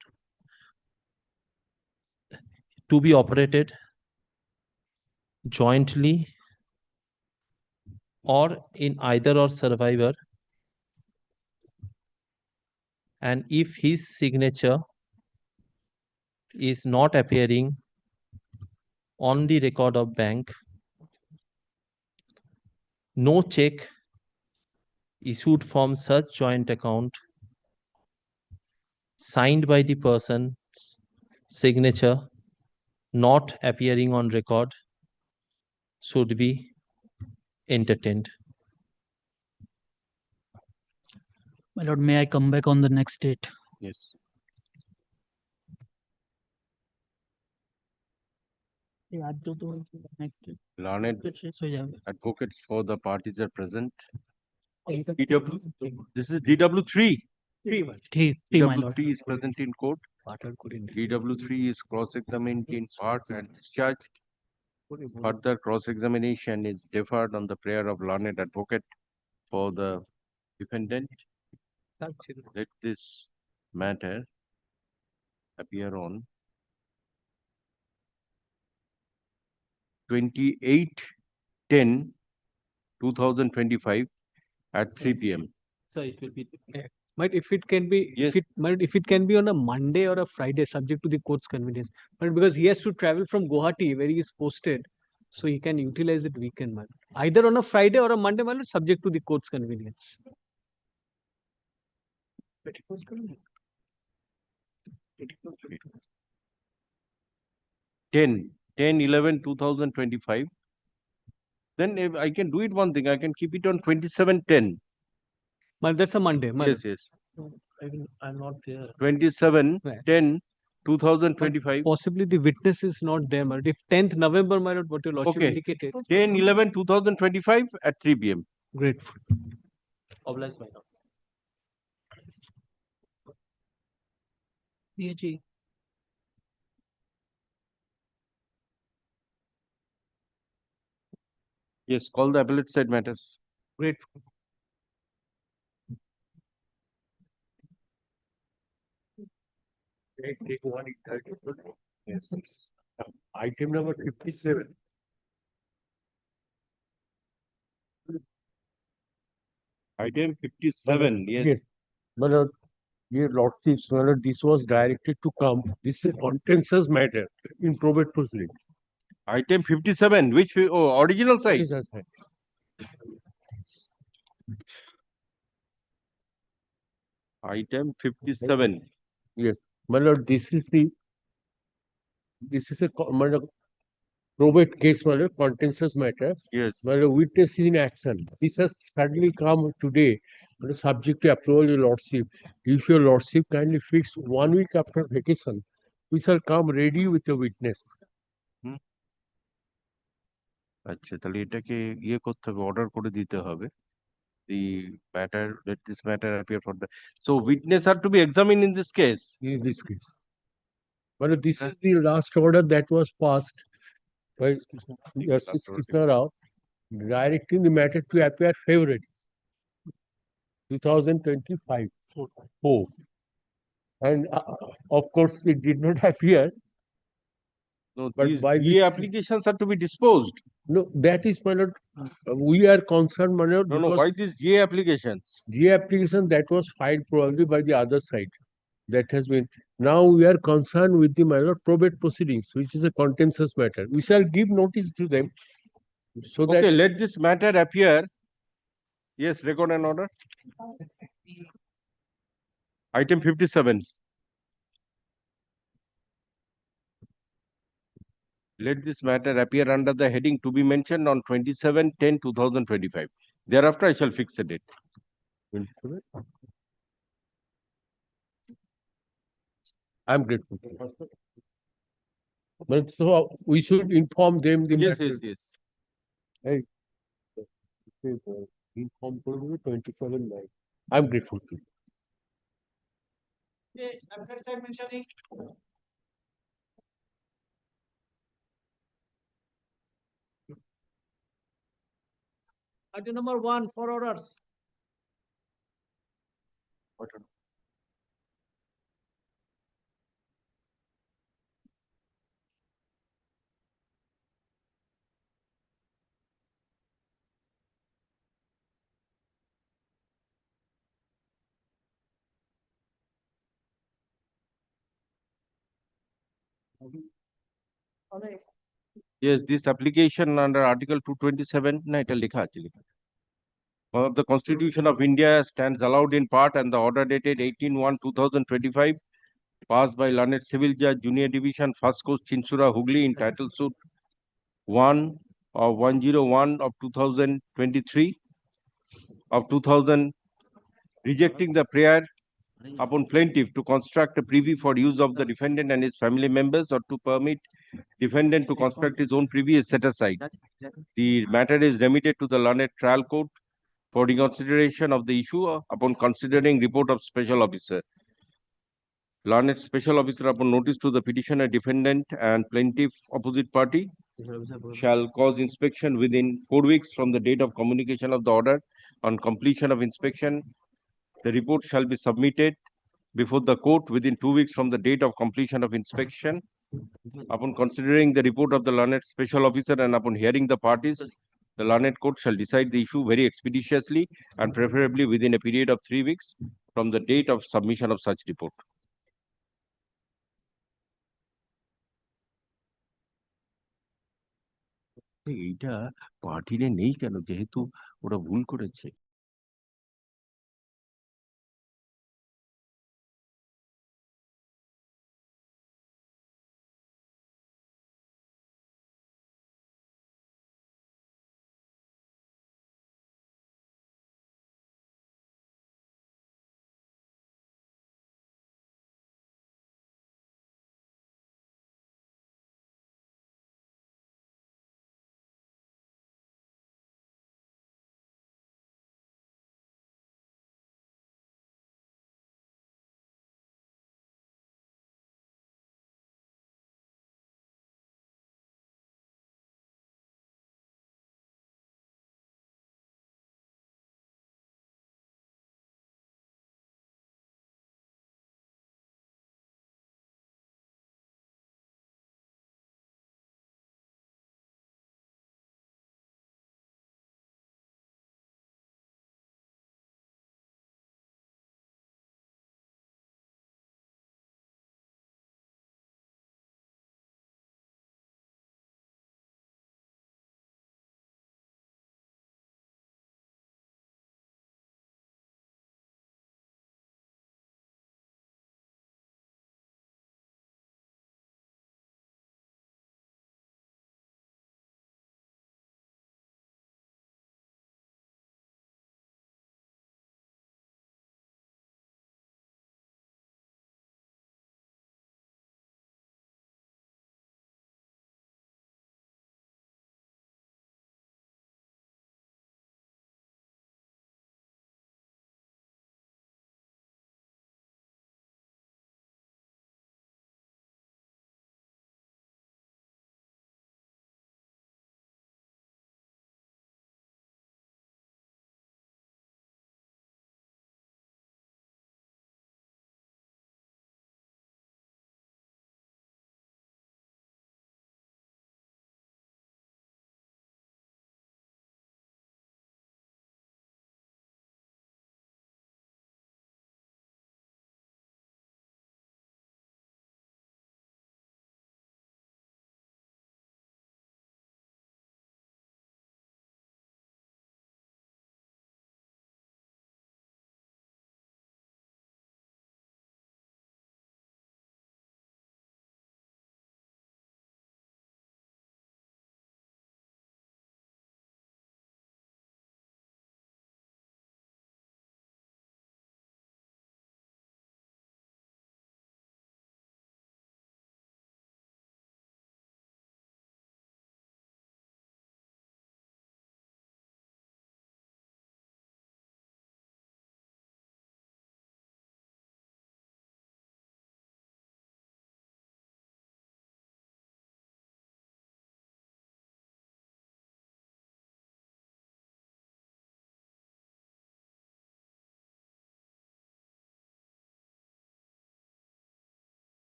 to be operated jointly or in either or survivor, and if his signature is not appearing on the record of bank, no check issued from such joint account signed by the person's signature not appearing on record should be entertained. My lord, may I come back on the next date? Yes. Next date. Learned So, yeah. advocates for the parties are present. This This is DW3. Three, my lord. DW3 is present in court. DW3 is cross-examined in part and discharged. Further cross-examination is deferred on the prayer of learned advocate for the defendant. Let this matter appear on 28/10/2025 at 3 p.m. So it will be. But if it can be, Yes. if it can be on a Monday or a Friday, subject to the court's convenience. But because he has to travel from Guwahati, where he is posted, so he can utilize it weekend, man. Either on a Friday or a Monday, man, subject to the court's convenience. But it was good. 10/11/2025. Then if I can do it one thing, I can keep it on 27/10. But that's a Monday. Yes, yes. I'm not there. 27/10/2025. Possibly the witness is not there, my lord. If 10th November, my lord, what your lordship Okay. indicated. 10/11/2025 at 3 p.m. Grateful. Obliged, my lord. PG. Yes, call the appellate side matters. Grateful. Take one Yes. Item number 57. Item 57, yes. My lord, dear lordships, my lord, this was directed to come. This is a contentious matter in probate proceeding. Item 57, which original side? Original side. Item 57. Yes, my lord, this is my lord, probate case, my lord, contentious matter. Yes. My lord, witness is in action. This has suddenly come today, but is subject to approval, your lordship. If your lordship kindly fix 1 week after vacation, we shall come ready with a witness. আচ্ছা তাহলে এটাকে ইয়ে করতে হবে, order করে দিতে হবে। The matter, let this matter appear for the. So witness are to be examined in this case. In this case. But this is the last order that was passed by Justice Krishna Rao, directing the matter to appear February 2025. 4. And of course, it did not appear. No, But these by DA applications are to be disposed. No, that is, my lord, we are concerned, my lord. No, why these DA applications? GA application that was filed probably by the other side. That has been. Now we are concerned with the, my lord, probate proceedings, which is a contentious matter. We shall give notice to them. So Okay, that let this matter appear. Yes, record and order. Item 57. Let this matter appear under the heading to be mentioned on 27/10/2025. Thereafter, I shall fix the date. I'm grateful. But so we should inform them the Yes, matter. yes, yes. Hey, inform 27/9. I'm grateful to you. Item number 1 for orders. Yes, this application under Article 227, no, এটা লেখা আছে, of the Constitution of India stands allowed in part, and the order dated 18/1/2025 passed by learned civil judge, Junior Division, First Coast, Chinchura, Hooghly, in title suit 1 of 101 of 2023 of 2000, rejecting the prayer upon plaintiff to construct a privy for use of the defendant and his family members, or to permit defendant to construct his own privy is set aside. The matter is remitted to the learned trial court for reconsideration of the issue upon considering report of special officer. Learned special officer, upon notice to the petitioner, defendant, and plaintiff opposite party, shall cause inspection within 4 weeks from the date of communication of the order. On completion of inspection, the report shall be submitted before the court within 2 weeks from the date of completion of inspection. Upon considering the report of the learned special officer and upon hearing the parties, the learned court shall decide the issue very expeditiously and preferably within a period of 3 weeks from the date of submission of such report. এইটা পার্টিরে নেই কেন, যেহেতু ওরা ভুল করেছে?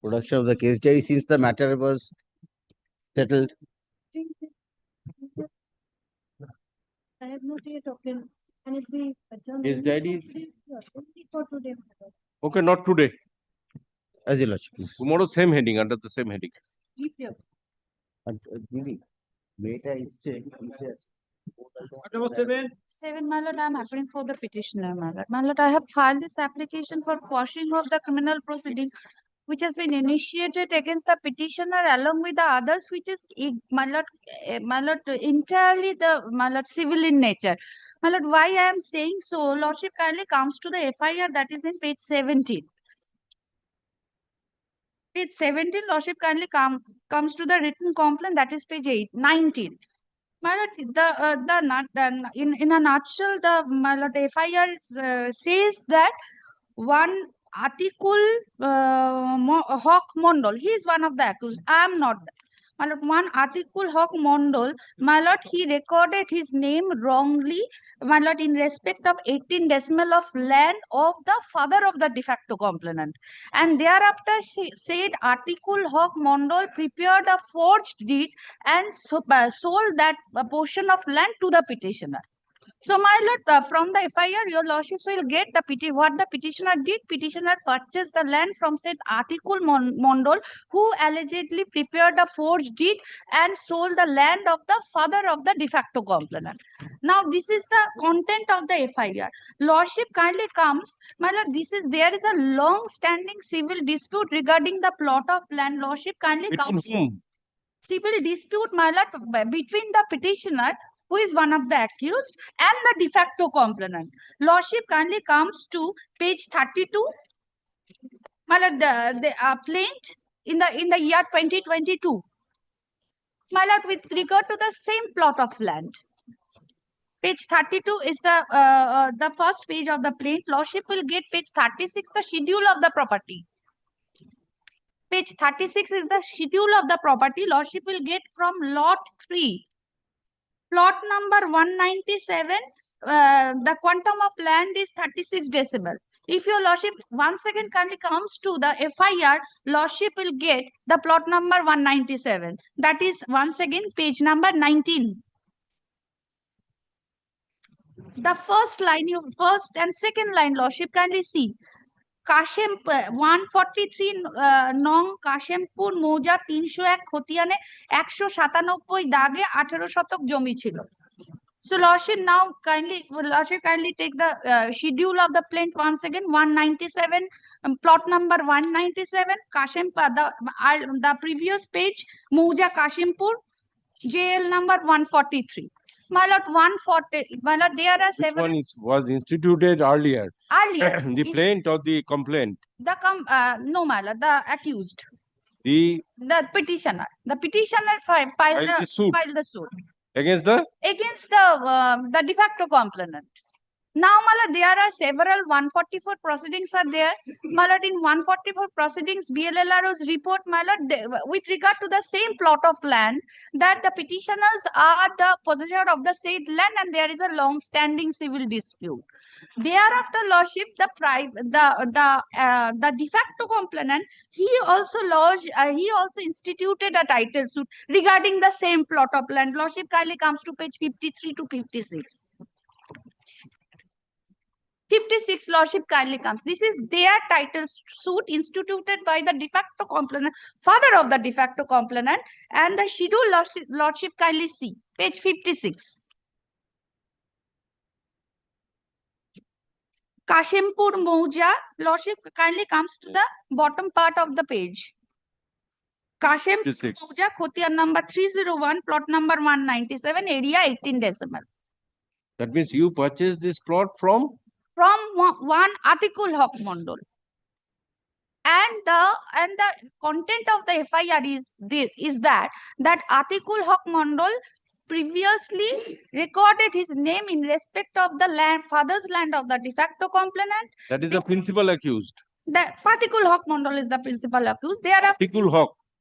production of the case diary since the matter was settled. I have not yet opened. Can it be adjourned? Case diary is- Only for today. Okay, not today. As your lordship, please. Tomorrow, same heading, under the same heading. Number 7. 7, my lord, I am appearing for the petitioner, my lord. My lord, I have filed this application for quashing of the criminal proceeding which has been initiated against the petitioner along with the others, which is, my lord, entirely my lord, civil in nature. My lord, why I am saying so, lordship kindly comes to the FIR that is in page 17. Page 17, lordship kindly comes to the written complaint, that is page 19. My lord, in a nutshell, my lord, FIR says that one Atikul Hawk Mondal, he is one of the accused. I am not. My lord, one Atikul Hawk Mondal, my lord, he recorded his name wrongly, my lord, in respect of 18 decimal of land of the father of the de facto complainant. And thereafter said Atikul Hawk Mondal prepared a forged deed and sold that portion of land to the petitioner. So, my lord, from the FIR, your lordships will get the what the petitioner did. Petitioner purchased the land from said Atikul Mondal, who allegedly prepared a forged deed and sold the land of the father of the de facto complainant. Now, this is the content of the FIR. Lordship kindly comes, my lord, there is a long-standing civil dispute regarding the plot of land. Lordship kindly comes. Civil dispute, my lord, between the petitioner, who is one of the accused, and the de facto complainant. Lordship kindly comes to page 32. My lord, the plaint in the year 2022. My lord, with regard to the same plot of land. Page 32 is the first page of the plaint. Lordship will get page 36, the schedule of the property. Page 36 is the schedule of the property. Lordship will get from lot 3. Plot number 197, the quantum of land is 36 decimal. If your lordship once again kindly comes to the FIR, lordship will get the plot number 197. That is once again page number 19. The first and second line, lordship kindly see. Kashem 143 নং কাশেমপুর মৌজা 301 খতিয়ানে 197 দাগে 18 শতক জমি ছিল। So lordship now kindly take the schedule of the plaint once again. 197 plot number 197 Kashempur, the previous page Mouja Kashimpur, JL number 143. My lord, 140. My lord, there are several. Which one was instituted earlier? Earlier. The plaint or the complaint? No, my lord, the accused. The petitioner. The petitioner filed the suit. Against the de facto complainant. Now, my lord, there are several 144 proceedings are there. My lord, in 144 proceedings, BLLRO's report, my lord, with regard to the same plot of land, that the petitioners are the possessor of the said land and there is a long-standing civil dispute. Thereafter, lordship, the de facto complainant, he also instituted a title suit regarding the same plot of land. Lordship kindly comes to page 53 to 56. 56, lordship kindly comes. This is their title suit instituted by the de facto complainant, father of the de facto complainant, and the schedule lordship kindly see, page 56. Kashempur Mouja, lordship kindly comes to the bottom part of the page. Kashempur Mouja, Khotiar number 301, plot number 197, area 18 decimal. That means you purchased this plot from one Atikul Hawk Mondal. And the content of the FIR is that Atikul Hawk Mondal previously recorded his name in respect of the father's land of the de facto complainant. That is the principal accused. The Atikul Hawk Mondal is the principal accused. Thereafter,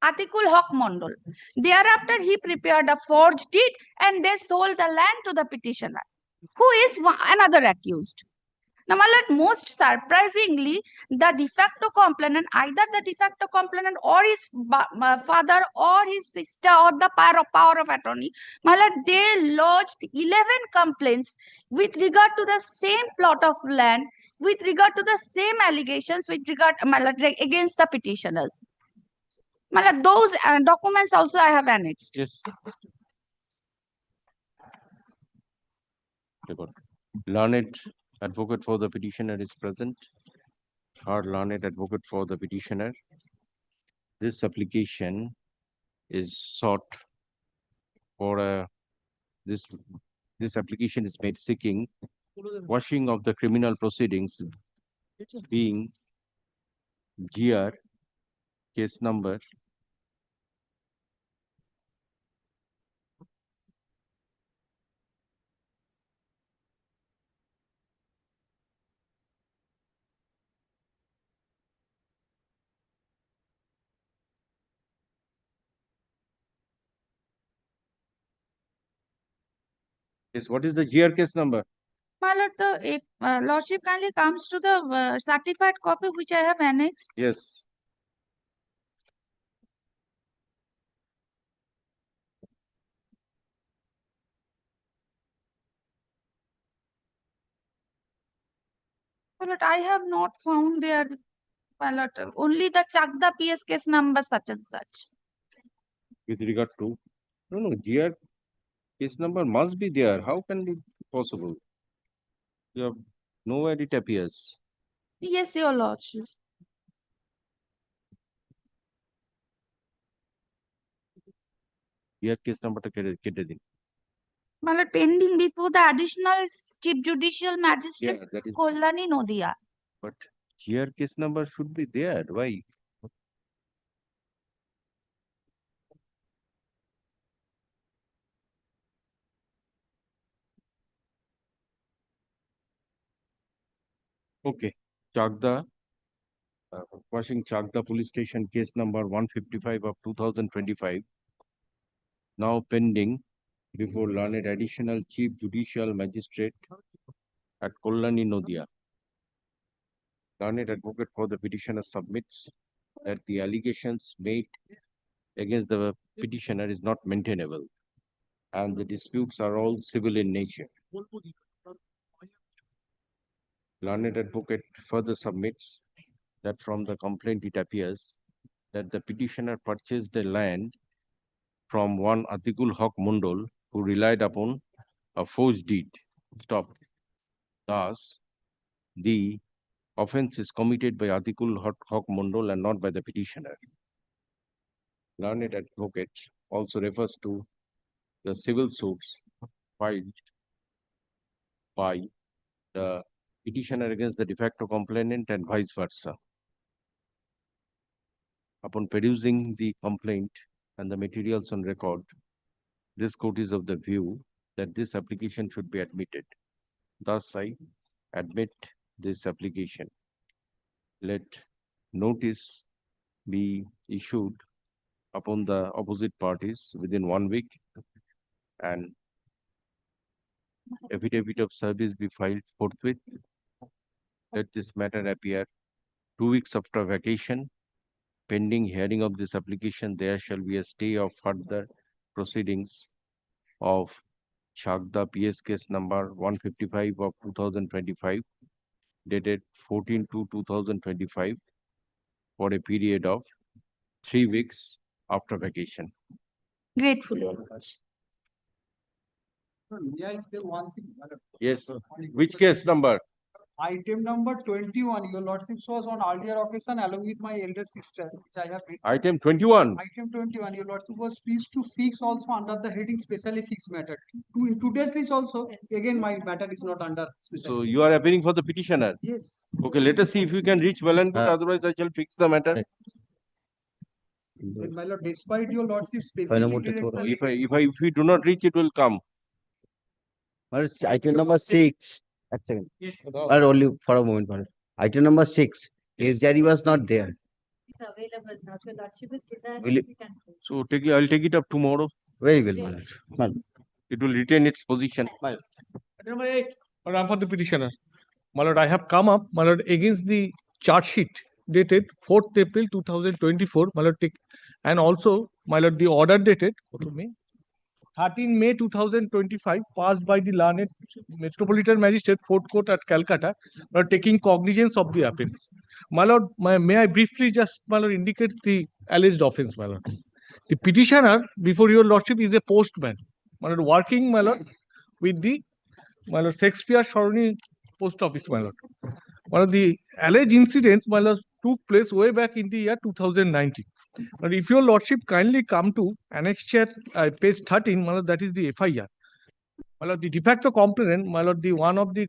Atikul Hawk Mondal. Thereafter, he prepared a forged deed and they sold the land to the petitioner, who is another accused. Now, my lord, most surprisingly, the de facto complainant, either the de facto complainant or his father or his sister or the power of attorney, my lord, they lodged 11 complaints with regard to the same plot of land, with regard to the same allegations, with regard, my lord, against the petitioners. My lord, those documents also I have annexed. Yes. Record. Learned advocate for the petitioner is present. Our learned advocate for the petitioner. This application is sought for a this application is made seeking quashing of the criminal proceedings being GR case number Yes, what is the GR case number? My lord, the lordship kindly comes to the certified copy which I have annexed. Yes. My lord, I have not found there, my lord, only the Chakda PS case number such and such. With regard to no, GR case number must be there. How can it be possible? You have nowhere it appears. Yes, your lordship. GR case number টা কেটে দিন। My lord, pending before the additional chief judicial magistrate Yeah, that is. Kollani Nodia. But GR case number should be there. Why? Okay. Chakda, quashing Chakda police station case number 155 of 2025. Now pending before learned additional chief judicial magistrate at Kollani Nodia. Learned advocate for the petitioner submits that the allegations made against the petitioner is not maintainable and the disputes are all civil in nature. Learned advocate further submits that from the complaint it appears that the petitioner purchased the land from one Atikul Haq Mundal who relied upon a forged deed. Stop. Thus, the offense is committed by Atikul Haq Mundal and not by the petitioner. Learned advocate also refers to the civil suits filed by the petitioner against the de facto complainant and vice versa. Upon perusing the complaint and the materials on record, this court is of the view that this application should be admitted. Thus, I admit this application. Let notice be issued upon the opposite parties within 1 week and affidavit of service be filed forthwith. Let this matter appear 2 weeks after vacation. Pending hearing of this application, there shall be a stay of further proceedings of Chakda PS case number 155 of 2025, dated 14/2/2025, for a period of 3 weeks after vacation. Grateful, your lordship. May I say one thing? Yes. Which case number? Item number 21, your lordship was on earlier occasion along with my elder sister, which I have written. Item 21. Item 21, your lordship was pleased to fix also under the heading specially fixed matter. Today's list also, again, my matter is not under special. So you are appearing for the petitioner? Yes. Okay, let us see if you can reach well and good, otherwise I shall fix the matter. But my lord, despite your lordship's If we do not reach, it will come. Item number 6. Second. Or only for a moment. Item number 6. His diary was not there. It's available now. Your lordship is Will you- So I'll take it up tomorrow. Very well, my lord. My lord. It will retain its position. Number 8. For the petitioner. my lord, I have come up, my lord, against the charge sheet dated 4th April 2024, my lord, and also, my lord, the order dated 13 May 2025, passed by the learned Metropolitan Magistrate, 4th Court at Calcutta, my lord, taking cognizance of the offence. My lord, may I briefly just, my lord, indicate the alleged offence, my lord. The petitioner, before your lordship, is a postman, my lord, working, my lord, with the, my lord, Shakespeare Sorony Post Office, my lord. One of the alleged incidents, my lord, took place way back in the year 2019. But if your lordship kindly come to annexure page 13, my lord, that is the FIR. My lord, the de facto complainant, my lord, the one of the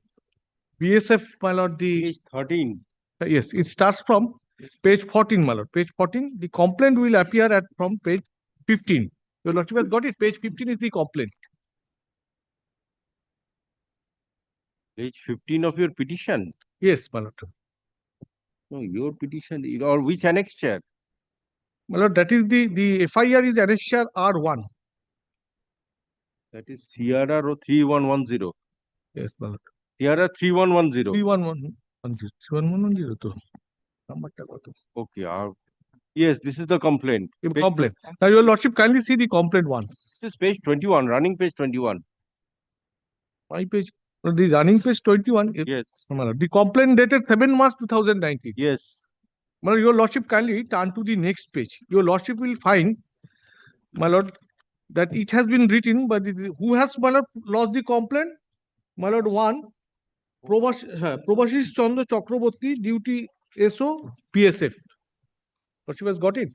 BSF, my lord, the Page 13. Yes, it starts from page 14, my lord. Page 14, the complaint will appear at from page 15. Your lordship has got it. Page 15 is the complaint. Page 15 of your petition. Yes, my lord. No, your petition, or which annexure? My lord, that is the FIR is annexure R1. That is Sierra 3110. Yes, my lord. Sierra 3110. 3110. 3110 to. Numberটা কত? Okay. Yes, this is the complaint. Complaint. Now, your lordship, kindly see the complaint once. This is page 21, running page 21. My page. The running page 21 is yes. The complaint dated 7 March 2019. Yes. Your lordship, kindly turn to the next page. Your lordship will find, my lord, that it has been written by the who has, my lord, lost the complaint. My lord, one Probashis Chandra Chakraborty, duty SO PSF. Lordship has got it.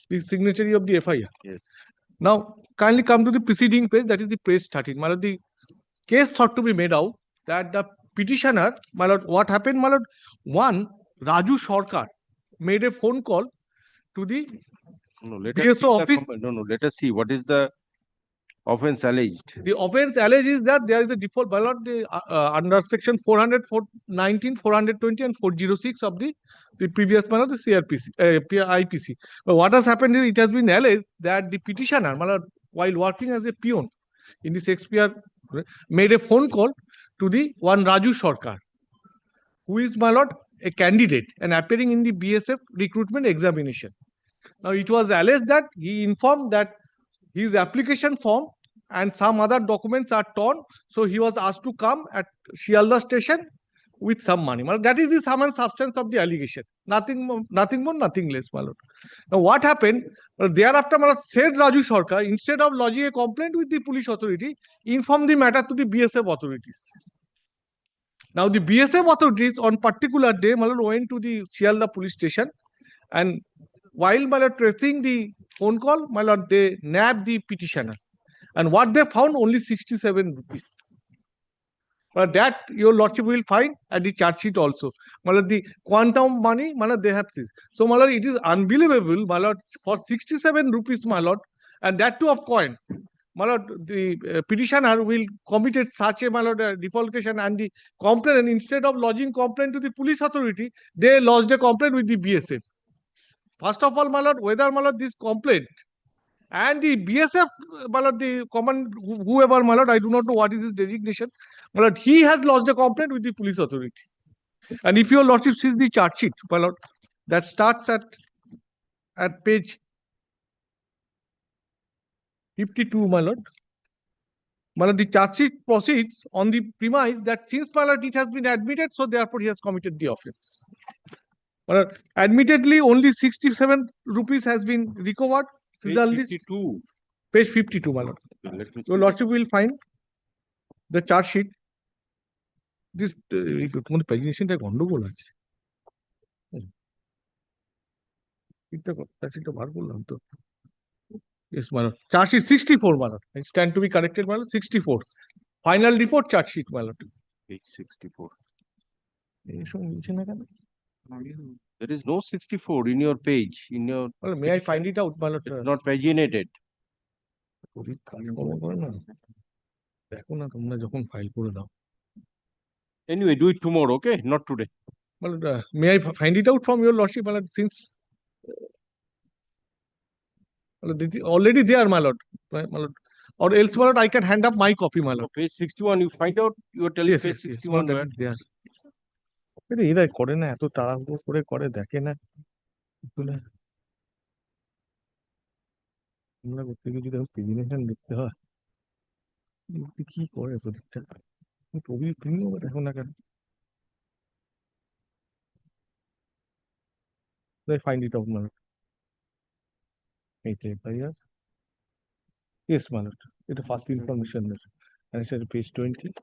The signatory of the FIR. Yes. Now, kindly come to the preceding page, that is the page 13. My lord, the case thought to be made out that the petitioner, my lord, what happened, my lord? One, Raju Sarkar made a phone call to the BSO office. Let us see what is the offense alleged. The offense alleged is that there is a default, my lord, under section 400, 419, 420 and 406 of the previous, my lord, the CRPC, IPC. But what has happened is it has been alleged that the petitioner, my lord, while working as a peon in the Shakespeare, made a phone call to the one Raju Sarkar, who is, my lord, a candidate and appearing in the BSF recruitment examination. Now, it was alleged that he informed that his application form and some other documents are torn, so he was asked to come at Shialda station with some money. Well, that is the sum and substance of the allegation. Nothing more, nothing less, my lord. Now, what happened? Well, thereafter, my lord, said Raju Sarkar, instead of lodging a complaint with the police authority, informed the matter to the BSF authorities. Now, the BSF authorities on particular day, my lord, went to the Shialda police station, and while, my lord, tracing the phone call, my lord, they nabbed the petitioner. And what they found, only 67 rupees. But that your lordship will find at the charge sheet also. My lord, the quantum money, my lord, they have this. So, my lord, it is unbelievable, my lord, for 67 rupees, my lord, and that too of coin. My lord, the petitioner will committed such a, my lord, defalcation, and the complaint, instead of lodging complaint to the police authority, they lodged a complaint with the BSF. First of all, my lord, whether, my lord, this complaint and the BSF, my lord, the common, whoever, my lord, I do not know what is his designation, my lord, he has lodged a complaint with the police authority. And if your lordship sees the charge sheet, my lord, that starts at page 52, my lord. My lord, the charge sheet proceeds on the premise that since, my lord, it has been admitted, so therefore he has committed the offense. My lord, admittedly, only 67 rupees has been recovered. Page 52. Page 52, my lord. Your lordship will find the charge sheet. This pagination is গন্ডগোল আছে। Yes, my lord. Charge sheet 64, my lord. I stand to be corrected, my lord. 64. Final report charge sheet, my lord. Page 64. There is no 64 in your page. In your. Well, may I find it out, my lord? It's not paginated. Anyway, do it tomorrow, okay? Not today. Well, may I find it out from your lordship, my lord, since already there, my lord. My lord. Or else, my lord, I can hand up my copy, my lord. Page 61, you find out, you are telling yes, page yes, 61 yes, there. কিন্তু এরা করে না, এত তাড়াহুড়ো করে করে, দেখে না একটু না। আমরা করতে গিয়ে যদি প্রেজেন্টেশন দেখতে হয়, কি করে প্রদীপটা, প্রবীর প্রিমিয়াম দেখো না কেন? They find it out, Malot. Yes, Malot. It's a fast information. And it's at page 20.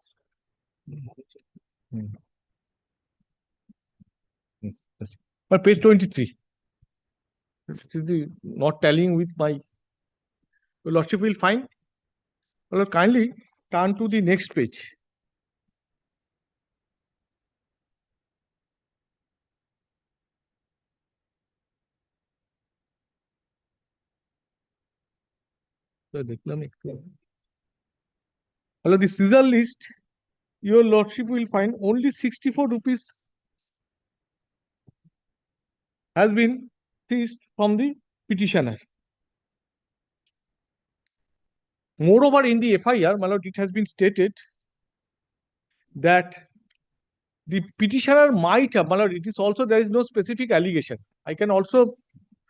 Yes, yes. But page 23. This is the not tallying with my. Your Lordship will find. Well, kindly turn to the next page. Hello, the Caesar list, your Lordship will find only 64 rupees has been seized from the petitioner. Moreover, in the FIR, my lord, it has been stated that the petitioner might have, my lord, it is also, there is no specific allegation. I can also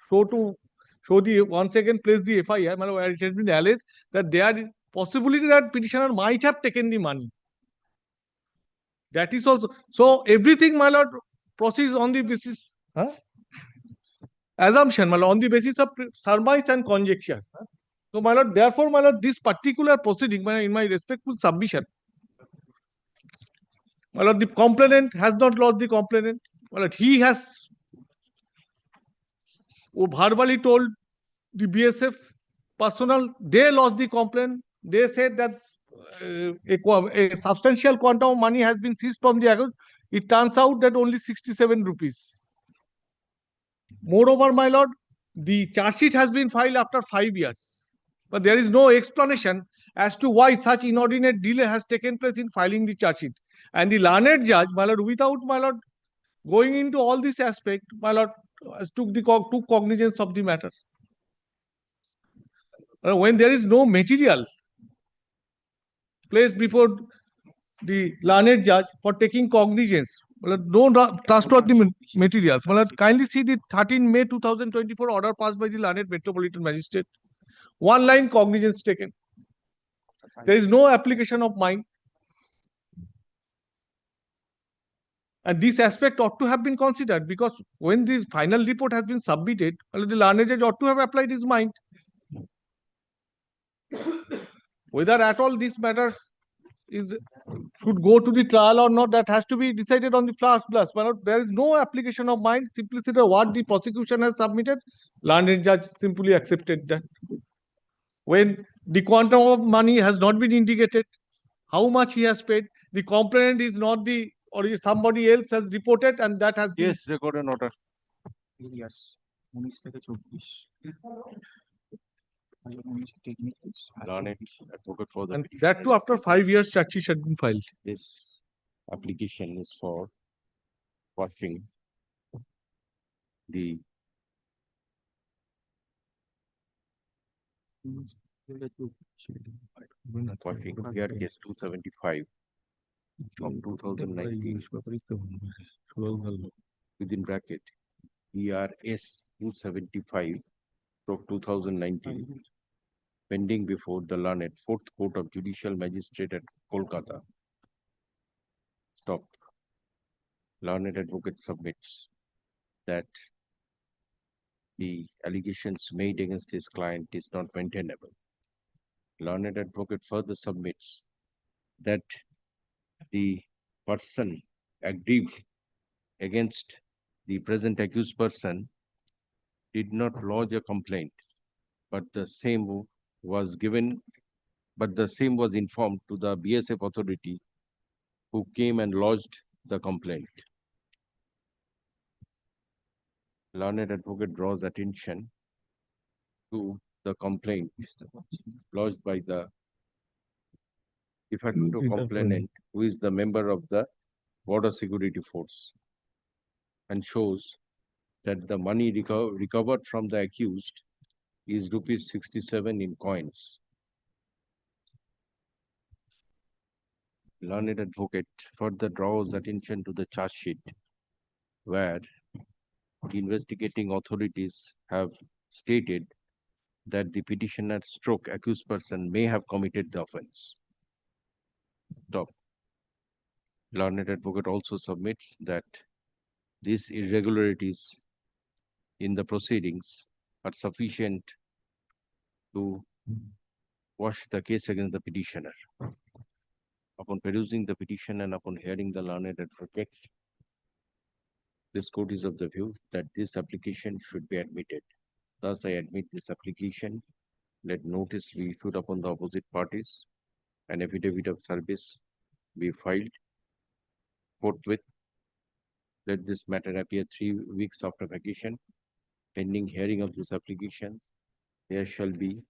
show the, once again, place the FIR, my lord, where it has been alleged that there is possibility that petitioner might have taken the money. That is also, so everything, my lord, proceeds on the basis, assumption, my lord, on the basis of surmise and conjecture. So, my lord, therefore, my lord, this particular proceeding, in my respectful submission, my lord, the complainant has not lost the complainant. My lord, he has verbally told the BSF personnel, they lost the complaint. They said that a substantial quantum of money has been seized from the account. It turns out that only 67 rupees. Moreover, my lord, the charge sheet has been filed after 5 years. But there is no explanation as to why such inordinate delay has taken place in filing the charge sheet. And the learned judge, my lord, without, my lord, going into all this aspect, my lord, took cognizance of the matter. When there is no material placed before the learned judge for taking cognizance, no trustworthy materials. Kindly see the 13 May 2024 order passed by the learned Metropolitan Magistrate. One line cognizance taken. There is no application of mine. And this aspect ought to have been considered, because when the final report has been submitted, the learned judge ought to have applied his mind. Whether at all this matter should go to the trial or not, that has to be decided on the first blast. But there is no application of mind. Simply say what the prosecution has submitted, learned judge simply accepted that. When the quantum of money has not been indicated, how much he has paid, the complainant is not the, or somebody else has reported, and that has been. Yes, record an order. Yes. Learned advocate for the. And that too after 5 years, charge sheet had been filed. This application is for quashing the quashing here case 275 from 2019 within bracket ERS 275 from 2019 pending before the learned 4th Court of Judicial Magistrate at Kolkata. Stop. Learned advocate submits that the allegations made against his client is not maintainable. Learned advocate further submits that the person aggrieved against the present accused person did not lodge a complaint, but the same was informed to the BSF authority, who came and lodged the complaint. Learned advocate draws attention to the complaint lodged by the de facto complainant, who is the member of the Border Security Force, and shows that the money recovered from the accused is rupees 67 in coins. Learned advocate further draws attention to the charge sheet where the investigating authorities have stated that the petitioner stroke accused person may have committed the offense. Top. Learned advocate also submits that these irregularities in the proceedings are sufficient to quash the case against the petitioner. Upon perusing the petition and upon hearing the learned advocate, this court is of the view that this application should be admitted. Thus, I admit this application. Let notice be issued upon the opposite parties. An affidavit of service be filed forthwith. Let this matter appear 3 weeks after vacation. Pending hearing of this application, there shall be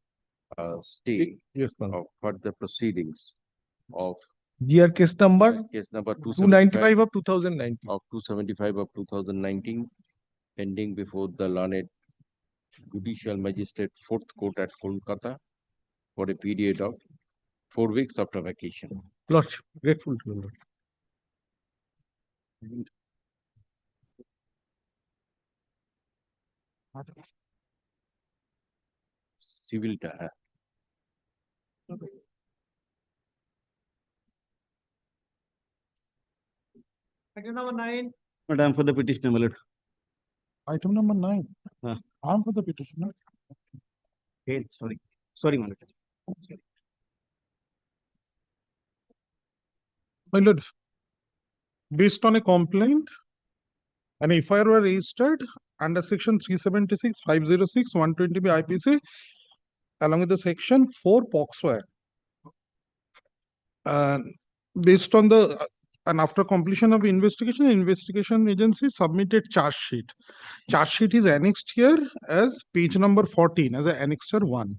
a stay of further proceedings of GR case number case number 295 of 2019. Of 275 of 2019, pending before the learned Judicial Magistrate 4th Court at Kolkata for a period of 4 weeks after vacation. Lordship, grateful to you, Lord. Civil Item number 9. Madam, for the petitioner, my lord. Item number 9. I'm for the petitioner. Hey, sorry, my lord. My lord, based on a complaint, an FIR were registered under section 376, 506, 120B IPC, along with the section 4 POCSO Act. Based on the and after completion of investigation agency submitted charge sheet. Charge sheet is annexed here as page number 14 as an annexure 1.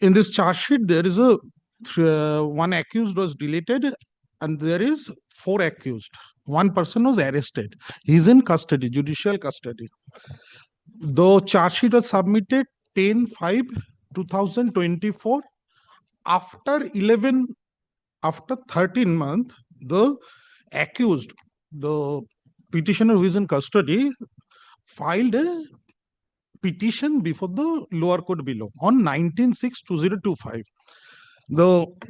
In this charge sheet, there is a one accused was deleted and there is 4 accused. One person was arrested. He is in custody, judicial custody. The charge sheet was submitted 10/5/2024. After 13 months, the accused, the petitioner who is in custody, filed a petition before the lower court below on 19/6/2025.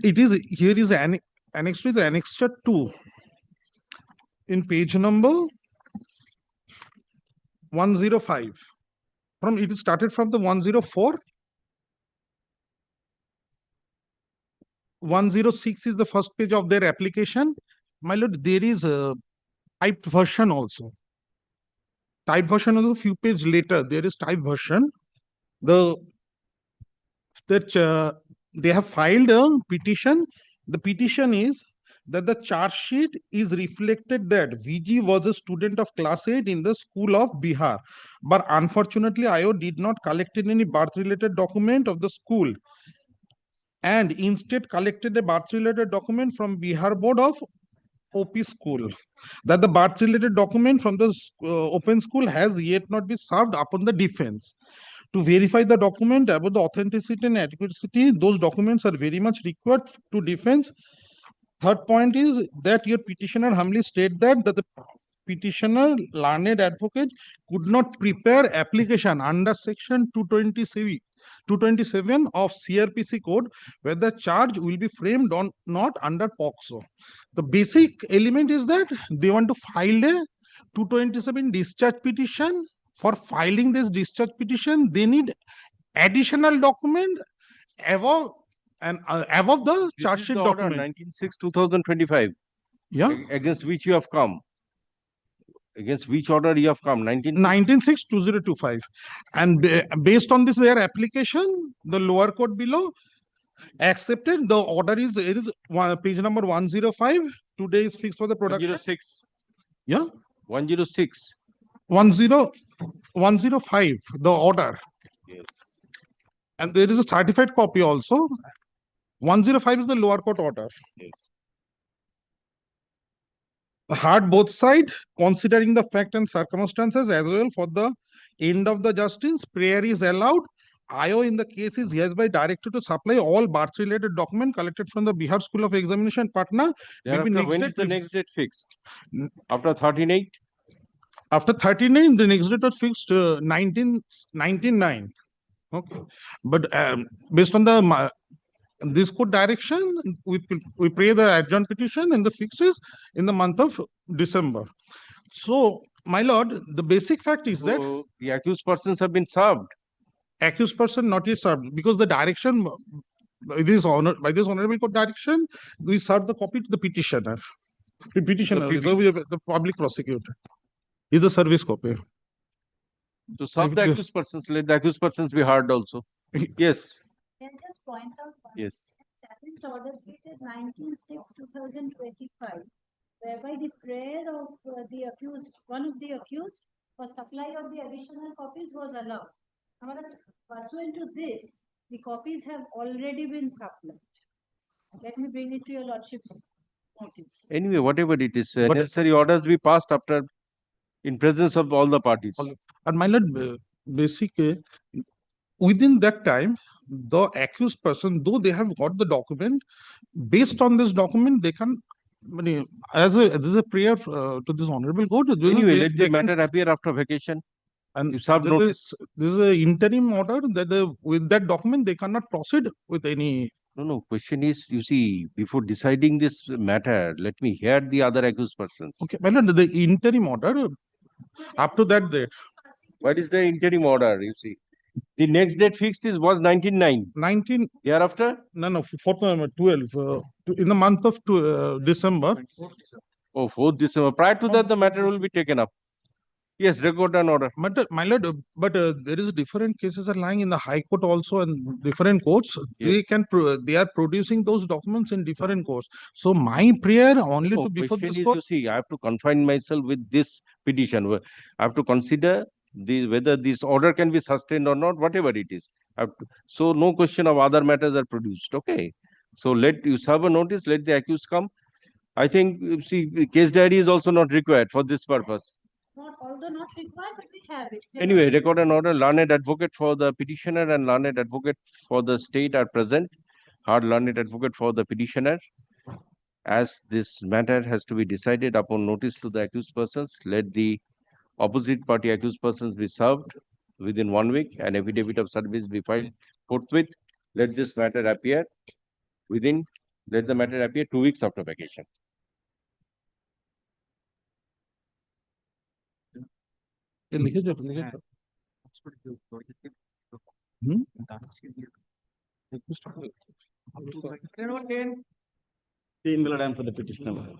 Here is annexed with annexure 2 in page number 105. It started from the 104. 106 is the first page of their application. My lord, there is a typed version also. Typed version also a few pages later. There is typed version. They have filed a petition. The petition is that the charge sheet is reflected that VG was a student of class 8 in the school of Bihar. But unfortunately, IO did not collect any birth-related document of the school and instead collected a birth-related document from Bihar Board of OP school. That the birth-related document from the open school has yet not been served upon the defense. To verify the document about the authenticity and adequacy, those documents are very much required to defense. Third point is that your petitioner humbly state that the petitioner, learned advocate, could not prepare application under section 227 of CRPC code where the charge will be framed on not under POCSO. The basic element is that they want to file a 227 discharge petition. For filing this discharge petition, they need additional document above the charge sheet document. 19/6/2025. Yeah. Against which you have come. Against which order you have come? 19/6/2025. And based on this, their application, the lower court below accepted. The order is page number 105. Today is fixed for the production. 106. Yeah. 106. 105, the order. Yes. And there is a certified copy also. 105 is the lower court order. Yes. Heard both sides, considering the fact and circumstances as well for the end of the justice, prayer is allowed IO in the case is hereby directed to supply all birth-related document collected from the Bihar School of Examination, Patna. Thereafter, when is the next date fixed? After 13/8? After 13/9, the next date was fixed 19/9. Okay, but based on the this court direction, we pay the adjourned petition and the fixes in the month of December. So, my lord, the basic fact is that the accused persons have been served. Accused person not yet served, because the direction by this honorable court direction, we serve the copy to the petitioner. The petitioner, the public prosecutor, is the service copy. To serve the accused persons, let the accused persons be heard also. Yes. Can I just point out one? Yes. Challenged order dated 19/6/2025, whereby the prayer of the accused, one of the accused, for supply of the additional copies was allowed. However, pursuant to this, the copies have already been supplied. Let me bring it to your lordship's notice. Anyway, whatever it is, necessary orders be passed after in presence of all the parties. And my lord, basically, within that time, the accused person, though they have got the document, based on this document, they can, this is a prayer to this honorable court. Anyway, let the matter appear after vacation. And you serve notice. This is an interim order that with that document, they cannot proceed with any. No, question is, you see, before deciding this matter, let me hear the other accused persons. Okay, my lord, the interim order, up to that date. What is the interim order, you see? The next date fixed was 19/9. 19. Hereafter? No, 4th November, 12. In the month of December. Oh, 4th December. Prior to that, the matter will be taken up. Yes, record an order. My lord, but there is different cases are lying in the High Court also and different courts. Yes. They are producing those documents in different courts. So my prayer only to before Question this is, court. you see, I have to confine myself with this petition. I have to consider whether this order can be sustained or not, whatever it is. So no question of other matters are produced. Okay. So let you serve a notice, let the accused come. I think, you see, the case diary is also not required for this purpose. Although not required, but we have it. Anyway, record an order. Learned advocate for the petitioner and learned advocate for the state are present. Hard learned advocate for the petitioner. As this matter has to be decided upon notice to the accused persons, let the opposite party accused persons be served within 1 week and affidavit of service be filed forthwith. Let this matter appear let the matter appear 2 weeks after vacation. $10 for the petitioner.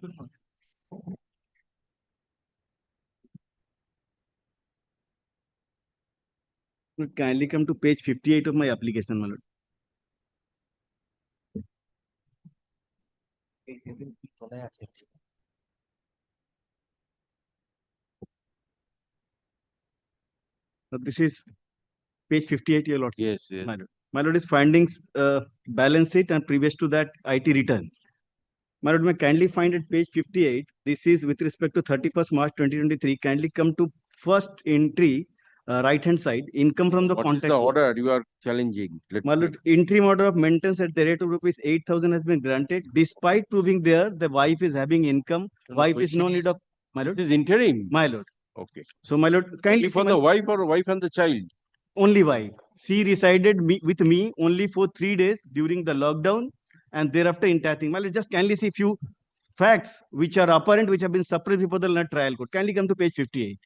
Kindly come to page 58 of my application, my lord. So this is page 58, your lord. Yes, yes. My lord is findings, balance sheet, and previous to that, IT return. My lord, may kindly find at page 58. This is with respect to 31st March 2023. Kindly come to first entry, right hand side, income from the What contact. is the order you are challenging? My lord, interim order of maintenance at the rate of rupees 8,000 has been granted, despite proving there the wife is having income. Wife is no need of. My lord, this is interim. My lord. Okay. So, my lord, kindly for the wife or wife and the child? Only wife. She resided with me only for 3 days during the lockdown, and thereafter entire thing. My lord, just kindly see few facts which are apparent, which have been suppressed before the trial court. Kindly come to page 58.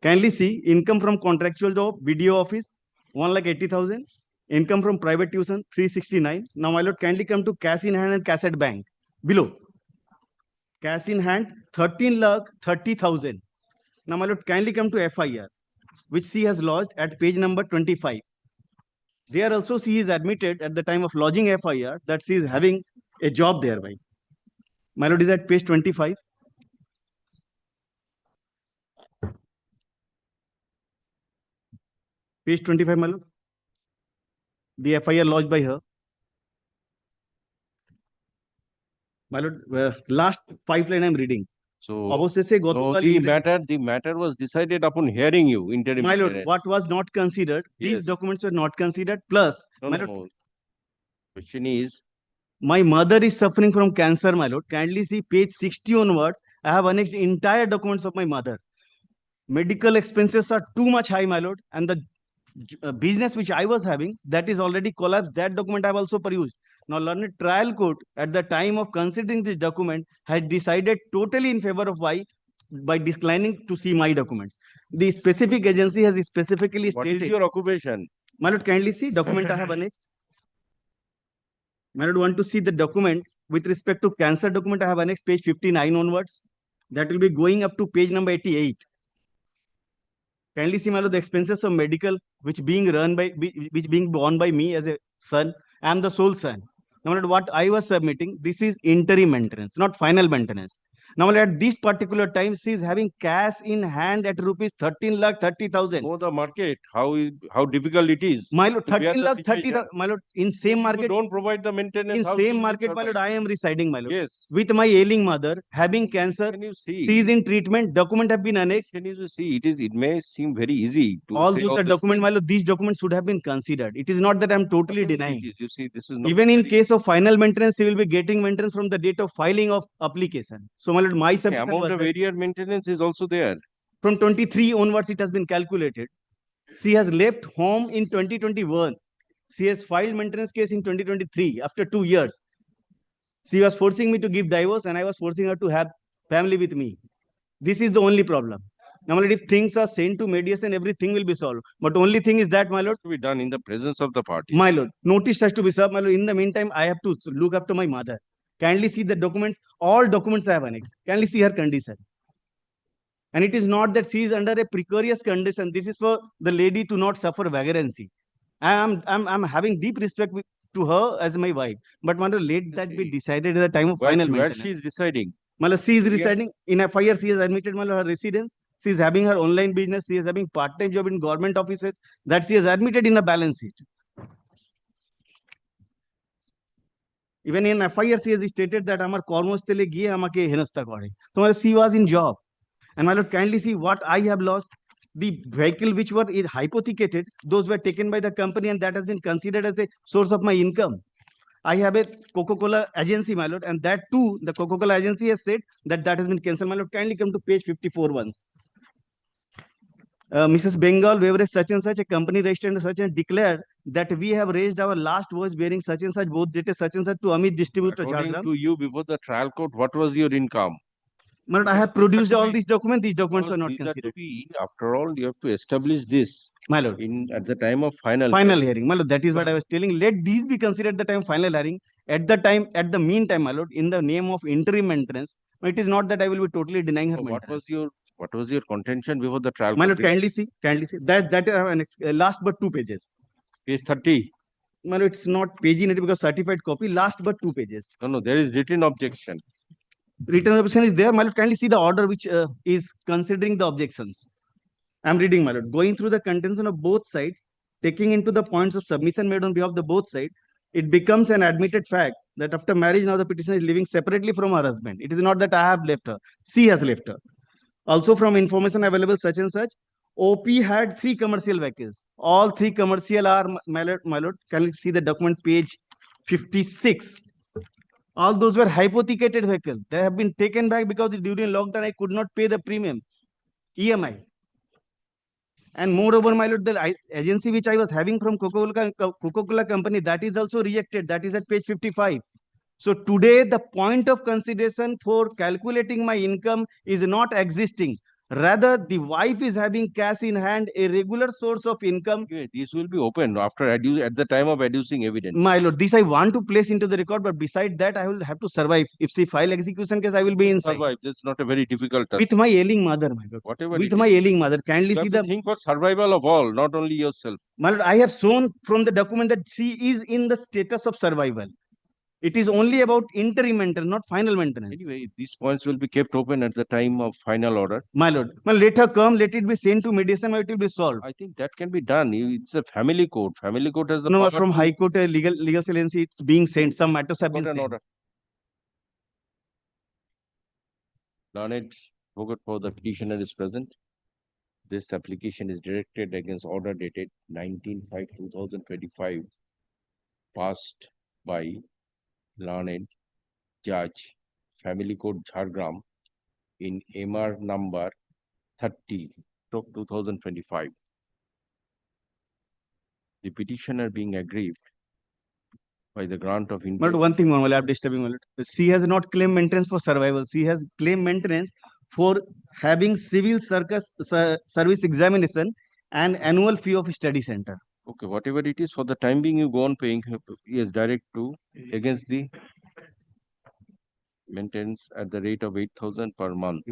Kindly see income from contractual job, BDO office, 1,80,000. Income from private tuition, 369. Now, my lord, kindly come to cash in hand and cash at bank. Below. Cash in hand, 13,30,000. Now, my lord, kindly come to FIR, which she has lodged at page number 25. There also she is admitted at the time of lodging FIR that she is having a job thereby. My lord is at page 25. Page 25, my lord. The FIR lodged by her. My lord, last 5 line I am reading. So, অবশেষে so গতকাল the matter was decided upon hearing you, interim. my lord, maintenance. what was not considered, these Yes. documents were not considered. Plus, No, my no, lord, no. Question is, my mother is suffering from cancer, my lord. Kindly see page 60 onwards. I have annexed entire documents of my mother. Medical expenses are too much high, my lord, and the business which I was having, that is already collapsed. That document I have also perused. Now, learned trial court at the time of considering this document has decided totally in favor of Y by declining to see my documents. The specific agency has specifically what stated. is your occupation? My lord, kindly see document I have annexed. My lord, want to see the document with respect to cancer document I have annexed page 59 onwards. That will be going up to page number 88. Kindly see, my lord, the expenses of medical which being borne by me as a son. I am the sole son. Now, my lord, what I was submitting, this is interim maintenance, not final maintenance. Now, my lord, at this particular time, she is having cash in hand at rupees 13,30,000. Know the market, how difficult it is. My lord, to bear the 13,30,000. situation. My lord, in same market. You don't provide the maintenance. In how same will market, my survive? lord, I am residing, my lord. Yes. With my ailing mother, having cancer, Can you see? she is in treatment, document have been annexed. Can you see? It may seem very easy to All say those all are this document, thing. my lord, these documents should have been considered. It is not that I am totally denying. It is. You see, this is not Even in very- case of final maintenance, she will be getting maintenance from the date of filing of application. So, my lord, my the submission amount was of that area maintenance is also there. from 23 onwards, it has been calculated. She has left home in 2021. She has filed maintenance case in 2023 after 2 years. She was forcing me to give divorce and I was forcing her to have family with me. This is the only problem. Normally, if things are sent to mediation, everything will be solved. But only thing is that, my lord, To be done in the presence of the parties. my lord, notice has to be served, my lord. In the meantime, I have to look after my mother. Kindly see the documents. All documents I have annexed. Kindly see her condition. And it is not that she is under a precarious condition. This is for the lady to not suffer vagrancy. I'm having deep respect to her as my wife. But, my lord, let that be decided at the time of final Where maintenance. she is residing. My lord, she is Yeah. residing in FIR. She has admitted, my lord, her residence. She is having her online business. She is having part-time job in government offices. That she has admitted in a balance sheet. Even in FIR, she has stated that আমার কর্মস্থলে গিয়ে আমাকে হেনস্থা করে। তোমার she was in job. And my lord, kindly see what I have lost. The vehicle which were hypothecated, those were taken by the company and that has been considered as a source of my income. I have a Coca-Cola agency, my lord, and that too, the Coca-Cola agency has said that that has been cancelled. My lord, kindly come to page 54 once. Mrs. Bengal, Beverage such and such, a company registered and such and declared that we have raised our last voice bearing such and such, both dated such and such to Amit Distributor According Jhargram. to you, before the trial court, what was your income? My lord, I have produced all these documents. These documents are not These are to considered. be, after all, you have to establish this. My lord. At the time of final Hearing. My lord, that is what I was telling. Let these be considered at the time of final hearing. At the meantime, my lord, in the name of interim maintenance, it is not that I will be totally denying her maintenance. What was your contention before the trial My court? lord, kindly see. That I have an last but 2 pages. Page 30. My lord, it's not paginity because certified copy, last but 2 pages. No, there is written objection. Written objection is there. My lord, kindly see the order which is considering the objections. I'm reading, my lord. Going through the contention of both sides, taking into the points of submission made on behalf of the both sides, it becomes an admitted fact that after marriage, now the petitioner is living separately from her husband. It is not that I have left her. She has left her. Also, from information available such and such, OP had 3 commercial vehicles. All 3 commercial are, my lord, can you see the document page 56? All those were hypothecated vehicles. They have been taken back because during lockdown, I could not pay the premium, EMI. And moreover, my lord, the agency which I was having from Coca-Cola company, that is also rejected. That is at page 55. So today, the point of consideration for calculating my income is not existing. Rather, the wife is having cash in hand, a regular source of income. Okay, this will be open after at the time of adducing evidence. My lord, this I want to place into the record, but beside that, I will have to survive. If she file execution case, I will be inside. Survive. That's not a very difficult task. With my ailing mother, my lord. Whatever. With my ailing mother, kindly you see have to think for survival of all, not only yourself. My lord, I have shown from the document that she is in the status of survival. It is only about interim maintenance, not final maintenance. Anyway, these points will be kept open at the time of final order. My lord, let her come, let it be sent to mediation, or it will be solved. I think that can be done. It's a family court. Family court has the No, power from to- High Court, legal saliency, it's being sent. Some matters have got been an sent. order. Learned advocate for the petitioner is present. This application is directed against order dated 19/5/2025, passed by Learned Judge, Family Court, Jhargram, in MR number 30/2025. The petitioner being aggrieved by the grant of But interim. one thing, I'm disturbing. My lord. She has not claimed maintenance for survival. She has claimed maintenance for having civil service examination and annual fee of study center. Okay, whatever it is, for the time being, you go on paying. Yes, direct to against the maintenance at the rate of 8,000 per month,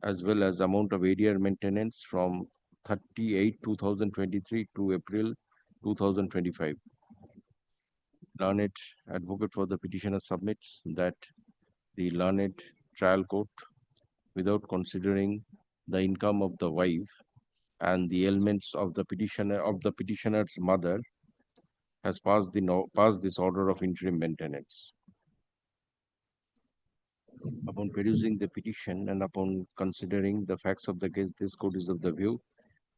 as well as amount of area maintenance from 30/8/2023 to April 2025. Learned advocate for the petitioner submits that the learned trial court, without considering the income of the wife and the ailments of the petitioner's mother, has passed this order of interim maintenance. Upon perusing the petition and upon considering the facts of the case, this court is of the view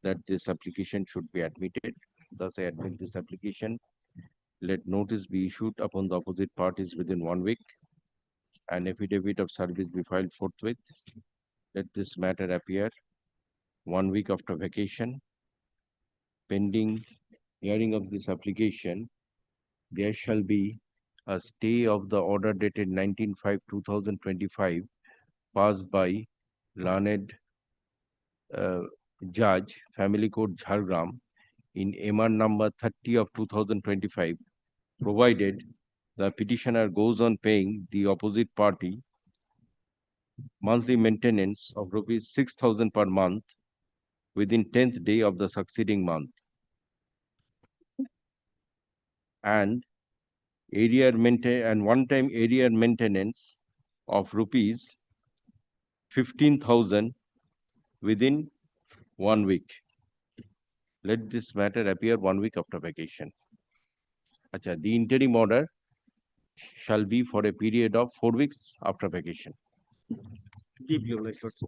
that this application should be admitted. Thus, I admit this application. Let notice be issued upon the opposite parties within 1 week. An affidavit of service be filed forthwith. Let this matter appear 1 week after vacation. Pending hearing of this application, there shall be a stay of the order dated 19/5/2025, passed by Learned Judge, Family Court, Jhargram, in MR number 30/2025, provided the petitioner goes on paying the opposite party monthly maintenance of rupees 6,000 per month within 10th day of the succeeding month, and one-time area maintenance of rupees 15,000 within 1 week. Let this matter appear 1 week after vacation. Acha, the interim order shall be for a period of 4 weeks after vacation. Give your lectures.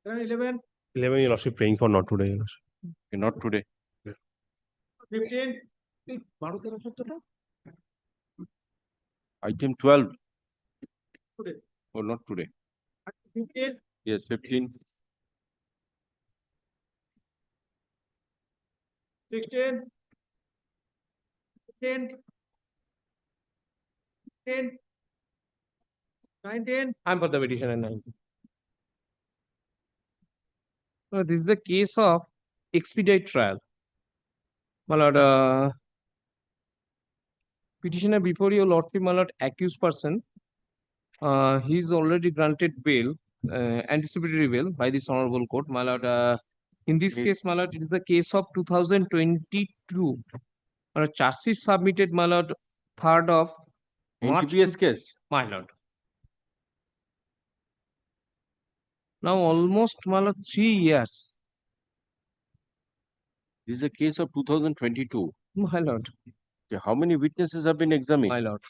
Eleven, your lordship, praying for not today, your lordship. Okay, not today. 15. Item 12. Today. Or not today. 15. Yes, 15. 16. 15. 15. 19. I'm for the petition and 19. So this is the case of expedite trial. My lord, petitioner before your lordship, my lord, accused person, he is already granted bail, anticipatory bail by this honorable court. My lord, in this case, my lord, it is the case of 2022. My lord, charge sheet submitted, my lord, 3rd of March. NTPS case. My lord. Now almost, my lord, 3 years. This is a case of 2022. My lord. Okay, how many witnesses have been examined? My lord.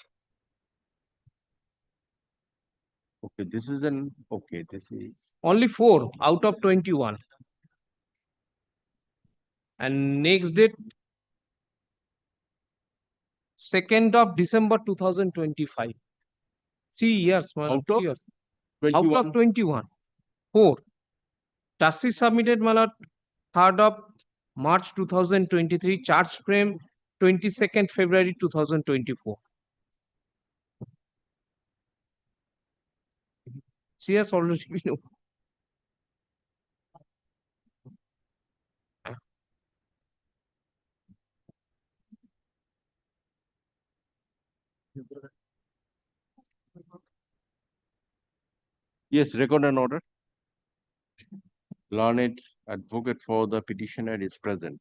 Okay, this is an, okay, this is. Only 4 out of 21. And next date, 2nd of December 2025. 3 years, my lord. Out of 3 years. 21. Out of 21. 4. Charge sheet submitted, my lord, 3rd of March 2023. Charge frame 22nd February 2024. 3 years already been over. Yes, record and order. Learned advocate for the petitioner is present.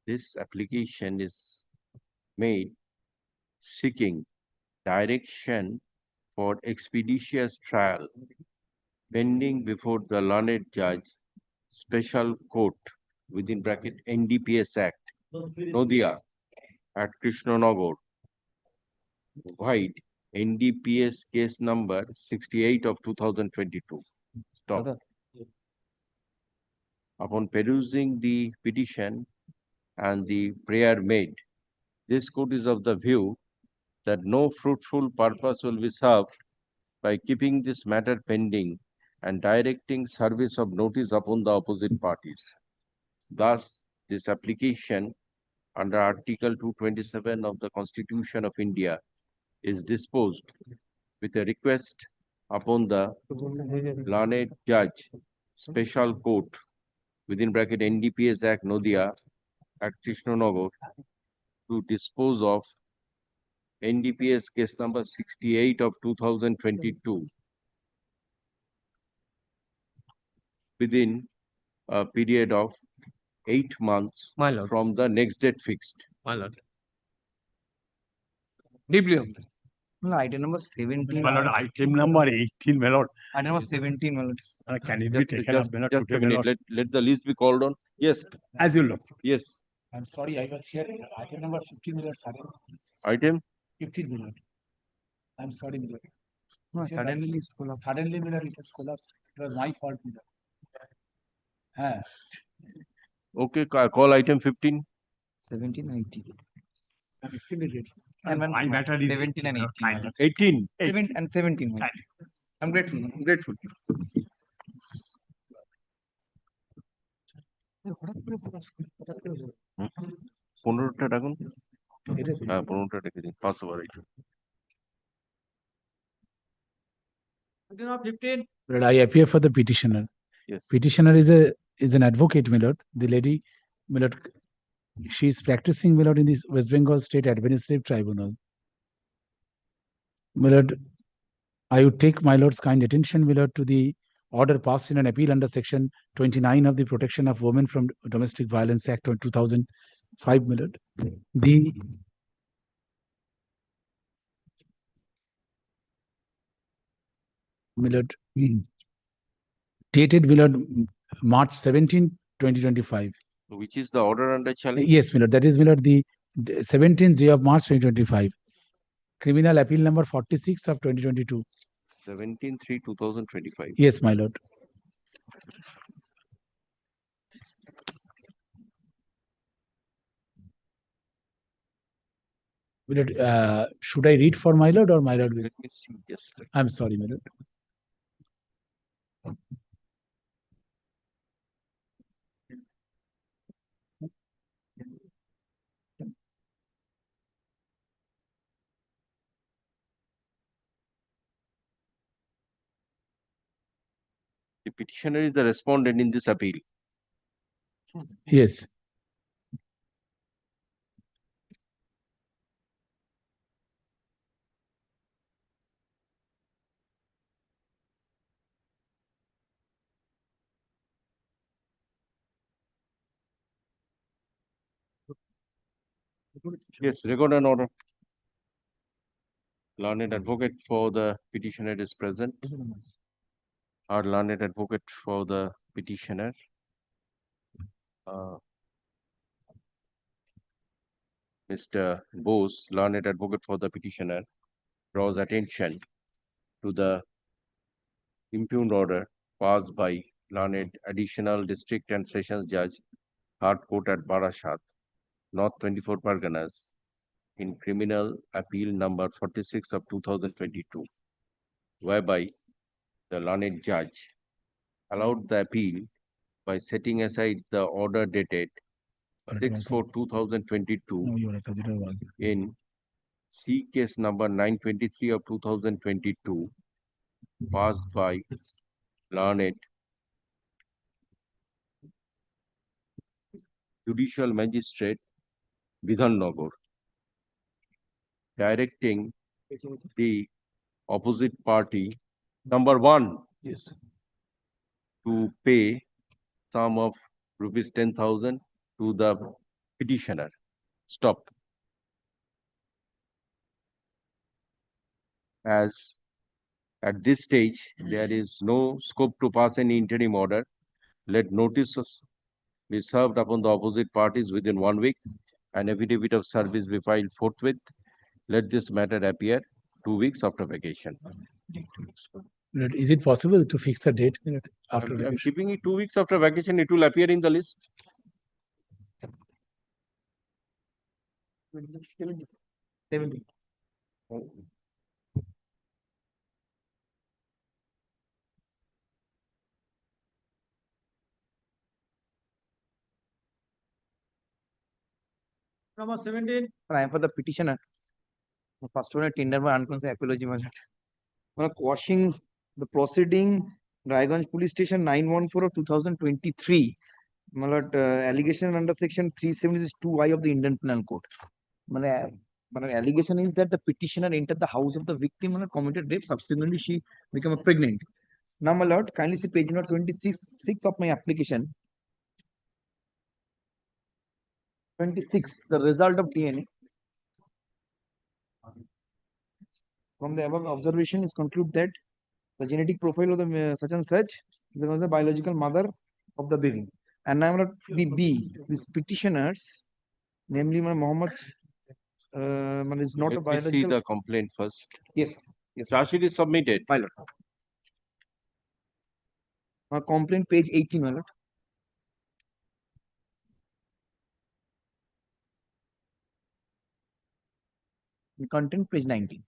This application is made seeking direction for expeditious trial pending before the learned judge, special court within bracket NDPS Act, Nodia at Krishnanagar, White, NDPS case number 68 of 2022. Stop. Upon perusing the petition and the prayer made, this court is of the view that no fruitful purpose will be served by keeping this matter pending and directing service of notice upon the opposite parties. Thus, this application under Article 227 of the Constitution of India is disposed with a request upon the learned judge, special court within bracket NDPS Act Nodia at Krishnanagar to dispose of NDPS case number 68 of 2022 within a period of 8 months from the next date fixed. My lord. Deeply obliged. No, item number 17. My lord, item number 18, my lord. Item number 17, my lord. Can it be taken up, my lord, Just today, a my minute, lord? let the list be called on. Yes. As you look. Yes. I'm sorry, I was here. Item number 15 Miller, suddenly. Item? 15 Miller. I'm sorry, Miller. No, suddenly it's collapsed. Suddenly, Miller, it has collapsed. It was my fault, Miller. Ah. Okay, call item 15. 17, 18. I'm extremely grateful. And one My matter is 17 and 18. my lord. 18. 17 and 17. my lord. I'm grateful. I'm grateful. পনেরোটা ডাকুন হ্যাঁ 15টা ডেকে দিন 500 বার But I appear for the petitioner. Yes. Petitioner is an advocate, my lord. The lady, my lord, she is practicing, my lord, in this West Bengal State Administrative Tribunal. My lord, I would take my lord's kind attention, my lord, to the order passed in an appeal under section 29 of the Protection of Women from Domestic Violence Act of 2005, my lord. The my lord, dated, my lord, March 17, 2025. Which is the order under challenge? Yes, my lord, that is, my lord, the 17th day of March 2025. Criminal appeal number 46 of 2022. 17/3/2025. Yes, my lord. My lord, should I read for my lord or my lord will? Let me see just. I'm sorry, my lord. The petitioner is the respondent in this appeal. Yes. Yes, record an order. Learned advocate for the petitioner is present. Our learned advocate for the petitioner. Mr. Bose, learned advocate for the petitioner, draws attention to the impugned order passed by learned additional district and sessions judge, Third Court at Barashat, North 24 Parganas, in criminal appeal number 46 of 2022, whereby the learned judge allowed the appeal by setting aside the order dated 6/4/2022 in C case number 923 of 2022, passed by learned judicial magistrate Vidhannagar, directing the opposite party, number one, yes, to pay sum of rupees 10,000 to the petitioner. Stop. As At this stage, there is no scope to pass any interim order. Let notices be served upon the opposite parties within 1 week. An affidavit of service be filed forthwith. Let this matter appear 2 weeks after vacation. Is it possible to fix a date after I'm vacation? keeping it 2 weeks after vacation. It will appear in the list. 70. Number 17. I am for the petitioner. First one, tender by unconsent apology. Quashing the proceeding, Raiganj Police Station 914 of 2023. Allegation under section 372I of the Indian Penal Code. Allegation is that the petitioner entered the house of the victim and committed rape. Subsequently, she became pregnant. Now, my lord, kindly see page number 26 of my application. 26, the result of DNA. From the above observation is conclude that the genetic profile of the such and such is the biological mother of the baby. And now B, these petitioners, namely Muhammad, is not a Let me biological. see the complaint first. Yes, yes. Charge sheet is submitted. My lord. Complaint page 18, my lord. Content page 19.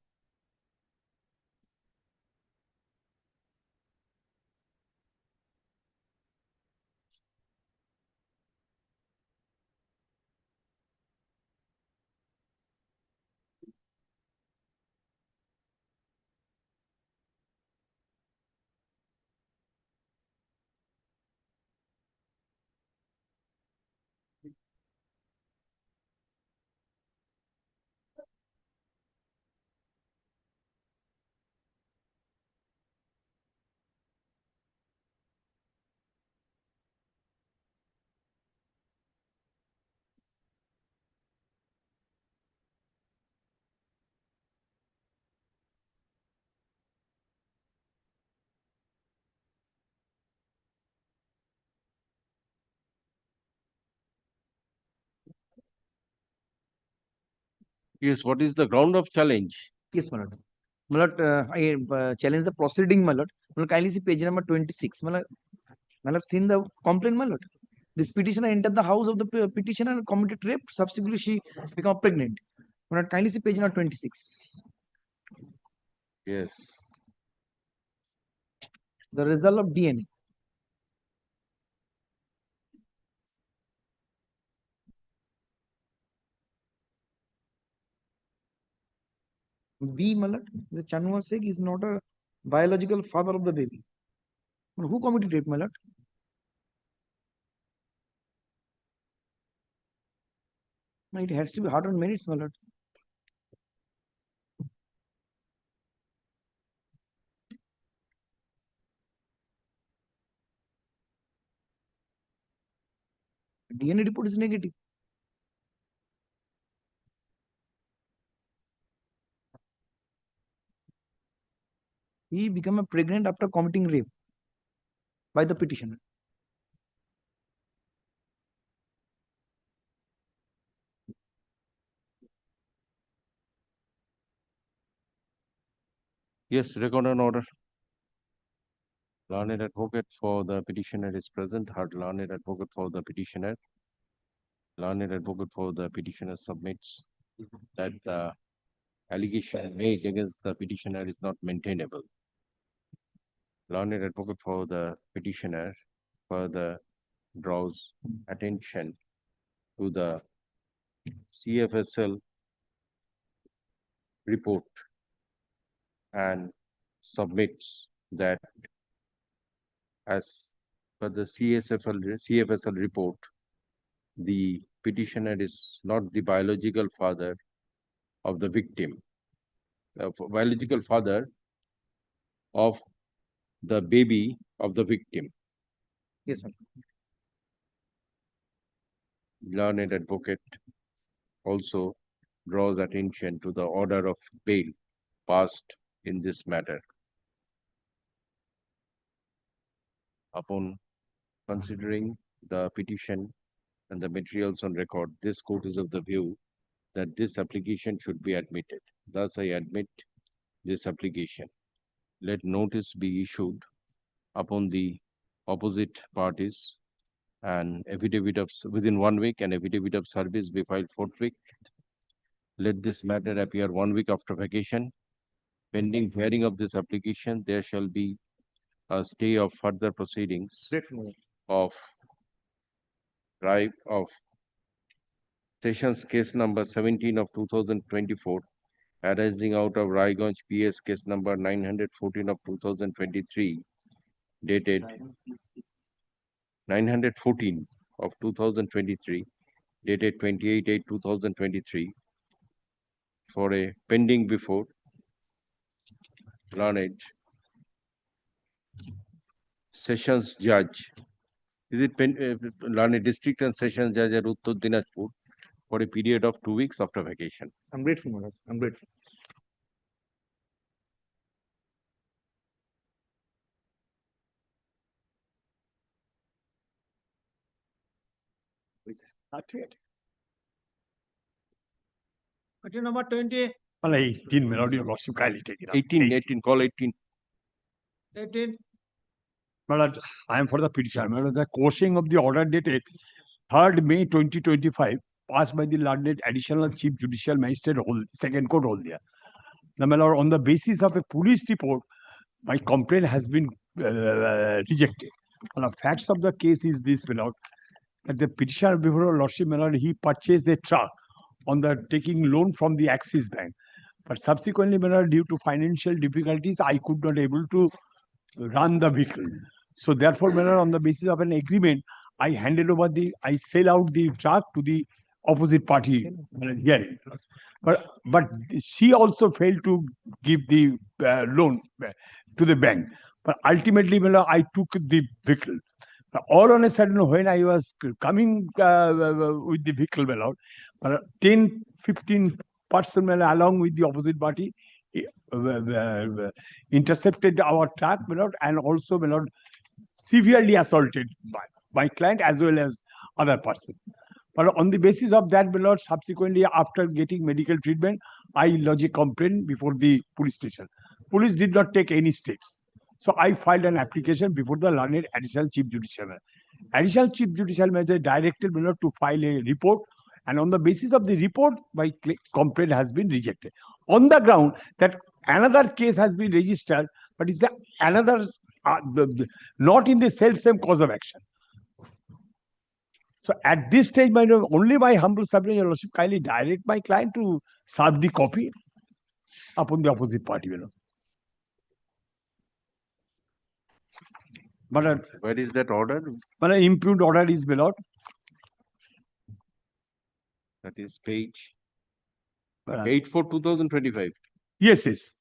Yes, what is the ground of challenge? Yes, my lord. My lord, I challenge the proceeding, my lord. Kindly see page number 26. My lord, seen the complaint, my lord. This petitioner entered the house of the petitioner and committed rape. Subsequently, she became pregnant. My lord, kindly see page number 26. Yes. The result of DNA. B, my lord, the Chanwa Sheikh is not a biological father of the baby. Who committed rape, my lord? It has to be hard on merits, my lord. DNA report is negative. He became pregnant after committing rape by the petitioner. Yes, record an order. Learned advocate for the petitioner is present. Heard learned advocate for the petitioner. Learned advocate for the petitioner submits that the allegation made against the petitioner is not maintainable. Learned advocate for the petitioner further draws attention to the CFSL report and submits that as per the CFSL report, the petitioner is not the biological father of the victim, biological father of the baby of the victim. Yes, sir. Learned advocate also draws attention to the order of bail passed in this matter. upon considering the petition and the materials on record, this court is of the view that this application should be admitted. Thus, I admit this application. Let notice be issued upon the opposite parties and affidavit of within 1 week and affidavit of service be filed forthwith. Let this matter appear 1 week after vacation. Pending hearing of this application, there shall be a stay of further proceedings of Sessions case number 17 of 2024 arising out of Raiganj PS case number 914 of 2023 dated 914 of 2023 dated 28/8/2023 for a pending before learned Sessions Judge. Is it learned District and Sessions Judge at Uttar Dinajpur for a period of 2 weeks after vacation. I'm grateful, my lord. I'm grateful. Question number 20. Well, 18, my lord, your lordship, kindly take it up. 18, call 18. 18. My lord, I am for the petition. My lord, the quashing of the order dated 3rd May 2025, passed by the learned Additional Chief Judicial Magistrate, Second Court, Haldia. Now, my lord, on the basis of a police report, my complaint has been rejected. Well, the facts of the case is this, my lord, that the petitioner before your lordship, my lord, he purchased a truck on the taking loan from the Axis Bank. But subsequently, my lord, due to financial difficulties, I could not able to run the vehicle. So therefore, my lord, on the basis of an agreement, I handed over I sell out the truck to the opposite party hearing. But she also failed to give the loan to the bank. But ultimately, my lord, I took the vehicle. All on a sudden, when I was coming with the vehicle, my lord, 10-15 person along with the opposite party intercepted our truck, my lord, and also, my lord, severely assaulted my client as well as other person. But on the basis of that, my lord, subsequently after getting medical treatment, I lodged a complaint before the police station. Police did not take any steps. So I filed an application before the learned Additional Chief Judicial Magistrate. Additional Chief Judicial Magistrate directed me to file a report, and on the basis of the report, my complaint has been rejected. On the ground that another case has been registered, but it's another, not in the same cause of action. So at this stage, my lord, only my humble submission, your lordship, kindly direct my client to serve the copy upon the opposite party, my lord. But where is that order? But an impugned order is, my lord. That is page 8/4/2025. Yes, yes.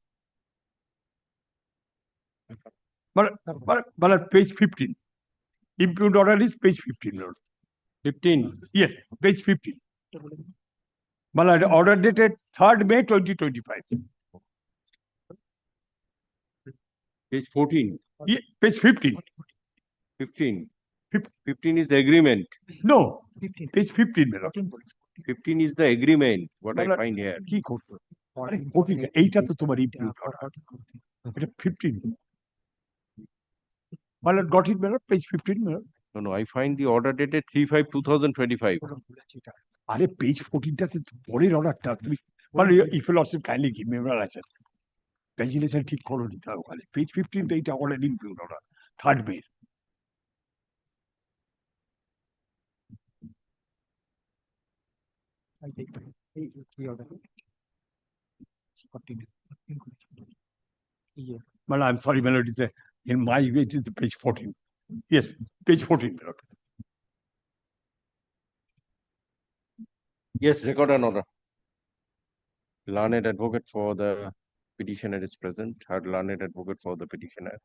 But page 15. Impugned order is page 15, lord. 15. Yes, page 15. But order dated 3rd May 2025. Page 14. Yeah, page 15. 15. 15 is the agreement. No, page 15, my lord. 15 is the agreement, what I find here. কি করতো? আরে 14 এইটা তো তোমার impugned order. এটা 15. My lord, got it, my lord, page 15, my lord. No, I find the order dated 3/5/2025. আরে page 14 টাতে পরের অর্ডারটা তুমি মানে if your lordship kindly give me your answer. Pagilation ঠিক করো নি তাও ওখানে page 15 তে এটা already impugned order 3rd May. Well, I'm sorry, my lord, in my way, it is page 14. Yes, page 14, my lord. Yes, record an order. Learned advocate for the petitioner is present. Heard learned advocate for the petitioner.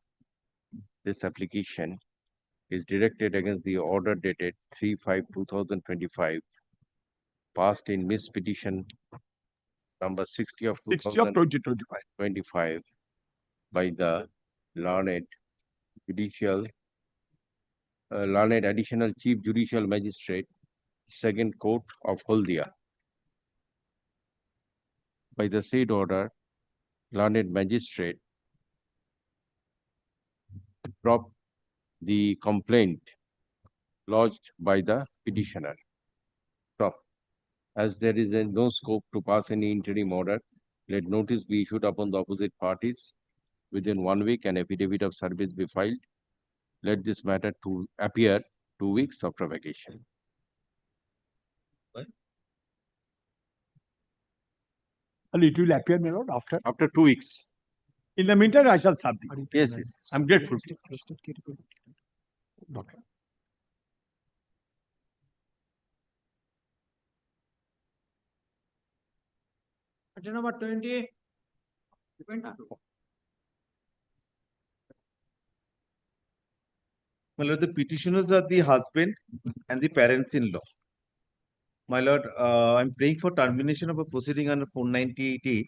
This application is directed against the order dated 3/5/2025, passed in Miss Petition number 60 of 2025 by the learned judicial Learned Additional Chief Judicial Magistrate, Second Court of Haldia. By the said order, Learned Magistrate dropped the complaint lodged by the petitioner. Stop. As there is no scope to pass any interim order, let notice be issued upon the opposite parties. Within 1 week, an affidavit of service be filed. Let this matter to appear 2 weeks after vacation. And it will appear, my lord, after 2 weeks. In the meantime, I shall serve the. Yes, yes. I'm grateful. Okay. Item number 20. My lord, the petitioners are the husband and the parents-in-law. My lord, I'm praying for termination of a proceeding under 498A,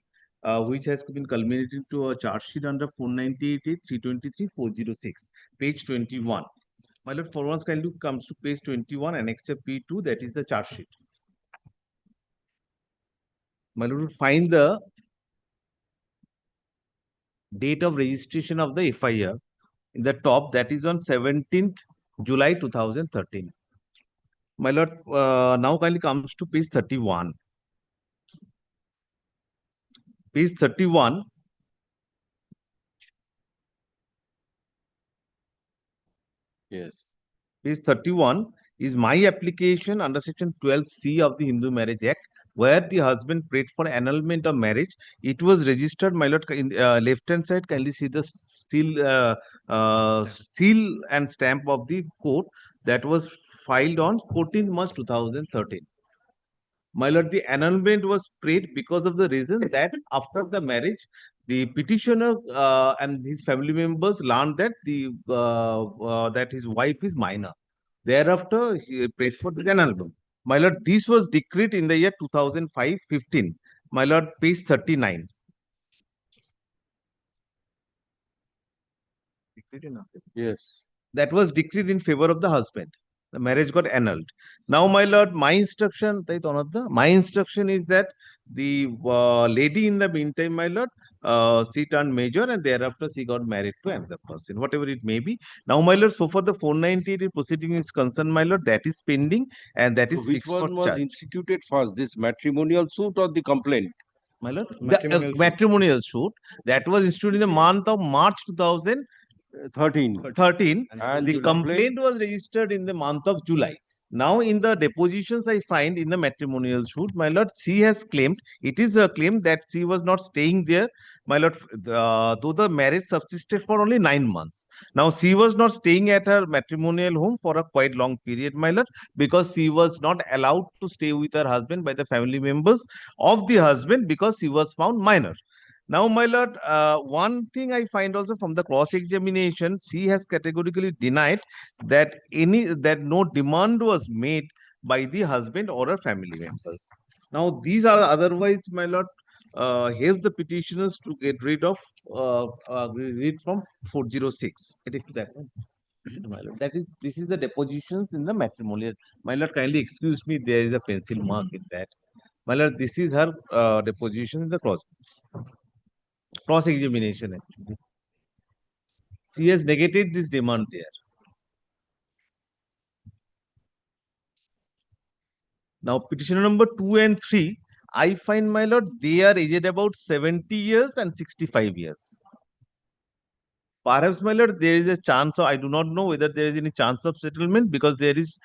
which has been culminated to a charge sheet under 498A 323-406, page 21. My lord, for once kindly comes to page 21, annexure P2, that is the charge sheet. My lord, would find the date of registration of the FIR in the top, that is on 17th July 2013. My lord, now kindly comes to page 31. Page 31. Yes. Page 31 is my application under section 12C of the Hindu Marriage Act, where the husband prayed for annulment of marriage. It was registered, my lord, in left hand side, kindly see the seal and stamp of the court that was filed on 14th March 2013. My lord, the annulment was prayed because of the reason that after the marriage, the petitioner and his family members learned that that his wife is minor. Thereafter, he prayed for the annulment. My lord, this was decreed in the year 2005-15. My lord, page 39. Yes. That was decreed in favor of the husband. The marriage got annulled. Now, my lord, my instruction is that the lady in the meantime, my lord, she turned major and thereafter she got married to another person, whatever it may be. Now, my lord, so far the 498 proceeding is concerned, my lord, that is pending and that is So which fixed for one was charge. instituted first, this matrimonial suit or the complaint? My lord, the matrimonial suit that was instituted in the month of March 2013. And The the complaint was registered in the month of July. Now, in the depositions I find in the matrimonial suit, my lord, she has claimed, it is a claim that she was not staying there, my lord, though the marriage subsisted for only 9 months. Now, she was not staying at her matrimonial home for a quite long period, my lord, because she was not allowed to stay with her husband by the family members of the husband because she was found minor. Now, my lord, one thing I find also from the cross-examination, she has categorically denied that no demand was made by the husband or her family members. Now, these are otherwise, my lord, helps the petitioners to get rid of from 406. That one. My lord, this is the depositions in the matrimonial. My lord, kindly excuse me, there is a pencil mark in that. My lord, this is her deposition in the cross-examination actually. She has negated this demand there. Now, petitioner number 2 and 3, I find, my lord, they are aged about 70 years and 65 years. Perhaps, my lord, there is a chance, I do not know whether there is any chance of settlement because there is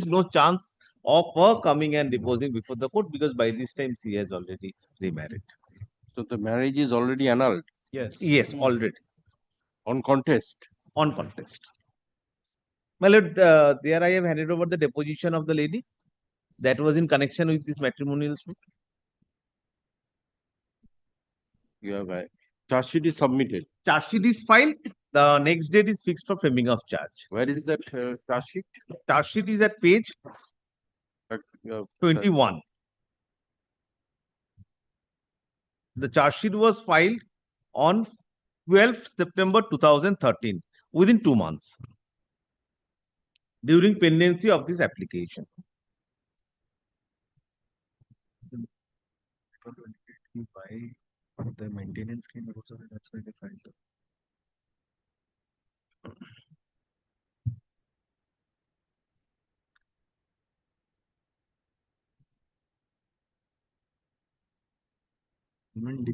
no chance of her coming and deposing before the court because by this time she has already remarried. So the marriage is already annulled? Yes. Yes, already. On contest? On contest. My lord, there I have handed over the deposition of the lady that was in connection with this matrimonial suit. You have a charge sheet is submitted. Charge sheet is filed. The next date is fixed for framing of charge. Where is that charge sheet? Charge sheet is at page 21. The charge sheet was filed on 12th September 2013, within 2 months. during pendency of this application. The maintenance claim, that's why they filed.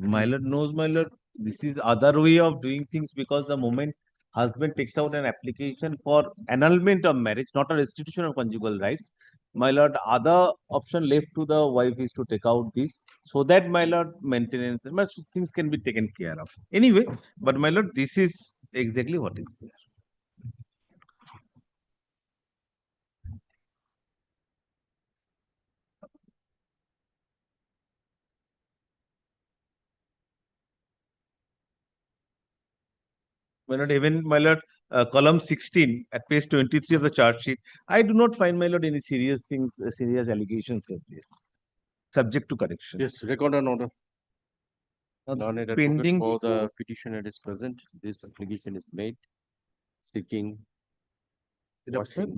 My lord knows, my lord, this is other way of doing things, because the moment husband takes out an application for annulment of marriage, not a restitution of conjugal rights, my lord, other option left to the wife is to take out this, so that, my lord, maintenance, much things can be taken care of. Anyway, but my lord, this is exactly what is there. My lord, even my lord, column 16 at page 23 of the chart sheet, I do not find, my lord, any serious things, serious allegations are there, subject to correction. Yes, record an order. Learned advocate Pending for the petitioner is present. This application is made seeking quashing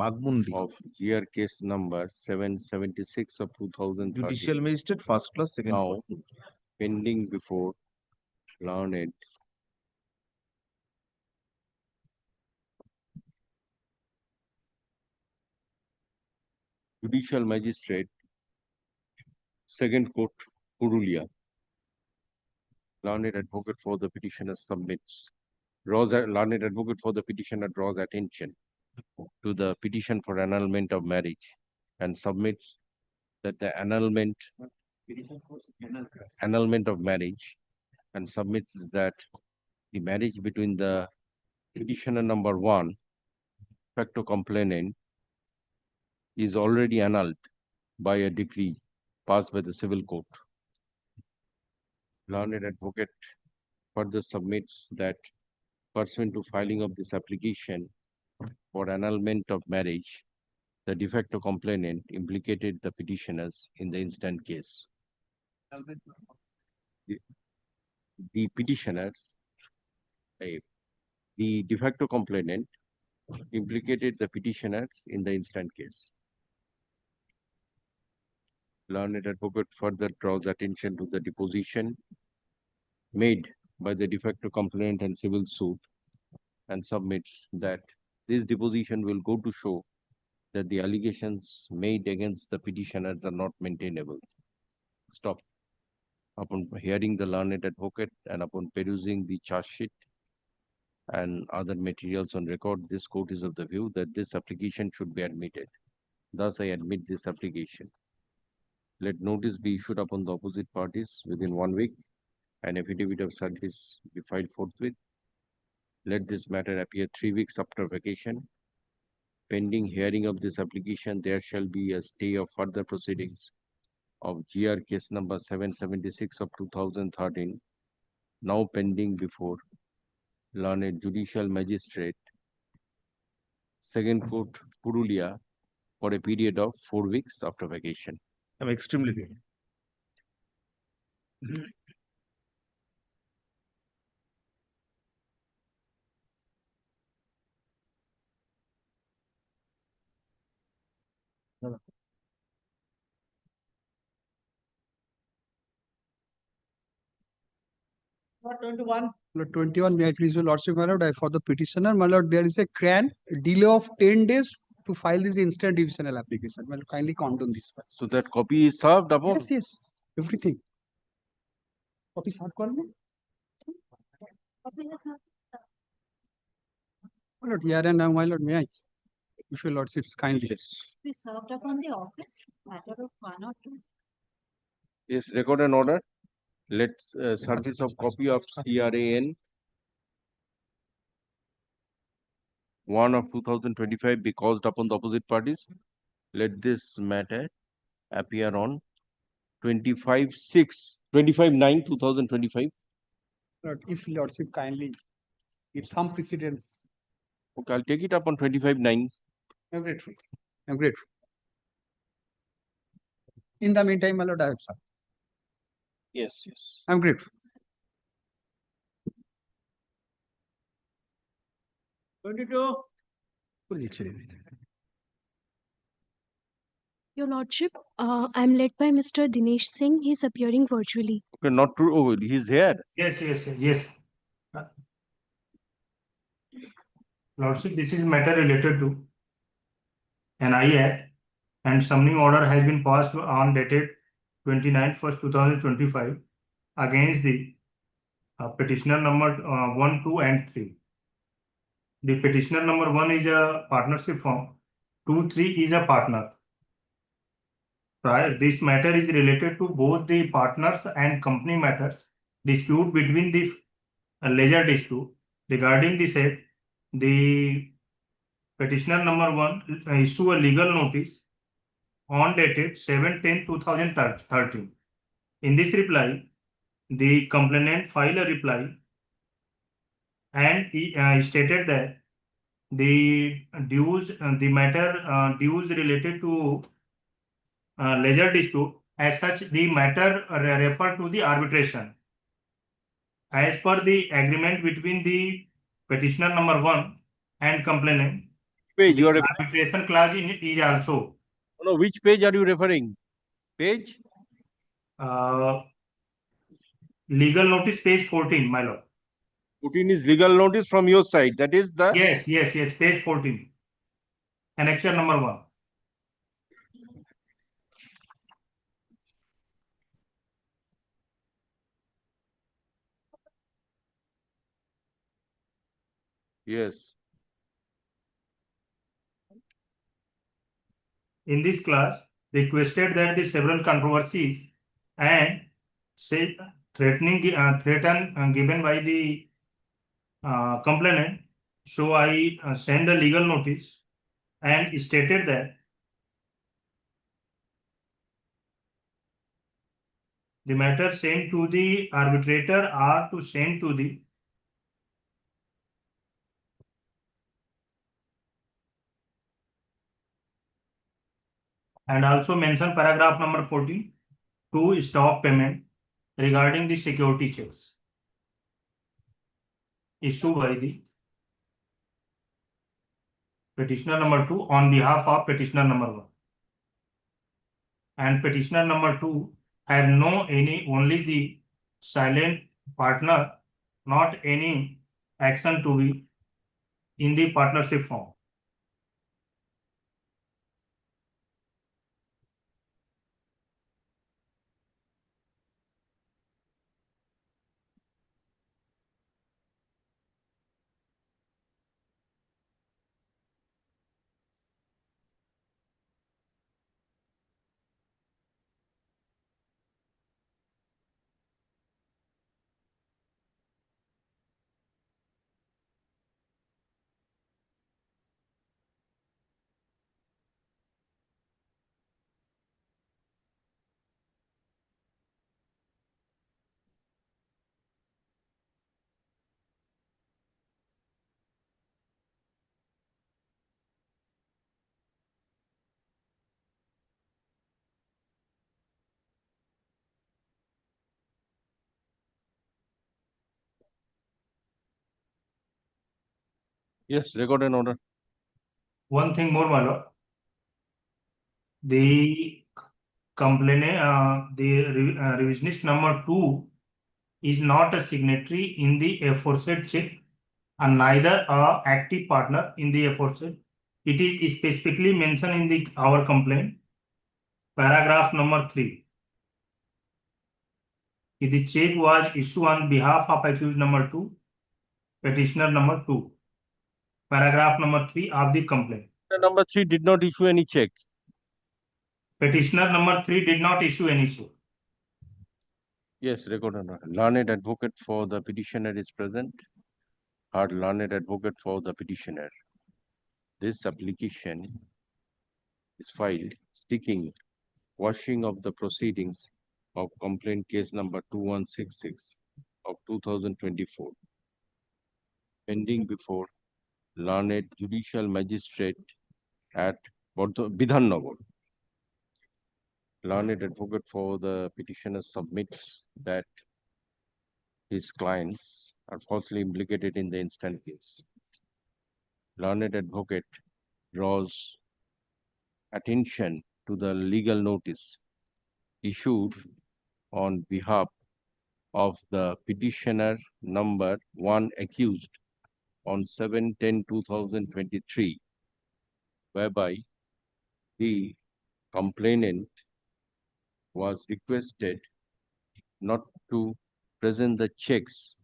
of GR case number 776 of 2013. Judicial magistrate, first class, second Now court. pending before learned judicial magistrate, second court, Purulia. Learned advocate for the petitioner submits. Learned advocate for the petitioner draws attention to the petition for annulment of marriage and submits that the annulment of marriage and submits that the marriage between the petitioner number 1, facto complainant, is already annulled by a decree passed by the civil court. Learned advocate further submits that pursuant to filing of this application for annulment of marriage, the de facto complainant implicated the petitioners in the instant case. The petitioners, the de facto complainant implicated the petitioners in the instant case. Learned advocate further draws attention to the deposition made by the de facto complainant and civil suit and submits that this deposition will go to show that the allegations made against the petitioners are not maintainable. Stop. Upon hearing the learned advocate and upon perusing the charge sheet and other materials on record, this court is of the view that this application should be admitted. Thus, I admit this application. Let notice be issued upon the opposite parties within 1 week. An affidavit of service be filed forthwith. Let this matter appear 3 weeks after vacation. Pending hearing of this application, there shall be a stay of further proceedings of GR case number 776 of 2013, now pending before learned judicial magistrate, second court, Purulia, for a period of 4 weeks after vacation. I'm extremely good. Lord 21. Lord 21, may I please your lordship, my lord, for the petitioner, my lord, there is a delay of 10 days to file this instant divisional application. Well, kindly condone this. So that copy is served upon? Yes, yes, everything. Copy served करने? My lord, here and now, my lord, may I? If your lordships kindly. Yes. We served upon the office, matter of 1 or 2. Yes, record an order. Let service of copy of CRAN 1 of 2025 be caused upon the opposite parties. Let this matter appear on 25/9/2025. Lord, if lordship kindly give some precedence. Okay, I'll take it up on 25/9. I'm grateful. I'm grateful. In the meantime, my lord, I have served. Yes, yes. I'm grateful. 22. Your Lordship, I'm led by Mr. Dinesh Singh. He's appearing virtually. Okay, not true. Oh, he's here. Yes, yes. Lordship, this is matter related to an I Act, and summoning order has been passed on dated 29/1/2025 against the petitioner number 1, 2, and 3. The petitioner number 1 is a partnership firm, 2, 3 is a partner. Right. This matter is related to both the partners and company matters. Dispute between the ledger dispute regarding the said, the petitioner number 1 issue a legal notice on dated 7/10/2013. In this reply, the complainant filed a reply and he stated that the dues, the matter dues related to ledger dispute, as such, the matter referred to the arbitration. As per the agreement between the petitioner number 1 and complainant, Page you are arbitration clause is also. No, which page are you referring? Page? Legal notice, page 14, my lord. 14 is legal notice from your side. That is the. Yes, page 14. Annexure number 1. Yes. In this class, requested that the several controversies and threaten given by the complainant, so I send a legal notice and stated that the matter sent to the arbitrator are to send to the and also mention paragraph number 14 to stop payment regarding the security checks issued by the petitioner number 2 on behalf of petitioner number 1. And petitioner number 2 have only the silent partner, not any action to be in the partnership form. Yes, record an order. One thing more, my lord. The complainant, revisionist number 2 is not a signatory in the aforesaid check and neither a active partner in the aforesaid. It is specifically mentioned in our complaint, paragraph number 3. The check was issued on behalf of accused number 2, petitioner number 2. Paragraph number 3 of the complaint. Number 3 did not issue any check. Petitioner number 3 did not issue any check. Yes, record an order. Learned advocate for the petitioner is present. Heard learned advocate for the petitioner. This application is filed seeking quashing of the proceedings of complaint case number 2166 of 2024, pending before learned judicial magistrate at Bidhannagar. Learned advocate for the petitioner submits that his clients are falsely implicated in the instant case. Learned advocate draws attention to the legal notice issued on behalf of the petitioner number 1 accused on 7/10/2023, whereby the complainant was requested not to present the checks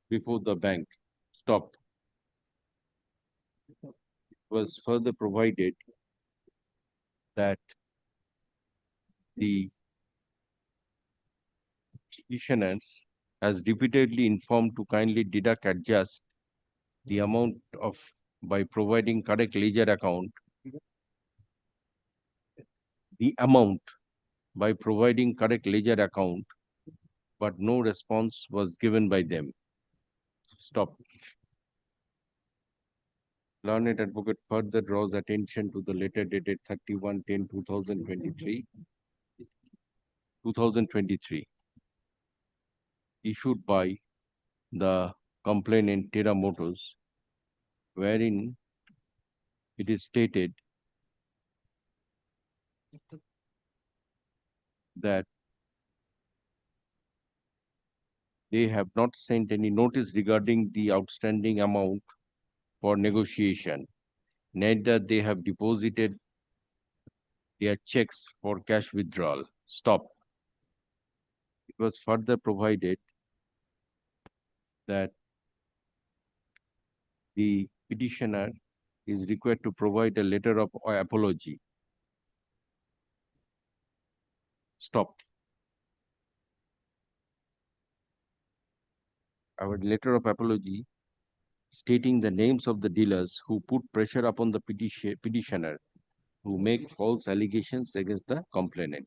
before the bank. Stop. It was further provided that the petitioners has repeatedly informed to kindly deduct adjust the amount of by providing correct ledger account, the amount by providing correct ledger account, but no response was given by them. Stop. Learned advocate further draws attention to the letter dated 31/10/2023, issued by the complainant Terra Motors, wherein it is stated that they have not sent any notice regarding the outstanding amount for negotiation, neither they have deposited their checks for cash withdrawal. Stop. It was further provided that the petitioner is required to provide a letter of apology. Stop. Our letter of apology stating the names of the dealers who put pressure upon the petitioner to make false allegations against the complainant.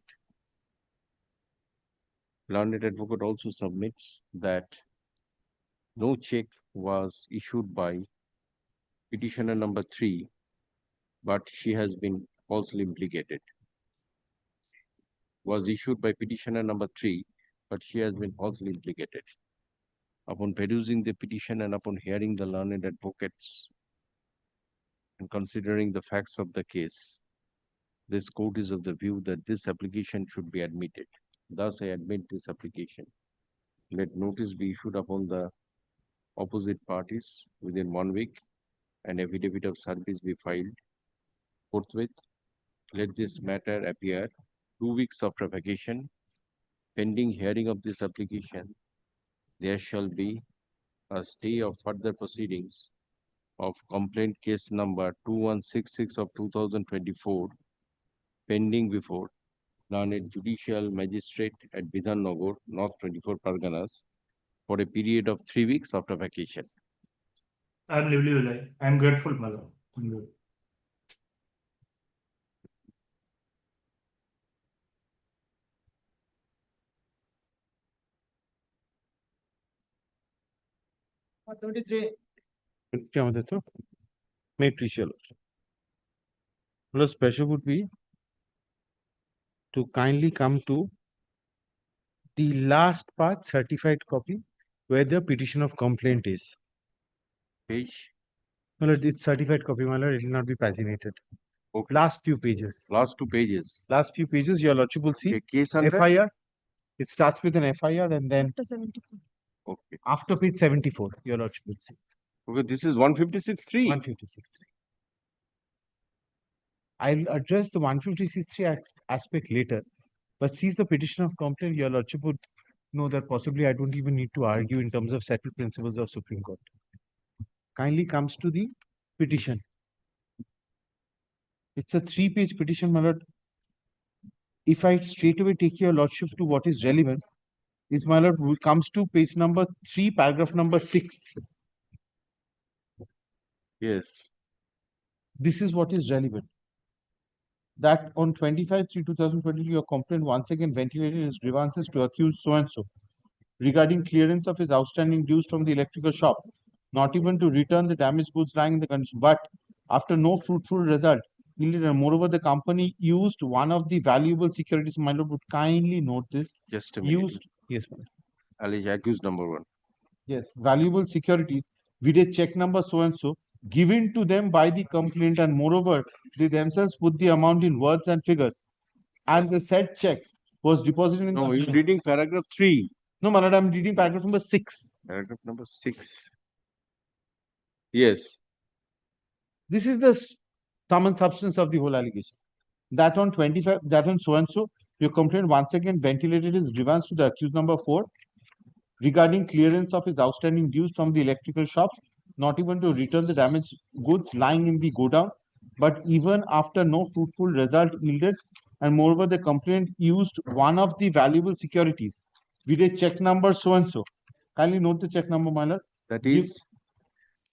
Learned advocate also submits that no check was issued by petitioner number 3, but she has been falsely implicated. Was issued by petitioner number 3, but she has been falsely implicated. Upon perusing the petition and upon hearing the learned advocates and considering the facts of the case, this court is of the view that this application should be admitted. Thus, I admit this application. Let notice be issued upon the opposite parties within 1 week, and affidavit of service be filed forthwith. Let this matter appear 2 weeks after vacation. Pending hearing of this application, there shall be a stay of further proceedings of complaint case number 2166 of 2024 pending before learned judicial magistrate at Bidhannagar, North 24 Parganas, for a period of 3 weeks after vacation. I am lively alive. I am grateful, my lord. May appreciate. Plus, pressure would be to kindly come to the last part, certified copy, where the petition of complaint is. Page? Well, it's certified copy, my lord. It will not be paginated. Okay. Last few pages. Last 2 pages. Last few pages, your lordship will see. Okay, case under? FIR. It starts with an FIR and then Okay. after page 74, your lordship will see. Okay, this is 156.3. 156.3. I'll address the 156.3 aspect later, but since the petition of complaint, your lordship would know that possibly I don't even need to argue in terms of settled principles of Supreme Court. Kindly comes to the petition. It's a 3-page petition, my lord. If I straight away take your lordship to what is relevant, is my lord comes to page number 3, paragraph number 6. Yes. This is what is relevant. That on 25/3/2022, your complaint once again ventilated his grievances to accuse so-and-so regarding clearance of his outstanding dues from the electrical shop, not even to return the damaged goods lying in the condition, but after no fruitful result, moreover, the company used one of the valuable securities. My lord would kindly note this. Just a minute. Yes, ma'am. Allege accused number 1. Yes, valuable securities with a check number so and so given to them by the complainant, and moreover, they themselves put the amount in words and figures. And the said check was deposited in. No, you're reading paragraph 3. No, my lord, I'm reading paragraph number 6. Paragraph number 6. Yes. This is the sum and substance of the whole allegation. That on 25, that on so and so, your complainant once again ventilated his grievance to the accused number 4 regarding clearance of his outstanding dues from the electrical shops, not even to return the damaged goods lying in the godown, but even after no fruitful result yielded, and moreover, the complainant used one of the valuable securities with a check number so and so. Kindly note the check number, my lord. That is,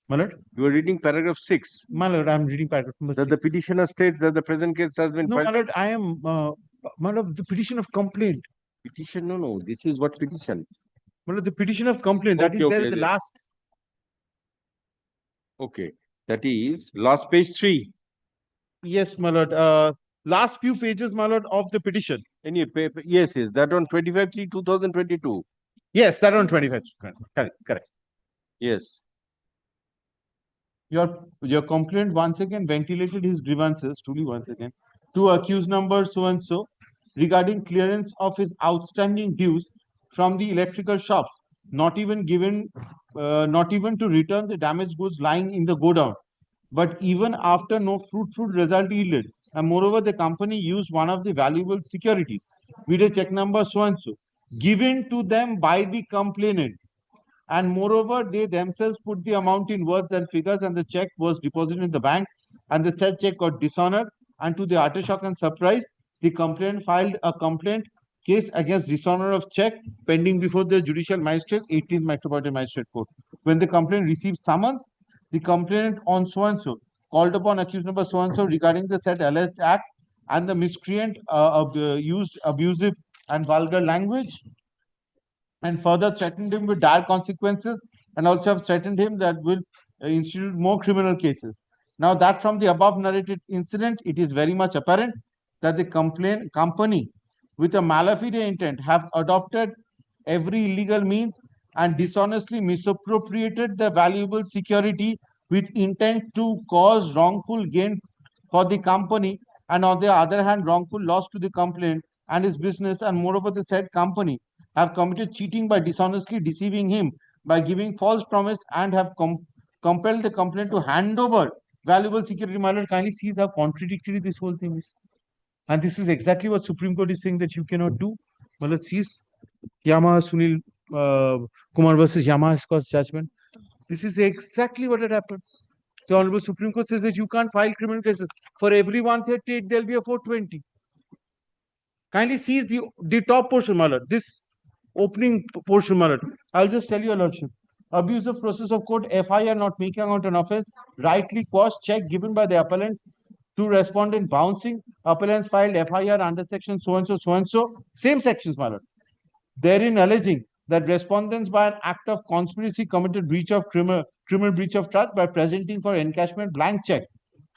my lord, you are reading paragraph 6. my lord, I'm reading paragraph number That 6. the petitioner states that the present case has been No, filed. my lord, I am, my lord, the petition of complaint. Petition, no. This is what petition. My lord, the petition of complaint, that is there in the last. Okay. That is last page 3. Yes, my lord. Last few pages, my lord, of the petition. Any paper? Yes, that on 25/3/2022. Yes, that on 25. Correct. Yes. Your complainant once again ventilated his grievances, truly once again, to accused number so and so regarding clearance of his outstanding dues from the electrical shops, not even to return the damaged goods lying in the godown, but even after no fruitful result yielded. And moreover, the company used one of the valuable securities with a check number so and so given to them by the complainant. And moreover, they themselves put the amount in words and figures, and the check was deposited in the bank, and the said check got dishonored. And to the utter shock and surprise, the complainant filed a complaint case against dishonor of check pending before the judicial magistrate, 18th Metropolitan Magistrate Court. When the complainant received summons, the complainant on so and so called upon accused number so and so regarding the said alleged act, and the miscreant used abusive and vulgar language, and further threatened him with dire consequences, and also have threatened him that will institute more criminal cases. Now that from the above narrated incident, it is very much apparent that the company with a malafide intent have adopted every illegal means and dishonestly misappropriated the valuable security with intent to cause wrongful gain for the company, and on the other hand, wrongful loss to the complainant and his business. And moreover, the said company have committed cheating by dishonestly deceiving him by giving false promise, and have compelled the complainant to hand over valuable security. My lord, kindly sees how contradictory this whole thing is. And this is exactly what Supreme Court is saying that you cannot do. My lord, sees Yamaha Sunil Kumar versus Yamaha Scotts judgment. This is exactly what had happened. The Honorable Supreme Court says that you can't file criminal cases. For every 138, there'll be a 420. Kindly sees the top portion, my lord. This opening portion, my lord. I'll just tell you, lordship. Abuse of process of court, FIR not making out an offense, rightly quash check given by the appellant to respondent bouncing. Appellants filed FIR under section so and so, same sections, my lord. Therein alleging that respondents by an act of conspiracy committed breach of criminal breach of trust by presenting for encashment blank check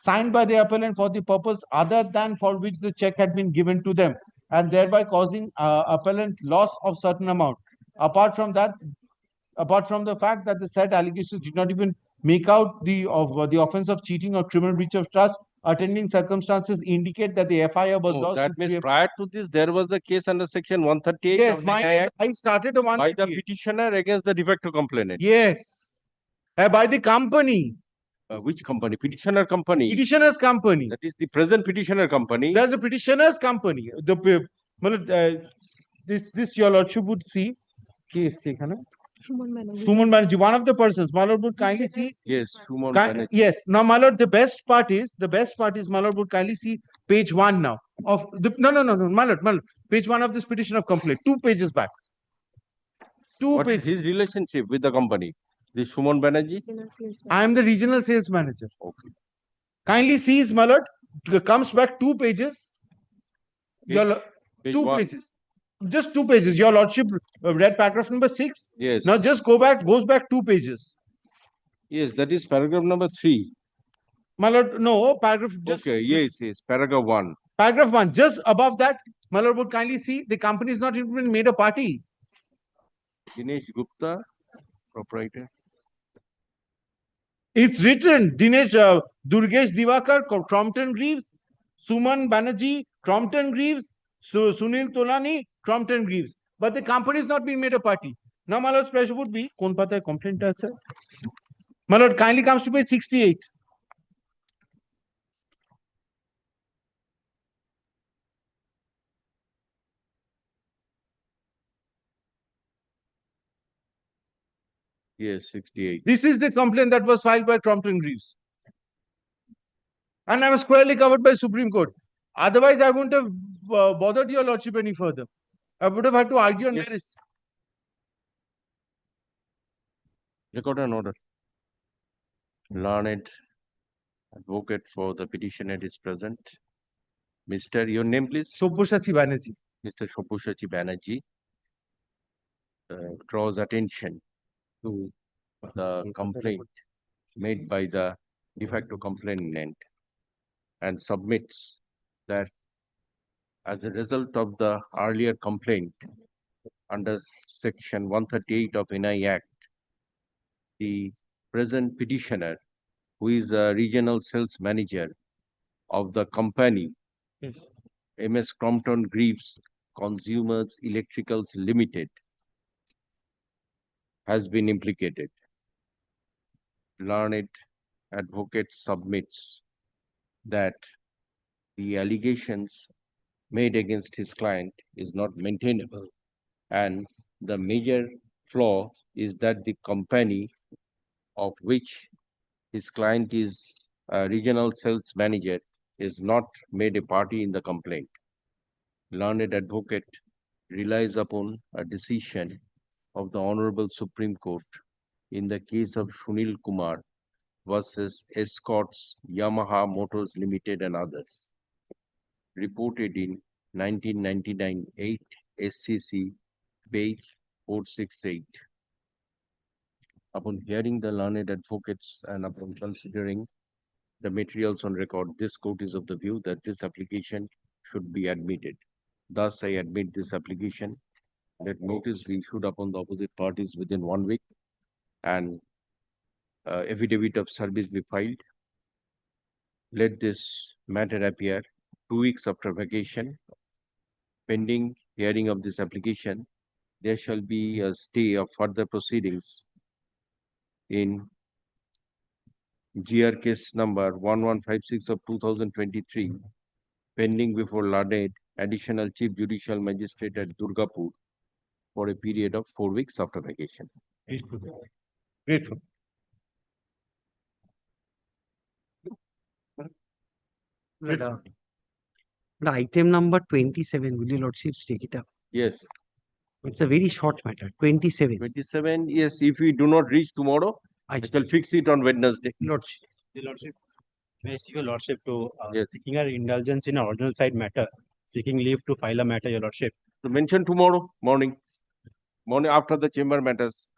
signed by the appellant for the purpose other than for which the check had been given to them, and thereby causing appellant loss of certain amount. Apart from the fact that the said allegations did not even make out the offense of cheating or criminal breach of trust, attending circumstances indicate that the FIR was lost. That means prior to this, there was a case under section 138. Yes, I started a one by the petitioner against the de facto complainant. Yes, by the company. Which company? Petitioner company. Petitioner's company. That is the present petitioner company. That's the petitioner's company. This your lordship would see. Case Suman Banerjee, one of the persons. My lord would kindly see. Yes, Suman Banerjee. Yes. Now, my lord, the best part is, my lord would kindly see page 1 now of the no, my lord, page 1 of this petition of complaint, 2 pages back. What is his relationship with the company? This Suman Banerjee? I am the regional sales manager. Okay. Kindly sees, my lord, comes back 2 pages. Page 2 pages. Just 2 pages. Your lordship read paragraph number 6. Yes. Now just goes back 2 pages. Yes, that is paragraph number 3. My lord, no, paragraph. Okay, yes, paragraph 1. Paragraph 1. Just above that, my lord would kindly see the company is not even made a party. Dinesh Gupta. Proprietor. It's written Dinesh Durgesh Divakar, Crompton Greaves, Suman Banerjee, Crompton Greaves, Sunil Tolani, Crompton Greaves. But the company is not being made a party. Now, my lord's pressure would be, Kon pata hai complaint hai, sir? My lord kindly comes to page 68. Yes, 68. This is the complaint that was filed by Crompton Greaves. And I was squarely covered by Supreme Court. Otherwise, I wouldn't have bothered your lordship any further. I would have had to argue on merits. Record an order. Learned advocate for the petitioner is present. Mr. Your name, please? Sobboshachi Banerjee. Mr. Sobboshachi Banerjee draws attention to the complaint made by the de facto complainant and submits that as a result of the earlier complaint under section 138 of NI Act, the present petitioner, who is a regional sales manager of the company MS Crompton Greaves Consumers Electricals Limited, has been implicated. Learned advocate submits that the allegations made against his client is not maintainable, and the major flaw is that the company of which his client is a regional sales manager is not made a party in the complaint. Learned advocate relies upon a decision of the Honorable Supreme Court in the case of Sunil Kumar versus Escorts Yamaha Motors Limited and others, reported in 1999 8 SCC page 468. Upon hearing the learned advocates and upon considering the materials on record, this court is of the view that this application should be admitted. Thus, I admit this application. Let notice be issued upon the opposite parties within 1 week, and affidavit of service be filed. Let this matter appear 2 weeks after vacation. Pending hearing of this application, there shall be a stay of further proceedings in GR case number 1156 of 2023, pending before learned Additional Chief Judicial Magistrate at Durgapur for a period of 4 weeks after vacation. Grateful. Item number 27, will your lordship take it up? Yes. It's a very short matter, 27. 27, yes, if we do not reach tomorrow, I shall fix it on Wednesday. Lordship. Your lordship, may I seek your lordship to Yes. seeking our indulgence in an ordinal side matter, seeking leave to file a matter, your lordship. To mention tomorrow morning after the chamber matters.